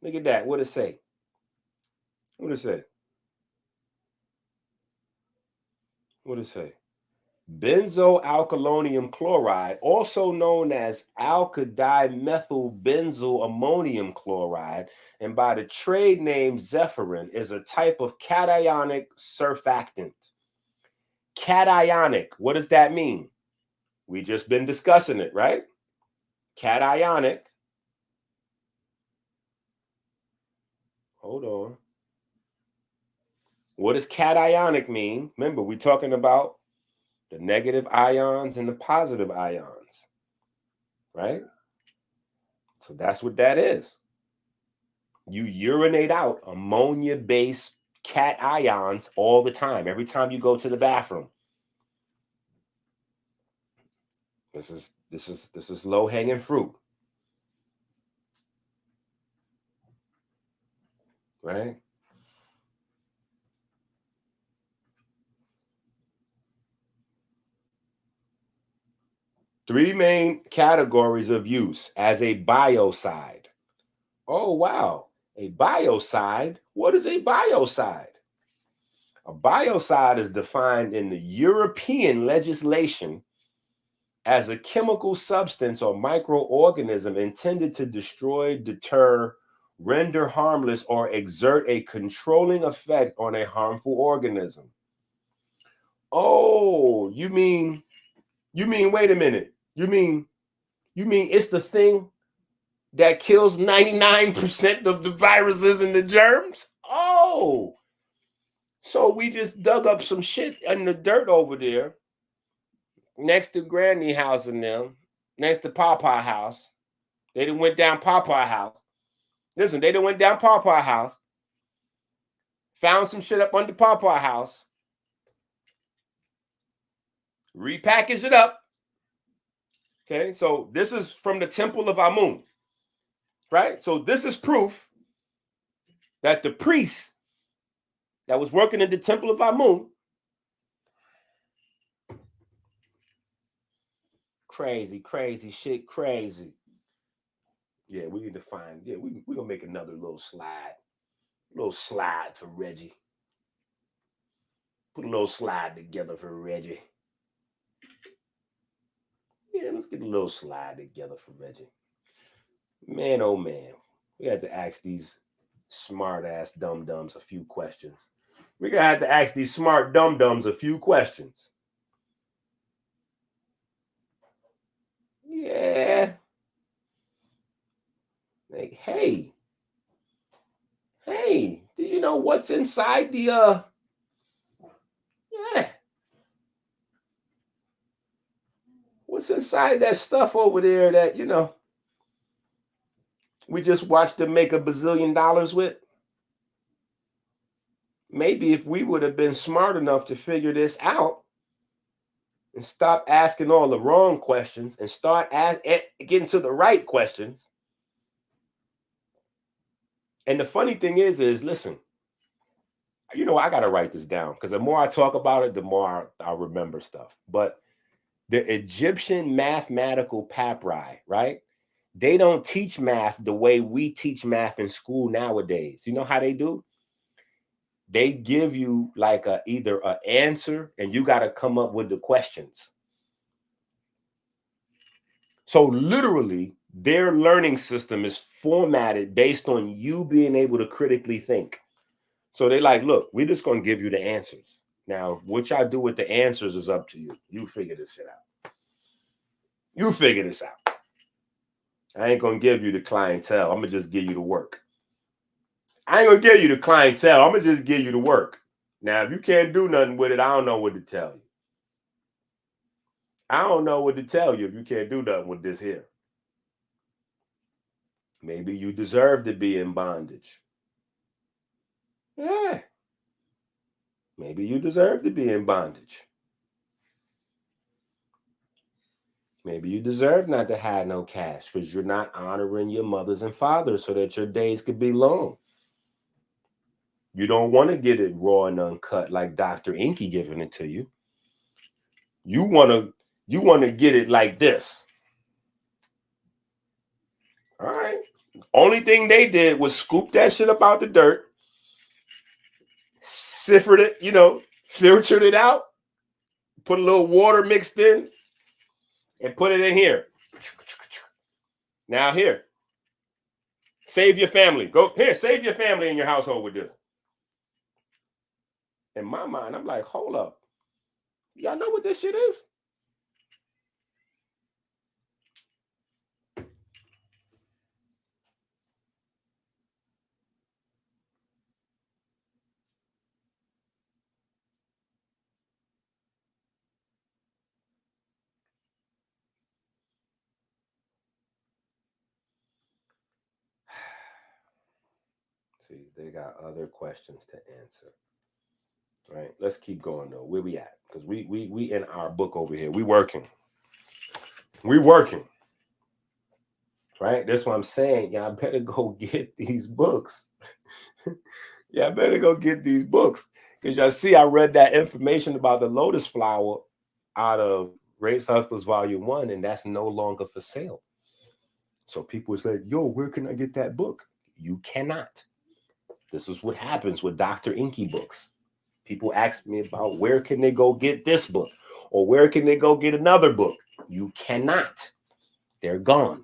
Look at that. What it say? What it say? What it say? Benzoalkylonium chloride, also known as alkyldimethyl-benzyl-ammonium chloride, and by the trade name Zephyrin, is a type of cationic surfactant. Cationic, what does that mean? We just been discussing it, right? Cationic. Hold on. What does cationic mean? Remember, we're talking about the negative ions and the positive ions, right? So that's what that is. You urinate out ammonia-based cations all the time, every time you go to the bathroom. This is low-hanging fruit, right? Three main categories of use as a biocide. Oh, wow. A biocide? What is a biocide? A biocide is defined in the European legislation as a chemical substance or microorganism intended to destroy, deter, render harmless, or exert a controlling effect on a harmful organism. Oh, you mean, wait a minute. You mean it's the thing that kills 99% of the viruses and the germs? Oh, so we just dug up some shit in the dirt over there next to Granny house and them, next to Papa house. They done went down Papa house. Listen, they done went down Papa house, found some shit up under Papa house, repackaged it up. Okay, so this is from the Temple of Amun, right? So this is proof that the priest that was working in the Temple of Amun, crazy shit, crazy. Yeah, we need to find, yeah, we're gonna make another little slide for Reggie. Put a little slide together for Reggie. Yeah, let's get a little slide together for Reggie. Man, oh man, we had to ask these smart ass dum-dums a few questions. We're gonna have to ask these smart dum-dums a few questions. Yeah. Like, hey, Hey, do you know what's inside the yeah, what's inside that stuff over there that, we just watched them make $1 bazillion with? Maybe if we would have been smart enough to figure this out and stop asking all the wrong questions and start getting to the right questions. And the funny thing is listen, I got to write this down because the more I talk about it, the more I'll remember stuff. But the Egyptian mathematical papyri, right? They don't teach math the way we teach math in school nowadays. You know how they do? They give you like either an answer and you got to come up with the questions. So literally, their learning system is formatted based on you being able to critically think. So they like, look, we're just going to give you the answers. Now, what y'all do with the answers is up to you. You figure this shit out. You figure this out. I ain't going to give you the clientele. I'm going to just give you the work. I ain't going to give you the clientele. I'm going to just give you the work. Now, if you can't do nothing with it, I don't know what to tell you. I don't know what to tell you if you can't do nothing with this here. Maybe you deserve to be in bondage. Yeah. Maybe you deserve to be in bondage. Maybe you deserve not to have no cash because you're not honoring your mothers and fathers so that your days could be long. You don't want to get it raw and uncut like Dr. EnQi giving it to you. You want to get it like this. All right. Only thing they did was scoop that shit up out the dirt, sifted it, filtered it out, put a little water mixed in, and put it in here. Now here. Save your family. Go here, save your family in your household with this. In my mind, I'm like, hold up. Y'all know what this shit is? See, they got other questions to answer. Right? Let's keep going though. Where we at? Because we in our book over here. We working. Right? That's what I'm saying. Y'all better go get these books. Y'all better go get these books. Because y'all see, I read that information about the lotus flower out of Race Hustlers Volume 1, and that's no longer for sale. So people was like, yo, where can I get that book? You cannot. This is what happens with Dr. EnQi books. People ask me about where can they go get this book or where can they go get another book. You cannot. They're gone.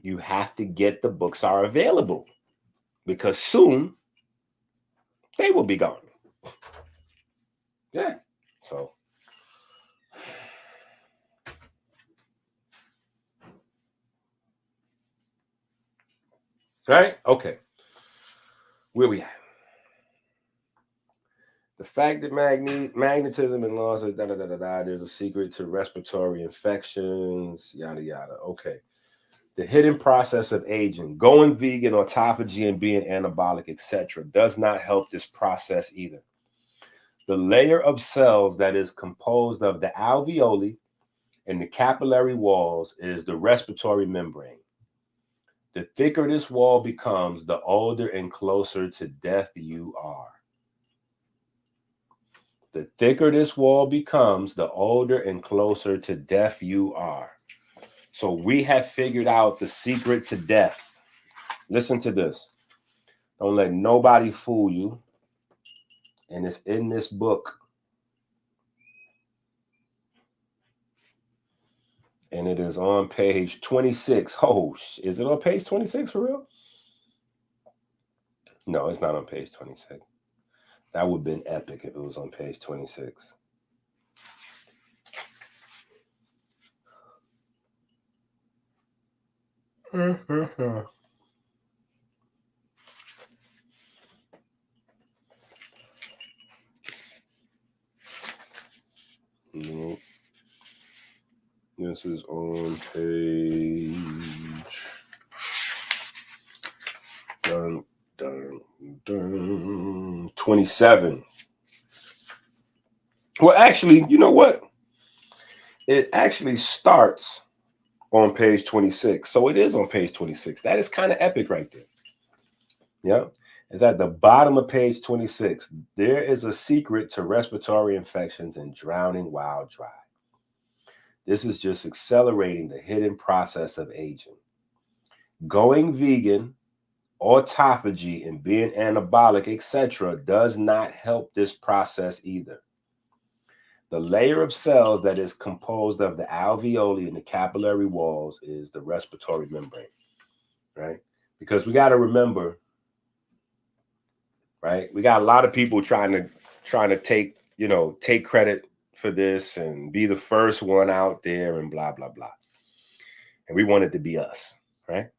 You have to get the books are available because soon they will be gone. Yeah. So. Right? Okay. Where we at? The fact that magnetism and laws of there's a secret to respiratory infections, yada yada. Okay. The hidden process of aging, going vegan, autophagy, and being anabolic, etc., does not help this process either. The layer of cells that is composed of the alveoli and the capillary walls is the respiratory membrane. The thicker this wall becomes, the older and closer to death you are. The thicker this wall becomes, the older and closer to death you are. So we have figured out the secret to death. Listen to this. Don't let nobody fool you. And it's in this book. And it is on page 26. Oh, is it on page 26 for real? No, it's not on page 26. That would have been epic if it was on page 26. No. This is on page 27. Well, actually, you know what? It actually starts on page 26. So it is on page 26. That is kind of epic right there. Yeah. It's at the bottom of page 26. There is a secret to respiratory infections and drowning while dry. This is just accelerating the hidden process of aging. Going vegan, autophagy, and being anabolic, etc., does not help this process either. The layer of cells that is composed of the alveoli and the capillary walls is the respiratory membrane, right? Because we got to remember, right? We got a lot of people trying to take credit for this and be the first one out there and blah, blah, blah. And we want it to be us, right?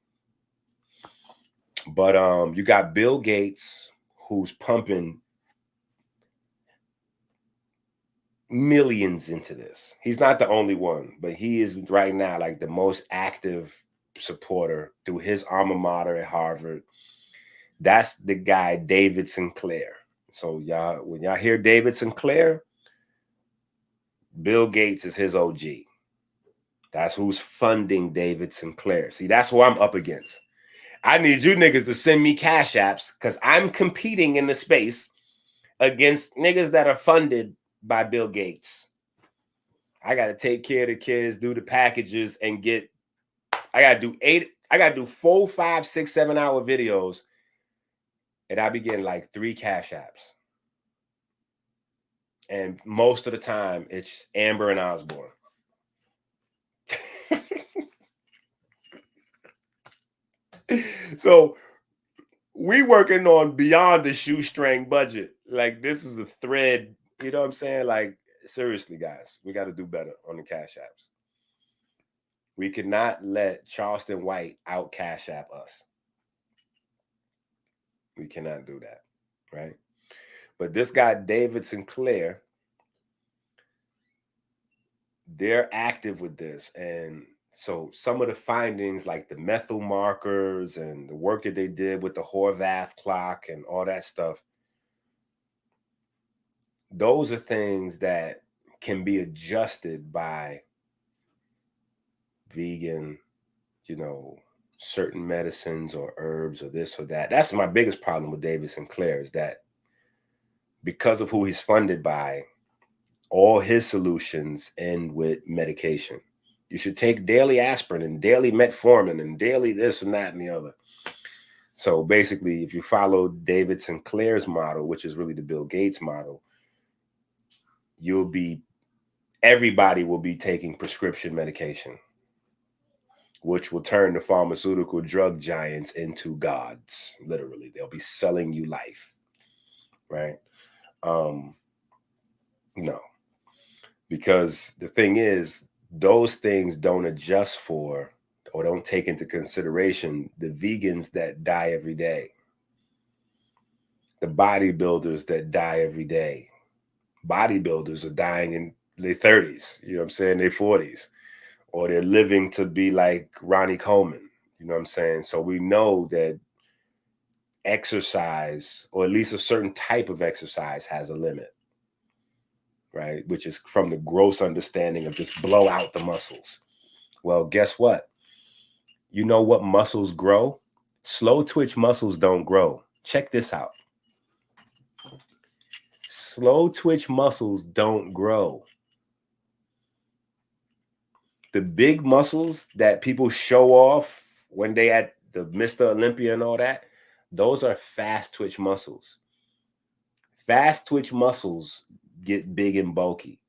But you got Bill Gates, who's pumping millions into this. He's not the only one, but he is right now like the most active supporter through his alma mater at Harvard. That's the guy, David Sinclair. So y'all, when y'all hear David Sinclair, Bill Gates is his OG. That's who's funding David Sinclair. See, that's who I'm up against. I need you niggas to send me cash apps because I'm competing in the space against niggas that are funded by Bill Gates. I got to take care of the kids, do the packages, and I got to do 4, 5, 6, 7 hour videos, and I be getting like 3 cash apps. And most of the time, it's Amber and Osborne. So we working on beyond the shoestring budget. Like, this is a thread, you know what I'm saying? Like, seriously, guys, we got to do better on the cash apps. We cannot let Charleston White out cash app us. We cannot do that, right? But this guy, David Sinclair, they're active with this. And so some of the findings, like the methyl markers and the work that they did with the Horvath clock and all that stuff, those are things that can be adjusted by vegan, certain medicines or herbs or this or that. That's my biggest problem with David Sinclair, is that because of who he's funded by, all his solutions end with medication. You should take daily aspirin and daily metformin and daily this and that and the other. So basically, if you follow David Sinclair's model, which is really the Bill Gates model, everybody will be taking prescription medication, which will turn the pharmaceutical drug giants into gods. Literally, they'll be selling you life, right? No, because the thing is, those things don't adjust for or don't take into consideration the vegans that die every day, the bodybuilders that die every day. Bodybuilders are dying in their 30s, you know what I'm saying, their 40s, or they're living to be like Ronnie Coleman, you know what I'm saying? So we know that exercise, or at least a certain type of exercise, has a limit, right? Which is from the gross understanding of just blow out the muscles. Well, guess what? You know what muscles grow? Slow twitch muscles don't grow. Check this out. Slow twitch muscles don't grow. The big muscles that people show off when they at the Mr. Olympia and all that, those are fast twitch muscles. Fast twitch muscles get big and bulky.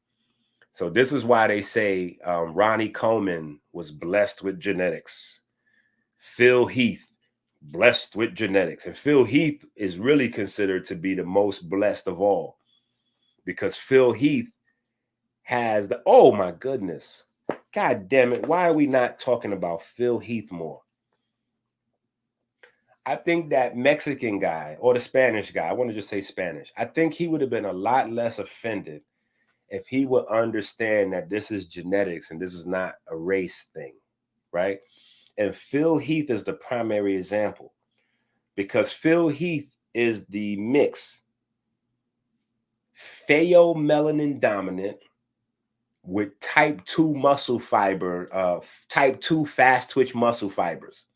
So this is why they say Ronnie Coleman was blessed with genetics. Phil Heath, blessed with genetics. And Phil Heath is really considered to be the most blessed of all, because Phil Heath has oh my goodness. God damn it. Why are we not talking about Phil Heath more? I think that Mexican guy, or the Spanish guy, I want to just say Spanish, I think he would have been a lot less offended if he would understand that this is genetics and this is not a race thing, right? And Phil Heath is the primary example, because Phil Heath is the mix pheomelanin dominant with type 2 muscle fiber, type 2 fast twitch muscle fibers.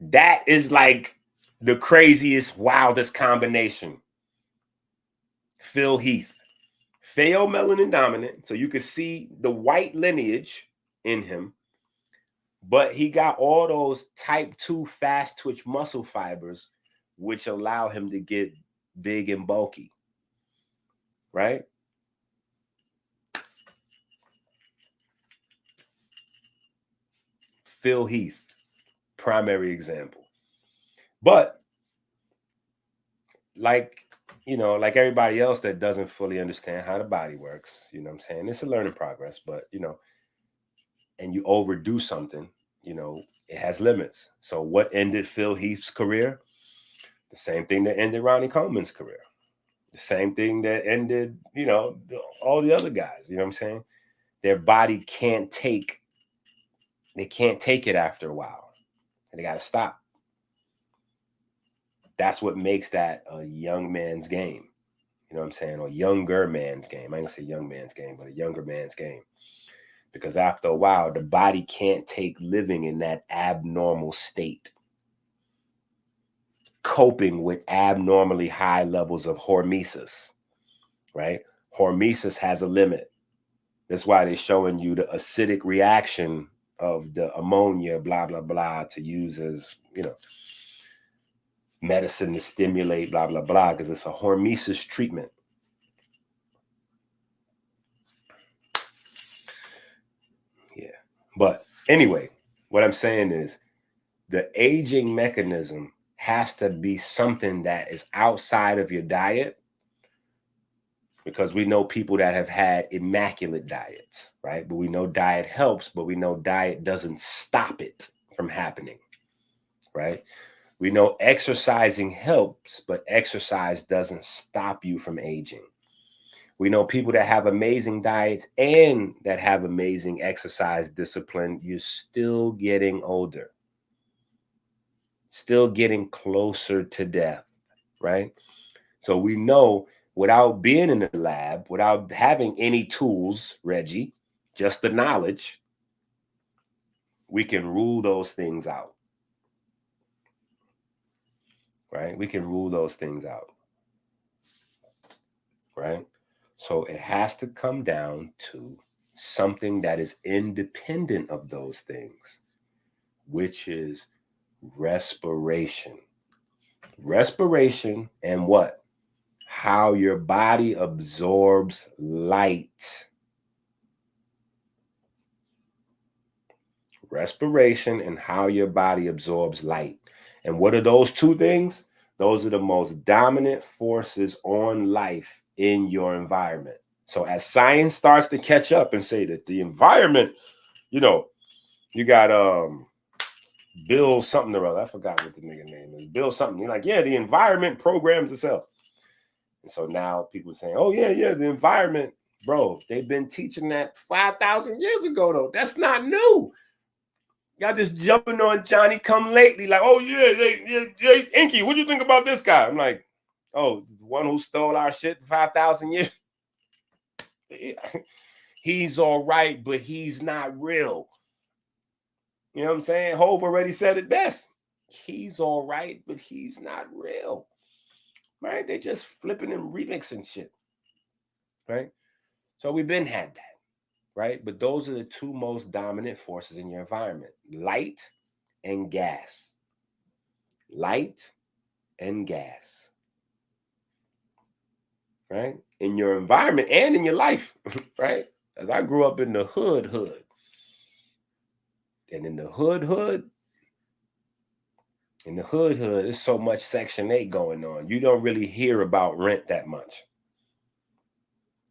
That is like the craziest, wildest combination. Phil Heath, pheomelanin dominant, so you can see the white lineage in him, but he got all those type 2 fast twitch muscle fibers, which allow him to get big and bulky, right? Phil Heath, primary example. But like, like everybody else that doesn't fully understand how the body works, you know what I'm saying? It's a learning progress, but, and you overdo something, it has limits. So what ended Phil Heath's career? The same thing that ended Ronnie Coleman's career. The same thing that ended, all the other guys, you know what I'm saying? Their body can't take it after a while, and they got to stop. That's what makes that a young man's game. You know what I'm saying? Or younger man's game. I ain't gonna say young man's game, but a younger man's game. Because after a while, the body can't take living in that abnormal state, coping with abnormally high levels of hormesis, right? Hormesis has a limit. That's why they're showing you the acidic reaction of the ammonia, blah, blah, blah, to use as, medicine to stimulate, blah, blah, blah, because it's a hormesis treatment. Yeah. But anyway, what I'm saying is the aging mechanism has to be something that is outside of your diet, because we know people that have had immaculate diets, right? But we know diet helps, but we know diet doesn't stop it from happening, right? We know exercising helps, but exercise doesn't stop you from aging. We know people that have amazing diets and that have amazing exercise discipline, you're still getting older, still getting closer to death, right? So we know without being in the lab, without having any tools, Reggie, just the knowledge, we can rule those things out. Right? We can rule those things out. Right? So it has to come down to something that is independent of those things, which is respiration. Respiration and what? How your body absorbs light. Respiration and how your body absorbs light. And what are those two things? Those are the most dominant forces on life in your environment. So as science starts to catch up and say that the environment, you got Bill something or other. I forgot what the nigga name is. Bill something. You're like, yeah, the environment programs itself. And so now people are saying, oh, yeah, the environment. Bro, they've been teaching that 5,000 years ago, though. That's not new. Y'all just jumping on Johnny come lately, like, oh, yeah, EnQi, what do you think about this guy? I'm like, oh, the one who stole our shit 5,000 years. He's all right, but he's not real. You know what I'm saying? Hov already said it best. He's all right, but he's not real. Right? They just flipping and remixing shit. Right? So we've been had that. Right? But those are the two most dominant forces in your environment: light and gas. Light and gas. Right? In your environment and in your life. Right? As I grew up in the hood. And in the hood, there's so much Section 8 going on. You don't really hear about rent that much.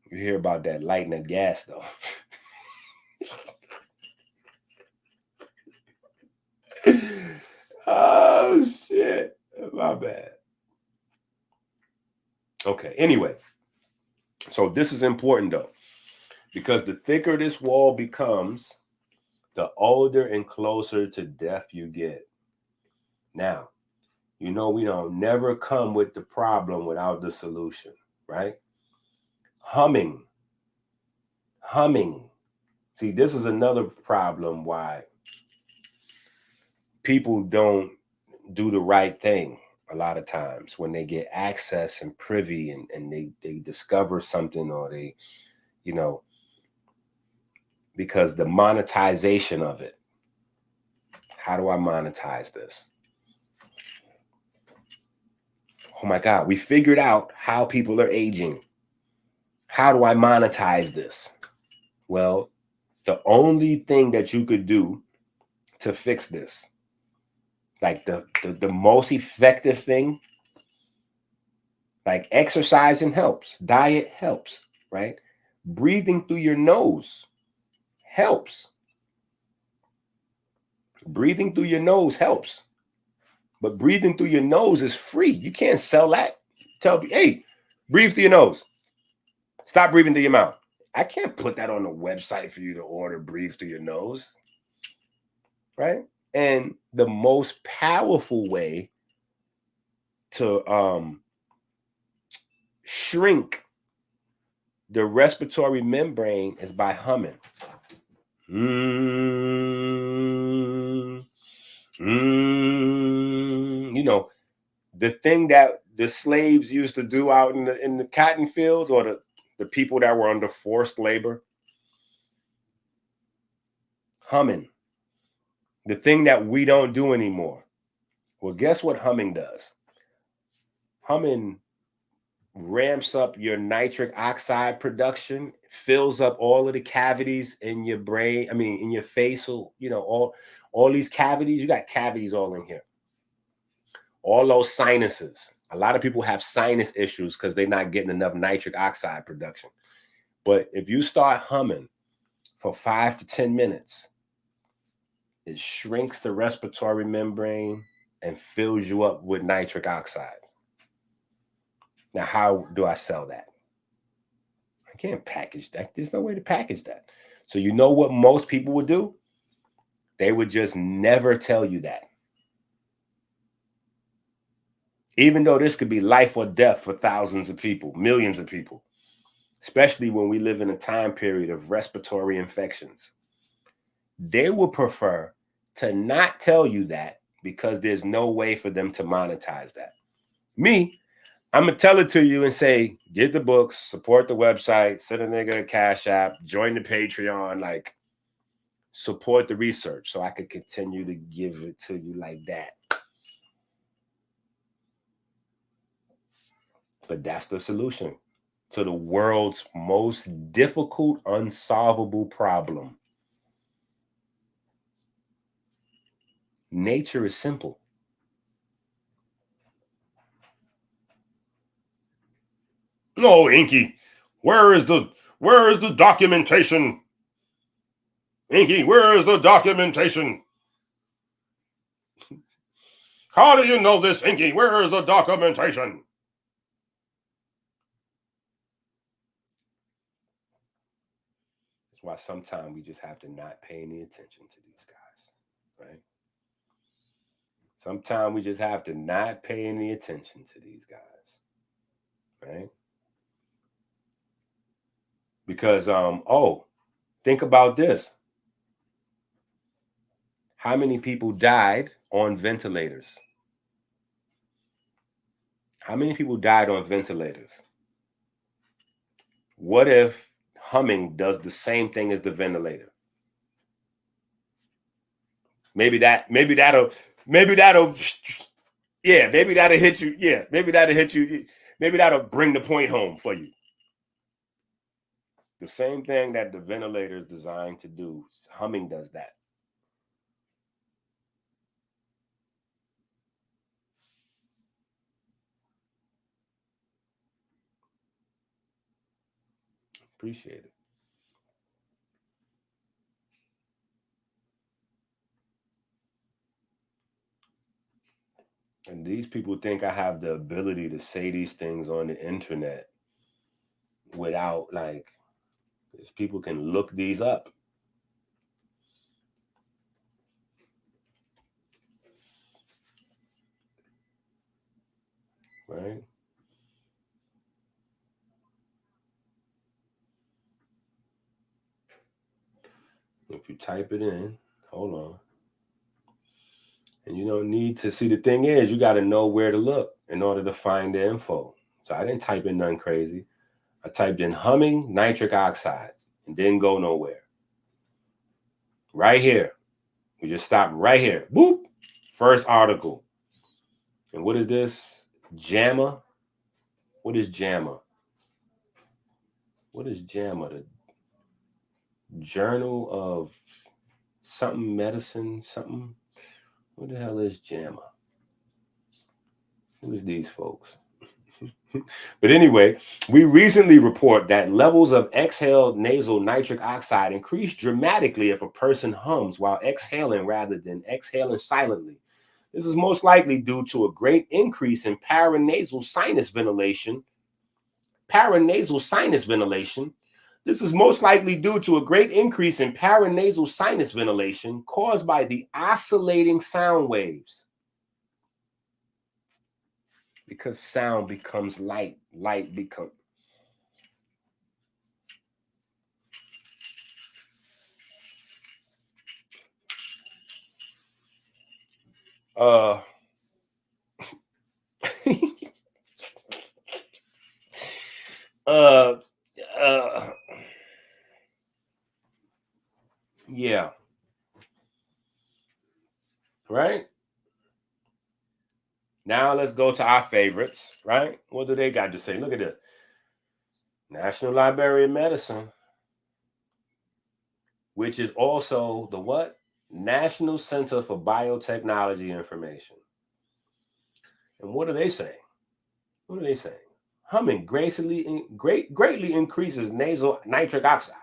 You hear about that light and that gas, though. Oh, shit. My bad. Okay, anyway. So this is important though, because the thicker this wall becomes, the older and closer to death you get. Now, you know we don't never come with the problem without the solution, right? Humming. See, this is another problem why people don't do the right thing a lot of times when they get access and privy and they discover something, or they, you know, because the monetization of it. How do I monetize this? Oh my God, we figured out how people are aging. How do I monetize this? Well, the only thing that you could do to fix this, like the most effective thing, like exercising helps, diet helps, right? Breathing through your nose helps. Breathing through your nose helps. But breathing through your nose is free. You can't sell that. Tell me, hey, breathe through your nose. Stop breathing through your mouth. I can't put that on the website for you to order breathe through your nose. Right? And the most powerful way to shrink the respiratory membrane is by humming. You know, the thing that the slaves used to do out in the cotton fields, or the people that were under forced labor, humming. The thing that we don't do anymore. Well, guess what humming does? Humming ramps up your nitric oxide production, fills up all of the cavities in your brain, in your face. So, you know, all these cavities, you got cavities all in here. All those sinuses. A lot of people have sinus issues because they're not getting enough nitric oxide production. But if you start humming for 5 to 10 minutes, it shrinks the respiratory membrane and fills you up with nitric oxide. Now, how do I sell that? I can't package that. There's no way to package that. So you know what most people would do? They would just never tell you that. Even though this could be life or death for thousands of people, millions of people, especially when we live in a time period of respiratory infections. They would prefer to not tell you that because there's no way for them to monetize that. Me, I'm going to tell it to you and say, get the books, support the website, send a nigga a Cash App, join the Patreon, like support the research so I could continue to give it to you like that. But that's the solution to the world's most difficult, unsolvable problem. Nature is simple. No, EnQi, where is the documentation? EnQi, where is the documentation? How do you know this, EnQi? Where is the documentation? That's why sometimes we just have to not pay any attention to these guys, right? Sometimes we just have to not pay any attention to these guys, right? Because, think about this. How many people died on ventilators? How many people died on ventilators? What if humming does the same thing as the ventilator? Maybe that'll hit you. Yeah, maybe that'll hit you. Maybe that'll bring the point home for you. The same thing that the ventilator is designed to do, humming does that. Appreciate it. And these people think I have the ability to say these things on the internet without, like, people can look these up. Right? If you type it in, hold on. And you don't need to see, the thing is, you got to know where to look in order to find the info. So I didn't type in nothing crazy. I typed in humming nitric oxide and didn't go nowhere. Right here. We just stopped right here. Boop. First article. And what is this? JAMA? What is JAMA? What is JAMA? The Journal of something medicine, something. What the hell is JAMA? Who is these folks? But anyway, we recently report that levels of exhaled nasal nitric oxide increase dramatically if a person hums while exhaling rather than exhaling silently. This is most likely due to a great increase in paranasal sinus ventilation. Paranasal sinus ventilation. This is most likely due to a great increase in paranasal sinus ventilation caused by the oscillating sound waves. Because sound becomes light, light becomes. Yeah. Right? Now let's go to our favorites, right? What do they got to say? Look at this. National Library of Medicine, which is also the what? National Center for Biotechnology Information. And what are they saying? What are they saying? Humming greatly increases nasal nitric oxide.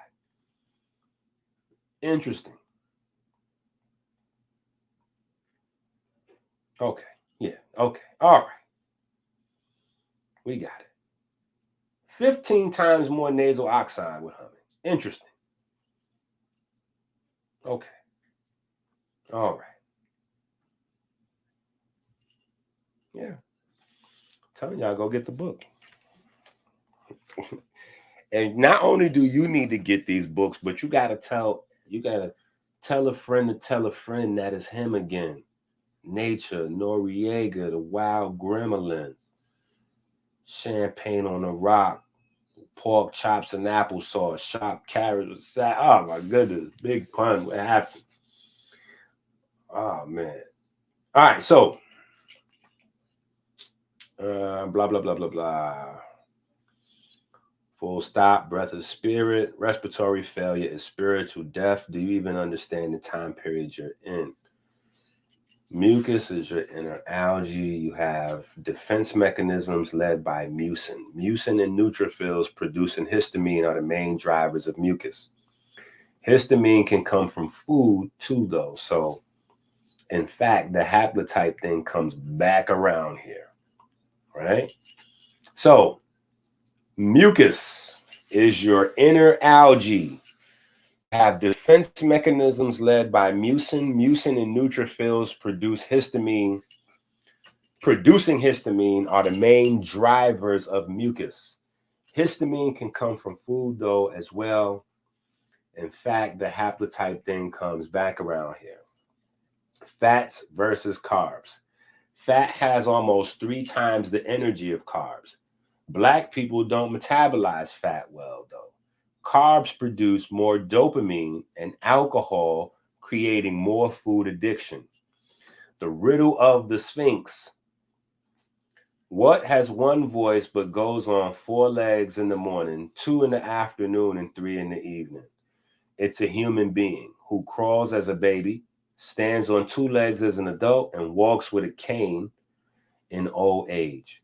Interesting. Okay. Yeah. Okay. All right. We got it. 15 times more nasal oxide with humming. Interesting. Okay. All right. Yeah. Telling y'all, go get the book. And not only do you need to get these books, but you gotta tell a friend to tell a friend that it's him again. Nature, Noriega, the Wild Gremlins, Champagne on a Rock, pork chops and applesauce, chopped carrots with salad. Oh my goodness, big pun. What happened? Oh man. All right, so blah blah blah blah blah. Full stop. Breath is spirit. Respiratory failure is spiritual death. Do you even understand the time period you're in? Mucus is your inner algae. You have defense mechanisms led by mucin. Mucin and neutrophils producing histamine are the main drivers of mucus. Histamine can come from food too, though. So, in fact, the haplotype thing comes back around here, right? So, mucus is your inner algae. Have defense mechanisms led by mucin. Mucin and neutrophils produce histamine. Producing histamine are the main drivers of mucus. Histamine can come from food, though, as well. In fact, the haplotype thing comes back around here. Fats versus carbs. Fat has almost 3 times the energy of carbs. Black people don't metabolize fat well, though. Carbs produce more dopamine and alcohol, creating more food addiction. The riddle of the Sphinx. What has one voice but goes on 4 legs in the morning, 2 in the afternoon, and 3 in the evening? It's a human being who crawls as a baby, stands on 2 legs as an adult, and walks with a cane in old age.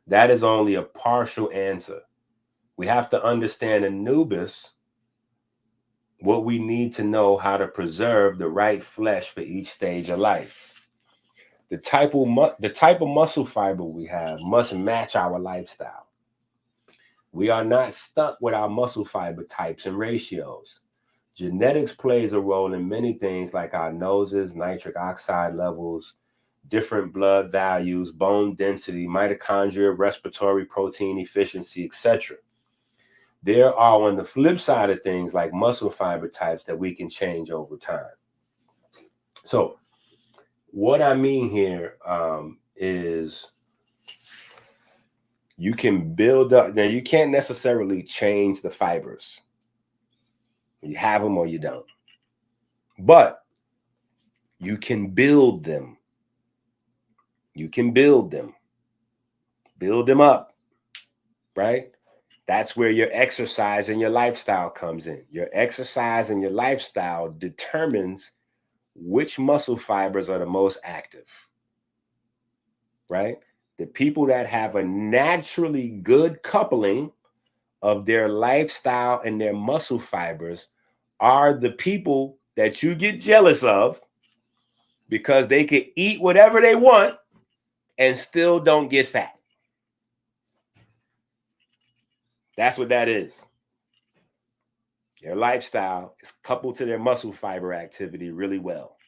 That is only a partial answer. We have to understand Anubis, what we need to know how to preserve the right flesh for each stage of life. The type of muscle fiber we have must match our lifestyle. We are not stuck with our muscle fiber types and ratios. Genetics plays a role in many things like our noses, nitric oxide levels, different blood values, bone density, mitochondria, respiratory protein efficiency, etc. There are on the flip side of things like muscle fiber types that we can change over time. So what I mean here is you can build up. Now, you can't necessarily change the fibers. You have them or you don't. But you can build them. You can build them. Build them up, right? That's where your exercise and your lifestyle comes in. Your exercise and your lifestyle determines which muscle fibers are the most active, right? The people that have a naturally good coupling of their lifestyle and their muscle fibers are the people that you get jealous of because they can eat whatever they want and still don't get fat. That's what that is. Their lifestyle is coupled to their muscle fiber activity really well.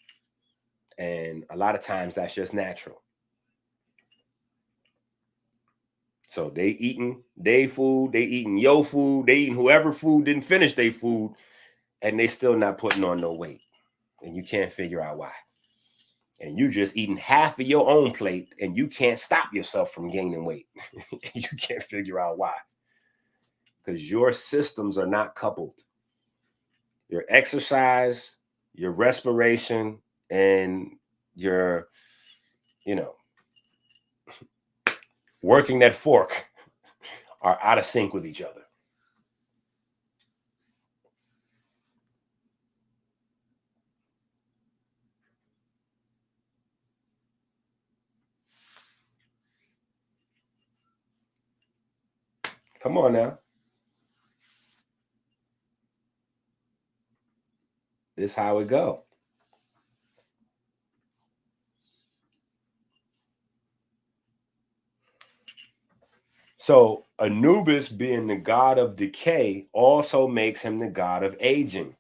And a lot of times that's just natural. So they eating their food, they eating your food, they eating whoever food didn't finish their food, and they still not putting on no weight. And you can't figure out why. And you just eating half of your own plate and you can't stop yourself from gaining weight. You can't figure out why. Because your systems are not coupled. Your exercise, your respiration, and your, working that fork are out of sync with each other. Come on now. This is how it go. So Anubis, being the god of decay, also makes him the god of aging,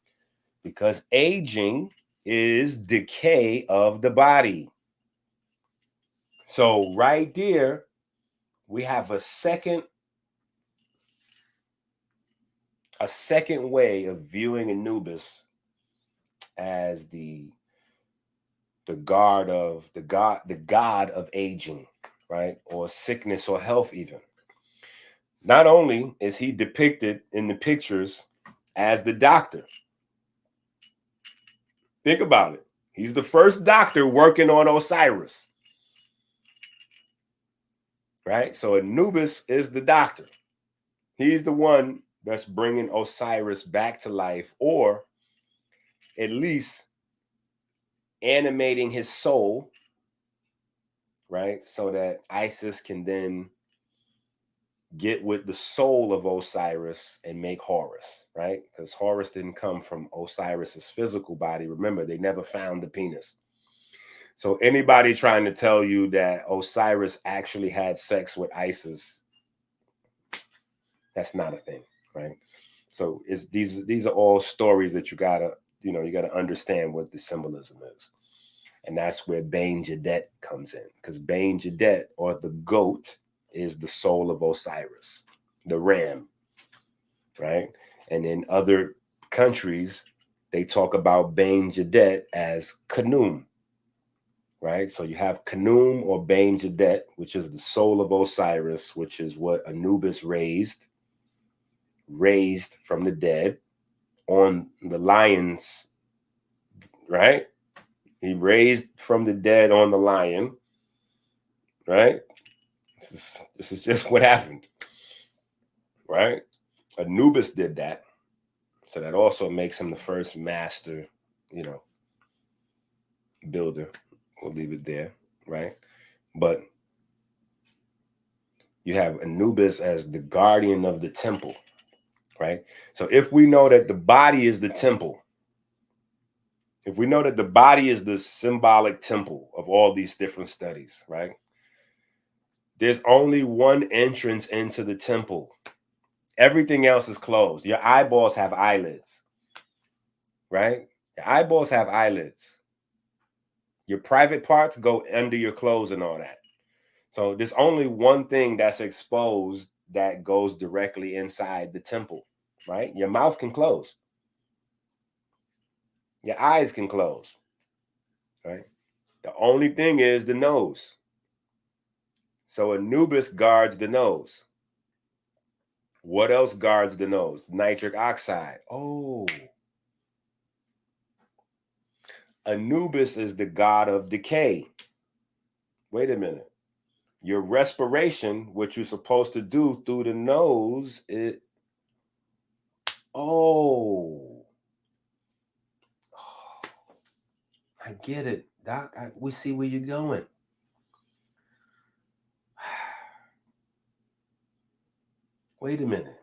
because aging is decay of the body. So right there, we have a second way of viewing Anubis as the god of aging, right? Or sickness or health even. Not only is he depicted in the pictures as the doctor. Think about it. He's the first doctor working on Osiris. Right? So Anubis is the doctor. He's the one that's bringing Osiris back to life, or at least animating his soul, right? So that Isis can then get with the soul of Osiris and make Horus, right? Because Horus didn't come from Osiris's physical body. Remember, they never found the penis. So anybody trying to tell you that Osiris actually had sex with Isis, that's not a thing, right? So these are all stories that you gotta understand what the symbolism is. And that's where Bane Jadet comes in, because Bane Jadet, or the goat, is the soul of Osiris, the ram, right? And in other countries, they talk about Bane Jadet as Khnum, right? So you have Khnum or Bane Jadet, which is the soul of Osiris, which is what Anubis raised from the dead on the lions, right? He raised from the dead on the lion, right? This is just what happened, right? Anubis did that. So that also makes him the first master, builder. We'll leave it there, right? But you have Anubis as the guardian of the temple, right? So if we know that the body is the temple, if we know that the body is the symbolic temple of all these different studies, right? There's only one entrance into the temple, Everything else is closed. Your eyeballs have eyelids, right? Your eyeballs have eyelids. Your private parts go under your clothes and all that. So there's only one thing that's exposed that goes directly inside the temple, right? Your mouth can close. Your eyes can close, right? The only thing is the nose. So Anubis guards the nose. What else guards the nose? Nitric oxide. Oh. Anubis is the god of decay. Wait a minute. Your respiration, what you're supposed to do through the nose, I get it, Doc. We see where you're going. Wait a minute.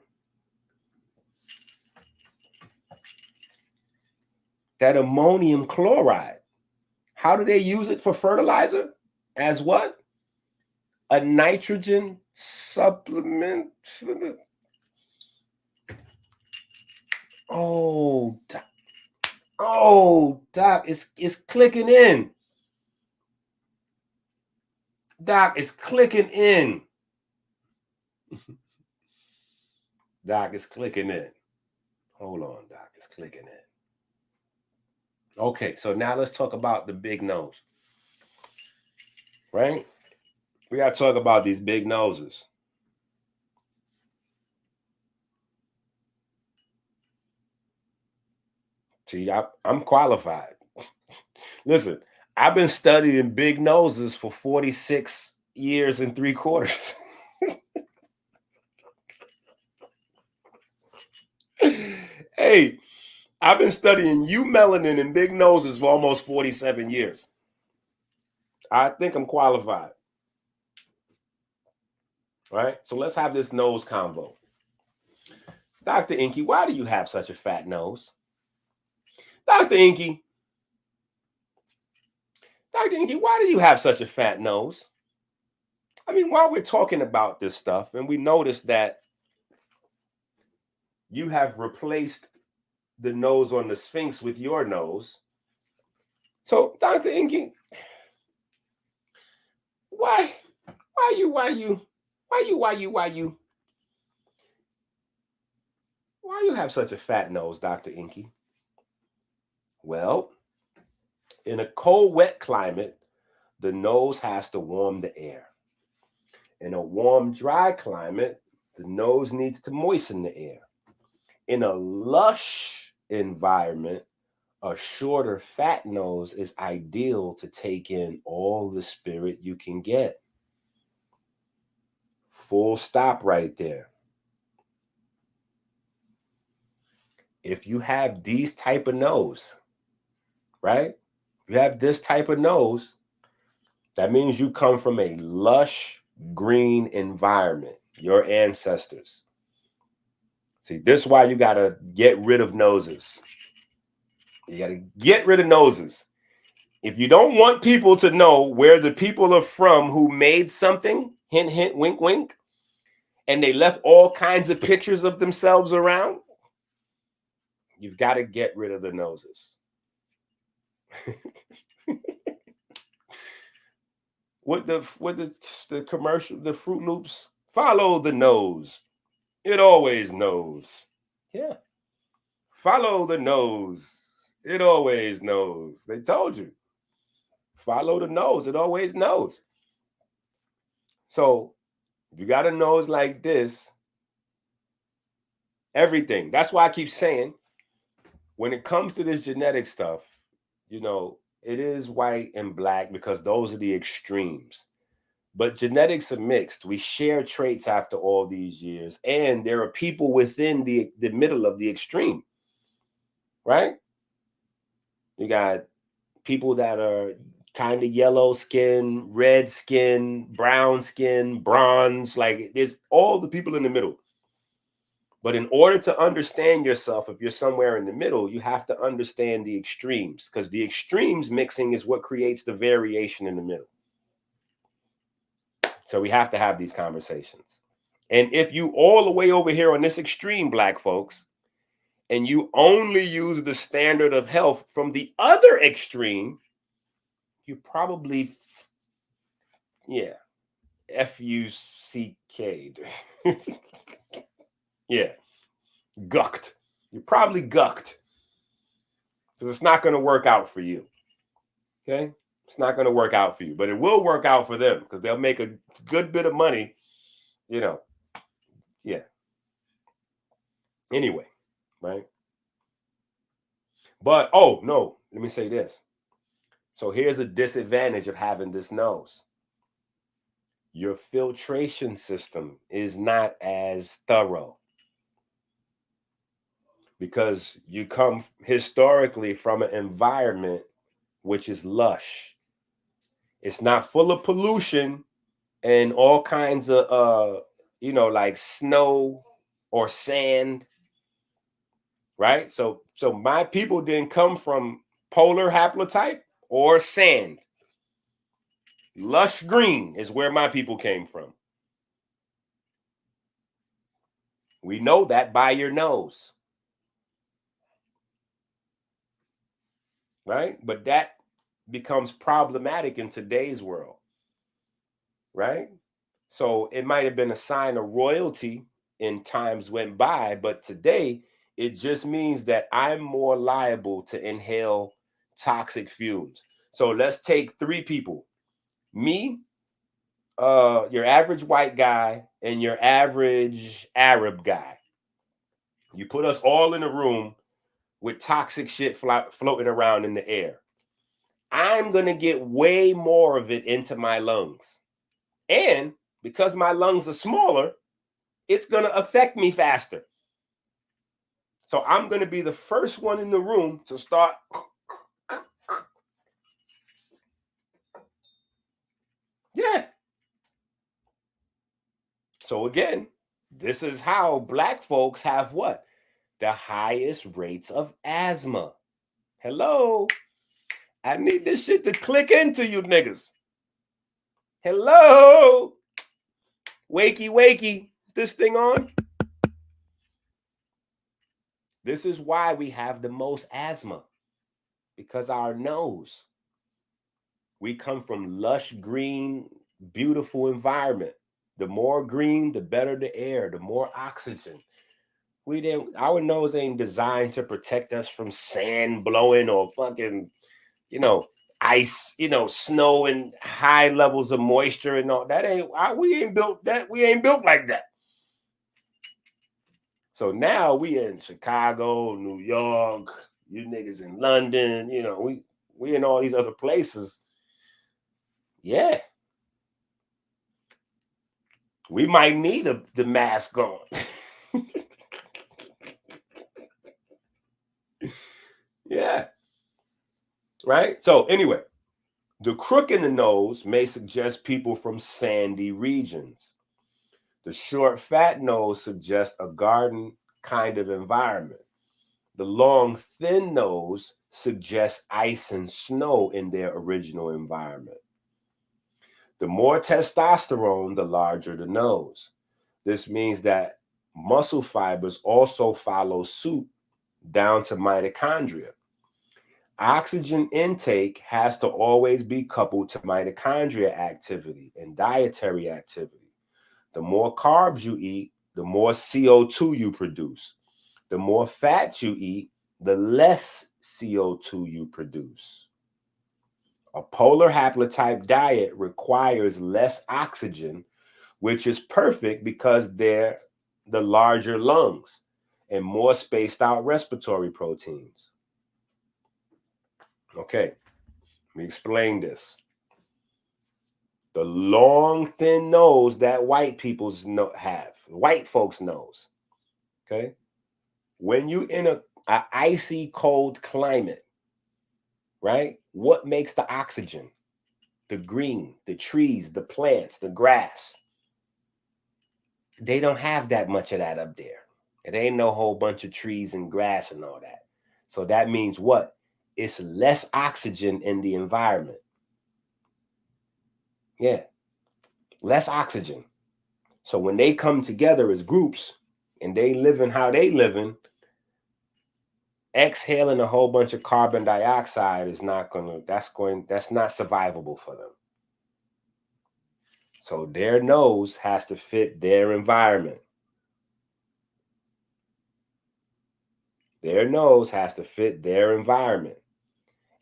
That ammonium chloride, how do they use it for fertilizer? As what? A nitrogen supplement for the... Oh, Doc, it's clicking in. Doc, it's clicking in. Doc, it's clicking in. Hold on, Doc, it's clicking in. Okay, so now let's talk about the big nose, right? We got to talk about these big noses. See, I'm qualified. Listen, I've been studying big noses for 46 years and 3/4. Hey, I've been studying melanin and big noses for almost 47 years. I think I'm qualified. Right? So let's have this nose convo. Dr. EnQi, why do you have such a fat nose? Dr. EnQi, why do you have such a fat nose? I mean, while we're talking about this stuff, and we notice that you have replaced the nose on the Sphinx with your nose. So, Dr. EnQi, why you have such a fat nose, Dr. EnQi? Well, in a cold, wet climate, the nose has to warm the air. In a warm, dry climate, the nose needs to moisten the air. In a lush environment, a shorter, fat nose is ideal to take in all the spirit you can get. Full stop right there. If you have these type of nose, right? You have this type of nose, that means you come from a lush green environment, your ancestors. See, this is why you got to get rid of noses. You got to get rid of noses. If you don't want people to know where the people are from who made something, hint, hint, wink, wink, and they left all kinds of pictures of themselves around, you've got to get rid of the noses. With the commercial, the Fruit Loops, follow the nose. It always knows. Yeah. Follow the nose. It always knows. They told you. Follow the nose. It always knows. So if you got a nose like this, everything. That's why I keep saying, when it comes to this genetic stuff, you know, it is white and black because those are the extremes. But genetics are mixed. We share traits after all these years. And there are people within the middle of the extreme, right? You got people that are kind of yellow skin, red skin, brown skin, bronze. Like there's all the people in the middle. But in order to understand yourself, if you're somewhere in the middle, you have to understand the extremes, because the extremes mixing is what creates the variation in the middle. So we have to have these conversations. And if you all the way over here on this extreme, black folks, and you only use the standard of health from the other extreme, you probably, yeah, F-U-C-K. Yeah, gucked. You're probably gucked. Because it's not going to work out for you. Okay? It's not going to work out for you. But it will work out for them because they'll make a good bit of money, you know. Yeah. Anyway, right? But, oh, no, let me say this. So here's a disadvantage of having this nose. Your filtration system is not as thorough because you come historically from an environment which is lush. It's not full of pollution and all kinds of like snow or sand, right? So my people didn't come from polar haplotype or sand. Lush green is where my people came from. We know that by your nose, right? But that becomes problematic in today's world, right? So it might have been a sign of royalty in times went by, but today it just means that I'm more liable to inhale toxic fumes. So let's take three people: me, your average white guy, and your average Arab guy. You put us all in a room with toxic shit floating around in the air. I'm going to get way more of it into my lungs. And because my lungs are smaller, it's going to affect me faster. So I'm going to be the first one in the room to start. Yeah. So again, this is how black folks have what? The highest rates of asthma. Hello. I need this shit to click into you niggas. Hello. Wakey, wakey. Is this thing on? This is why we have the most asthma. Because our nose. We come from lush, green, beautiful environment. The more green, the better the air, the more oxygen. Our nose ain't designed to protect us from sand blowing or fucking, ice, snow and high levels of moisture and all that. We ain't built like that. So now we in Chicago, New York, you niggas in London, we in all these other places. Yeah. We might need the mask on. Yeah. Right? So anyway, the crook in the nose may suggest people from sandy regions. The short, fat nose suggests a garden kind of environment. The long, thin nose suggests ice and snow in their original environment. The more testosterone, the larger the nose. This means that muscle fibers also follow suit down to mitochondria. Oxygen intake has to always be coupled to mitochondria activity and dietary activity. The more carbs you eat, the more CO2 you produce. The more fat you eat, the less CO2 you produce. A polar haplotype diet requires less oxygen, which is perfect because they're the larger lungs and more spaced out respiratory proteins. Okay, let me explain this. The long, thin nose that white people have, white folks' nose. Okay, when you in a icy, cold climate, right? What makes the oxygen? The green, the trees, the plants, the grass. They don't have that much of that up there. It ain't no whole bunch of trees and grass and all that. So that means what? It's less oxygen in the environment. Yeah, less oxygen. So when they come together as groups and they living how they living, exhaling a whole bunch of carbon dioxide is not that's not survivable for them. So their nose has to fit their environment. Their nose has to fit their environment.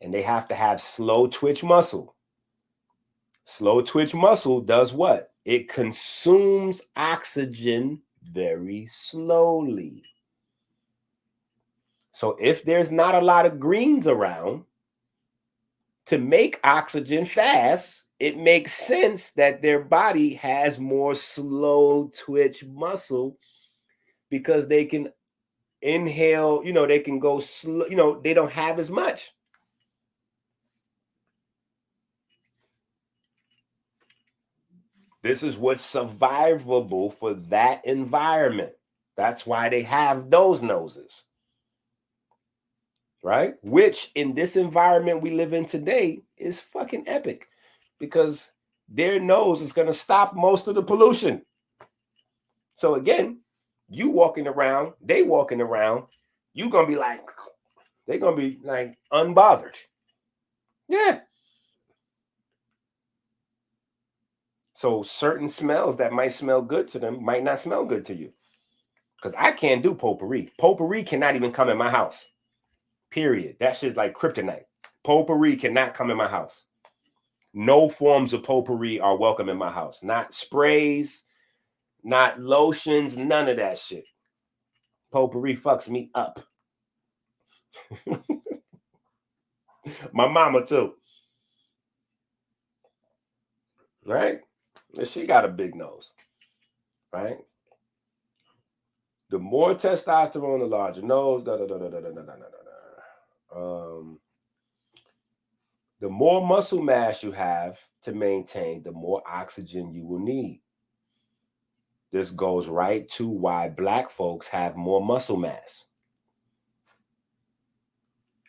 And they have to have slow twitch muscle. Slow twitch muscle does what? It consumes oxygen very slowly. So if there's not a lot of greens around to make oxygen fast, it makes sense that their body has more slow twitch muscle because they can inhale, they can go slow, they don't have as much. This is what's survivable for that environment. That's why they have those noses, right? Which in this environment we live in today is fucking epic because their nose is going to stop most of the pollution. So again, you walking around, they walking around, they're going to be like unbothered. Yeah. So certain smells that might smell good to them might not smell good to you. Because I can't do potpourri. Potpourri cannot even come in my house. Period. That shit's like kryptonite. Potpourri cannot come in my house. No forms of potpourri are welcome in my house. Not sprays, not lotions, none of that shit. Potpourri fucks me up. My mama too. Right? She got a big nose. Right? The more testosterone, the larger nose. The more muscle mass you have to maintain, the more oxygen you will need. This goes right to why Black folks have more muscle mass.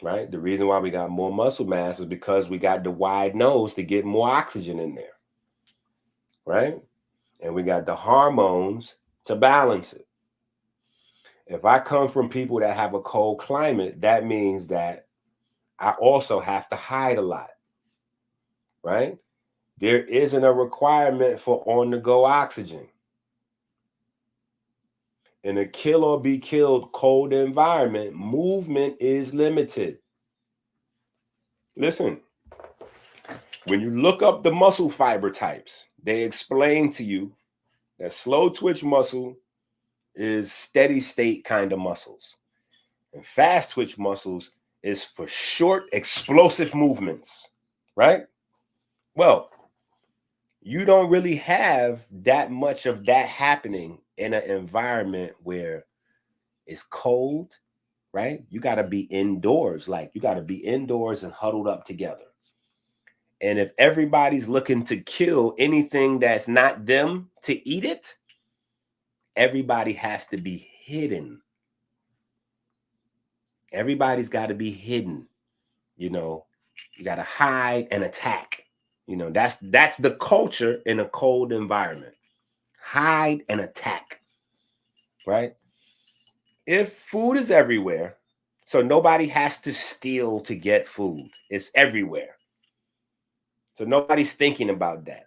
Right? The reason why we got more muscle mass is because we got the wide nose to get more oxygen in there. Right? And we got the hormones to balance it. If I come from people that have a cold climate, that means that I also have to hide a lot. Right? There isn't a requirement for on-the-go oxygen. In a kill or be killed cold environment, movement is limited. Listen, when you look up the muscle fiber types, they explain to you that slow twitch muscle is steady state kind of muscles. And fast twitch muscles is for short, explosive movements, right? Well, you don't really have that much of that happening in an environment where it's cold, right? You got to be indoors. Like you got to be indoors and huddled up together. And if everybody's looking to kill anything that's not them to eat it, everybody has to be hidden. Everybody's got to be hidden. You got to hide and attack. That's the culture in a cold environment. Hide and attack, right? If food is everywhere, so nobody has to steal to get food. It's everywhere. So nobody's thinking about that.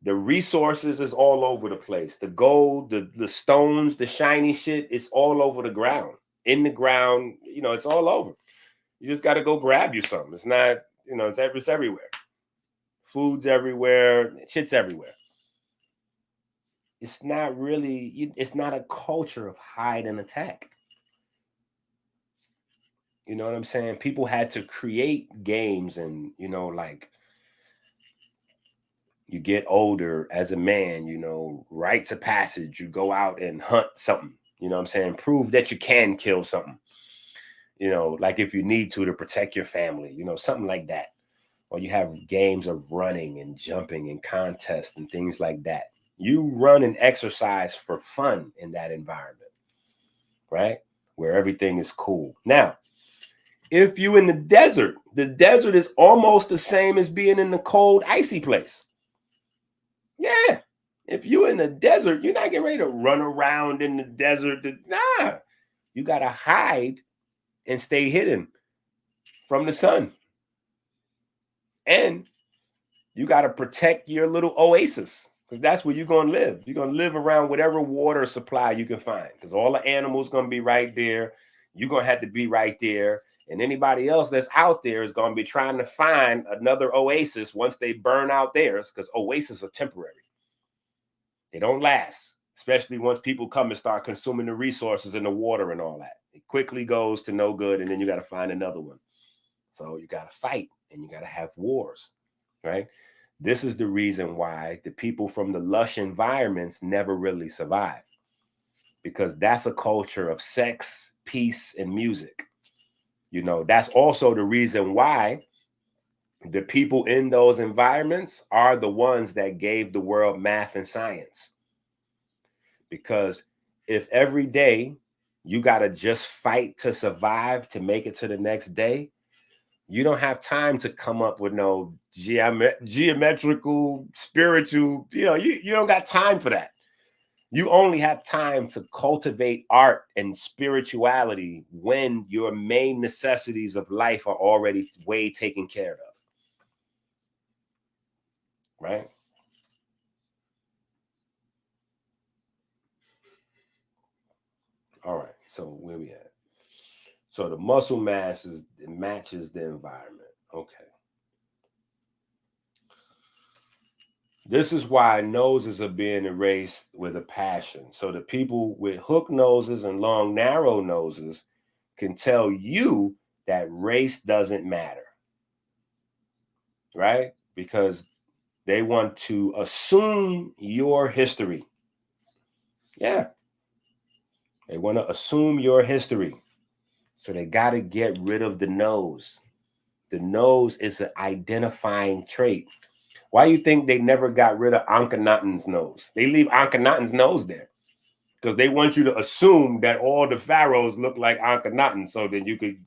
The resources is all over the place. The gold, the stones, the shiny shit, it's all over the ground. In the ground, it's all over. You just got to go grab you something. It's not, it's everywhere. Food's everywhere. Shit's everywhere. It's not really, it's not a culture of hide and attack. You know what I'm saying? People had to create games and, like, you get older as a man, rites of passage, you go out and hunt something, you know what I'm saying? Prove that you can kill something, like if you need to protect your family, something like that. Or you have games of running and jumping and contests and things like that. You run and exercise for fun in that environment, right? Where everything is cool. Now, if you in the desert is almost the same as being in the cold, icy place. Yeah. If you're in the desert, you're not getting ready to run around in the desert. Nah, you got to hide and stay hidden from the sun. And you got to protect your little oasis, because that's where you're going to live. You're going to live around whatever water supply you can find, because all the animals going to be right there. You're going to have to be right there. And anybody else that's out there is going to be trying to find another oasis once they burn out theirs, because oases are temporary. They don't last, especially once people come and start consuming the resources and the water and all that. It quickly goes to no good, and then you got to find another one. So you got to fight, and you got to have wars, right? This is the reason why the people from the lush environments never really survive, because that's a culture of sex, peace, and music. You know, that's also the reason why the people in those environments are the ones that gave the world math and science. Because if every day you got to just fight to survive to make it to the next day, you don't have time to come up with no geometrical, spiritual, you don't got time for that. You only have time to cultivate art and spirituality when your main necessities of life are already way taken care of. Right? All right. So where we at? So the muscle mass matches the environment. Okay. This is why noses are being erased with a passion. So the people with hook noses and long, narrow noses can tell you that race doesn't matter, right? Because they want to assume your history. Yeah. They want to assume your history. So they got to get rid of the nose. The nose is an identifying trait. Why do you think they never got rid of Akhenaten's nose? They leave Akhenaten's nose there because they want you to assume that all the pharaohs look like Akhenaten, so then you could,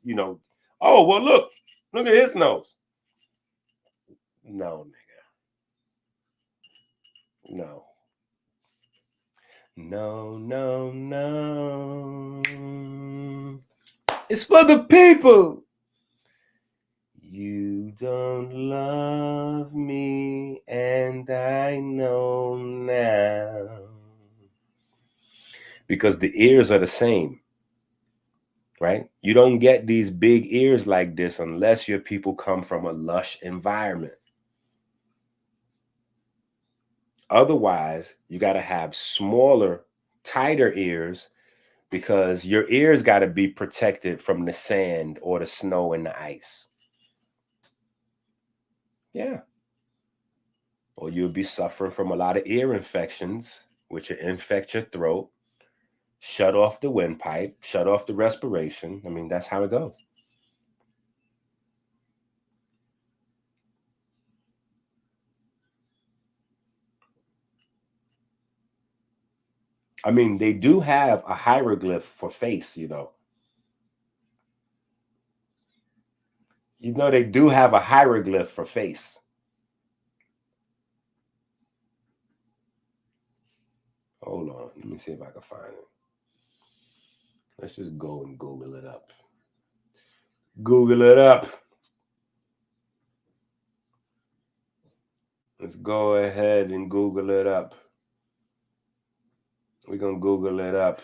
oh, well, look at his nose. No, nigga. No. No. It's for the people. You don't love me, and I know now. Because the ears are the same, right? You don't get these big ears like this unless your people come from a lush environment. Otherwise, you got to have smaller, tighter ears, because your ears got to be protected from the sand or the snow and the ice. Yeah. Or you'll be suffering from a lot of ear infections, which will infect your throat, shut off the windpipe, shut off the respiration. I mean, that's how it goes. I mean, they do have a hieroglyph for face, they do have a hieroglyph for face. Hold on. Let me see if I can find it. Let's just go and Google it up. Google it up. Let's go ahead and Google it up. We're going to Google it up.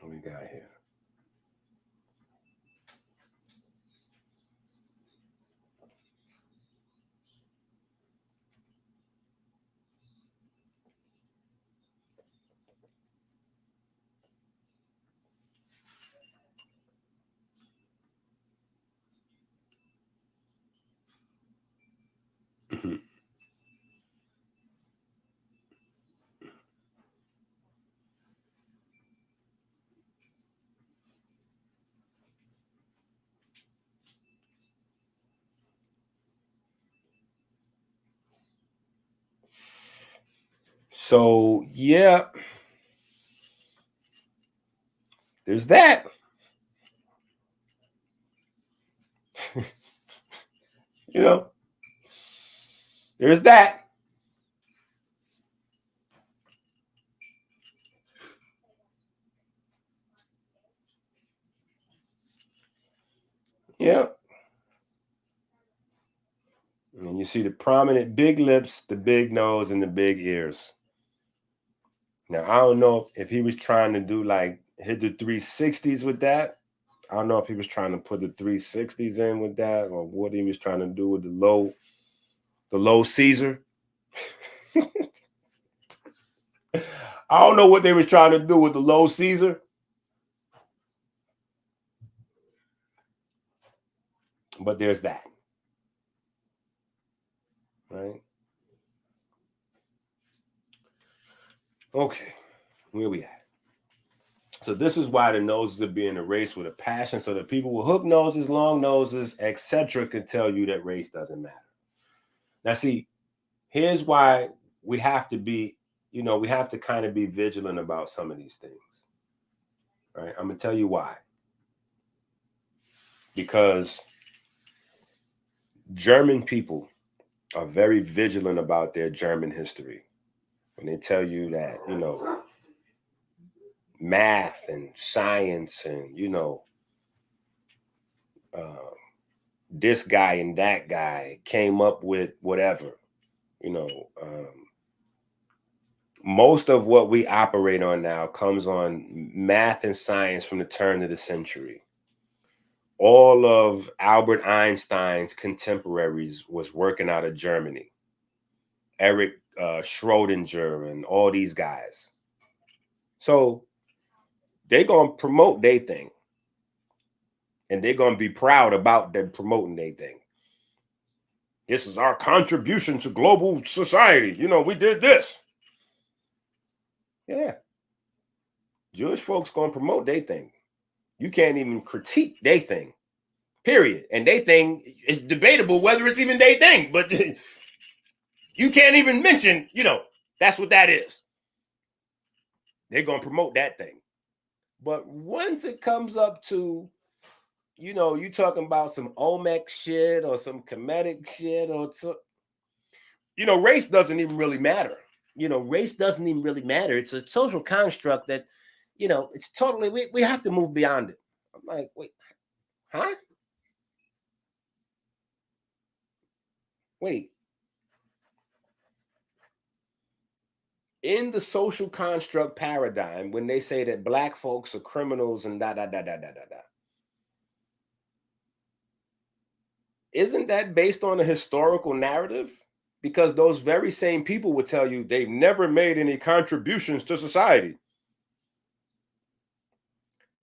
What we got here? So, yeah, there's that. There's that. Yeah. And you see the prominent big lips, the big nose, and the big ears. Now, I don't know if he was trying to do like hit the 360s with that. I don't know if he was trying to put the 360s in with that, or what he was trying to do with the low Caesar. I don't know what they was trying to do with the low Caesar. But there's that. Right? Okay. Where we at? So this is why the noses are being erased with a passion, so that people with hook noses, long noses, etc. can tell you that race doesn't matter. Now, see, here's why we have to be, we have to kind of be vigilant about some of these things. Right? I'm going to tell you why. Because German people are very vigilant about their German history. When they tell you that, math and science and, this guy and that guy came up with whatever, most of what we operate on now comes on math and science from the turn of the century. All of Albert Einstein's contemporaries was working out of Germany. Eric Schrodinger and all these guys. So they're going to promote their thing. And they're going to be proud about them promoting their thing. This is our contribution to global society. We did this. Yeah. Jewish folks going to promote their thing. You can't even critique their thing. Period. And their thing is debatable whether it's even their thing. But you can't even mention, that's what that is. They're going to promote that thing. But once it comes up to, you talking about some Olmec shit or some Kemetic shit or race doesn't even really matter. Race doesn't even really matter. It's a social construct that, it's totally, we have to move beyond it. I'm like, wait, huh? Wait. In the social construct paradigm, when they say that black folks are criminals and isn't that based on a historical narrative? Because those very same people would tell you they've never made any contributions to society.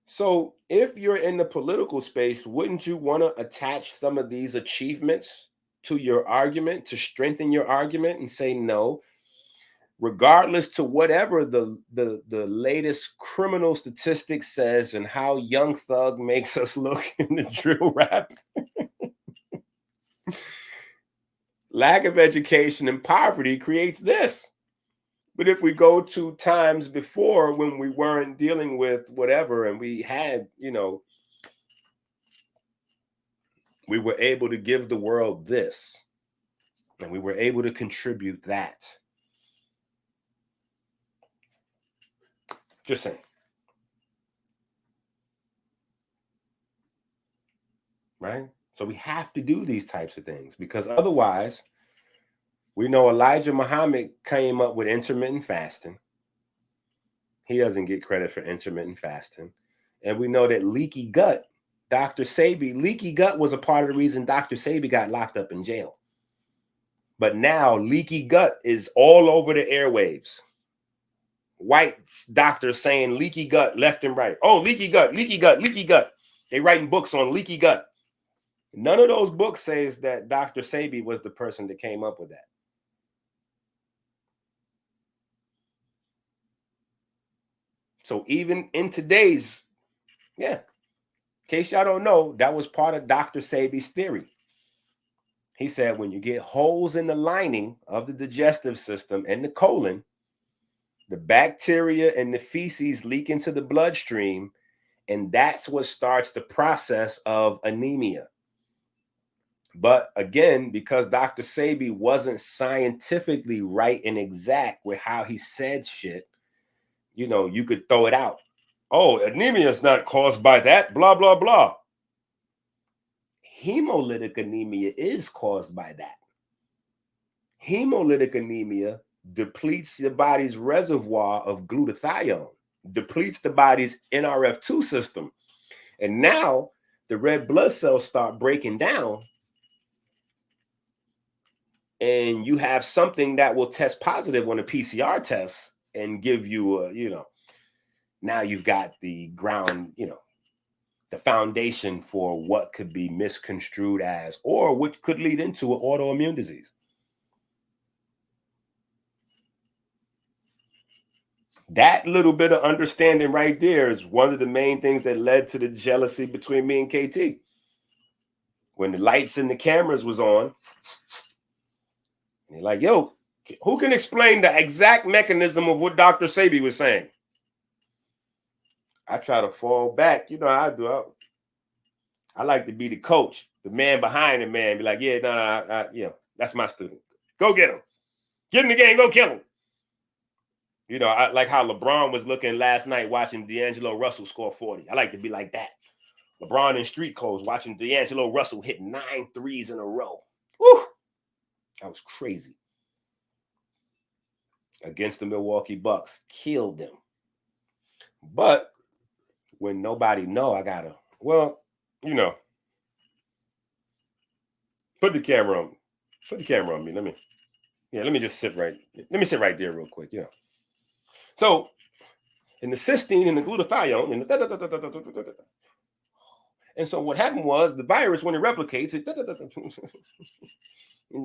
So if you're in the political space, wouldn't you want to attach some of these achievements to your argument, to strengthen your argument and say, no, regardless to whatever the latest criminal statistics says and how Young Thug makes us look in the drill rap, lack of education and poverty creates this. But if we go to times before when we weren't dealing with whatever and we had, we were able to give the world this and we were able to contribute that. Just saying. Right? So we have to do these types of things because otherwise, we know Elijah Muhammad came up with intermittent fasting. He doesn't get credit for intermittent fasting. And we know that leaky gut, Dr. Sebi, leaky gut was a part of the reason Dr. Sebi got locked up in jail. But now leaky gut is all over the airwaves. White doctors saying leaky gut left and right. Oh, leaky gut, leaky gut, leaky gut. They writing books on leaky gut. None of those books says that Dr. Sebi was the person that came up with that. So even in today's, in case y'all don't know, that was part of Dr. Sebi's theory. He said when you get holes in the lining of the digestive system and the colon, the bacteria and the feces leak into the bloodstream, and that's what starts the process of anemia. But again, because Dr. Sebi wasn't scientifically right and exact with how he said shit, you could throw it out. Oh, anemia is not caused by that, blah, blah, blah. Hemolytic anemia is caused by that. Hemolytic anemia depletes the body's reservoir of glutathione, depletes the body's NRF2 system. And now the red blood cells start breaking down, and you have something that will test positive on a PCR test and give you a, now you've got the ground, the foundation for what could be misconstrued as, or which could lead into an autoimmune disease. That little bit of understanding right there is one of the main things that led to the jealousy between me and KT. When the lights and the cameras was on, they're like, yo, who can explain the exact mechanism of what Dr. Sebi was saying? I try to fall back. You know how I do. I like to be the coach, the man behind the man. Be like, yeah, no, that's my student. Go get him. Get in the game. Go kill him. I like how LeBron was looking last night watching D'Angelo Russell score 40. I like to be like that. LeBron in street clothes watching D'Angelo Russell hit 9 threes in a row. Woo! That was crazy. Against the Milwaukee Bucks. Killed them. But when nobody know, I gotta, put the camera on. Put the camera on me. Let me just sit right. Let me sit right there real quick. So in the cysteine and the glutathione and so what happened was the virus, when it replicates, it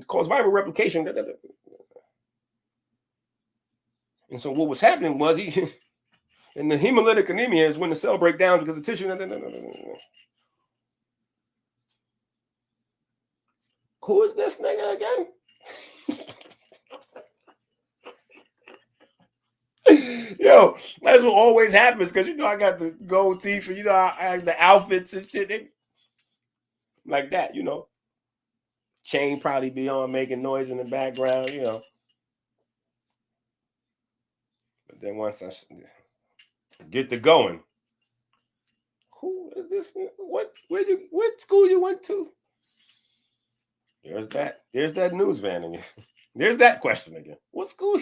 causes viral replication. And so what was happening was and the hemolytic anemia is when the cell break down because the tissue. Who is this nigga again? Yo, that's what always happens because I got the gold teeth and I have the outfits and shit. Like that, Chain probably be on making noise in the background, But then once I get to going, who is this? What school you went to? There's that news van again. There's that question again. What school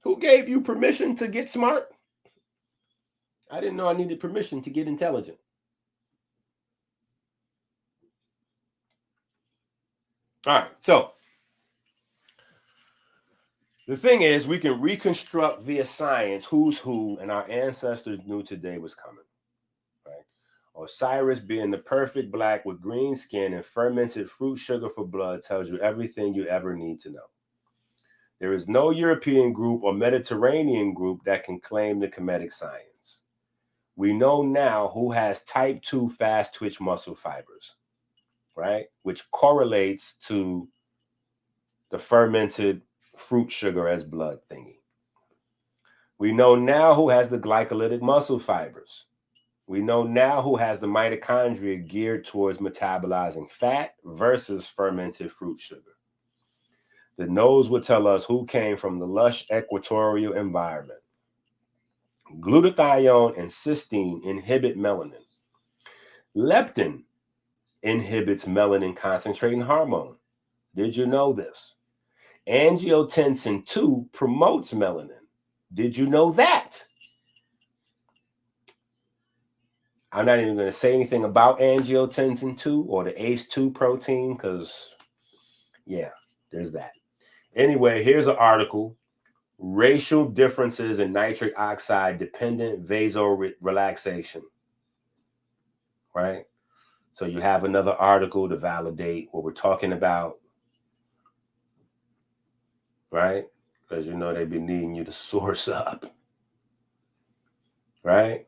who gave you permission to get smart? I didn't know I needed permission to get intelligent. All right, so the thing is, we can reconstruct via science who's who, and our ancestors knew today was coming, right? Osiris, being the perfect black with green skin and fermented fruit sugar for blood, tells you everything you ever need to know. There is no European group or Mediterranean group that can claim the Kemetic science. We know now who has type 2 fast twitch muscle fibers, right? Which correlates to the fermented fruit sugar as blood thingy. We know now who has the glycolytic muscle fibers. We know now who has the mitochondria geared towards metabolizing fat versus fermented fruit sugar. The nose will tell us who came from the lush equatorial environment. Glutathione and cysteine inhibit melanin. Leptin inhibits melanin concentrating hormone. Did you know this? Angiotensin 2 promotes melanin. Did you know that? I'm not even going to say anything about angiotensin 2 or the ACE2 protein because, yeah, there's that. Anyway, here's an article. Racial differences in nitric oxide dependent vasorelaxation. Right? So you have another article to validate what we're talking about. Right? Because they've been needing you to source up. Right?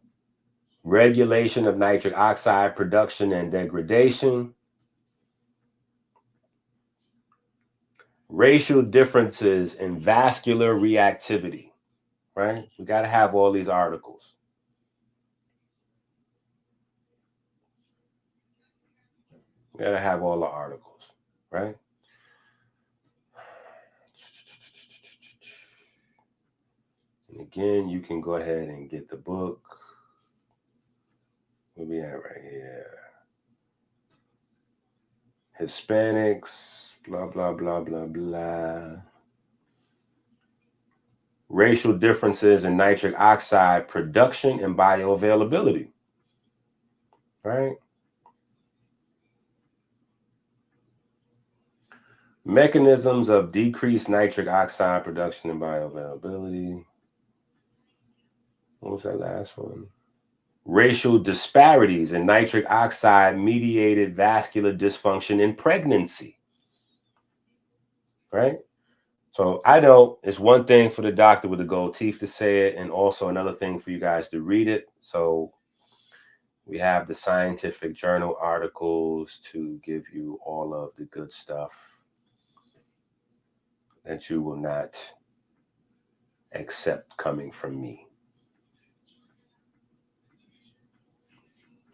Regulation of nitric oxide production and degradation. Racial differences in vascular reactivity. Right? We got to have all these articles. We got to have all the articles. Right? And again, you can go ahead and get the book. Where we at right here? Hispanics, blah, blah, blah, blah, blah. Racial differences in nitric oxide production and bioavailability, right? Mechanisms of decreased nitric oxide production and bioavailability. What was that last one? Racial disparities in nitric oxide mediated vascular dysfunction in pregnancy, right? So I know it's one thing for the doctor with the gold teeth to say it, and also another thing for you guys to read it. So we have the scientific journal articles to give you all of the good stuff that you will not accept coming from me.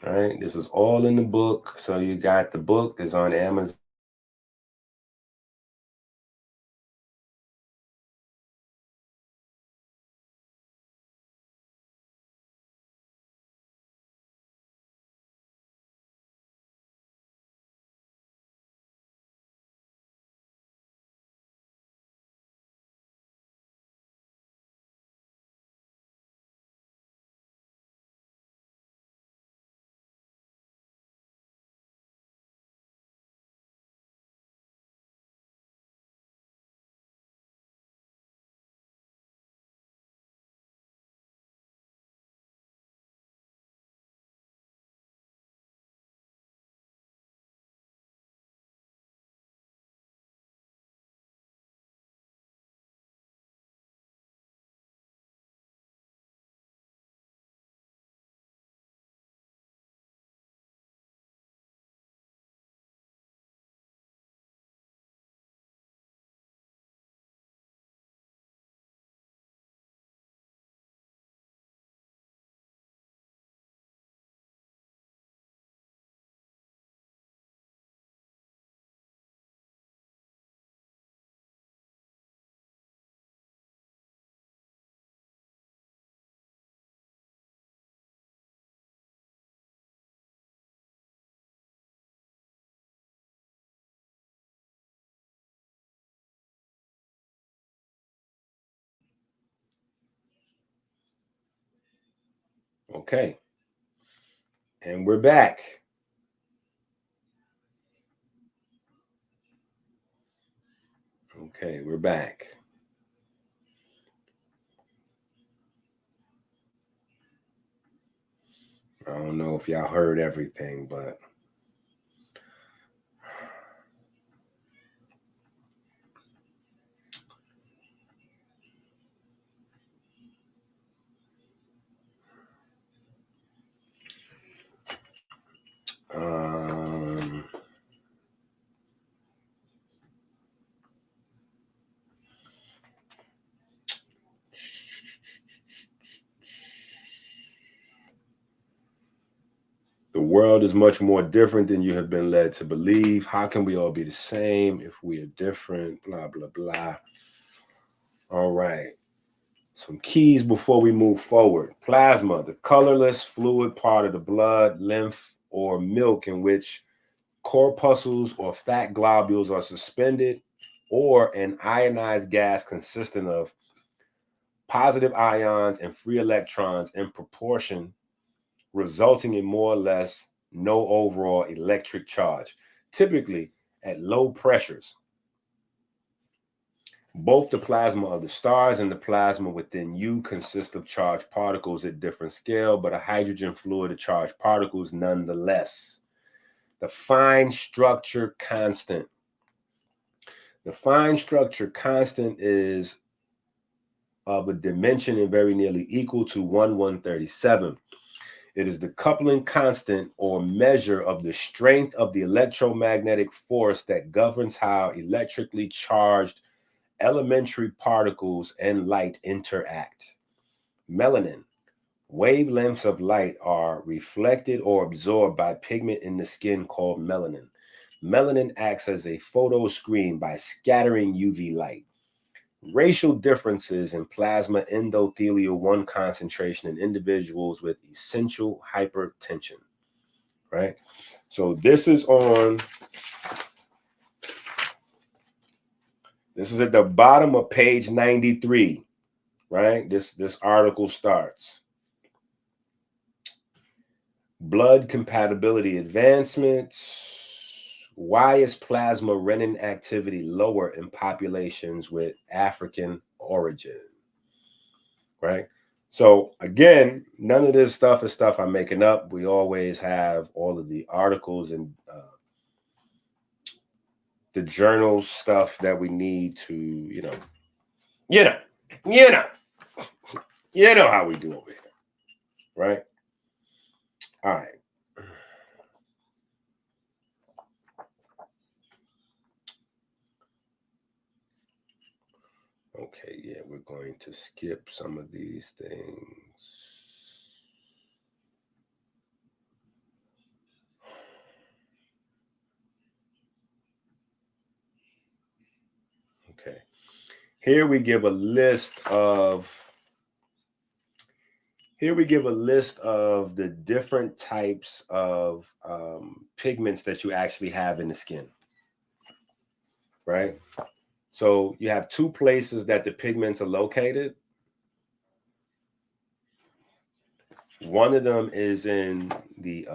All right, this is all in the book. So you got the book is on Amazon. Okay. And we're back. Okay, we're back. I don't know if y'all heard everything, but the world is much more different than you have been led to believe. How can we all be the same if we are different? Blah, blah, blah. All right. Some keys before we move forward. Plasma, the colorless fluid part of the blood, lymph, or milk in which corpuscles or fat globules are suspended, or an ionized gas consisting of positive ions and free electrons in proportion, resulting in more or less no overall electric charge, typically at low pressures. Both the plasma of the stars and the plasma within you consist of charged particles at different scale, but a hydrogen fluid of charged particles nonetheless. The fine structure constant. The fine structure constant is of a dimension and very nearly equal to 1/137. It is the coupling constant or measure of the strength of the electromagnetic force that governs how electrically charged elementary particles and light interact. Melanin. Wavelengths of light are reflected or absorbed by pigment in the skin called melanin. Melanin acts as a photo screen by scattering UV light. Racial differences in plasma endothelial 1 concentration in individuals with essential hypertension. right? So this is at the bottom of page 93, right? This article starts. Blood compatibility advancements. Why is plasma renin activity lower in populations with African origin? Right? So again, none of this stuff is stuff I'm making up. We always have all of the articles and the journal stuff that we need to, you know how we do over here, right? All right. Okay, yeah, we're going to skip some of these things. Okay. Here we give a list of the different types of pigments that you actually have in the skin, right? So you have two places that the pigments are located. One of them is in the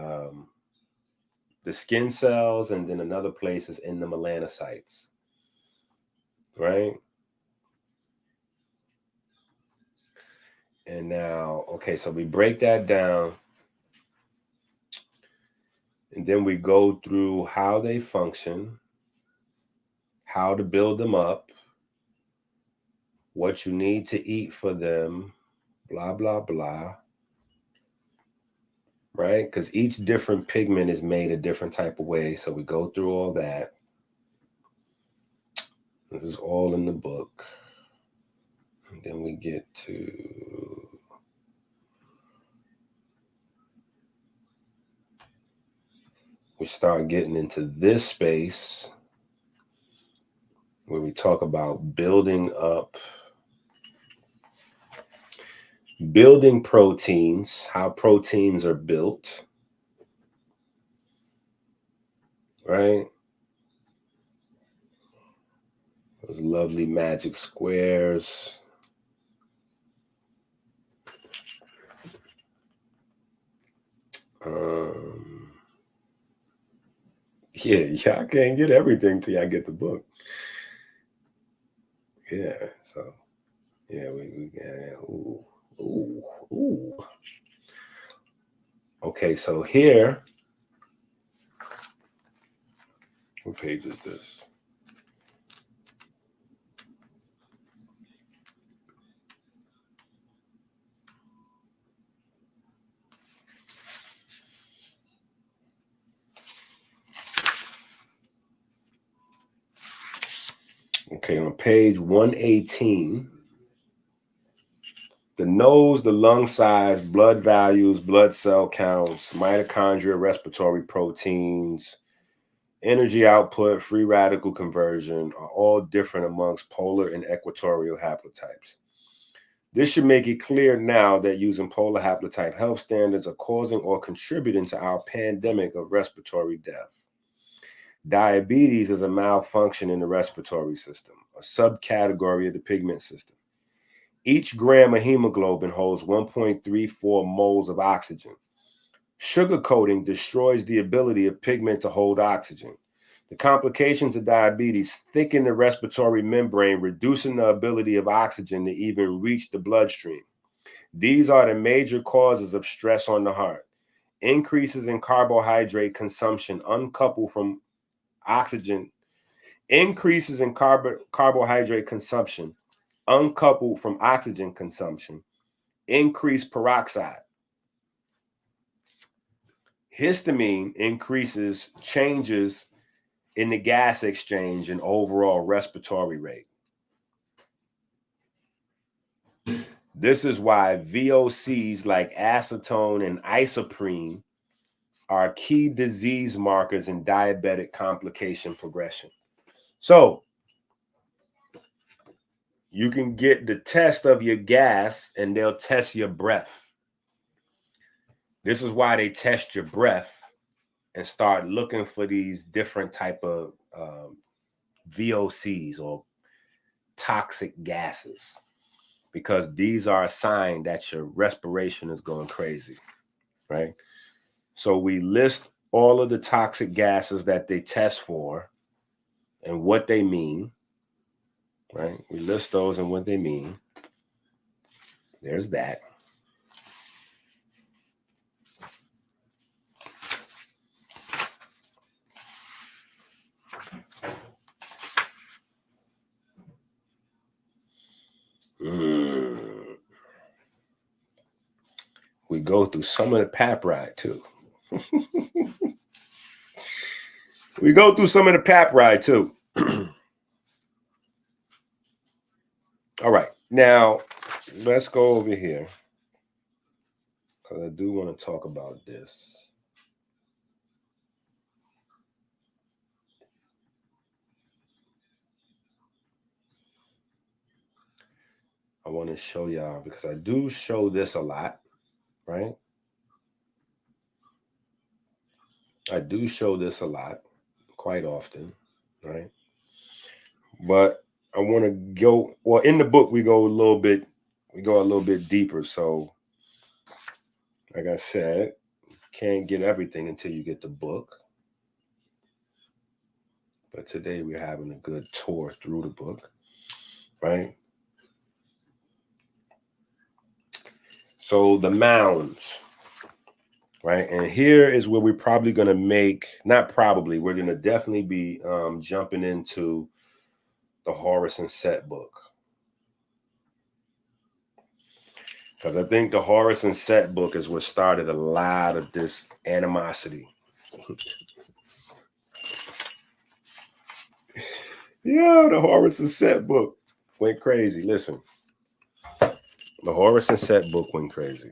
skin cells, and then another place is in the melanocytes, right? And now, okay, so we break that down, and then we go through how they function, how to build them up, what you need to eat for them, blah, blah, blah, right? Because each different pigment is made a different type of way. So we go through all that. This is all in the book. And then we get to we start getting into this space where we talk about building proteins, how proteins are built, right? Those lovely magic squares. Yeah, I can't get everything till I get the book. Yeah, so yeah, we ooh. Okay, so here, what page is this? Okay, on page 118, the nose, the lung size, blood values, blood cell counts, mitochondria, respiratory proteins, energy output, free radical conversion are all different amongst polar and equatorial haplotypes. This should make it clear now that using polar haplotype health standards are causing or contributing to our pandemic of respiratory death. Diabetes is a malfunction in the respiratory system, a subcategory of the pigment system. Each gram of hemoglobin holds 1.34 moles of oxygen. Sugar coating destroys the ability of pigment to hold oxygen. The complications of diabetes thicken the respiratory membrane, reducing the ability of oxygen to even reach the bloodstream. These are the major causes of stress on the heart. Increases in carbohydrate consumption uncoupled from oxygen. Increases in carbohydrate consumption uncoupled from oxygen consumption increase peroxide. Histamine increases changes in the gas exchange and overall respiratory rate. This is why VOCs like acetone and isoprene are key disease markers in diabetic complication progression. So you can get the test of your gas and they'll test your breath. This is why they test your breath and start looking for these different type of VOCs or toxic gases, because these are a sign that your respiration is going crazy, right? So we list all of the toxic gases that they test for and what they mean, right? We list those and what they mean. There's that. We go through some of the pap ride too. We go through some of the pap ride too. All right, now let's go over here, because I do want to talk about this. I want to show y'all, because I do show this a lot, right? I do show this a lot, quite often, right? But I want to go, well, in the book we go a little bit deeper. So like I said, can't get everything until you get the book. But today we're having a good tour through the book, right? So the mounds, right? And here is where we're probably going to make, not probably, we're going to definitely be jumping into the Horace and Set book. Because I think the Horace and Set book is what started a lot of this animosity. Yeah, the Horace and Set book went crazy. Listen, the Horace and Set book went crazy.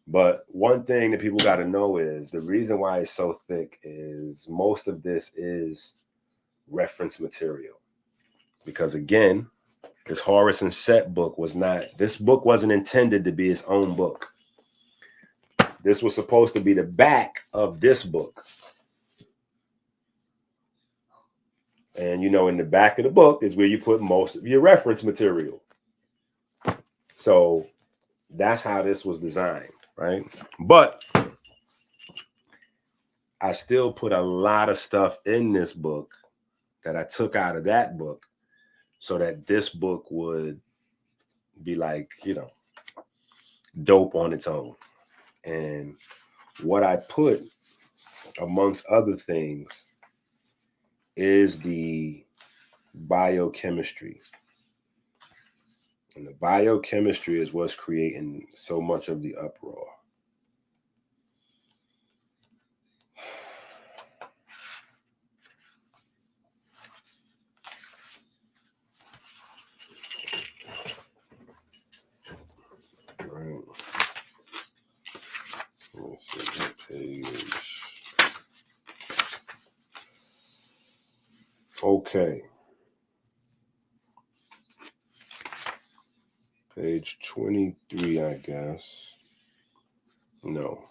But one thing that people got to know is the reason why it's so thick is most of this is reference material. Because again, this Horace and Set book this book wasn't intended to be its own book. This was supposed to be the back of this book. And, in the back of the book is where you put most of your reference material. So that's how this was designed, right? But I still put a lot of stuff in this book that I took out of that book so that this book would be like, dope on its own. And what I put, amongst other things, is the biochemistry. And the biochemistry is what's creating so much of the uproar. Right. Let's see what page. Okay. Page 23, I guess. No.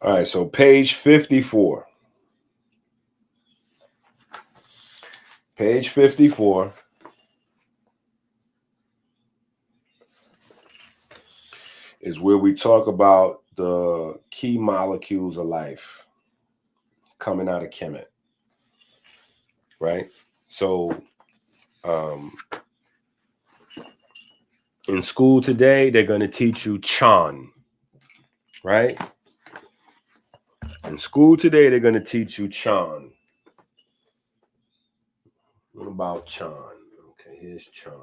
All right, so page 54. Page 54 is where we talk about the key molecules of life coming out of Kemet, right? So in school today, they're going to teach you Chan, right? In school today, they're going to teach you Chan. What about Chan? Okay, here's Chan.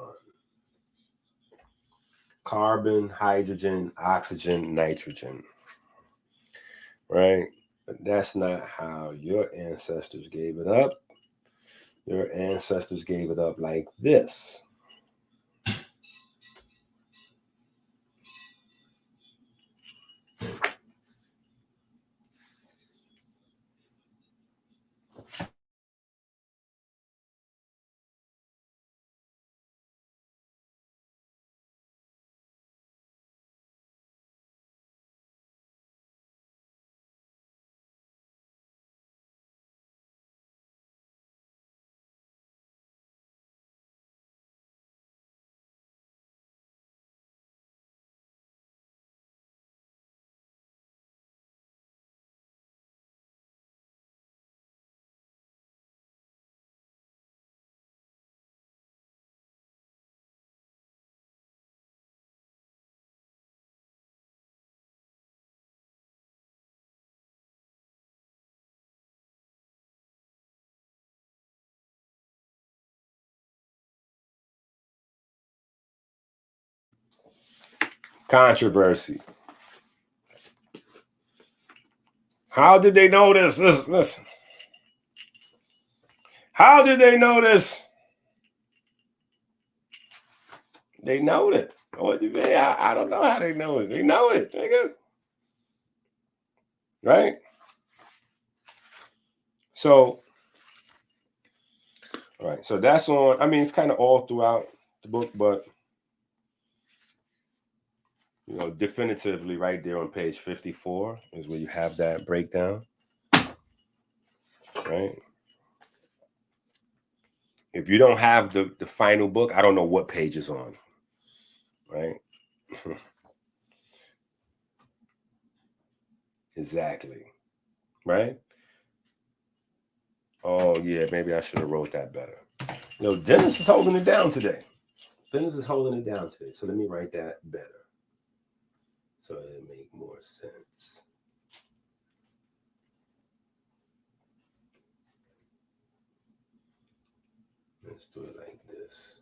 Carbon, hydrogen, oxygen, nitrogen, right? But that's not how your ancestors gave it up. Your ancestors gave it up like this. Controversy. How did they know this? Listen. How did they know this? They know it. What do you mean? I don't know how they know it. They know it, nigga. Right? So, all right. So that's on. I mean, it's kind of all throughout the book, but you know, definitively right there on page 54 is where you have that breakdown. Right? If you don't have the final book, I don't know what page is on. Right? Exactly. Right? Oh, yeah, maybe I should have wrote that better. You know, Dennis is holding it down today. Dennis is holding it down today. So let me write that better. So it'll make more sense. Let's do it like this.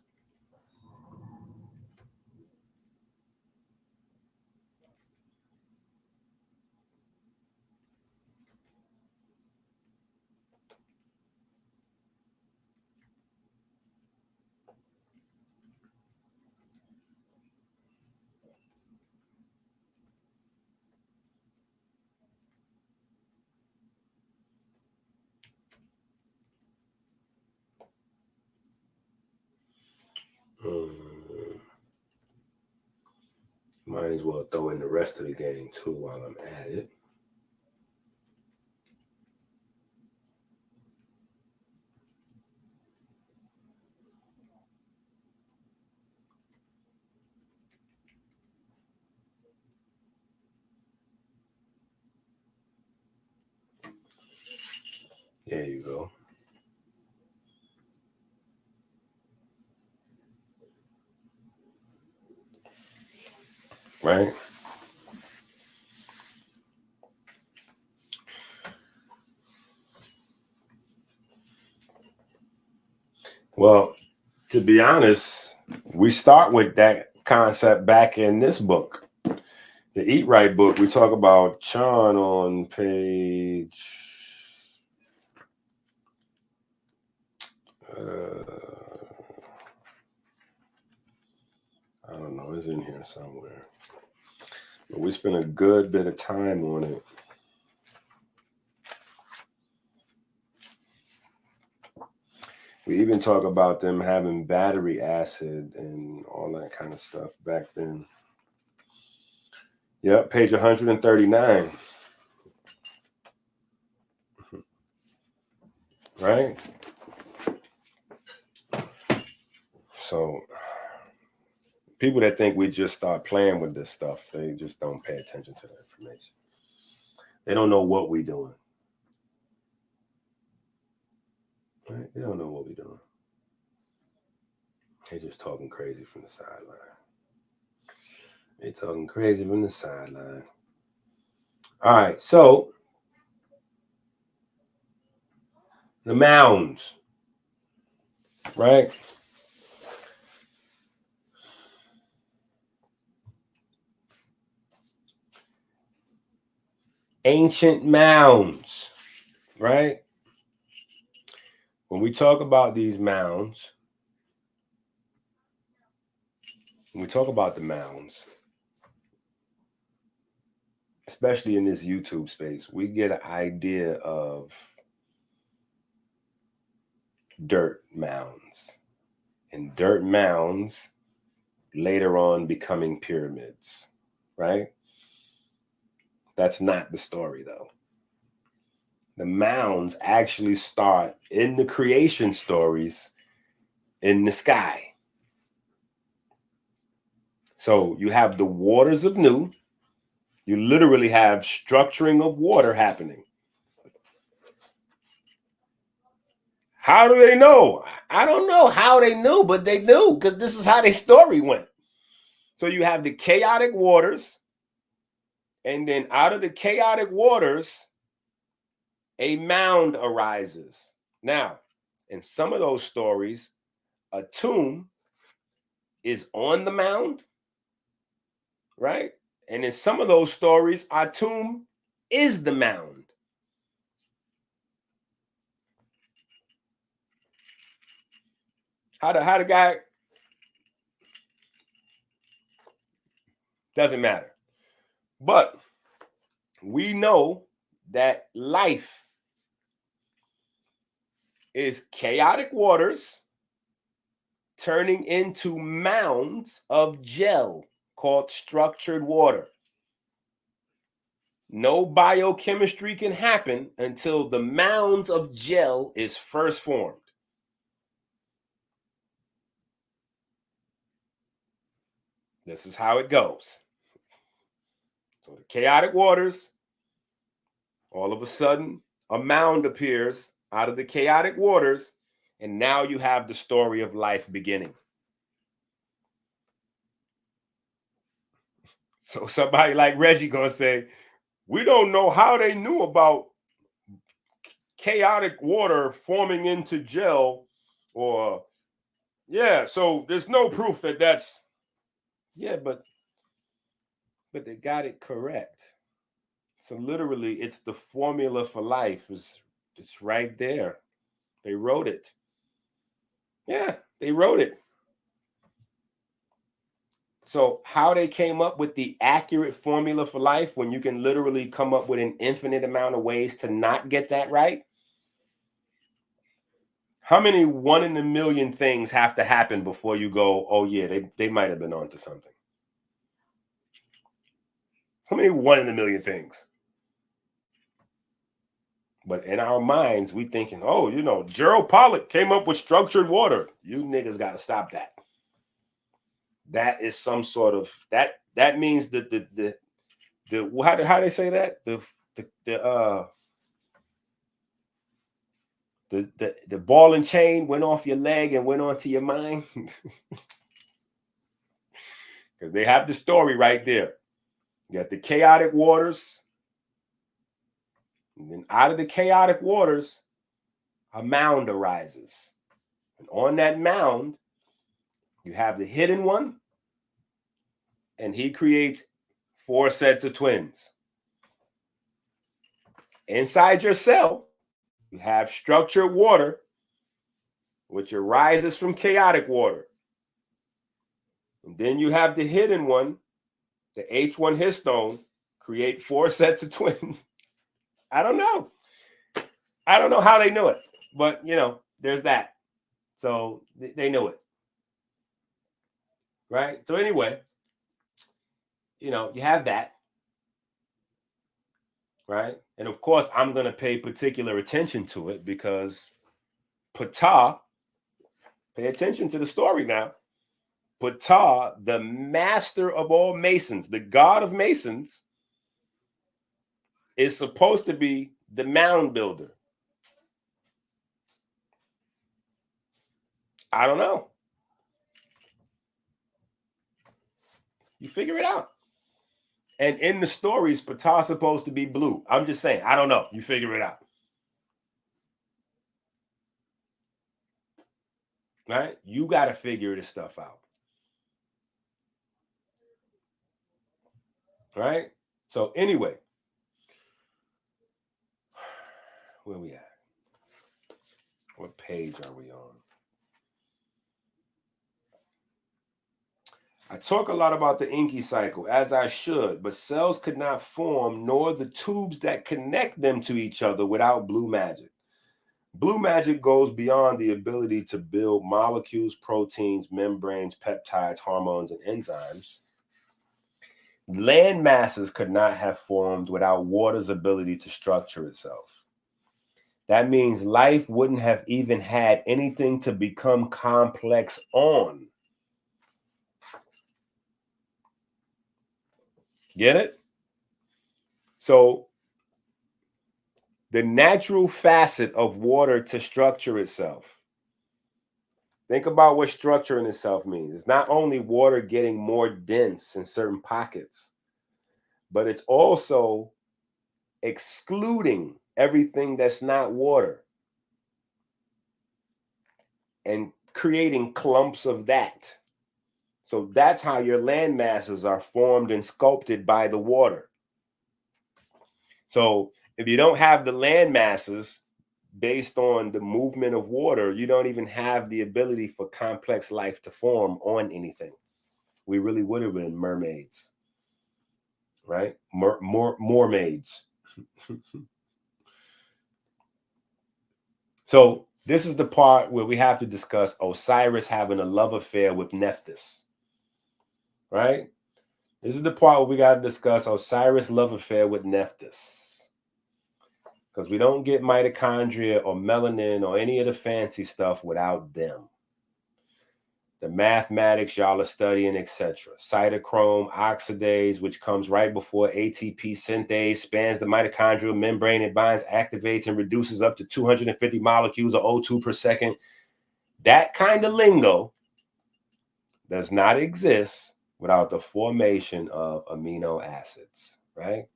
Might as well throw in the rest of the game too while I'm at it. There you go. Right? Well, to be honest, we start with that concept back in this book. The Eat Right book, we talk about Chan on page... I don't know, it's in here somewhere. But we spent a good bit of time on it. We even talk about them having battery acid and all that kind of stuff back then. Yep, page 139. Right? So people that think we just start playing with this stuff, they just don't pay attention to the information. They don't know what we're doing. Right? They don't know what we're doing. They're just talking crazy from the sideline. They're talking crazy from the sideline. All right, so the mounds, right? ancient mounds, right? When we talk about these mounds, when we talk about the mounds, especially in this YouTube space, we get an idea of dirt mounds, and dirt mounds later on becoming pyramids, right? That's not the story, though. The mounds actually start in the creation stories in the sky. So you have the waters of Nu. You literally have structuring of water happening. How do they know? I don't know how they knew, but they knew because this is how their story went. So you have the chaotic waters, and then out of the chaotic waters, a mound arises. Now, in some of those stories, a tomb is on the mound, right? And in some of those stories, our tomb is the mound. How the guy, doesn't matter. But we know that life is chaotic waters turning into mounds of gel called structured water. No biochemistry can happen until the mounds of gel is first formed. This is how it goes. So the chaotic waters, all of a sudden, a mound appears out of the chaotic waters, and now you have the story of life beginning. So somebody like Reggie gonna say, we don't know how they knew about chaotic water forming into gel, or yeah, so there's no proof that that's, yeah, but they got it correct. So literally, it's the formula for life. It's right there. They wrote it. Yeah, they wrote it. So how they came up with the accurate formula for life when you can literally come up with an infinite amount of ways to not get that right? How many 1 in a million things have to happen before you go, oh yeah, they might have been onto something? How many 1 in a million things? But in our minds, we thinking, oh, you know, Gerald Pollack came up with structured water. You niggas got to stop that. That is some sort of, that means that the how they say that? The ball and chain went off your leg and went onto your mind. Because they have the story right there. You got the chaotic waters. And then out of the chaotic waters, a mound arises. And on that mound, you have the hidden one. And he creates 4 sets of twins. Inside your cell, you have structured water, which arises from chaotic water. And then you have the hidden one, the H1 histone, create 4 sets of twins. I don't know. I don't know how they knew it, but you know, there's that. So they knew it. Right? So anyway, you know, you have that. Right? And of course, I'm going to pay particular attention to it because Ptah, pay attention to the story now. Ptah, the master of all masons, the god of masons, is supposed to be the mound builder. I don't know. You figure it out. And in the stories, Ptah's supposed to be blue. I'm just saying, I don't know. You figure it out. Right? You got to figure this stuff out. Right? So anyway, Where we at? What page are we on? I talk a lot about the EnQi cycle, as I should, but cells could not form, nor the tubes that connect them to each other without blue magic. Blue magic goes beyond the ability to build molecules, proteins, membranes, peptides, hormones, and enzymes. Land masses could not have formed without water's ability to structure itself. That means life wouldn't have even had anything to become complex on. Get it? So the natural facet of water to structure itself. Think about what structuring itself means. It's not only water getting more dense in certain pockets, but it's also excluding everything that's not water and creating clumps of that. So that's how your land masses are formed and sculpted by the water. So if you don't have the land masses based on the movement of water, you don't even have the ability for complex life to form on anything. We really would have been mermaids, right? Mermaids. So this is the part where we have to discuss Osiris having a love affair with Nephthys, right? This is the part where we got to discuss Osiris' love affair with Nephthys. Because we don't get mitochondria or melanin or any of the fancy stuff without them. The mathematics y'all are studying, etc. Cytochrome oxidase, which comes right before ATP synthase, spans the mitochondrial membrane. It binds, activates, and reduces up to 250 molecules of O2 per second. That kind of lingo does not exist without the formation of amino acids, right?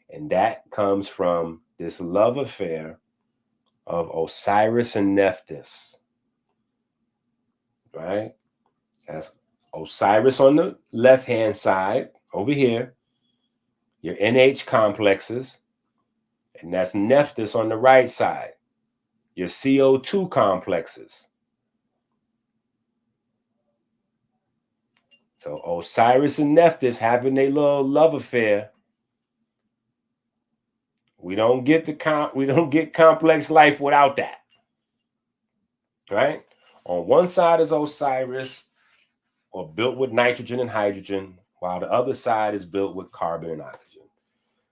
And that comes from this love affair of Osiris and Nephthys, right? That's Osiris on the left-hand side, over here, your NH complexes, and that's Nephthys on the right side, your CO2 complexes. So Osiris and Nephthys having a little love affair. We don't get complex life without that, right? On one side is Osiris, or built with nitrogen and hydrogen, while the other side is built with carbon and oxygen.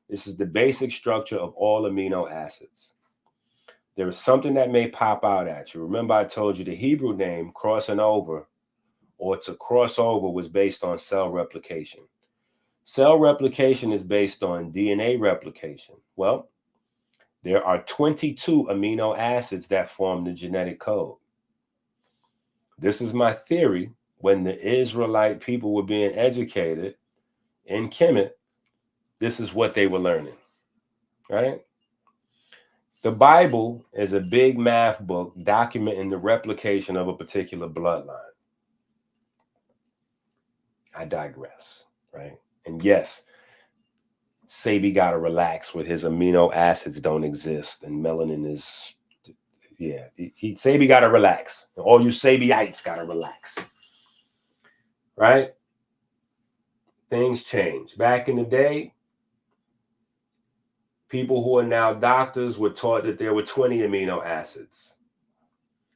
This is the basic structure of all amino acids. There is something that may pop out at you. Remember, I told you the Hebrew name crossing over, or to cross over, was based on cell replication. Cell replication is based on DNA replication. Well, there are 22 amino acids that form the genetic code. This is my theory. When the Israelite people were being educated in Kemet, this is what they were learning, right? The Bible is a big math book documenting the replication of a particular bloodline. I digress, right? And yes, Sabi got to relax with his amino acids don't exist and melanin is, yeah. Sabi got to relax. All you Sabiites got to relax, right? Things change. Back in the day, people who are now doctors were taught that there were 20 amino acids.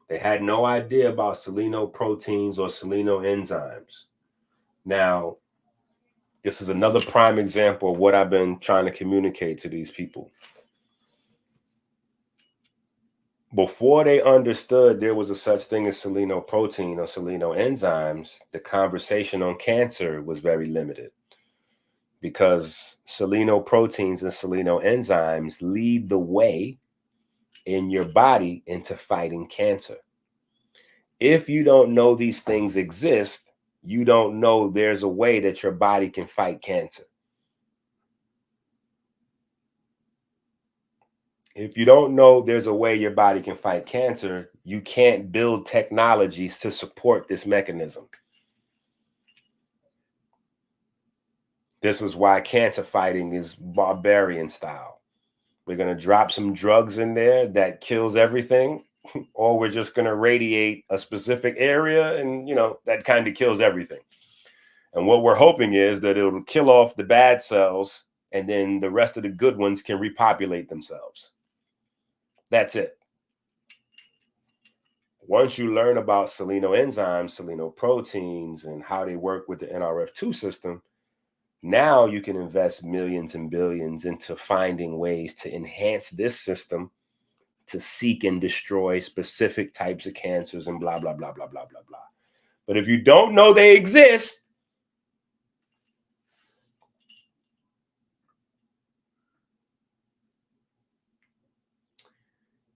They had no idea about selenoproteins or selenoenzymes. Now, this is another prime example of what I've been trying to communicate to these people. Before they understood there was a such thing as selenoprotein or selenoenzymes, the conversation on cancer was very limited because selenoproteins and selenoenzymes lead the way in your body into fighting cancer. If you don't know these things exist, you don't know there's a way that your body can fight cancer. If you don't know there's a way your body can fight cancer, you can't build technologies to support this mechanism. This is why cancer fighting is barbarian style. We're going to drop some drugs in there that kills everything, or we're just going to radiate a specific area and, you know, that kind of kills everything. And what we're hoping is that it'll kill off the bad cells and then the rest of the good ones can repopulate themselves. That's it. Once you learn about selenoenzymes, selenoproteins, and how they work with the NRF2 system, now you can invest millions and billions into finding ways to enhance this system to seek and destroy specific types of cancers and blah, blah, blah, blah, blah, blah, blah. But if you don't know they exist,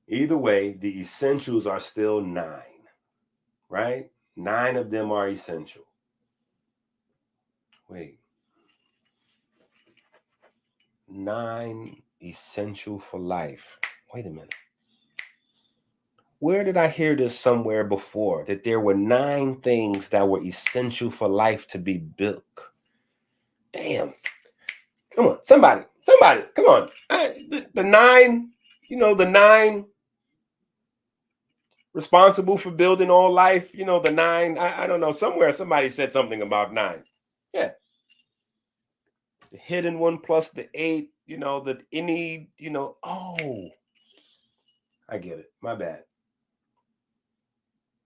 either way, the essentials are still 9, right? 9 of them are essential. Wait. 9 essential for life. Wait a minute. Where did I hear this somewhere before? That there were 9 things that were essential for life to be built. Damn. Come on, somebody, come on. The 9, you know, the 9 responsible for building all life, you know, the 9, I don't know, somewhere somebody said something about 9. Yeah. The hidden one plus the 8, you know, the any, you know, oh, I get it. My bad.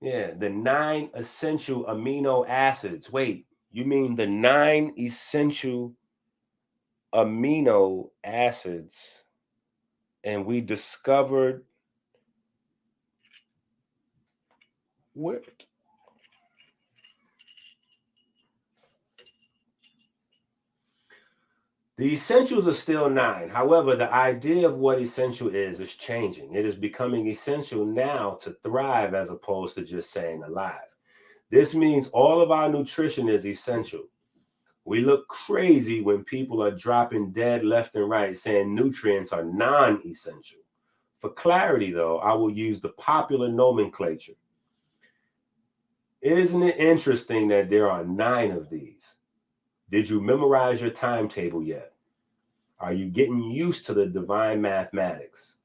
Yeah, the 9 essential amino acids. Wait, you mean the 9 essential amino acids? And we discovered what? The essentials are still 9. However, the idea of what essential is changing. It is becoming essential now to thrive as opposed to just saying alive. This means all of our nutrition is essential. We look crazy when people are dropping dead left and right saying nutrients are non-essential. For clarity, though, I will use the popular nomenclature. Isn't it interesting that there are 9 of these? Did you memorize your timetable yet? Are you getting used to the divine mathematics?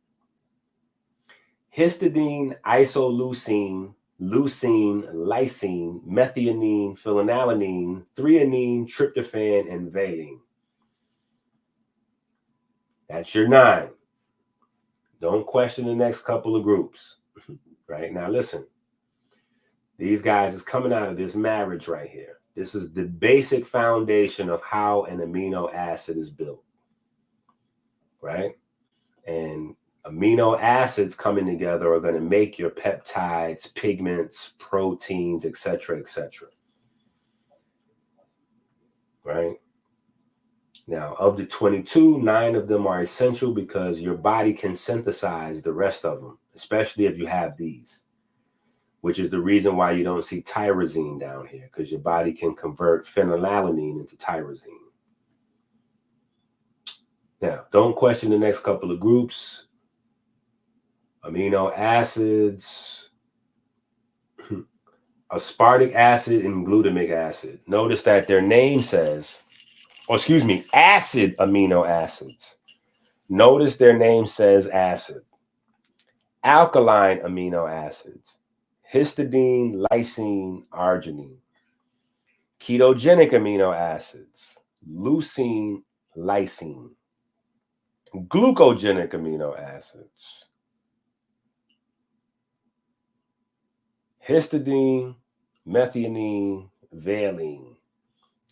Histidine, isoleucine, leucine, lysine, methionine, phenylalanine, threonine, tryptophan, and valine. That's your 9. Don't question the next couple of groups. Right? Now listen. These guys is coming out of this marriage right here. This is the basic foundation of how an amino acid is built. Right? And amino acids coming together are going to make your peptides, pigments, proteins, etc., etc. Right? Now, of the 22, 9 of them are essential because your body can synthesize the rest of them, especially if you have these, which is the reason why you don't see tyrosine down here, because your body can convert phenylalanine into tyrosine. Now, don't question the next couple of groups. Amino acids, aspartic acid and glutamic acid. Notice that their name says, acid amino acids. Notice their name says acid. Alkaline amino acids, histidine, lysine, arginine. Ketogenic amino acids, leucine, lysine. Glucogenic amino acids, histidine, methionine, valine.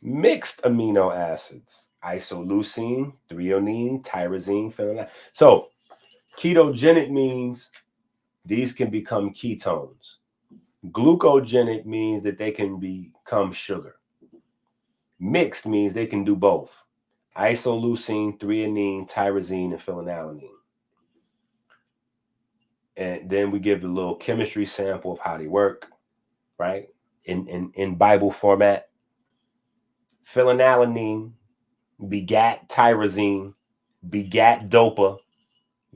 Mixed amino acids, isoleucine, threonine, tyrosine, phenylalanine. So ketogenic means these can become ketones. Glucogenic means that they can become sugar. Mixed means they can do both. Isoleucine, threonine, tyrosine, and phenylalanine. And then we give the little chemistry sample of how they work, right? In Bible format. Phenylalanine begat tyrosine, begat dopa,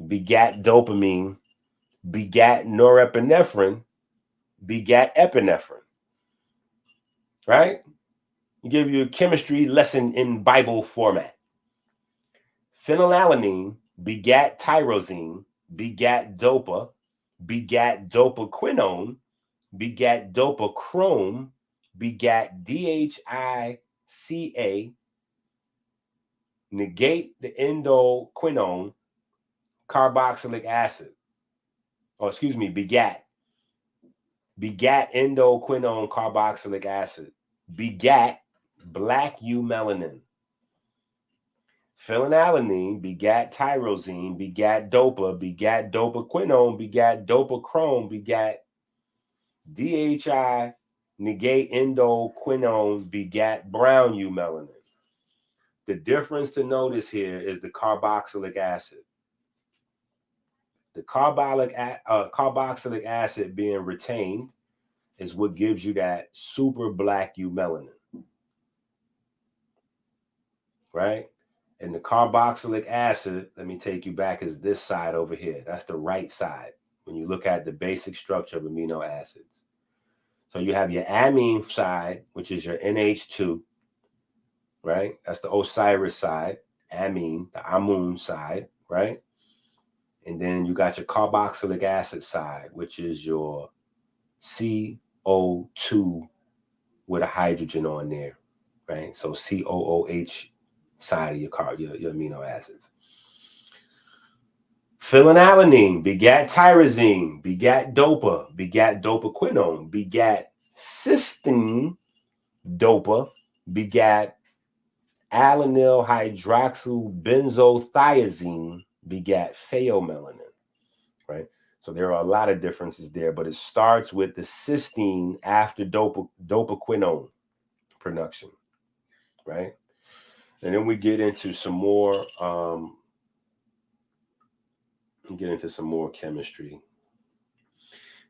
begat dopamine, begat norepinephrine, begat epinephrine. Right? You give you a chemistry lesson in Bible format. Phenylalanine begat tyrosine, begat dopa, begat dopaquinone, begat dopachrome, begat DHICA, negate the endoquinone carboxylic acid. Oh, excuse me, begat endoquinone carboxylic acid, begat black eumelanin. Phenylalanine begat tyrosine, begat dopa, begat dopaquinone, begat dopachrome, begat DHI, negate endoquinone, begat brown eumelanin. The difference to notice here is the carboxylic acid. The carboxylic acid being retained is what gives you that super black eumelanin, right? And the carboxylic acid, let me take you back, is this side over here. That's the right side when you look at the basic structure of amino acids. So you have your amine side, which is your NH2, right? That's the Osiris side, amine, the amun side, right? And then you got your carboxylic acid side, which is your CO2 with a hydrogen on there, right? So COOH side of your amino acids. Phenylalanine begat tyrosine, begat dopa, begat dopaquinone, begat cysteine, dopa, begat alanine hydroxybenzothiazine, begat pheomelanin, right? So there are a lot of differences there, but it starts with the cysteine after dopaquinone production, right? And then we get into some more chemistry.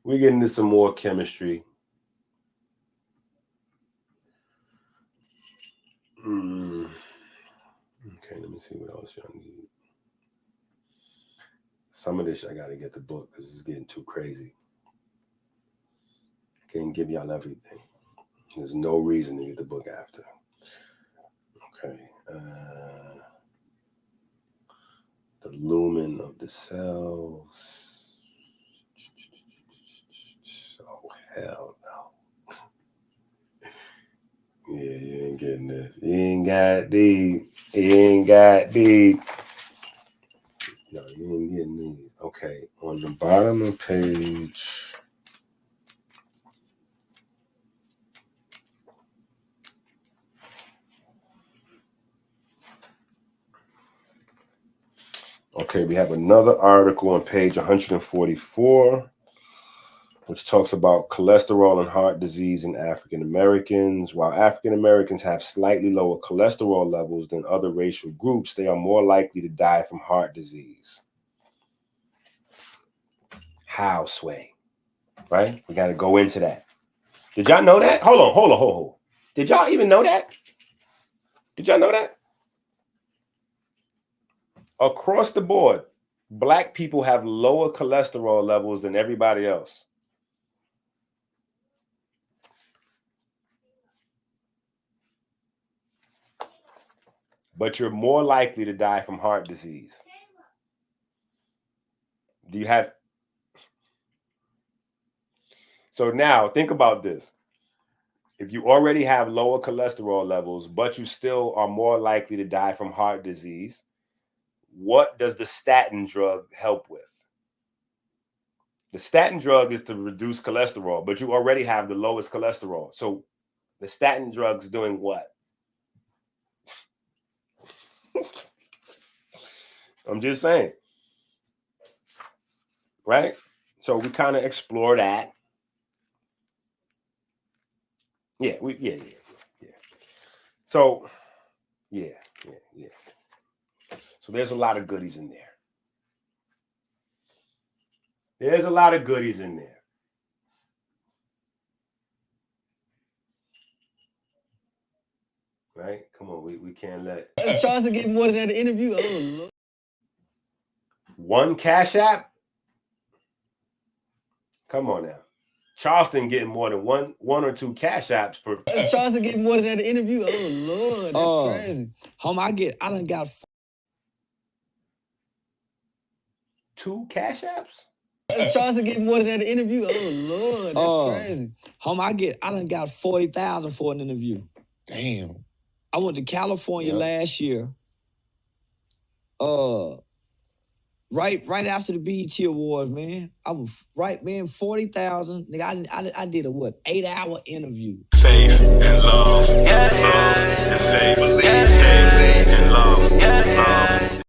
We get into some more chemistry. Okay, let me see what else y'all need. Some of this I gotta get the book because it's getting too crazy. I can't give y'all everything. There's no reason to get the book after. Okay. The lumen of the cells. Oh, hell no. Yeah, you ain't getting this. You ain't got these. You ain't got these. No, you ain't getting these. Okay, on the bottom of page. Okay, we have another article on page 144, which talks about cholesterol and heart disease in African Americans. While African Americans have slightly lower cholesterol levels than other racial groups, they are more likely to die from heart disease. How, Sway? Right? We got to go into that. Did y'all know that? Hold on. Did y'all even know that? Did y'all know that? Across the board, Black people have lower cholesterol levels than everybody else. But you're more likely to die from heart disease. Do you have... So now think about this. If you already have lower cholesterol levels, but you still are more likely to die from heart disease, what does the statin drug help with? The statin drug is to reduce cholesterol, but you already have the lowest cholesterol. So the statin drug's doing what? I'm just saying. Right? So we kind of explore that. Yeah. So, yeah. So there's a lot of goodies in there. Right? Come on, we can't let... Is Charleston getting more than that interview? Oh, Lord. One Cash App? Come on now. Charleston getting more than one or two Cash Apps per... Is Charleston getting more than that interview? Oh, Lord, that's crazy. Home, I done got... 2 Cash Apps? Charles get more than that interview. Oh Lord, that's crazy. I done got 40,000 for an interview. Damn. I went to California last year. Right after the BET Awards, man. I was 40,000. Nigga, I did a 8-hour interview. Faith and love. Love and faith. Faith and love. Love.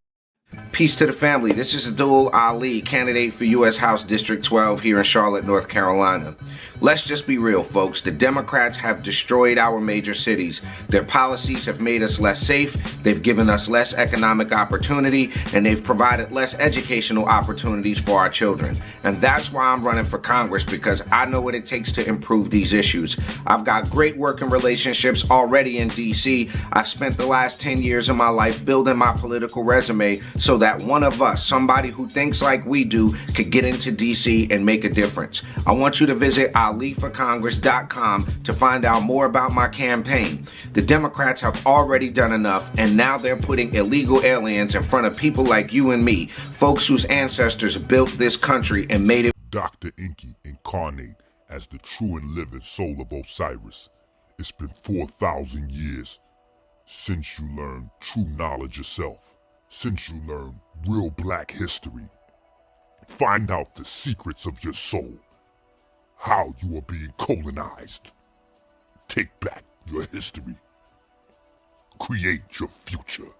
Peace to the family. This is Abdul Ali, candidate for U.S. House District 12 here in Charlotte, North Carolina. Let's just be real, folks. The Democrats have destroyed our major cities. Their policies have made us less safe, they've given us less economic opportunity, and they've provided less educational opportunities for our children. And that's why I'm running for Congress, because I know what it takes to improve these issues. I've got great working relationships already in D.C. I've spent the last 10 years of my life building my political resume so that one of us, somebody who thinks like we do, could get into D.C. and make a difference. I want you to visit aliforcongress.com to find out more about my campaign. The Democrats have already done enough, and now they're putting illegal aliens in front of people like you and me, folks whose ancestors built this country and made it. Dr. EnQi incarnate as the true and living soul of Osiris. It's been 4,000 years since you learned true knowledge yourself, since you learned real black history. Find out the secrets of your soul, how you are being colonized. Take back your history. Create your future.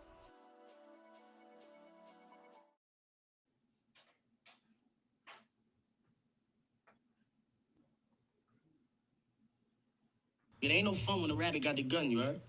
It ain't no fun when the rabbit got the gun, you heard?